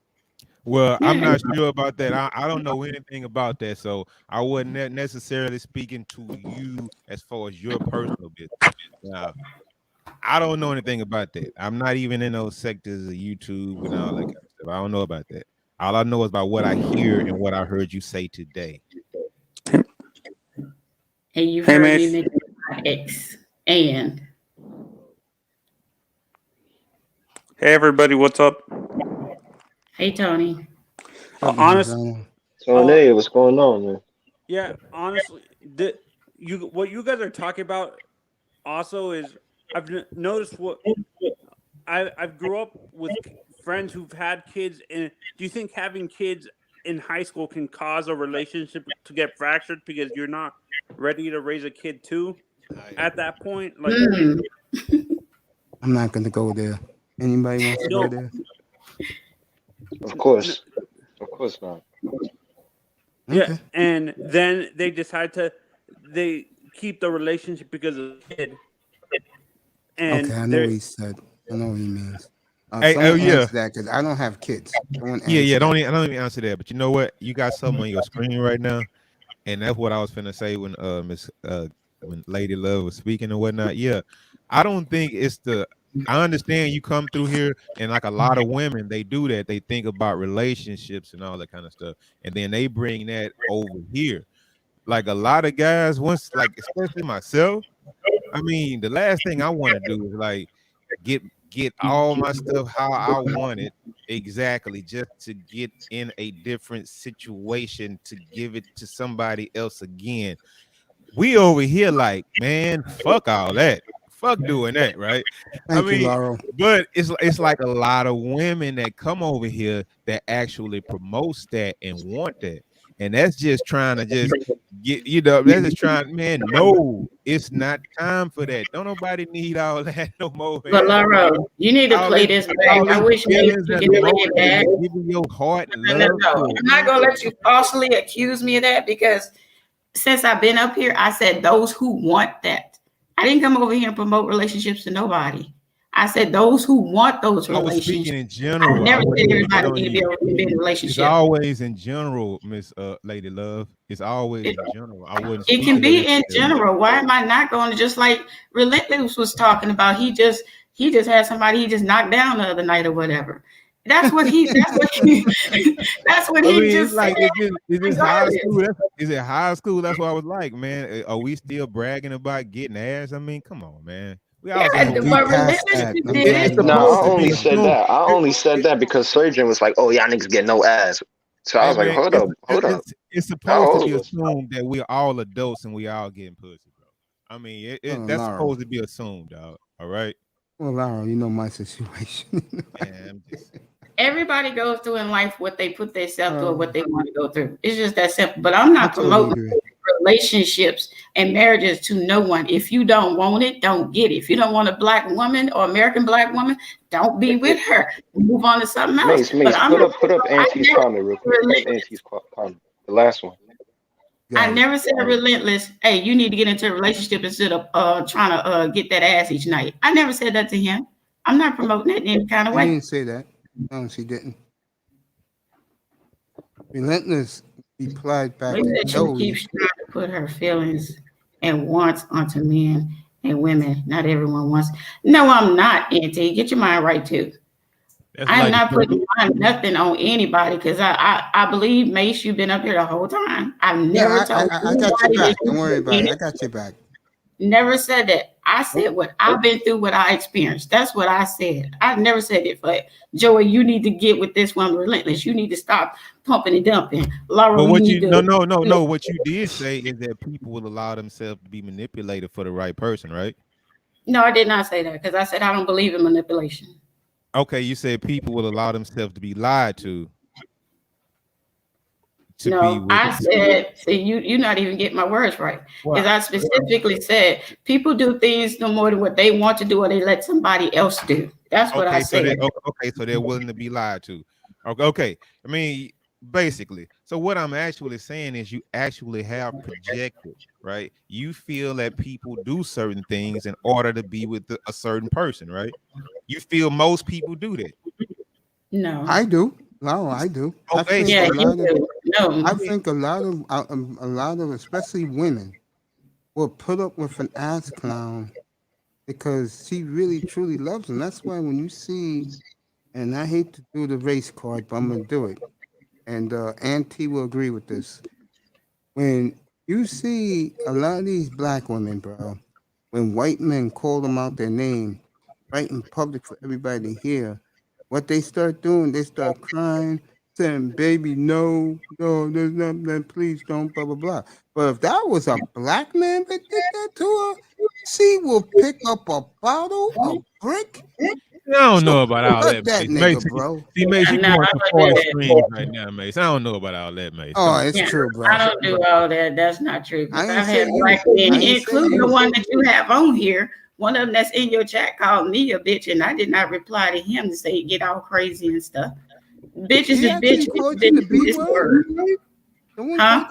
Speaker 6: Well, I'm not sure about that. I don't know anything about that, so I wasn't necessarily speaking to you as far as your personal business. I don't know anything about that. I'm not even in those sectors of YouTube and all that kind of stuff. I don't know about that. All I know is about what I hear and what I heard you say today.
Speaker 3: And you've heard me mention my ex. And
Speaker 7: hey, everybody, what's up?
Speaker 3: Hey, Tony.
Speaker 5: Tony, what's going on, man?
Speaker 7: Yeah, honestly, what you guys are talking about also is I've noticed what I grew up with friends who've had kids. And do you think having kids in high school can cause a relationship to get fractured because you're not ready to raise a kid too at that point? Like,
Speaker 1: I'm not gonna go there. Anybody wants to
Speaker 7: No.
Speaker 1: go there?
Speaker 5: Of course not.
Speaker 7: Yeah,
Speaker 1: Okay.
Speaker 7: and then they they keep the relationship because of the kid. And
Speaker 1: Okay, I know what he said. I know what he means.
Speaker 6: Hey,
Speaker 1: Someone
Speaker 6: yeah.
Speaker 1: answer that because I don't have kids. Someone
Speaker 6: Yeah,
Speaker 1: answer
Speaker 6: I don't
Speaker 1: that.
Speaker 6: even answer that. But you know what? You got something on your screen right now, and that's what I was finna say when when Lady Love was speaking and whatnot. Yeah, I don't think it's the. I understand you come through here, and like a lot of women, they do that. They think about relationships and all that kind of stuff, and then they bring that over here. Like a lot of guys, once, like especially myself. I mean, the last thing I want to do is like get all my stuff how I want it exactly, just to get in a different situation to give it to somebody else again. We over here like, man, fuck all that. Fuck doing that, right? I
Speaker 1: Thank you,
Speaker 6: mean,
Speaker 1: Laurel.
Speaker 6: but it's like a lot of women that come over here that actually promotes that and want that. And that's just trying to just get, that's just trying, man. No, it's not time for that. Don't nobody need all that no more, man.
Speaker 3: But Laura, you need to
Speaker 6: All
Speaker 3: play
Speaker 6: this,
Speaker 3: this back.
Speaker 6: all
Speaker 3: I
Speaker 6: these
Speaker 3: wish maybe
Speaker 6: feelings
Speaker 3: you
Speaker 6: and
Speaker 3: could play
Speaker 6: emotions
Speaker 3: it back.
Speaker 6: and giving your heart and
Speaker 3: No,
Speaker 6: love.
Speaker 3: I'm not gonna let you falsely accuse me of that, because since I've been up here, I said those who want that. I didn't come over here and promote relationships to nobody. I said those who want those
Speaker 6: I was
Speaker 3: relationships.
Speaker 6: speaking in
Speaker 3: I
Speaker 6: general. I
Speaker 3: never said
Speaker 6: wouldn't even hit
Speaker 3: everybody
Speaker 6: on
Speaker 3: need to be
Speaker 6: you.
Speaker 3: in a
Speaker 6: It's
Speaker 3: relationship.
Speaker 6: always in general, Miss Lady Love. It's always in general. I wouldn't.
Speaker 3: It
Speaker 6: speak
Speaker 3: can
Speaker 6: to
Speaker 3: be
Speaker 6: that
Speaker 3: in
Speaker 6: necessarily.
Speaker 3: general. Why am I not going to, just like Relentless was talking about? He just had somebody he just knocked down the other night or whatever. That's what he that's what
Speaker 6: I
Speaker 3: he
Speaker 6: mean, it's
Speaker 3: just
Speaker 6: like
Speaker 3: said.
Speaker 6: is this high
Speaker 3: Regardless.
Speaker 6: school? Is it high school? That's what I was like, man. Are we still bragging about getting ass? I mean, come on, man. We all
Speaker 3: Yeah,
Speaker 6: supposed to
Speaker 1: We
Speaker 3: but
Speaker 6: be.
Speaker 1: passed
Speaker 3: Relentless
Speaker 1: that. I'm
Speaker 3: did
Speaker 1: glad
Speaker 3: it.
Speaker 6: It's
Speaker 1: Laurel
Speaker 5: No, I
Speaker 6: supposed to
Speaker 1: said
Speaker 6: be
Speaker 5: only
Speaker 1: that.
Speaker 5: said
Speaker 6: assumed.
Speaker 5: that. I only said that because Surgeon was like, "Oh, y'all niggas get no ass." So I
Speaker 6: Hey
Speaker 5: was like,
Speaker 6: man,
Speaker 5: "Hold up, hold up."
Speaker 6: it's
Speaker 5: Not
Speaker 6: supposed to
Speaker 5: all
Speaker 6: be
Speaker 5: of us.
Speaker 6: assumed that we're all adults and we all getting pussy, bro. I mean, that's
Speaker 1: Laurel.
Speaker 6: supposed to be assumed, dog. All right.
Speaker 1: Well, Laurel, you know my situation.
Speaker 6: Man, I'm just.
Speaker 3: Everybody goes through in life what they put themselves through or what
Speaker 1: Um,
Speaker 3: they want to go through. It's just that simple. But I'm
Speaker 1: I
Speaker 3: not
Speaker 1: totally
Speaker 3: promoting
Speaker 1: agree.
Speaker 3: relationships and marriages to no one. If you don't want it, don't get it. If you don't want a black woman or American black woman, don't be with her. Move on to something else.
Speaker 5: Mace,
Speaker 3: But I'm
Speaker 5: put
Speaker 3: not.
Speaker 5: up
Speaker 3: I
Speaker 5: Auntie's
Speaker 3: never
Speaker 5: comment real
Speaker 3: said
Speaker 5: quick. Put up
Speaker 3: relentless.
Speaker 5: Auntie's comment, the last one.
Speaker 3: I
Speaker 1: Got it.
Speaker 3: never said relentless. Hey, you need to get into a relationship instead of trying to get that ass each night. I never said that to him. I'm not promoting it in any kind of
Speaker 1: I
Speaker 3: way.
Speaker 1: didn't say that. No, she didn't. Relentless replied back
Speaker 3: Maybe
Speaker 1: to
Speaker 3: that she
Speaker 1: Joey.
Speaker 3: keeps trying to put her feelings and wants onto men and women. Not everyone wants. No, I'm not, Auntie. Get your mind right too.
Speaker 6: That's
Speaker 3: I'm
Speaker 6: like
Speaker 3: not putting nothing on anybody, because I believe, Mace, you've been up here the whole time. I've never
Speaker 1: Yeah,
Speaker 3: told
Speaker 1: I got your
Speaker 3: anybody that
Speaker 1: back.
Speaker 3: you
Speaker 1: Don't worry
Speaker 3: do
Speaker 1: about it. I
Speaker 3: anything.
Speaker 1: got your back.
Speaker 3: Never said that. I said what I've been through, what I experienced. That's what I said. I never said it for Joey. You need to get with this one, Relentless. You need to stop pumping and dumping. Laura,
Speaker 6: But
Speaker 3: you
Speaker 6: what
Speaker 3: need
Speaker 6: you
Speaker 3: to.
Speaker 6: no. What you did say is that people will allow themselves to be manipulated for the right person, right?
Speaker 3: No, I did not say that, because I said I don't believe in manipulation.
Speaker 6: Okay, you said people will allow themselves to be lied to be
Speaker 3: No,
Speaker 6: with.
Speaker 3: I said, see, you're not even getting my words right. Because I specifically said people do things no more than what they want to do, or they let somebody else do. That's what I
Speaker 6: Okay,
Speaker 3: said.
Speaker 6: so they're willing to be lied to. Okay. I mean, basically. So what I'm actually saying is you actually have projected, right? You feel that people do certain things in order to be with a certain person, right? You feel most people do that.
Speaker 3: No.
Speaker 1: I do. No, I do. I
Speaker 6: Okay,
Speaker 1: think
Speaker 3: Yeah,
Speaker 1: a
Speaker 3: you
Speaker 1: lot of
Speaker 3: do. No.
Speaker 1: I think a lot of especially women will put up with an ass clown because she really truly loves him. That's why when you see, and I hate to do the race card, but I'm gonna do it. And Auntie will agree with this. When you see a lot of these black women, bro, when white men call them out their name right in public for everybody to hear, what they start doing, they start crying, saying, "Baby, no, no, there's nothing. Please don't." Blah blah blah. But if that was a black man that did that to her, she will pick up a bottle, a brick.
Speaker 6: I don't know
Speaker 1: She'll
Speaker 6: about all
Speaker 1: cut
Speaker 6: that,
Speaker 1: that
Speaker 6: Mace.
Speaker 1: nigga, bro.
Speaker 6: See, Mace, you
Speaker 3: No,
Speaker 6: going
Speaker 3: I
Speaker 6: too
Speaker 3: don't
Speaker 6: far
Speaker 3: do that.
Speaker 6: extremes right now, Mace. I don't know about all that, Mace. Come
Speaker 1: Oh,
Speaker 6: on.
Speaker 1: it's
Speaker 3: Yeah,
Speaker 1: true, bro.
Speaker 3: I don't do all that. That's not true.
Speaker 1: I
Speaker 3: Because
Speaker 1: ain't
Speaker 3: I've
Speaker 1: say
Speaker 3: had
Speaker 1: you.
Speaker 3: black
Speaker 1: I
Speaker 3: men,
Speaker 1: ain't say
Speaker 3: including the
Speaker 1: you.
Speaker 3: one that you have on here, One of them that's in your chat called me a bitch, and I did not reply to him to say get all crazy and stuff. Bitches
Speaker 1: He
Speaker 3: is
Speaker 1: actually
Speaker 3: bitches.
Speaker 1: called you the B
Speaker 3: This
Speaker 1: word?
Speaker 3: word.
Speaker 1: Someone
Speaker 3: Huh?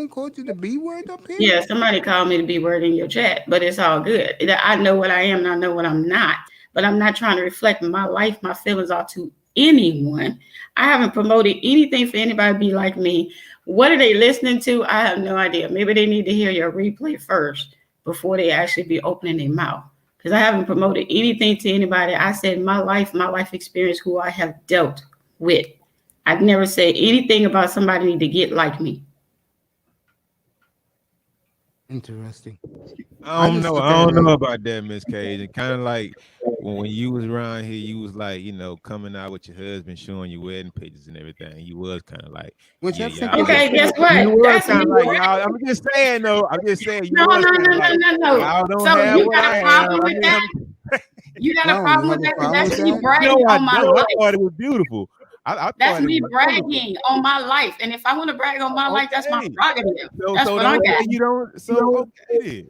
Speaker 1: called you the B word up here?
Speaker 3: Yeah, somebody called me the B word in your chat, but it's all good. I know what I am and I know what I'm not, but I'm not trying to reflect my life, my feelings are to anyone. I haven't promoted anything for anybody to be like me. What are they listening to? I have no idea. Maybe they need to hear your replay first before they actually be opening their mouth. Because I haven't promoted anything to anybody. I said my life experience, who I have dealt with. I've never said anything about somebody need to get like me.
Speaker 1: Interesting.
Speaker 6: I don't
Speaker 1: just
Speaker 6: know.
Speaker 1: look
Speaker 6: I
Speaker 1: at
Speaker 6: don't
Speaker 1: it-
Speaker 6: know about that, Miss Cage. And kind of like when you was around here, you was like, coming out with your husband, showing you wedding pictures and everything. You was kind of like,
Speaker 1: Which I
Speaker 6: yeah,
Speaker 1: think
Speaker 6: y'all.
Speaker 3: Okay, guess
Speaker 6: You
Speaker 3: what?
Speaker 6: was
Speaker 3: That's
Speaker 6: kind
Speaker 3: me.
Speaker 6: of like y'all. I'm just saying though. I'm just saying you
Speaker 3: No,
Speaker 6: was
Speaker 3: no,
Speaker 6: kind of
Speaker 3: no,
Speaker 6: like
Speaker 3: no, no, no.
Speaker 6: y'all don't
Speaker 3: So
Speaker 6: have
Speaker 3: you
Speaker 6: what
Speaker 3: got
Speaker 6: I
Speaker 3: a
Speaker 6: have.
Speaker 3: problem with that? You got a
Speaker 1: No,
Speaker 3: problem
Speaker 1: you
Speaker 3: with
Speaker 1: have a
Speaker 3: that?
Speaker 1: problem
Speaker 3: That's
Speaker 1: with
Speaker 3: me
Speaker 1: that?
Speaker 3: bragging
Speaker 6: No, I
Speaker 3: on my
Speaker 6: don't. I
Speaker 3: life.
Speaker 6: thought it was beautiful. I
Speaker 3: That's
Speaker 6: thought it
Speaker 3: me
Speaker 6: was beautiful.
Speaker 3: bragging on my life. And if I want to brag on my life, that's my
Speaker 6: Okay.
Speaker 3: prerogative.
Speaker 6: So
Speaker 3: That's what I
Speaker 6: don't
Speaker 3: got.
Speaker 6: say you don't. So okay then.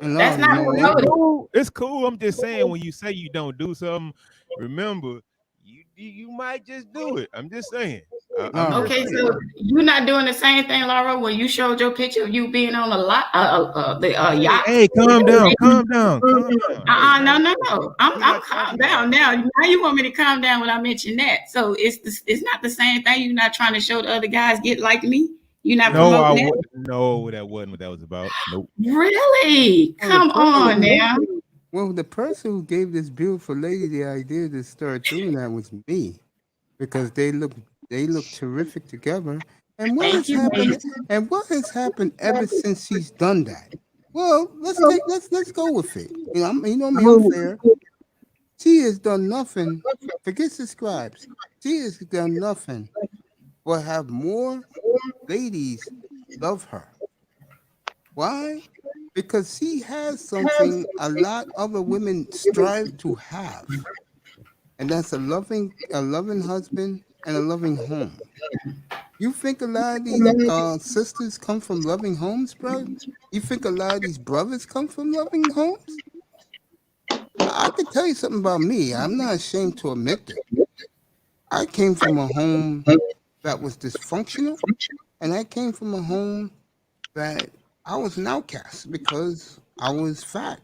Speaker 1: And
Speaker 3: That's
Speaker 1: Laura, you
Speaker 3: not
Speaker 1: know
Speaker 6: It's
Speaker 1: what?
Speaker 3: promoting.
Speaker 6: cool. It's cool. I'm just saying when you say you don't do something, remember you might just do it. I'm just saying. I'm just
Speaker 3: Okay,
Speaker 6: saying.
Speaker 3: so you're not doing the same thing, Laura, when you showed your picture of you being on the yacht.
Speaker 6: Hey, calm down, calm down, calm down. Hey,
Speaker 3: No. I'm
Speaker 6: we're not
Speaker 3: calm
Speaker 6: talking
Speaker 3: down
Speaker 6: about
Speaker 3: now. Now you want me to calm down when I mention that. So it's not the same thing. You're not trying to show the other guys get like me. You're not
Speaker 6: No, I
Speaker 3: promoting that.
Speaker 6: wouldn't. No, that wasn't what that was about. Nope.
Speaker 3: Really?
Speaker 1: Well, the
Speaker 3: Come on
Speaker 1: person-
Speaker 3: now.
Speaker 1: Well, the person who gave this beautiful lady the idea to start doing that was me, because they look terrific together. And what
Speaker 3: Thank
Speaker 1: has
Speaker 3: you,
Speaker 1: happened?
Speaker 3: baby.
Speaker 1: And what has happened ever since she's done that? Well, let's go with it. You know me, I'm fair. She has done nothing. Forget the scribes. She has done nothing but have more ladies love her. Why? Because she has something a lot other women strive to have, and that's a loving husband and a loving home. You think a lot of these sisters come from loving homes, bro? You think a lot of these brothers come from loving homes? I can tell you something about me. I'm not ashamed to admit it. I came from a home that was dysfunctional, and I came from a home that I was an outcast because I was fat.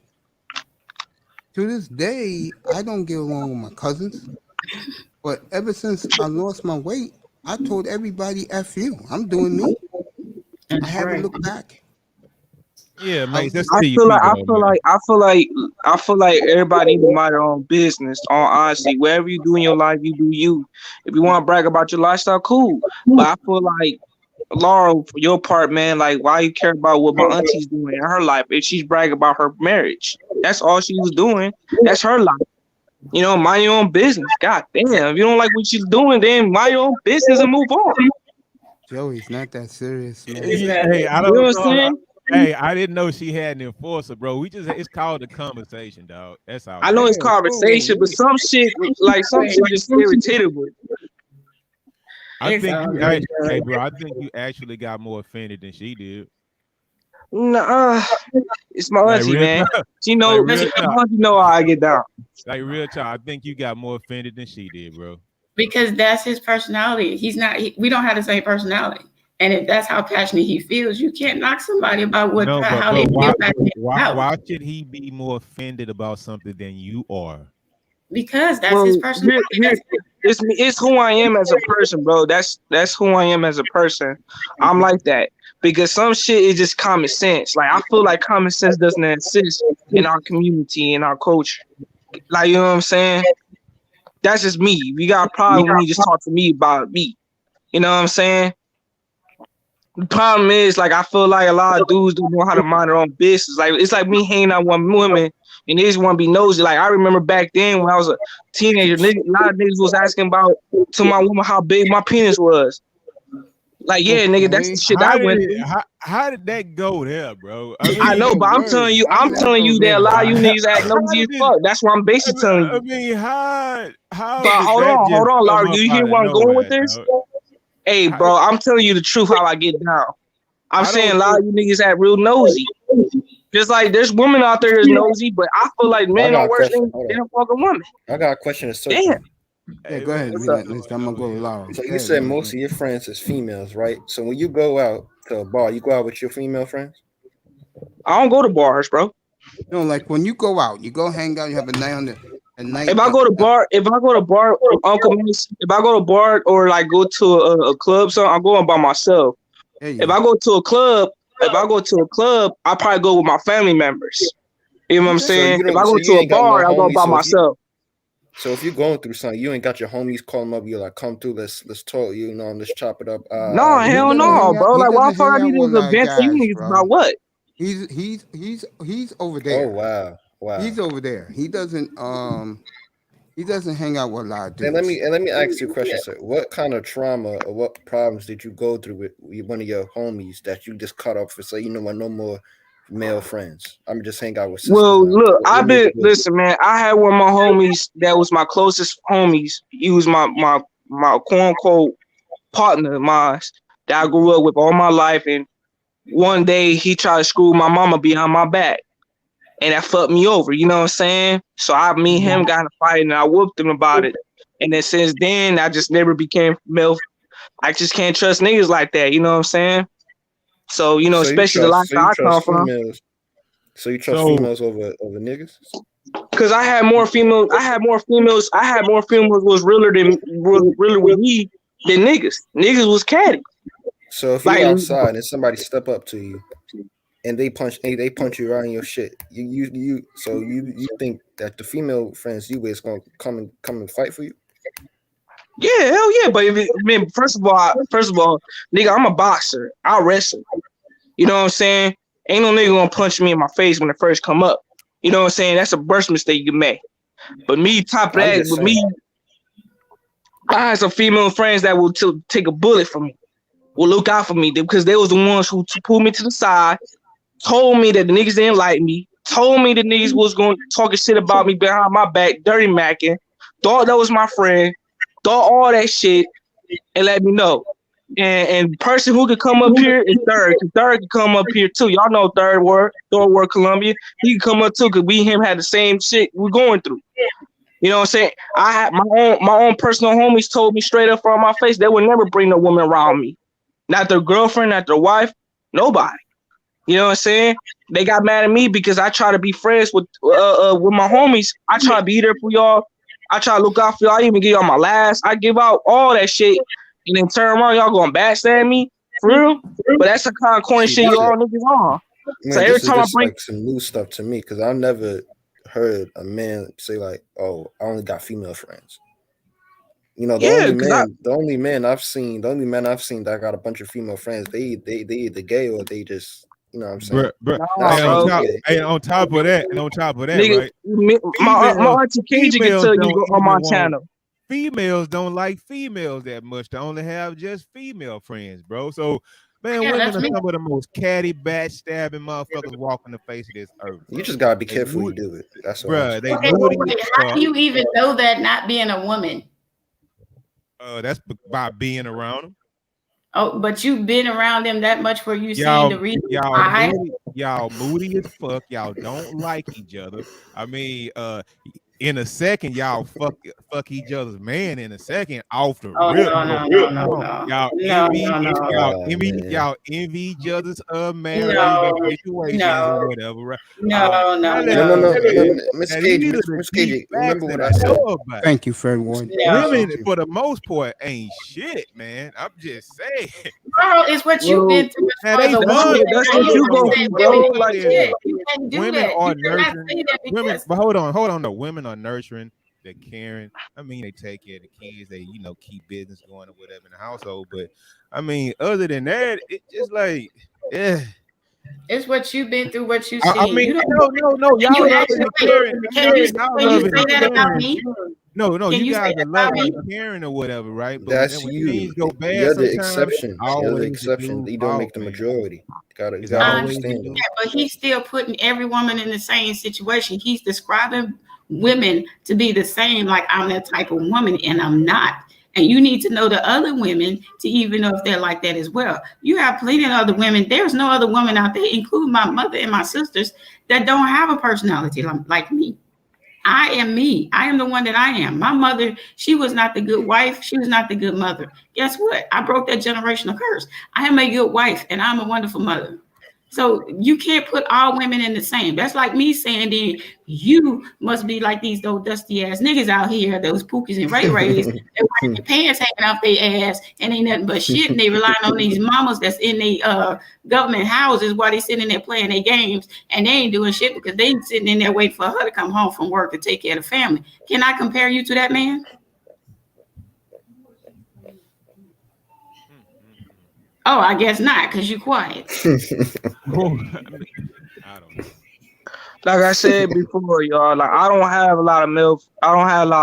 Speaker 1: To this day, I don't get along with my cousins. But ever since I lost my weight, I told everybody, F you. I'm doing me. I
Speaker 3: That's
Speaker 1: haven't
Speaker 3: right.
Speaker 1: looked back.
Speaker 6: Yeah, mate. That's
Speaker 4: I
Speaker 6: TP
Speaker 4: feel like everybody need to mind their own business. All honesty, wherever you do in your life, you do you. If you want to brag about your lifestyle, cool. But I feel like Laura, for your part, man, like why you care about what my auntie's doing in her life if she's bragging about her marriage? That's all she was doing. That's her life. Mind your own business. God damn, if you don't like what she's doing, then mind your own business and move on.
Speaker 1: Joey, it's not that serious, man.
Speaker 6: Hey, I
Speaker 4: You know
Speaker 6: don't
Speaker 4: what I'm
Speaker 6: know.
Speaker 4: saying?
Speaker 6: Hey, I didn't know she had an enforcer, bro. It's called a conversation, dog. That's all.
Speaker 4: I know it's
Speaker 1: Yeah,
Speaker 4: conversation, but some shit just irritated.
Speaker 6: I think
Speaker 3: all
Speaker 6: you,
Speaker 3: good,
Speaker 6: hey, bro. I think you actually got more offended than she did.
Speaker 4: Nah, it's my
Speaker 6: Like
Speaker 4: auntie,
Speaker 6: real
Speaker 4: man.
Speaker 6: talk.
Speaker 4: She know,
Speaker 6: Like real talk.
Speaker 4: you know how I get down.
Speaker 6: Like real talk. I think you got more offended than she did, bro.
Speaker 3: Because that's his personality. We don't have the same personality. And if that's how passionate he feels, you can't knock somebody about
Speaker 6: No,
Speaker 3: how they
Speaker 6: but
Speaker 3: feel
Speaker 6: why should he be more offended about something than you are?
Speaker 3: because that's his personality.
Speaker 4: It's who I am as a person, bro. That's who I am as a person. I'm like that because some shit is just common sense. Like I feel like common sense doesn't exist in our community, in our culture. Like you know what I'm saying? That's just me. If you got a problem with me, just talk to me about me. You know what I'm saying? The problem is, like, I feel like a lot of dudes don't know how to mind their own business. Like, it's like me hanging out with women and they just want to be nosy. Like, I remember back then when I was a teenager, a lot of niggas was asking about to my woman how big my penis was. Like, yeah, nigga, that's the shit I went through.
Speaker 6: How did that go there, bro?
Speaker 4: I know, but I'm telling you that a lot of you niggas act nosy as fuck. That's why I'm basically telling you.
Speaker 6: I mean, how?
Speaker 4: But hold on, Laura. Do you hear where I'm going with this? Hey, bro, I'm telling you the truth how I get down. I'm saying a lot of you niggas act real nosy. Just like there's women out there that's nosy, but I feel like men
Speaker 8: got
Speaker 4: are
Speaker 8: a
Speaker 4: worse
Speaker 8: question.
Speaker 4: than a fucking woman.
Speaker 8: I got a question to search.
Speaker 4: Damn.
Speaker 1: Yeah, go ahead.
Speaker 4: What's up?
Speaker 1: I'm gonna go to Laura.
Speaker 8: So
Speaker 1: Go
Speaker 8: you
Speaker 1: ahead,
Speaker 8: said
Speaker 1: man.
Speaker 8: most of your friends is females, right? So when you go out to a bar, you go out with your female friends?
Speaker 4: I don't go to bars, bro.
Speaker 1: No, like when you go out, you go hang out, you have a night on a night.
Speaker 4: If I go to bar, Uncle Mace, if I go to bar or like go to a club, so I'm going by myself. If I go to a club, I probably go with my family members. You know what I'm saying? If I go to a bar, I go by myself.
Speaker 8: So if you're going through something, you ain't got your homies calling up. You're like, come through, let's talk. You know, let's chop it up.
Speaker 4: No, hell no, bro. Like, why the fuck I need this event for you niggas about what?
Speaker 1: He's over there.
Speaker 8: Oh wow.
Speaker 1: He's over there. He doesn't hang out with a lot of dudes.
Speaker 8: And let me ask you a question, sir. What kind of trauma or what problems did you go through with one of your homies that you just cut off for? So you know what, no more male friends. I'm just hang out with sisters.
Speaker 4: Well, look, listen, man. I had one of my homies that was my closest homies. He was my quote unquote partner of mine that I grew up with all my life. And one day he tried to screw my mama behind my back. And that fucked me over, you know what I'm saying? So me and him got in a fight and I whooped him about it. And then since then, I just never became male. I just can't trust niggas like that, you know what I'm saying? So, you know, especially the life I come from.
Speaker 8: So you trust females over niggas?
Speaker 4: Because I had more females was realer with me than niggas. Niggas was catty.
Speaker 8: So if you're outside and somebody step up to you and they punch you right in your shit, you think that the female friends you with is gonna come and fight for you?
Speaker 4: Yeah, hell yeah. But first of all, nigga, I'm a boxer. I wrestle. You know what I'm saying? Ain't no nigga gonna punch me in my face when it first come up. You know what I'm saying? That's a burst mistake you make. But me, top of that, with me, I had some female friends that will take a bullet for me, will look out for me because they was the ones who pulled me to the side, told me that the niggas didn't like me, told me the niggas was going to talking shit about me behind my back, dirty macking, thought that was my friend, thought all that shit, and let me know. And the person who could come up here is Third. Third can come up here too. Y'all know Third Word Columbia. He can come up too because we and him had the same shit we're going through. You know what I'm saying? I had my own personal homies told me straight up from my face they would never bring no woman around me. Not their girlfriend, not their wife, nobody. You know what I'm saying? They got mad at me because I try to be friends with my homies. I try to be there for y'all. I try to look out for y'all. I even give y'all my last. I give out all that shit. And then turn around, y'all gonna backstab me? For real? But that's the kind of corny shit y'all niggas on.
Speaker 8: Man,
Speaker 4: so every time I bring
Speaker 8: like some new stuff to me, because I've never heard a man say like, "Oh, I only got female friends." You know, the only men I've seen that got a bunch of female friends, they either gay or they just, you know what I'm saying?
Speaker 6: On top of that,
Speaker 4: nigga,
Speaker 6: right?
Speaker 4: My auntie KJ can tell you on my channel.
Speaker 6: Females don't like females that much to only have just female friends, bro. So, man, women are some of the most catty, backstabbing motherfuckers walking the face of this earth.
Speaker 8: Bro. You just gotta be careful when you do it. That's what.
Speaker 3: Bro, how do you even know that not being a woman?
Speaker 6: That's by being around them.
Speaker 3: Oh, but you've been around them that much for you seeing the reason why.
Speaker 6: Y'all moody as fuck. Y'all don't like each other. I mean, in a second, y'all fuck each other's man in a second off the rip. Y'all envy each other's marriage situations or whatever, right?
Speaker 8: No. Miss KJ, remember what I said.
Speaker 1: Thank you, Fred Ward.
Speaker 6: Women, for the most part, ain't shit, man. I'm just saying.
Speaker 3: Bro, it's what you've been through.
Speaker 4: That's what you go through, bro.
Speaker 6: Women are nurturing. Women, but hold on. No, women are nurturing. They're caring. I mean, they take care of the kids. They, keep business going or whatever in the household. But I mean, other than that, it's just like, yeah.
Speaker 3: It's what you've been through, what you've seen.
Speaker 6: I mean, no. Y'all love it.
Speaker 3: Can you say that about me?
Speaker 6: No, you guys are loving and caring or whatever, right? But
Speaker 8: that's
Speaker 6: when
Speaker 8: you.
Speaker 6: Things go bad,
Speaker 8: you're the exception. You're the exception. You don't make the majority. Gotta understand.
Speaker 3: Yeah, but he's still putting every woman in the same situation. He's describing women to be the same, like I'm that type of woman, and I'm not. And you need to know the other women to even know if they're like that as well. You have plenty of other women. There's no other woman out there, including my mother and my sisters, that don't have a personality like me. I am me. I am the one that I am. My mother, she was not the good wife. She was not the good mother. Guess what? I broke that generational curse. I am a good wife and I'm a wonderful mother. So you can't put all women in the same. That's like me saying then you must be like these old dusty ass niggas out here, those pookies and Ray Rays, that wear their pants hanging off their ass and ain't nothing but shit. And they relying on these mamas that's in the government houses while they sitting there playing their games and they ain't doing shit because they sitting in there waiting for her to come home from work to take care of the family. Can I compare you to that man? Oh, I guess not, because you're quiet.
Speaker 6: I don't know.
Speaker 4: Like I said before, y'all, like I don't have a lot of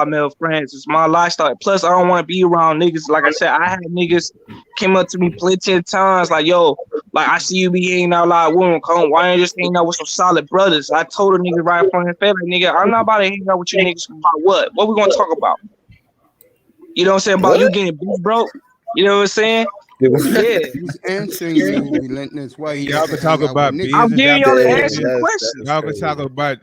Speaker 4: male friends. It's my lifestyle. Plus, I don't want to be around niggas. Like I said, I had niggas came up to me plenty of times, like, yo, like I see you be hanging out a lot of women. Come, why ain't you just hanging out with some solid brothers? I told a nigga right in front of his face, like, nigga, I'm not about to hang out with you niggas about what? What we gonna talk about? You know what I'm saying? About you getting big broke? You know what I'm saying? Yeah,
Speaker 1: he's answering you relentless way.
Speaker 6: Y'all can talk about business.
Speaker 4: I'm giving y'all the answer questions.
Speaker 6: Y'all can talk about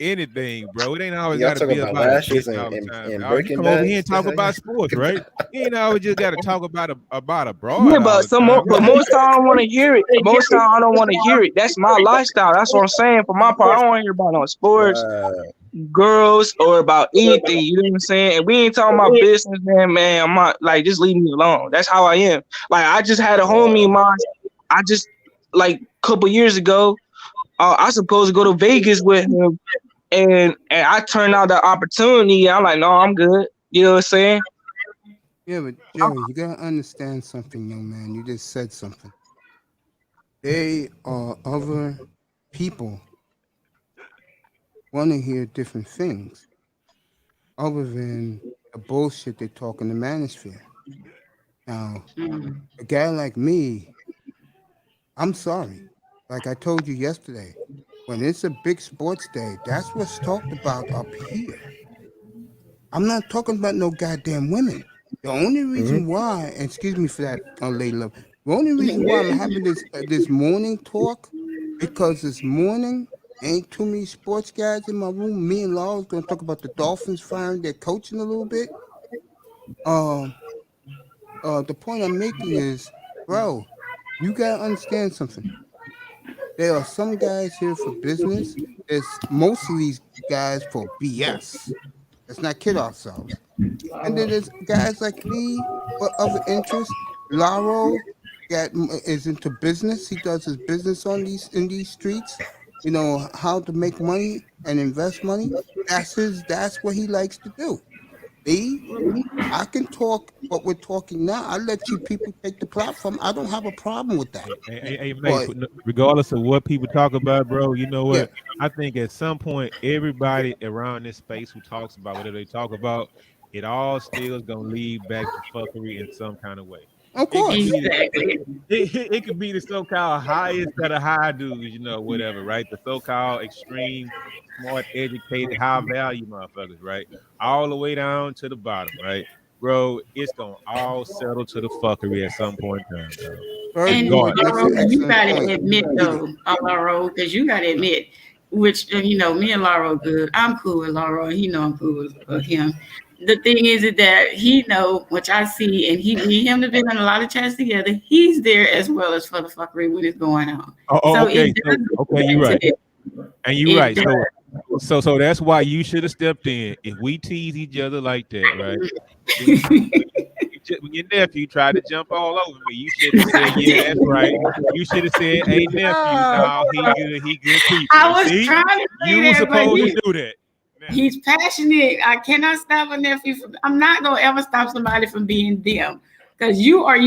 Speaker 6: anything, bro. It ain't always
Speaker 8: Y'all
Speaker 6: got to be
Speaker 8: talk
Speaker 6: about
Speaker 8: lashes
Speaker 6: all the
Speaker 8: and
Speaker 6: time.
Speaker 8: and
Speaker 6: Y'all, you
Speaker 8: Birkin
Speaker 6: come over
Speaker 8: bags.
Speaker 6: here and talk about sports, right? You ain't always just got to talk about a broad.
Speaker 4: Yeah, but most time I don't want to hear it. Most time I don't want to hear it. That's my lifestyle. That's what I'm saying. For my part, I don't want to hear about no sports, girls, or about anything. You know what I'm saying? And we ain't talking about business, man. I'm not like, just leave me alone. That's how I am. Like I just had a homie of mine. I just like a couple years ago. I supposed to go to Vegas with him, and I turned out the opportunity. I'm like, no, I'm good. You know what I'm saying?
Speaker 1: Yeah, but Joey, you gotta understand something, young man. You just said something. They are other people want to hear different things other than the bullshit they talk in the manosphere. Now, a guy like me, I'm sorry. Like I told you yesterday, when it's a big sports day, that's what's talked about up here. I'm not talking about no goddamn women. The only reason why, and excuse me for that, lady love, the only reason why I'm having this morning talk, because this morning ain't too many sports guys in my room. Me and Laura's gonna talk about the Dolphins firing their coach in a little bit. The point I'm making is, bro, you gotta understand something. There are some guys here for business. There's most of these guys for BS. Let's not kid ourselves. And then there's guys like me with other interests. Laro is into business. He does his business in these streets. You know how to make money and invest money. That's what he likes to do. Me, I can talk what we're talking now. I let you people take the platform. I don't have a problem with that.
Speaker 6: Hey, mate, regardless of what people talk about, bro, you know what? Yeah. I think at some point, everybody around this space who talks about whatever they talk about, it all still is going to lead back to fuckery in some kind of way.
Speaker 1: Of course.
Speaker 6: It could be the so-called highest of the high dudes, you know, whatever, right? The so-called extreme, smart, educated, high-value motherfuckers, right? All the way down to the bottom, right? Bro, it's going to all settle to the fuckery at some point in time, bro.
Speaker 3: And you got to admit, though, Lauro, because you got to admit, which, you know, me and Lauro good. I'm cool with Lauro, and he know I'm cool with him. The thing is that he know, which I see, and me and him have been in a lot of chats together. He's there as well as for the fuckery when it's going on.
Speaker 6: Okay, you're right. And you're right. So that's why you should have stepped in. If we tease each other like that, right? When your nephew tried to jump all over me, you should have said, "Yeah, that's right." You should have said, "Hey, nephew, no, he good people."
Speaker 3: I was trying to say
Speaker 6: you were supposed to do that.
Speaker 3: He's passionate. I cannot stop a nephew from. I'm not gonna ever stop somebody from being them, because you are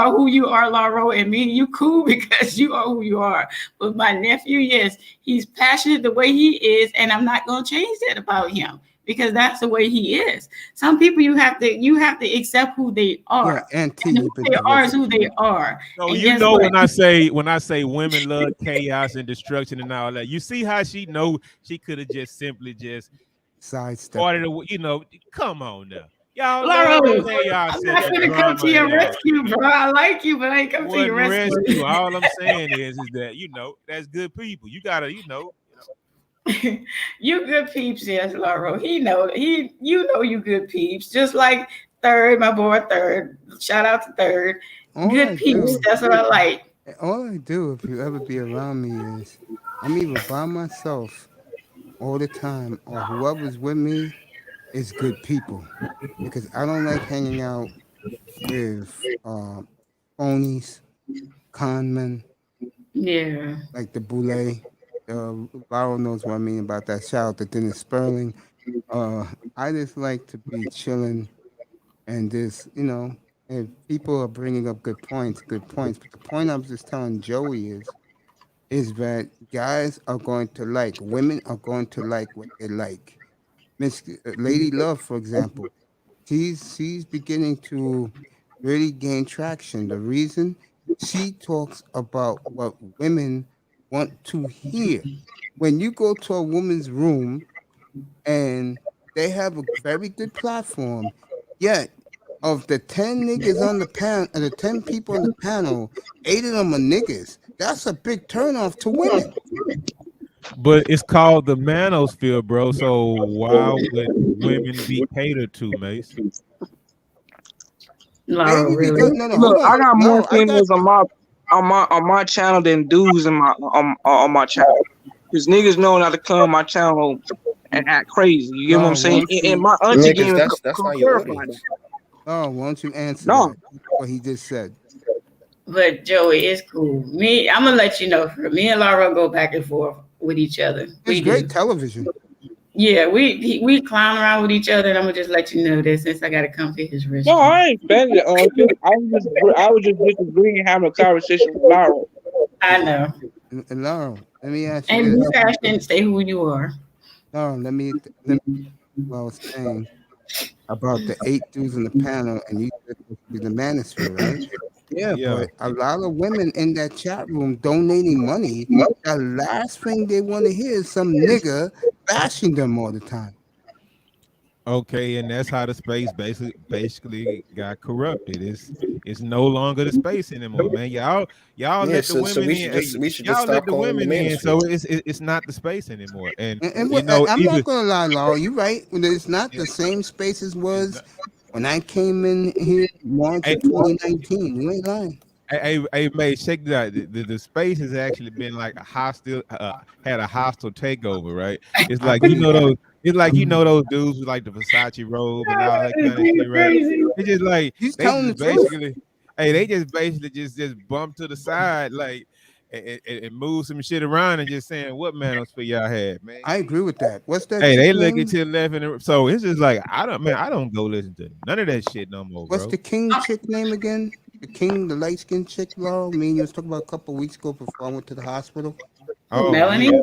Speaker 3: who you are, Lauro, and me. You cool because you are who you are. But my nephew, yes, he's passionate the way he is, and I'm not gonna change that about him because that's the way he is. Some people you have to accept who they are.
Speaker 1: Yeah, and
Speaker 3: who they are is who they are.
Speaker 6: So and you know what? when I say women love chaos and destruction and all that, you see how she know she could have just simply just
Speaker 1: sidestep.
Speaker 6: You know, come on now. Y'all
Speaker 3: Laura,
Speaker 6: love to y'all
Speaker 3: I'm
Speaker 6: set
Speaker 3: not
Speaker 6: the
Speaker 3: gonna come
Speaker 6: drama
Speaker 3: to
Speaker 6: in
Speaker 3: your
Speaker 6: y'all.
Speaker 3: rescue, bro. I like you, but I ain't come to your
Speaker 6: Wasn't
Speaker 3: rescue.
Speaker 6: rescue. All I'm saying is that that's good people. You gotta
Speaker 3: You good peeps, yes, Laura. You know you good peeps. Just like Third, my boy Third. Shout out to Third.
Speaker 1: All
Speaker 3: Good
Speaker 1: I
Speaker 3: peeps.
Speaker 1: do,
Speaker 3: That's what I like.
Speaker 1: all I do if you ever be around me is I'm either by myself all the time or whoever's with me is good people because I don't like hanging out with phonies, con men
Speaker 3: Yeah.
Speaker 1: like the boule. Laurel knows what I mean about that. Shout out to Dennis Sperling. I just like to be chilling and just, if people are bringing up good points, good points. But the point I was just telling Joey is that guys are going to like, women are going to like what they like. Miss Lady Love, for example, she's beginning to really gain traction. The reason she talks about what women want to hear. When you go to a woman's room and they have a very good platform, yet of the 10 niggas on the panel, the 10 people on the panel, 8 of them are niggas. That's a big turnoff to women.
Speaker 6: But it's called the manosphere, bro. So why would women be catered to, Mace?
Speaker 3: Laura,
Speaker 1: Maybe
Speaker 3: really?
Speaker 1: because no, hold
Speaker 4: Look,
Speaker 1: on.
Speaker 4: I got more
Speaker 1: No, I got
Speaker 4: females on my channel than dudes in my on my channel. Cause niggas know not to come on my channel and act crazy. You get what I'm
Speaker 1: no.
Speaker 4: saying?
Speaker 1: Won't
Speaker 4: And
Speaker 1: you?
Speaker 4: my auntie
Speaker 8: Niggas,
Speaker 4: game
Speaker 8: that's not your
Speaker 4: clarify that.
Speaker 8: audience.
Speaker 1: No, won't you answer
Speaker 4: No,
Speaker 1: that? What he just said.
Speaker 3: But Joey, it's cool. I'm gonna let you know. For me and Laura go back and forth with each other.
Speaker 1: It's
Speaker 3: We
Speaker 1: great
Speaker 3: do.
Speaker 1: television.
Speaker 3: Yeah, we clown around with each other, and I'm gonna just let you know this since I gotta come to his
Speaker 4: no,
Speaker 3: rescue.
Speaker 4: I ain't offended, Uncle. I was just disagreeing, having a conversation with Laura.
Speaker 3: I know.
Speaker 1: And Laura, let me ask you
Speaker 3: And be
Speaker 1: this.
Speaker 3: passionate, stay who you are.
Speaker 1: Laura, let me what I was saying about the 8 dudes on the panel, and you said this would be the manosphere, right? Yeah,
Speaker 6: Yeah.
Speaker 1: but a lot of women in that chat room donating money. The last thing they want to hear is some nigga bashing them all the time.
Speaker 6: Okay, and that's how the space basically got corrupted. It's no longer the space anymore, man. Y'all
Speaker 8: Yeah,
Speaker 6: let the
Speaker 8: so
Speaker 6: women
Speaker 8: we
Speaker 6: in.
Speaker 8: should just
Speaker 6: Hey,
Speaker 8: we should just
Speaker 6: y'all let
Speaker 8: stop
Speaker 6: the
Speaker 8: calling it the
Speaker 6: women in, so
Speaker 8: manosphere.
Speaker 6: it's not the space anymore. And
Speaker 1: And I'm
Speaker 6: either
Speaker 1: not gonna lie, Laura, you're right. It's not the same space as
Speaker 6: it's
Speaker 1: was
Speaker 6: not,
Speaker 1: when I came in here March
Speaker 6: hey,
Speaker 1: of 2019. You ain't lying.
Speaker 6: hey, mate, check it out. The space has actually been like a hostile, had a hostile takeover, right? It's
Speaker 1: I
Speaker 6: like
Speaker 1: believe that.
Speaker 6: those dudes with like the Versace robe and all that kind of shit, right?
Speaker 3: Crazy.
Speaker 6: It's just like
Speaker 1: He's
Speaker 6: they
Speaker 1: telling the
Speaker 6: just
Speaker 1: truth.
Speaker 6: basically, hey, they just basically just bump to the side, like and move some shit around and just saying what manosphere y'all had, man.
Speaker 1: I agree with that. What's that
Speaker 6: Hey,
Speaker 1: chick
Speaker 6: they looking
Speaker 1: name?
Speaker 6: to the left so it's just like I don't go listen to none of that shit no more,
Speaker 1: What's
Speaker 6: bro.
Speaker 1: the king chick name again? The king, the light skinned chick, Laura. Me and you was talking about a couple of weeks ago before I went to the hospital.
Speaker 3: Who,
Speaker 6: Oh
Speaker 3: Melanie?
Speaker 6: yeah.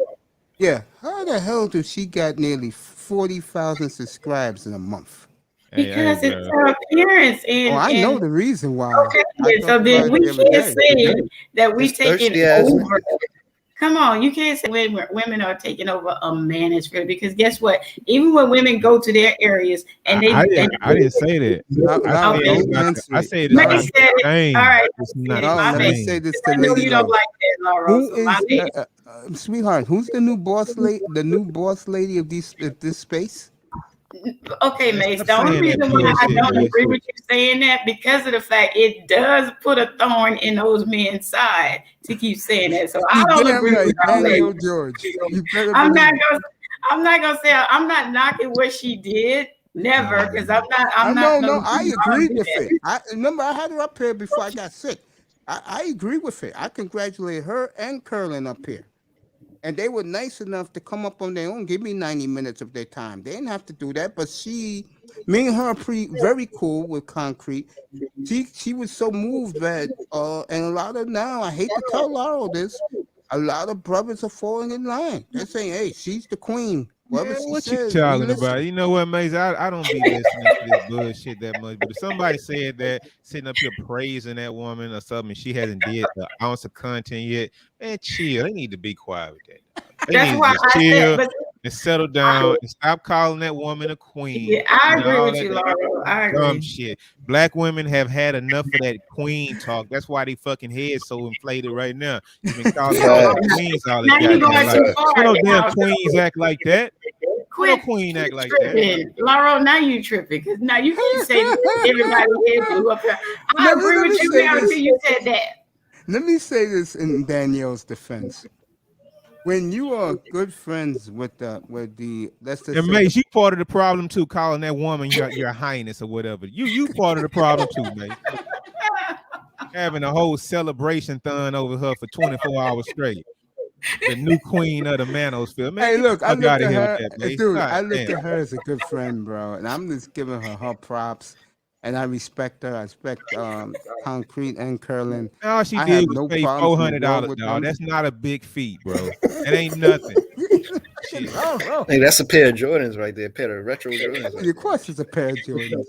Speaker 1: Yeah, how the hell did she got nearly 40,000 subscribers in a month?
Speaker 6: Hey,
Speaker 3: Because it's
Speaker 6: bro.
Speaker 3: her appearance
Speaker 1: Oh, I know the reason why. I
Speaker 3: okay. So
Speaker 1: talked about
Speaker 3: then
Speaker 1: it
Speaker 3: we
Speaker 1: the other
Speaker 3: can't
Speaker 1: day.
Speaker 3: say that we
Speaker 8: This
Speaker 3: taking
Speaker 8: thirsty ass
Speaker 3: over.
Speaker 8: nigga.
Speaker 3: Come on, you can't say women are taking over a manosphere because guess what? Even when women go to their areas and
Speaker 6: I didn't say that. I
Speaker 1: Laura,
Speaker 6: said
Speaker 3: okay,
Speaker 6: it's
Speaker 1: don't
Speaker 6: not.
Speaker 1: answer
Speaker 6: I
Speaker 1: it.
Speaker 6: said it's
Speaker 3: May
Speaker 1: Laura,
Speaker 6: not the
Speaker 3: said it. All
Speaker 6: same.
Speaker 3: right,
Speaker 6: It's
Speaker 3: I
Speaker 6: not
Speaker 3: said it.
Speaker 6: the
Speaker 1: Laura,
Speaker 3: My
Speaker 1: let
Speaker 3: bad.
Speaker 1: me say
Speaker 6: same.
Speaker 1: this to
Speaker 3: I know
Speaker 1: Lady
Speaker 3: you don't
Speaker 1: Love.
Speaker 3: like that, Laura.
Speaker 1: Who
Speaker 3: So my
Speaker 1: is,
Speaker 3: bad.
Speaker 1: sweetheart, who's the new boss lady, the new boss lady of this space?
Speaker 3: Okay,
Speaker 6: Man,
Speaker 3: Mace.
Speaker 6: stop
Speaker 3: The only
Speaker 6: saying that
Speaker 3: reason why I
Speaker 6: bullshit,
Speaker 3: don't
Speaker 6: man.
Speaker 3: agree with you saying that because of the fact it does put a thorn in those men's side to keep saying that. So I
Speaker 1: You
Speaker 3: don't
Speaker 1: damn
Speaker 3: agree with
Speaker 1: right,
Speaker 3: all
Speaker 1: Daniel
Speaker 3: that.
Speaker 1: George. You better
Speaker 3: I'm
Speaker 1: believe
Speaker 3: not
Speaker 1: it.
Speaker 3: gonna. I'm not gonna say. I'm not knocking what she did. Never, because I'm not.
Speaker 1: I
Speaker 3: I'm not.
Speaker 1: know,
Speaker 3: No,
Speaker 1: no, I
Speaker 3: I don't
Speaker 1: agree
Speaker 3: do
Speaker 1: with
Speaker 3: that.
Speaker 1: it. I remember I had her up here before I got sick. I agree with it. I congratulate her and Curlin up here. And they were nice enough to come up on their own, give me 90 minutes of their time. They didn't have to do that, but me and her are very cool with Concrete. She was so moved that and a lot of now I hate to tell Laurel this, a lot of brothers are falling in line. They're saying, hey, she's the queen. Whatever
Speaker 6: Man,
Speaker 1: she
Speaker 6: what you
Speaker 1: says, we
Speaker 6: talking
Speaker 1: listen.
Speaker 6: about? You know what, Maze? I don't be listening to this bullshit that much. But if somebody said that sitting up here praising that woman or something, and she hasn't did an ounce of content yet, man, chill. They need to be quiet with that. Dog. They
Speaker 3: That's
Speaker 6: need to
Speaker 3: why
Speaker 6: just
Speaker 3: I said.
Speaker 6: chill.
Speaker 3: But
Speaker 6: and settle down and stop calling that woman a queen.
Speaker 3: Yeah, I
Speaker 6: and
Speaker 3: agree
Speaker 6: all
Speaker 3: with
Speaker 6: that
Speaker 3: you, Laura. I
Speaker 6: dumb
Speaker 3: agree.
Speaker 6: shit. Black women have had enough of that queen talk. That's why they fucking heads so inflated right now. You've been calling all the queens all the
Speaker 3: Now you
Speaker 6: goddamn
Speaker 3: going
Speaker 6: life.
Speaker 3: too far.
Speaker 6: No damn
Speaker 3: now.
Speaker 6: queens act like that. No
Speaker 3: Quit
Speaker 6: queen act like that.
Speaker 3: tripping. Laura, now you tripping. Because now you can't say everybody head blew up here. I agree with you now until you said that.
Speaker 1: Let me say this in Danielle's defense. When you are good friends with the let's just
Speaker 6: And
Speaker 1: say
Speaker 6: Mace, you part of the problem too, calling that woman your highness or whatever. You part of the problem too, Mace. Having a whole celebration thon over her for 24 hours straight. The new queen of the manosphere. Man,
Speaker 1: hey, look, I look at her,
Speaker 6: with that, Mace.
Speaker 1: dude.
Speaker 6: God
Speaker 1: I look
Speaker 6: damn.
Speaker 1: at her as a good friend, bro, and I'm just giving her props, and I respect her. I respect Concrete and Curlin.
Speaker 6: All she
Speaker 1: I
Speaker 6: did
Speaker 1: have
Speaker 6: was
Speaker 1: no
Speaker 6: pay
Speaker 1: problems
Speaker 6: $400,
Speaker 1: with
Speaker 6: dog.
Speaker 1: them.
Speaker 6: That's not a big feat, bro. That ain't nothing. Shit.
Speaker 8: Hey, that's a pair of Jordans right there. A pair of retro Jordans.
Speaker 1: Of course, it's a pair of Jordans.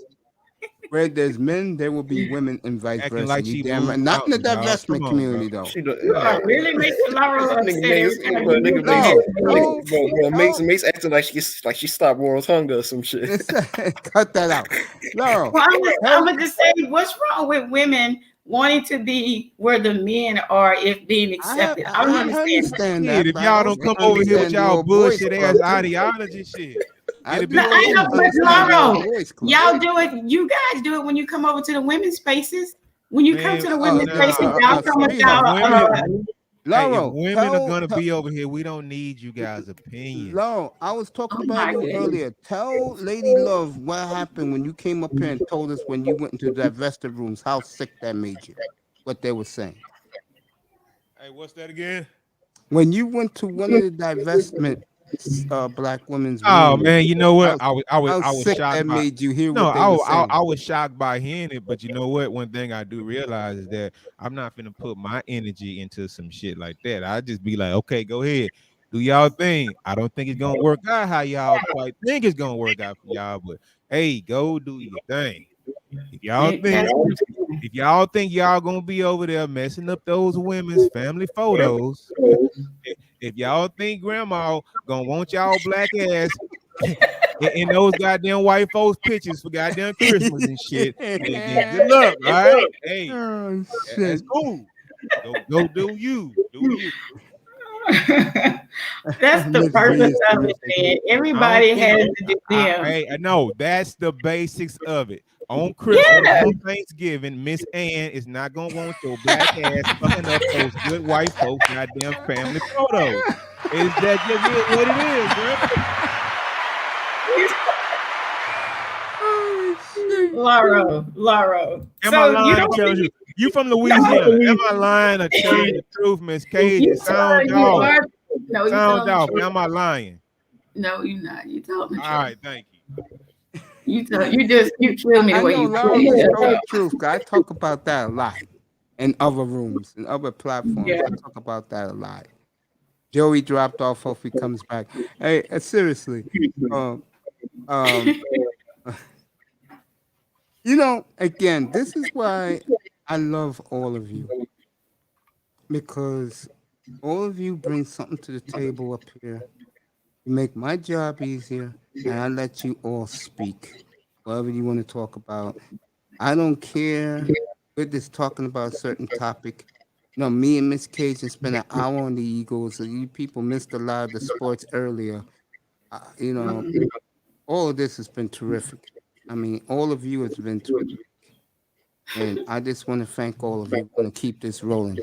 Speaker 1: Where there's men, there will be women, and vice
Speaker 6: Acting
Speaker 1: versa.
Speaker 6: like
Speaker 1: You
Speaker 6: she
Speaker 1: damn right.
Speaker 6: moved
Speaker 1: Not in the
Speaker 6: mountains, dog.
Speaker 1: divestment
Speaker 6: Come on,
Speaker 1: community,
Speaker 6: bro.
Speaker 1: though.
Speaker 3: You are really making Laura upset every time you use
Speaker 8: Mace acting like she stopped world hunger or some shit.
Speaker 1: Cut that out. No.
Speaker 3: Well, I'm gonna just say, what's wrong with women wanting to be where the men are if being accepted? I don't understand.
Speaker 6: Shit, if y'all don't come over here with y'all bullshit ass ideology, shit. It'll be
Speaker 3: I know, but
Speaker 1: Laura,
Speaker 3: y'all do it. You guys do it when you come over to the women's spaces. When you come to the women's spaces, y'all come with y'all.
Speaker 1: Laura,
Speaker 6: if women are gonna be over here, we don't need you guys' opinions.
Speaker 1: Laura, I was talking about you earlier. Tell Lady Love what happened when you came up here and told us when you went into the divested rooms how sick that made you. What they were saying.
Speaker 6: Hey, what's that again?
Speaker 1: When you went to one of the divestment black women's
Speaker 6: rooms, man, you know what? I was
Speaker 1: sick
Speaker 6: shocked.
Speaker 1: That made you hear
Speaker 6: no,
Speaker 1: what they were saying.
Speaker 6: I was shocked by hearing it, but you know what? One thing I do realize is that I'm not gonna put my energy into some shit like that. I just be like, okay, go ahead, do y'all thing. I don't think it's gonna work out how y'all quite think it's gonna work out for y'all, but hey, go do your thing. If y'all think y'all gonna be over there messing up those women's family photos, if y'all think grandma gonna want y'all black ass in those goddamn white folks pictures for goddamn Christmas and shit, then good luck, right? Hey, that's cool. Go do you.
Speaker 3: That's the purpose of it, man. Everybody has to do them.
Speaker 6: Hey, I know that's the basics of it. On Christmas, on Thanksgiving, Miss Ann is not gonna want your black ass fucking up those good white folks' goddamn family photos. Is that just what
Speaker 3: it is, bro? Laura.
Speaker 6: Am I lying? You from Louisiana? Am I lying or telling the truth, Miss Cage? Sound off.
Speaker 3: No,
Speaker 6: sound off. Am I lying?
Speaker 3: No, you're not. You told me.
Speaker 6: All right, thank you.
Speaker 3: You kill me the way you
Speaker 1: told the truth. I talk about that a lot in other rooms, in other platforms. I talk about that a lot. Joey dropped off. Hope he comes back. Hey, seriously. Again, this is why I love all of you, because all of you bring something to the table up here. You make my job easier, and I let you all speak, whatever you want to talk about. I don't care. We're just talking about a certain topic. Me and Miss Cage and spent an hour on the Eagles, so you people missed a lot of the sports earlier. All of this has been terrific. I mean, all of you has been terrific. And I just want to thank all of you. I'm going to keep this rolling.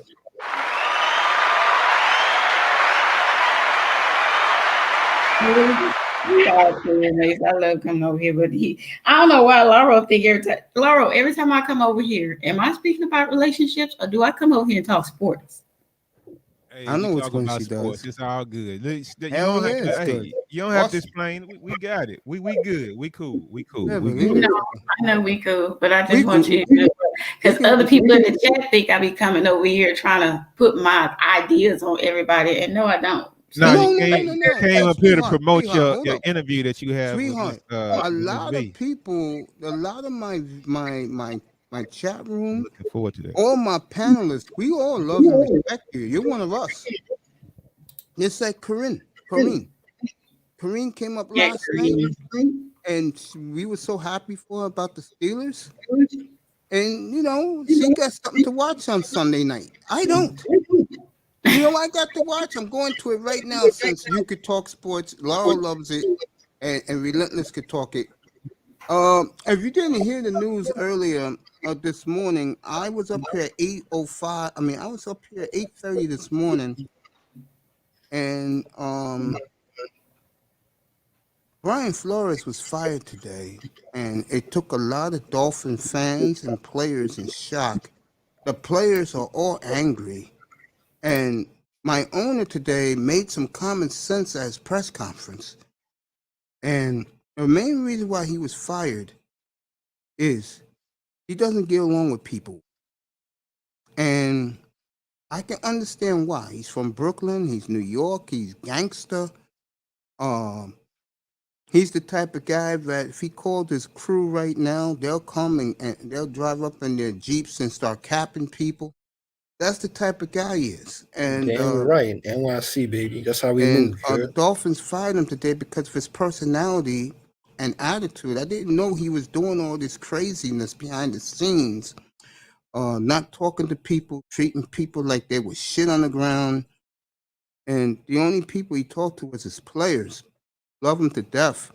Speaker 3: I love coming over here, but I don't know why Laura think every time I come over here, am I speaking about relationships or do I come over here and talk sports?
Speaker 6: Hey,
Speaker 1: I know what's going she
Speaker 6: sports.
Speaker 1: does.
Speaker 6: It's all good. You don't have to explain. We got it. We good. We cool.
Speaker 3: I know we cool, but I just want you to, because other people in the chat think I be coming over here trying to put my ideas on everybody, and no, I don't.
Speaker 6: You came up here to promote your interview that you have.
Speaker 1: Sweetheart, a lot of people, a lot of my chat room,
Speaker 6: looking forward to that.
Speaker 1: All my panelists, we all love and respect you. You're one of us. Just like Corinne. Kareem came up
Speaker 3: Yeah,
Speaker 1: last night,
Speaker 3: Kareem.
Speaker 1: and we were so happy for her about the Steelers. And she got something to watch on Sunday night. I don't. I got to watch. I'm going to it right now since you could talk sports. Laura loves it, and Relentless could talk it. If you didn't hear the news earlier this morning, I was up here at 8:05. I mean, I was up here at 8:30 this morning, and Brian Flores was fired today, and it took a lot of Dolphin fans and players in shock. The players are all angry, and my owner today made some common sense at his press conference. And the main reason why he was fired is he doesn't get along with people. And I can understand why. He's from Brooklyn, he's New York, he's gangster. He's the type of guy that if he called his crew right now, they'll come and they'll drive up in their Jeeps and start capping people. That's the type of guy he is. And
Speaker 8: Damn right. NYC, baby. That's how we
Speaker 1: and
Speaker 8: move.
Speaker 1: the Dolphins fired him today because of his personality and attitude. I didn't know he was doing all this craziness behind the scenes, not talking to people, treating people like they were shit on the ground. And the only people he talked to was his players. Love him to death.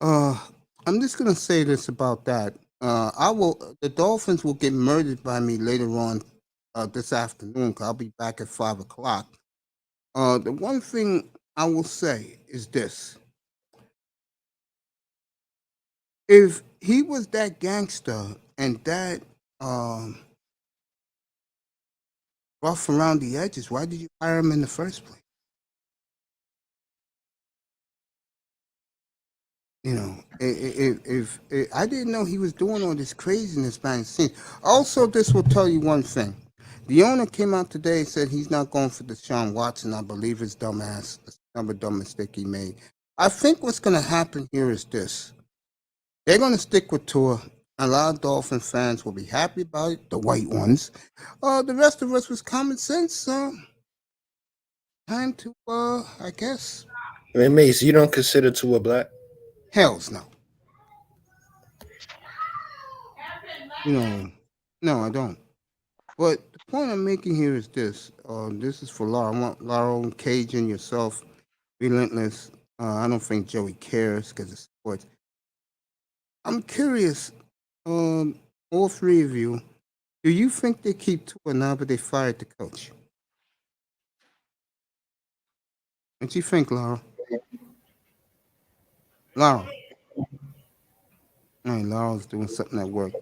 Speaker 1: I'm just gonna say this about that. The Dolphins will get murdered by me later on this afternoon. 'Cause I'll be back at 5:00. The one thing I will say is this: if he was that gangster and that rough around the edges, why did you hire him in the first place? If I didn't know he was doing all this craziness behind the scenes. Also, this will tell you one thing. The owner came out today and said he's not going for Deshaun Watson. I believe his dumbass, another dumb mistake he made. I think what's going to happen here is this. They're going to stick with Tua. A lot of Dolphin fans will be happy about it, the white ones. The rest of us was common sense. Time to, I guess.
Speaker 8: I mean, Mace, you don't consider Tua black?
Speaker 1: Hells no. No, I don't. But the point I'm making here is this. This is for Laura. I want Laura, Cajun, yourself, Relentless. I don't think Joey cares because it's sports. I'm curious, all three of you, do you think they keep Tua now but they fired the coach? What do you think, Laura? Laura. Laura's doing something at work.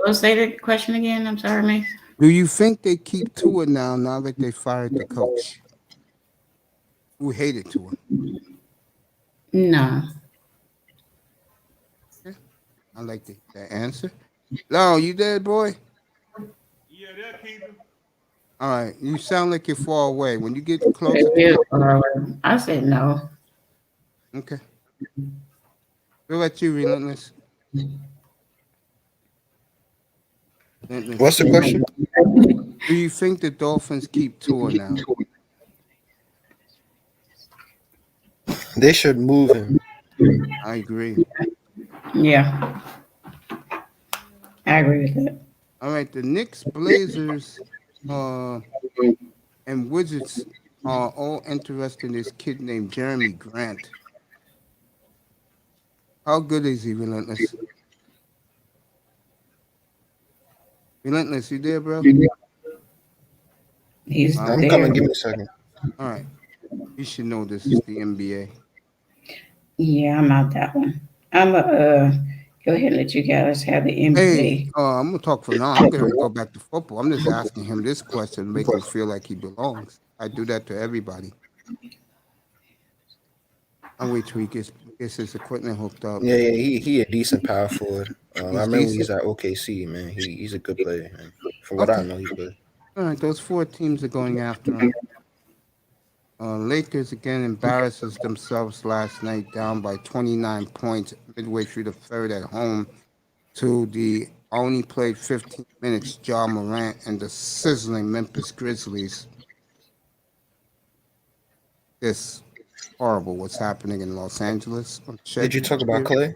Speaker 3: Let's say the question again. I'm sorry, Mace.
Speaker 1: Do you think they keep Tua now that they fired the coach who hated Tua?
Speaker 3: No.
Speaker 1: Okay. I like that answer. Laura, you there, boy?
Speaker 6: Yeah, they'll keep him.
Speaker 1: All right. You sound like you're far away. When you get closer
Speaker 3: I said no.
Speaker 1: Okay. What about you, Relentless?
Speaker 8: What's the question?
Speaker 1: Do you think the Dolphins keep Tua now?
Speaker 8: They should move him.
Speaker 1: I agree.
Speaker 3: Yeah. I agree with that.
Speaker 1: All right. The Knicks, Blazers, and Wizards are all interested in this kid named Jeremy Grant. How good is he, Relentless? Relentless, you there, bro?
Speaker 3: He's
Speaker 8: I'm
Speaker 3: there.
Speaker 8: coming. Give me a second.
Speaker 1: All right. You should know this is the NBA.
Speaker 3: Yeah, I'm out that one. I'm go ahead and let you guys have the NBA.
Speaker 1: Hey, I'm gonna talk for now. I'm gonna go back to football. I'm just asking him this question to make him feel like he belongs. I do that to everybody. I'll wait till he gets his equipment hooked up.
Speaker 8: Yeah, he a decent power forward. I remember
Speaker 1: decent?
Speaker 8: he's at OKC, man. He's a good player, man. From what I know, he's good.
Speaker 1: All right, those four teams are going after him. Lakers again embarrasses themselves last night, down by 29 points midway through the third at home to the only played 15 minutes Ja Morant and the sizzling Memphis Grizzlies. This horrible what's happening in Los Angeles.
Speaker 8: Did you talk about Klay?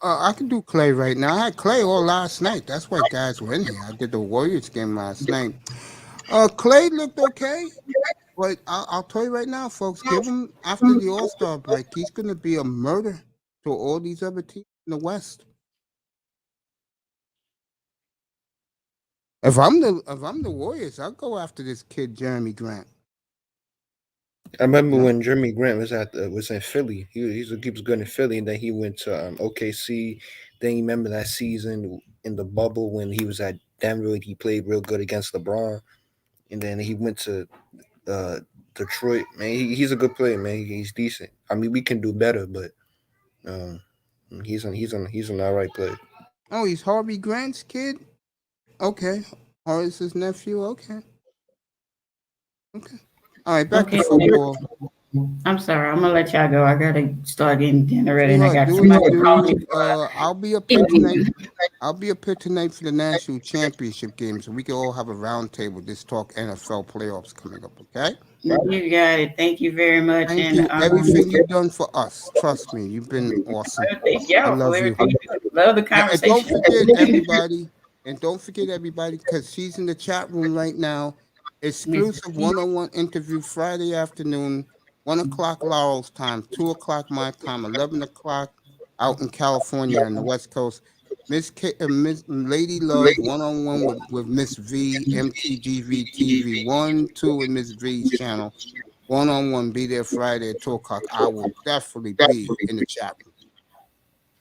Speaker 1: I can do Klay right now. I had Klay all last night. That's why guys were in here. I did the Warriors game last night. Klay looked okay, but I'll tell you right now, folks. Give him after the All-Star break. He's going to be a murder to all these other teams in the West. If I'm the Warriors, I'll go after this kid Jeremy Grant.
Speaker 8: I remember when Jeremy Grant was in Philly. He was good in Philly, and then he went to OKC. Then you remember that season in the bubble when he was at Denver. He played real good against LeBron, and then he went to Detroit. Man, he's a good player. Man, he's decent. I mean, we can do better, but he's an all right player.
Speaker 1: Oh, he's Harvey Grant's kid. Okay, Horace's his nephew. Okay. All right, back to football.
Speaker 3: I'm sorry. I'm gonna let y'all go. I gotta start getting dinner ready, and I got
Speaker 1: Do
Speaker 3: somebody
Speaker 1: what you
Speaker 3: calling
Speaker 1: do.
Speaker 3: me.
Speaker 1: I'll be up here tonight. I'll be up here tonight for the national championship game, so we can all have a round table. Just talk NFL playoffs coming up. Okay?
Speaker 3: You got it. Thank you very much.
Speaker 1: Thank
Speaker 3: And
Speaker 1: you. Everything you've done for us. Trust me, you've been awesome.
Speaker 3: thank
Speaker 1: I
Speaker 3: y'all
Speaker 1: love
Speaker 3: for
Speaker 1: you.
Speaker 3: everything. Love the
Speaker 1: And
Speaker 3: conversation.
Speaker 1: don't forget everybody, because she's in the chat room right now. Exclusive one-on-one interview Friday afternoon, 1 o'clock Laurel's time, 2 o'clock my time, 11 o'clock out in California on the West Coast. Miss Lady Love one-on-one with Miss V, MTGV TV 1, 2 and Miss V's channel. One-on-one, be there Friday at 2 o'clock. I will definitely be in the chat room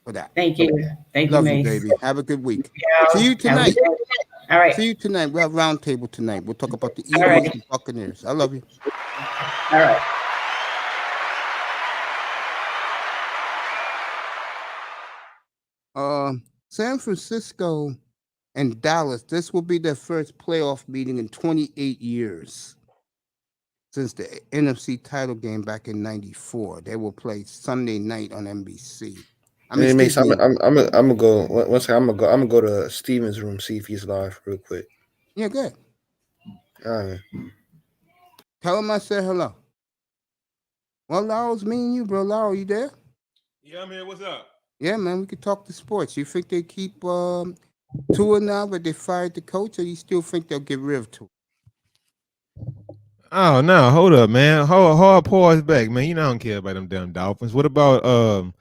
Speaker 1: for that.
Speaker 3: Thank you. Thank you,
Speaker 1: Love you,
Speaker 3: Mace.
Speaker 1: baby. Have a good week.
Speaker 3: Yeah.
Speaker 1: See you tonight.
Speaker 3: All right.
Speaker 1: See you tonight. We'll have roundtable tonight. We'll talk about the
Speaker 3: All
Speaker 1: Eagles
Speaker 3: right.
Speaker 1: and Buccaneers. I love you.
Speaker 3: All right.
Speaker 1: San Francisco and Dallas. This will be their first playoff meeting in 28 years since the NFC title game back in '94. They will play Sunday night on NBC.
Speaker 8: Hey, Mace, I'm gonna go. One second, I'm gonna go to Steven's room, see if he's live real quick.
Speaker 1: Yeah, good.
Speaker 8: All right.
Speaker 1: Tell him I said hello. Well, Laurel's me and you, bro. Laurel, you there?
Speaker 6: Yeah, man. What's up?
Speaker 1: Yeah, man. We could talk to sports. You think they keep Tua now, but they fired the coach, or you still think they'll get rid of Tua?
Speaker 6: Oh no, hold up, man. Hold pause back, man. You know I don't care about them damn Dolphins. What about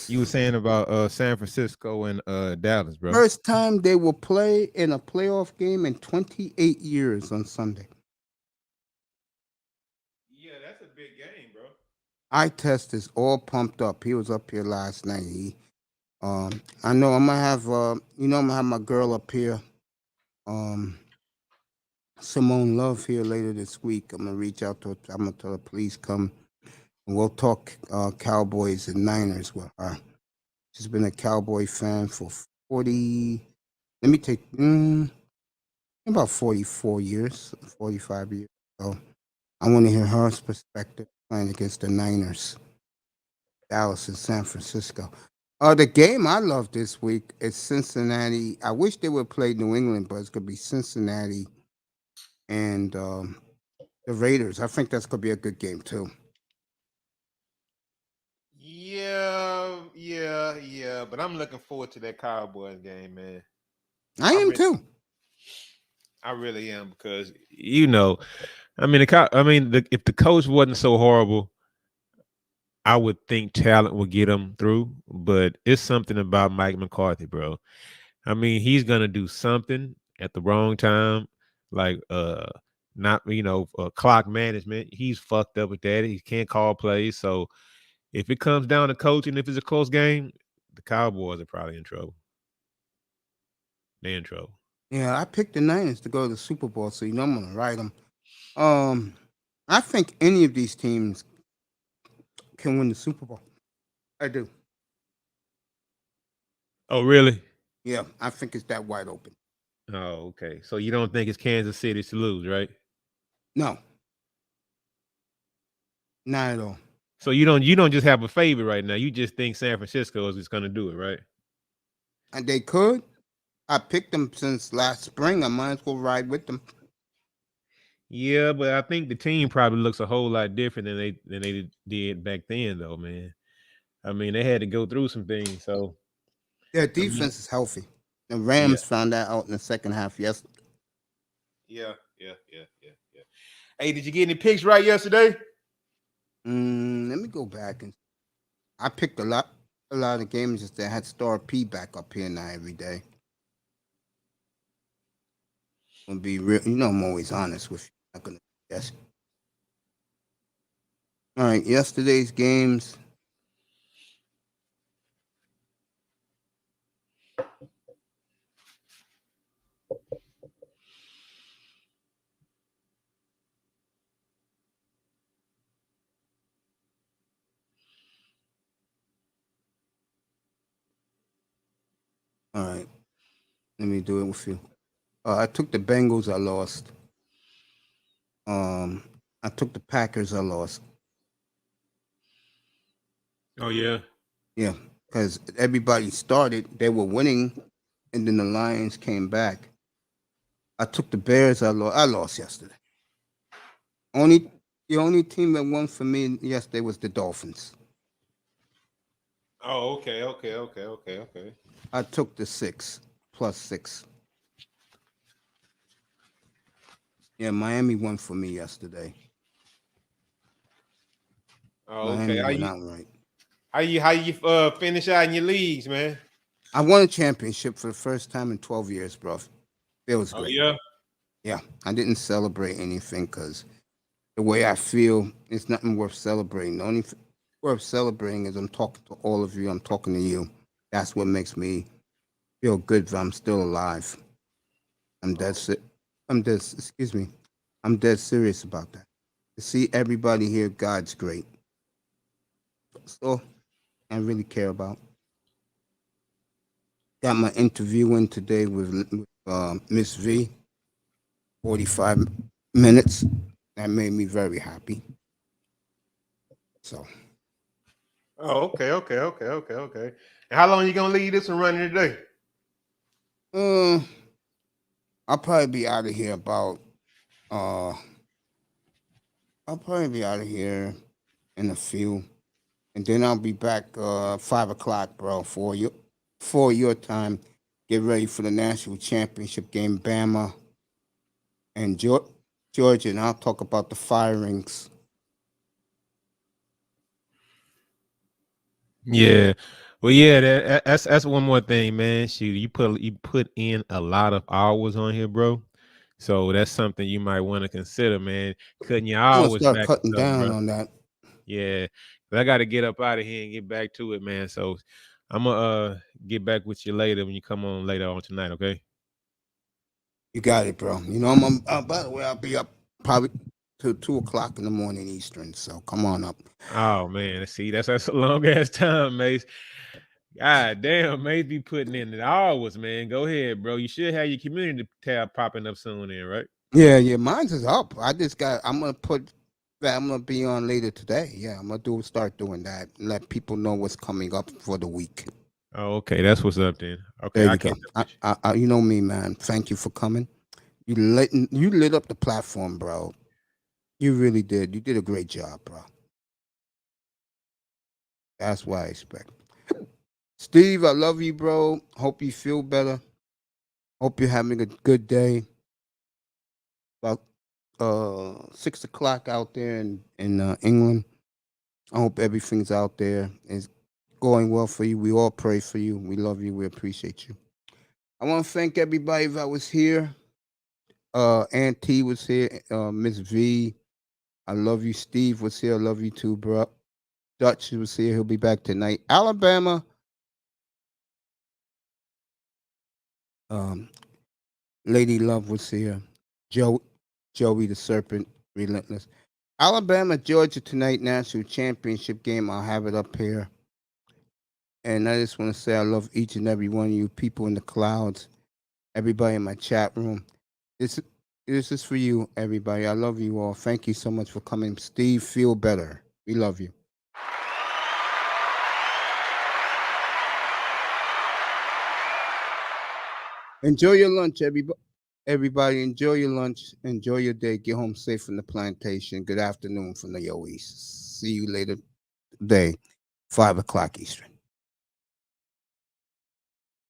Speaker 6: you were saying about San Francisco and Dallas, bro?
Speaker 1: First time they will play in a playoff game in 28 years on Sunday.
Speaker 6: Yeah, that's a big game, bro.
Speaker 1: Eye test is all pumped up. He was up here last night. I know I'm gonna have I'm gonna have my girl up here, Simone Love, here later this week. I'm gonna reach out to her. I'm gonna tell her please come and we'll talk Cowboys and Niners with her. She's been a Cowboy fan for 44 years, 45 years. So I want to hear her perspective playing against the Niners, Dallas and San Francisco. The game I love this week is Cincinnati. I wish they would play New England, but it's going to be Cincinnati and the Raiders. I think that's going to be a good game, too.
Speaker 6: Yeah. But I'm looking forward to that Cowboys game, man.
Speaker 1: I am, too.
Speaker 6: I really am, because, if the coach wasn't so horrible, I would think talent would get him through, but it's something about Mike McCarthy, bro. I mean, he's gonna do something at the wrong time, like clock management. He's fucked up with that. He can't call plays. So if it comes down to coaching, if it's a close game, the Cowboys are probably in trouble. They're in trouble.
Speaker 1: Yeah, I picked the Niners to go to the Super Bowl, so I'm gonna ride them. I think any of these teams can win the Super Bowl. I do.
Speaker 6: Oh, really?
Speaker 1: Yeah, I think it's that wide open.
Speaker 6: Oh, okay. So you don't think it's Kansas City to lose, right?
Speaker 1: No. Not at all.
Speaker 6: So you don't just have a favorite right now. You just think San Francisco is just going to do it, right?
Speaker 1: And they could. I picked them since last spring. I might as well ride with them.
Speaker 6: Yeah, but I think the team probably looks a whole lot different than they did back then, though, man. I mean, they had to go through some things, so
Speaker 1: Their
Speaker 6: I mean,
Speaker 1: defense is healthy. The
Speaker 6: yeah,
Speaker 1: Rams found that out in the second half yesterday.
Speaker 6: yeah. Hey, did you get any picks right yesterday?
Speaker 1: Let me go back and I picked a lot of games that had Star P back up here now every day. Gonna be real, I'm always honest with you. I'm not gonna guess. All right, yesterday's games. All right, let me do it with you. I took the Bengals. I lost. I took the Packers. I lost.
Speaker 6: Oh yeah.
Speaker 1: Yeah, because everybody started. They were winning, and then the Lions came back. I took the Bears. I lost yesterday. The only team that won for me yesterday was the Dolphins.
Speaker 6: Oh, okay.
Speaker 1: I took the +6. Yeah, Miami won for me yesterday.
Speaker 6: Oh,
Speaker 1: Miami
Speaker 6: okay.
Speaker 1: went outright.
Speaker 6: How you finish out in your leagues, man?
Speaker 1: I won a championship for the first time in 12 years, bro. It was
Speaker 6: Oh
Speaker 1: great.
Speaker 6: yeah.
Speaker 1: Yeah, I didn't celebrate anything because the way I feel, it's nothing worth celebrating. The only worth celebrating is I'm talking to all of you. I'm talking to you. That's what makes me feel good that I'm still alive. I'm dead. Excuse me. I'm dead serious about that. To see everybody here, God's great. That's all I really care about. Got my interview in today with Miss V. 45 minutes. That made me very happy. So.
Speaker 6: Oh, okay. And how long you gonna leave this one running today?
Speaker 1: I'll probably be out of here about I'll probably be out of here in a few. And then I'll be back 5 o'clock, bro, for your time. Get ready for the national championship game, Bama and Georgia, and I'll talk about the firings.
Speaker 6: Yeah. Well, yeah, that's one more thing, man. Shoot, you put in a lot of hours on here, bro. So that's something you might want to consider, man. Cutting your
Speaker 1: I'm gonna
Speaker 6: hours
Speaker 1: start
Speaker 6: back
Speaker 1: cutting
Speaker 6: and stuff,
Speaker 1: down
Speaker 6: bro.
Speaker 1: on that.
Speaker 6: Yeah, but I got to get up out of here and get back to it, man. So I'm gonna get back with you later when you come on later on tonight, okay?
Speaker 1: You got it, bro. By the way, I'll be up probably till 2 o'clock in the morning Eastern. So come on up.
Speaker 6: Oh man, see, that's a long ass time, Mace. God damn, Mace be putting in the hours, man. Go ahead, bro. You should have your community tab popping up soon, then, right?
Speaker 1: Yeah, mine's is up. I'm gonna put that. I'm gonna be on later today. Yeah, I'm gonna start doing that. Let people know what's coming up for the week.
Speaker 6: Oh, okay, that's what's up then. Okay,
Speaker 1: There
Speaker 6: I
Speaker 1: you go.
Speaker 6: can't.
Speaker 1: You know me, man. Thank you for coming. You lit up the platform, bro. You really did. You did a great job, bro. That's what I expect. Steve, I love you, bro. Hope you feel better. Hope you're having a good day. About 6 o'clock out there in England. I hope everything's out there is going well for you. We all pray for you. We love you. We appreciate you. I want to thank everybody that was here. Aunt T was here. Miss V. I love you. Steve was here. I love you too, bro. Dutch was here. He'll be back tonight. Alabama. Lady Love was here. Joey the Serpent, Relentless. Alabama, Georgia tonight, national championship game. I'll have it up here. And I just want to say I love each and every one of you people in the clouds, everybody in my chat room. This is for you, everybody. I love you all. Thank you so much for coming. Steve, feel better. We love you. Enjoy your lunch, everybody. Everybody, enjoy your lunch. Enjoy your day. Get home safe from the plantation. Good afternoon from the Yo East. See you later today, 5 o'clock Eastern.